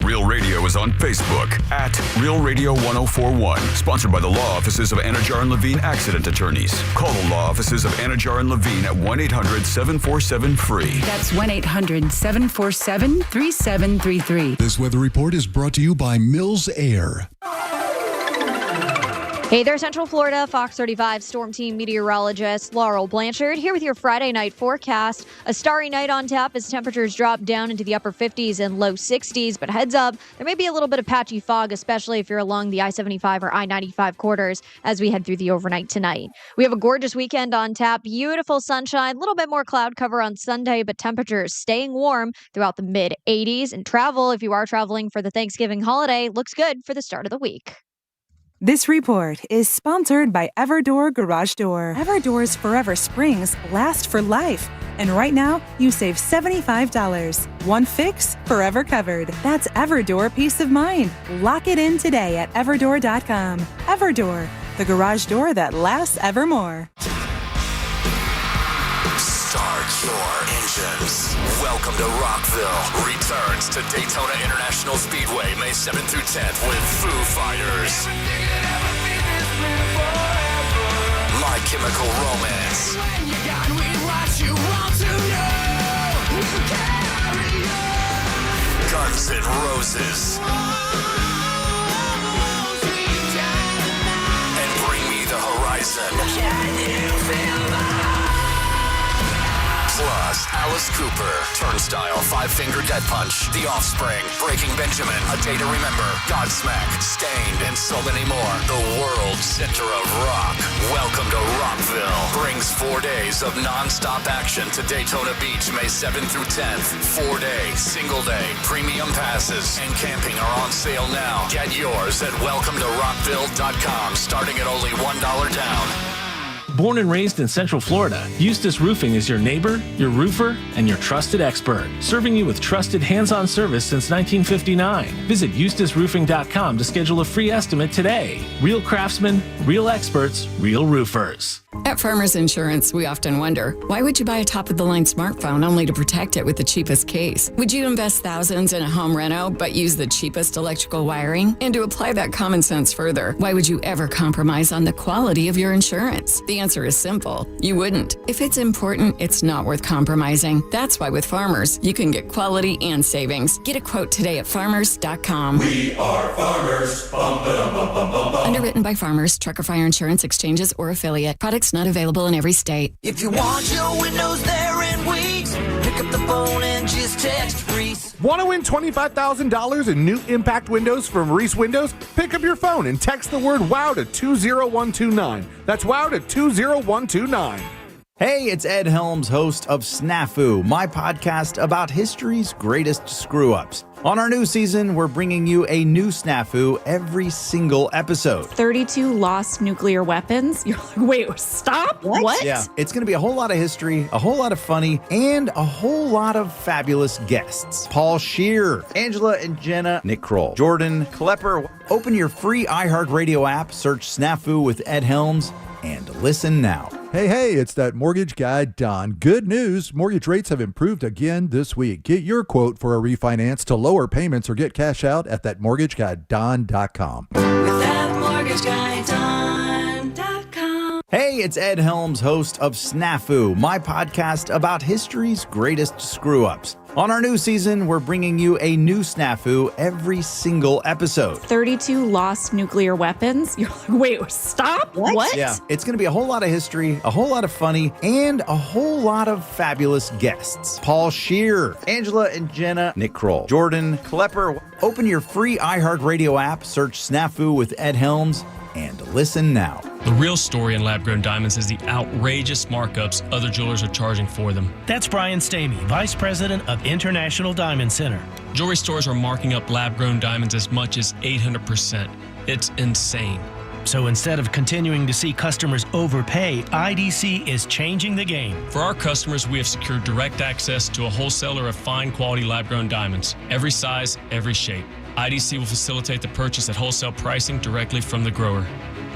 Real Radio is on Facebook at Real Radio 1041. Sponsored by the law offices of Anajar and Levine Accident Attorneys. Call the law offices of Anajar and Levine at 1-800-747-FREE. That's 1-800-747-3733. This weather report is brought to you by Mills Air. Hey there, Central Florida. Fox 35 Storm Team meteorologist Laurel Blanchard here with your Friday night forecast. A starry night on tap as temperatures drop down into the upper 50s and low 60s. But heads up, there may be a little bit of patchy fog, especially if you're along the I-75 or I-95 corridors as we head through the overnight tonight. We have a gorgeous weekend on tap. Beautiful sunshine, a little bit more cloud cover on Sunday, but temperatures staying warm throughout the mid-80s. And travel, if you are traveling for the Thanksgiving holiday, looks good for the start of the week. This report is sponsored by Everdoor Garage Door. Everdoor's Forever Springs last for life. And right now, you save $75. One fix, forever covered. That's Everdoor peace of mind. Lock it in today at everdoor.com. Everdoor, the garage door that lasts evermore. Start your engines. Welcome to Rockville. Returns to Daytona International Speedway May 7th through 10th with Foo Fighters. My Chemical Romance. Guns N' Roses. And Bring Me the Horizon. Plus, Alice Cooper, Turnstile, Five Finger Death Punch, The Offspring, Breaking Benjamin, A Day to Remember, Godsmack, Stained, and so many more. The world center of rock. Welcome to Rockville. Brings 4 days of non-stop action to Daytona Beach, May 7th through 10th. 4-day, single-day, premium passes, and camping are on sale now. Get yours at welcometorockville.com, starting at only $1 down. Born and raised in Central Florida, Eustace Roofing is your neighbor, your roofer, and your trusted expert, serving you with trusted hands-on service since 1959. Visit eustaceroofing.com to schedule a free estimate today. Real craftsmen, real experts, real roofers. At Farmers Insurance, we often wonder, why would you buy a top-of-the-line smartphone only to protect it with the cheapest case? Would you invest thousands in a home reno but use the cheapest electrical wiring? And to apply that common sense further, why would you ever compromise on the quality of your insurance? The answer is simple. You wouldn't. If it's important, it's not worth compromising. That's why with Farmers, you can get quality and savings. Get a quote today at farmers.com. We are Farmers. Bum, ba-dum, bum, bum, bum, bum. Underwritten by Farmers, Trucker Fire Insurance Exchanges, or affiliate. Products not available in every state. If you want your windows there in weeks, pick up the phone and just text Reese. Want to win $25,000 in new impact windows from Reese Windows? Pick up your phone and text the word WOW to 20129. That's WOW to 20129. Hey, it's Ed Helms, host of Snafu, my podcast about history's greatest screw-ups. On our new season, we're bringing you a new snafu every single episode. 32 lost nuclear weapons? You're like, wait, stop? What? Yeah, it's going to be a whole lot of history, a whole lot of funny, and a whole lot of fabulous guests. Paul Scheer, Angela and Jenna, Nick Kroll, Jordan Klepper. Open your free iHeartRadio app, search Snafu with Ed Helms, and listen now. Hey, it's that mortgage guy, Don. Good news. Mortgage rates have improved again this week. Get your quote for a refinance to lower payments or get cash out at thatmortgageguyDon.com. With thatmortgageguyDon.com. Hey, Hey, it's Ed Helms, host of Snafu, my podcast about history's greatest screw-ups. On our new season, we're bringing you a new snafu every single episode. 32 lost nuclear weapons. You're like, wait, stop? What? Yeah, it's going to be a whole lot of history, a whole lot of funny, and a whole lot of fabulous guests. Paul Scheer, Angela and Jenna, Nick Kroll, Jordan Klepper. Open your free iHeartRadio app, search Snafu with Ed Helms, and listen now. The real story in lab-grown diamonds is the outrageous markups other jewelers are charging for them. That's Brian Stamey, Vice President of International Diamond Center. Jewelry stores are marking up lab-grown diamonds as much as 800%. It's insane. So instead of continuing to see customers overpay, IDC is changing the game. For our customers, we have secured direct access to a wholesaler of fine quality lab-grown diamonds. Every size, every shape. IDC will facilitate the purchase at wholesale pricing directly from the grower.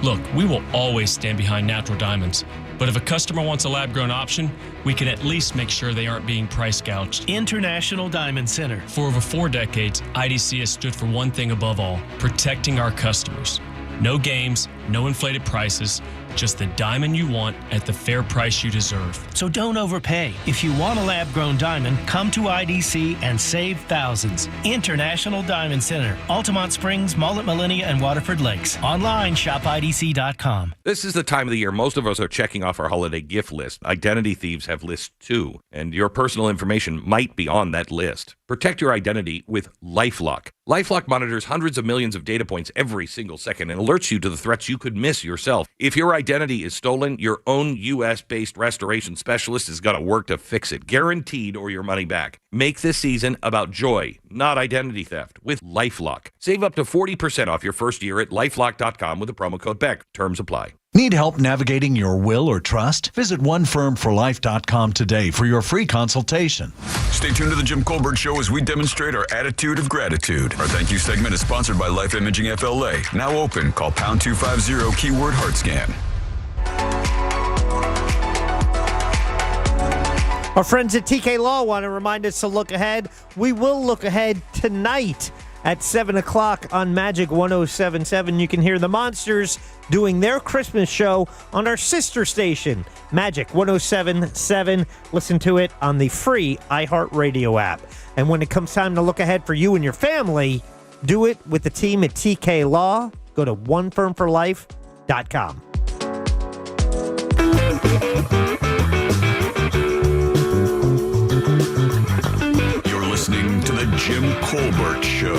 Look, we will always stand behind natural diamonds, but if a customer wants a lab-grown option, we can at least make sure they aren't being price gouged. International Diamond Center. For over 4 decades, IDC has stood for one thing above all, protecting our customers. No games, no inflated prices, just the diamond you want at the fair price you deserve. So don't overpay. If you want a lab-grown diamond, come to IDC and save thousands. International Diamond Center, Altamont Springs, Mullet, Millennia, and Waterford Lakes. Online, shopidc.com. This is the time of the year most of us are checking off our holiday gift list. Identity thieves have lists too, and your personal information might be on that list. Protect your identity with LifeLock. LifeLock monitors hundreds of millions of data points every single second and alerts you to the threats you could miss yourself. If your identity is stolen, your own U.S.-based restoration specialist is going to work to fix it, guaranteed, or your money back. Make this season about joy, not identity theft, with LifeLock. Save up to 40% off your first year at LifeLock.com with the promo code BECK. Terms apply. Need help navigating your will or trust? Visit OneFirmForLife.com today for your free consultation. Stay tuned to the Jim Colbert Show as we demonstrate our attitude of gratitude. Our thank you segment is sponsored by Life Imaging FLA. Now open. Call pound 250 keyword heart scan. Our friends at TK Law want to remind us to look ahead. We will look ahead tonight at 7 o'clock on Magic 107.7. You can hear the Monsters doing their Christmas show on our sister station, Magic 107.7. Listen to it on the free iHeartRadio app. And when it comes time to look ahead for you and your family, do it with the team at TK Law. Go to OneFirmForLife.com. Listening to the Jim Colbert Show.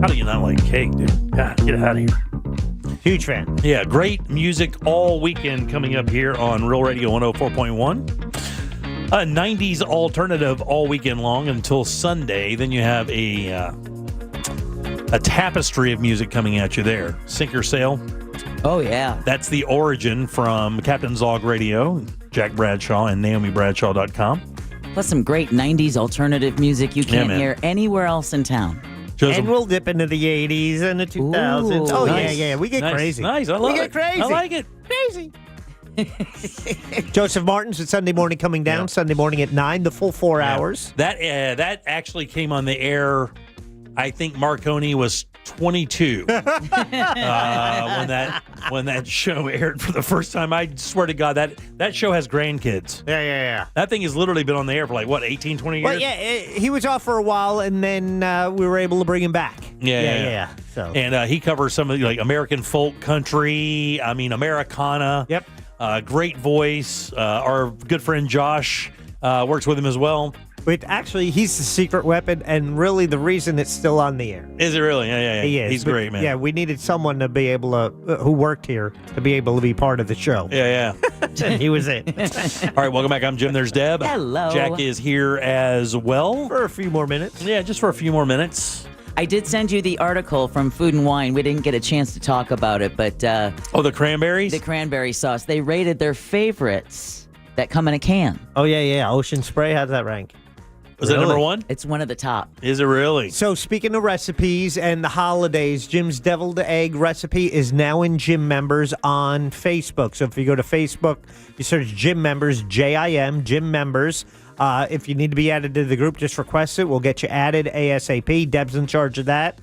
How do you not like cake, dude? God, get out of here. Huge fan. Yeah, great music all weekend coming up here on Real Radio 104.1. 90s alternative all weekend long until Sunday. Then you have a tapestry of music coming at you there. Sink or Sail. Oh, yeah. That's the origin from Captain Zog Radio, Jack Bradshaw, and NaomiBradshaw.com. Plus some great 90s alternative music you can't hear anywhere else in town. And we'll dip into the 80s and the 2000s. Ooh, oh, nice. yeah. We get crazy. Nice. I love it. We get crazy. I like it. Crazy. Joseph Martin's with Sunday Morning coming down. Sunday morning at 9, the full 4 hours. That actually came on the air. I think Marconi was 22 when that show aired for the first time. I swear to God, that show has grandkids. Yeah. That thing has literally been on the air for 18, 20 years? Well, he was off for a while, and then we were able to bring him back. Yeah. So. And he covers some of the American folk country, Americana. Yep. Great voice. Our good friend Josh works with him as well. But actually, he's the secret weapon, and really the reason it's still on the air. Is it really? Yeah. He is. He's great, man. Yeah, we needed someone to be able to, who worked here, to be able to be part of the show. Yeah. And he was it. All right, welcome back. I'm Jim. There's Deb. Hello. Jack is here as well. For a few more minutes. Yeah, just for a few more minutes. I did send you the article from Food and Wine. We didn't get a chance to talk about it, but... the cranberries? The cranberry sauce. They rated their favorites that come in a can. Oh, yeah. Ocean Spray, how does that rank? Was that number one? It's one of the top. Is it really? So speaking of recipes and the holidays, Jim's deviled egg recipe is now in Gym Members on Facebook. So if you go to Facebook, you search Gym Members, JIM, Gym Members. If you need to be added to the group, just request it. We'll get you added ASAP. Deb's in charge of that.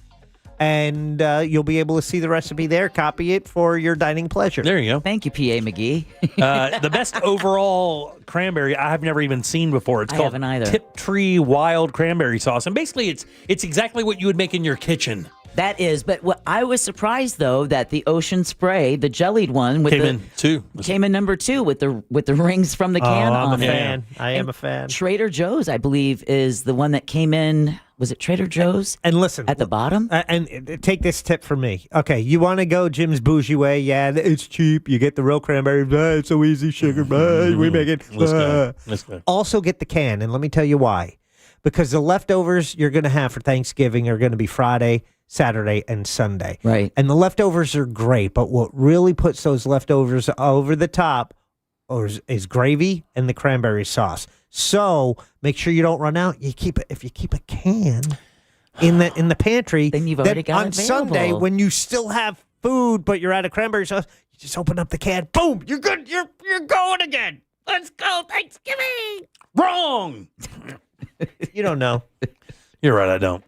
And you'll be able to see the recipe there. Copy it for your dining pleasure. There you go. Thank you, P.A. McGee. The best overall cranberry I've never even seen before. It's called haven't either. Tiptree Wild Cranberry Sauce. And basically, it's exactly what you would make in your kitchen. That is, but what I was surprised though that the Ocean Spray, the jellied one, with came in number 2 with the rings from the can I'm on a it. fan. I am a fan. Trader Joe's, I believe, is the one that came in. Was it Trader Joe's? And listen, at the bottom. And take this tip from me. Okay, you want to go Jim's bougie way? Yeah, it's cheap. You get the real cranberry. It's so easy, sugar. We make it. Let's go. Also get the can, and let me tell you why. Because the leftovers you're going to have for Thanksgiving are going to be Friday, Saturday, and Sunday. Right. And the leftovers are great, but what really puts those leftovers over the top is gravy and the cranberry sauce. So make sure you don't run out. If you keep a can in the pantry, then you've already got on it Sunday available. when you still have food, but you're out of cranberry sauce, you just open up the can. Boom! You're good. You're going again. Let's go Thanksgiving. Wrong. You don't know. You're right. I don't.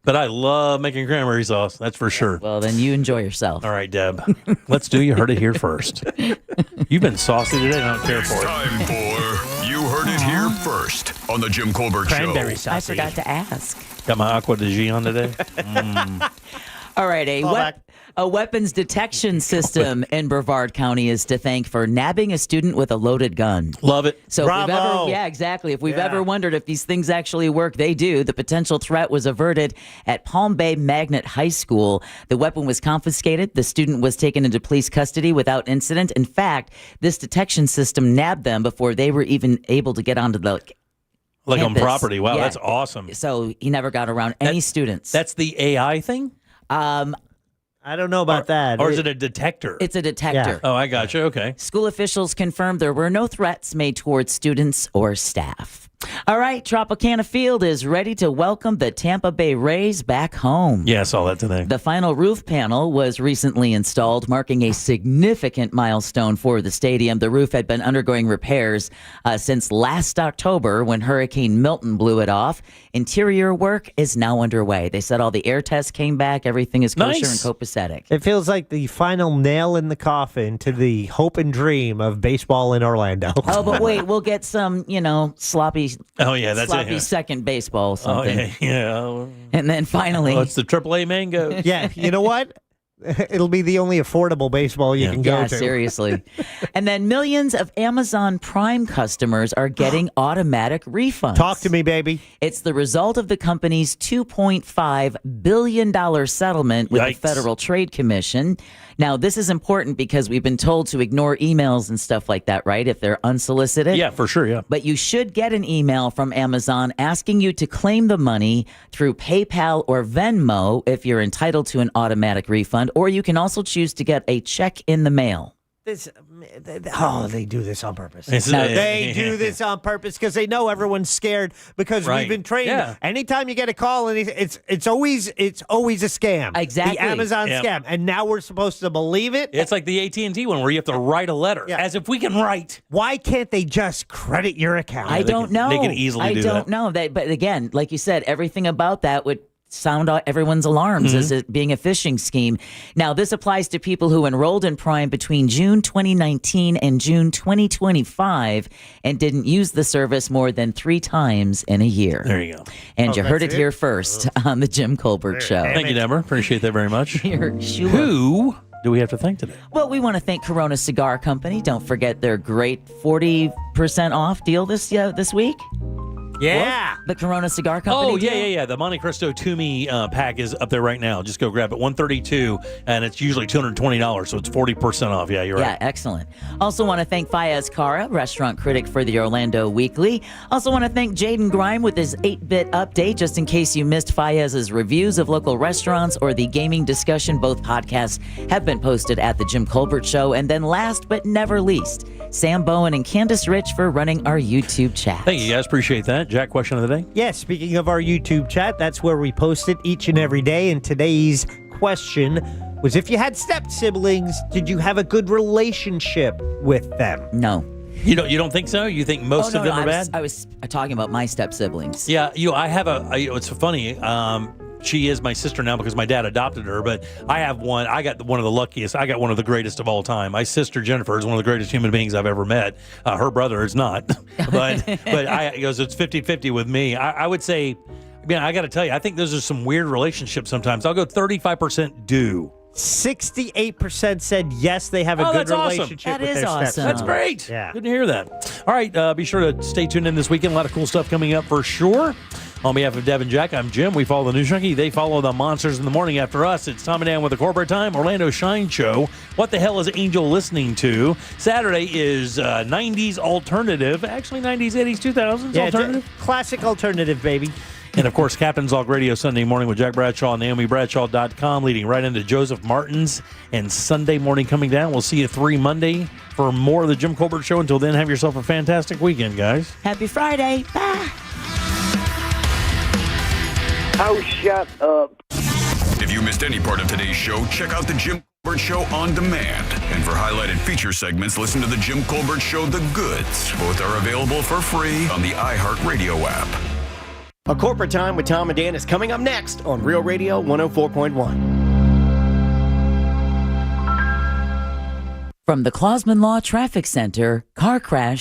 But I love making cranberry sauce. That's for sure. Well, then you enjoy yourself. All right, Deb. Let's do You Heard It Here first. You've been saucy today. I don't care for it. Time for You Heard It Here First on the Jim Colbert Cranberry Show. I sauce. forgot to ask. Got my Aqua de Gi on today. All right, a weapons detection system in Brevard County is to thank for nabbing a student with a loaded gun. Love it. So Bravo. If we've ever wondered if these things actually work, they do. The potential threat was averted at Palm Bay Magnet High School. The weapon was confiscated. The student was taken into police custody without incident. In fact, this detection system nabbed them before they were even able to get onto the Like campus. on property. Wow, Yeah. that's awesome. So he never got around any students. That's the AI thing? I don't know about that. Or is it a detector? It's a detector. Yeah. Oh, I got you. Okay. School officials confirmed there were no threats made towards students or staff. All right, Tropicana Field is ready to welcome the Tampa Bay Rays back home. Yeah, I saw that today. The final roof panel was recently installed, marking a significant milestone for the stadium. The roof had been undergoing repairs since last October when Hurricane Milton blew it off. Interior work is now underway. They said all the air tests came back. Everything is kosher Nice. and copacetic. It feels like the final nail in the coffin to the hope and dream of baseball in Orlando. Oh, but wait, we'll get some, sloppy Oh, yeah, that's sloppy it. Yeah. second baseball or Oh, something. yeah. And then finally, Oh, it's the AAA mango. Yeah, you know what? It'll be the only affordable baseball you can go yeah, to. seriously. And then millions of Amazon Prime customers are getting automatic refunds. Talk to me, baby. It's the result of the company's $2.5 billion settlement with Yikes. the Federal Trade Commission. Now, this is important because we've been told to ignore emails and stuff like that, right? If they're unsolicited. Yeah, for sure, yeah. But you should get an email from Amazon asking you to claim the money through PayPal or Venmo if you're entitled to an automatic refund, or you can also choose to get a check in the mail. They do this on purpose. No, They do this on purpose because they know everyone's scared because Right. we've been trained. Yeah. Anytime you get a call, and it's always a scam. Exactly. The Amazon Yeah. scam, and now we're supposed to believe it. It's like the AT&T one where you have to write a letter. Yeah. As if we can write. Why can't they just credit your account? I don't know. they can easily do I that. don't know. But again, like you said, everything about that would sound out everyone's alarms as it being a phishing scheme. Now, this applies to people who enrolled in Prime between June 2019 and June 2025 and didn't use the service more than 3 times in a year. There you go. And you heard it that's it? here first on the Jim Colbert Show. Thank you, Deborah. Appreciate that very much. Here, Sheila. Who do we have to thank today? Well, we want to thank Corona Cigar Company. Don't forget their great 40% off deal this week. Yeah. The Corona Cigar Company. Oh, deal. yeah. The Monte Cristo Toomey pack is up there right now. Just go grab it. $132, and it's usually $220, so it's 40% off. Yeah, you're Yeah, right. excellent. Also want to thank Fayez Cara, restaurant critic for the Orlando Weekly. Also want to thank Jaden Grime with his 8-bit update, just in case you missed Fayez's reviews of local restaurants or the gaming discussion. Both podcasts have been posted at The Jim Colbert Show. And then last but never least, Sam Bowen, and Candace Rich for running our YouTube chat. Thank you, guys. Appreciate that. Jack, question of the day? Yes, speaking of our YouTube chat, that's where we post it each and every day. And today's question was, if you had step siblings, did you have a good relationship with them? No. You don't think so? You think most of them are bad? I was talking about my step siblings. Yeah, I have it's funny. She is my sister now because my dad adopted her, but I have one. I got one of the luckiest. I got one of the greatest of all time. My sister Jennifer is one of the greatest human beings I've ever met. Her brother is not, but he goes, it's 50-50 with me. I would say, man, I got to tell you, I think those are some weird relationships sometimes. I'll go 35% do. 68% said yes, they have a good relationship with their stepson. That's great. Yeah. Good to hear that. All right, be sure to stay tuned in this weekend. A lot of cool stuff coming up for sure. On behalf of Deb and Jack, I'm Jim. We follow the News Junkie. They follow the Monsters in the Morning after us. It's Tom and Dan with the Corporate Time. Orlando Shine Show. What the hell is Angel listening to? Saturday is 90s alternative. Actually, 90s, 80s, 2000s alternative. Classic alternative, baby. And, of course, Captain's Log Radio Sunday morning with Jack Bradshaw and NaomiBradshaw.com, leading right into Joseph Martin's. And Sunday morning coming down. We'll see you 3 Monday for more of the Jim Colbert Show. Until then, have yourself a fantastic weekend, guys. Happy Friday. Bye. Oh, shut up. If you missed any part of today's show, check out the Jim Colbert Show on demand. And for highlighted feature segments, listen to the Jim Colbert Show The Goods. Both are available for free on the iHeartRadio app. A Corporate Time with Tom and Dan is coming up next on Real Radio 104.1. From the Clausman Law Traffic Center, car crash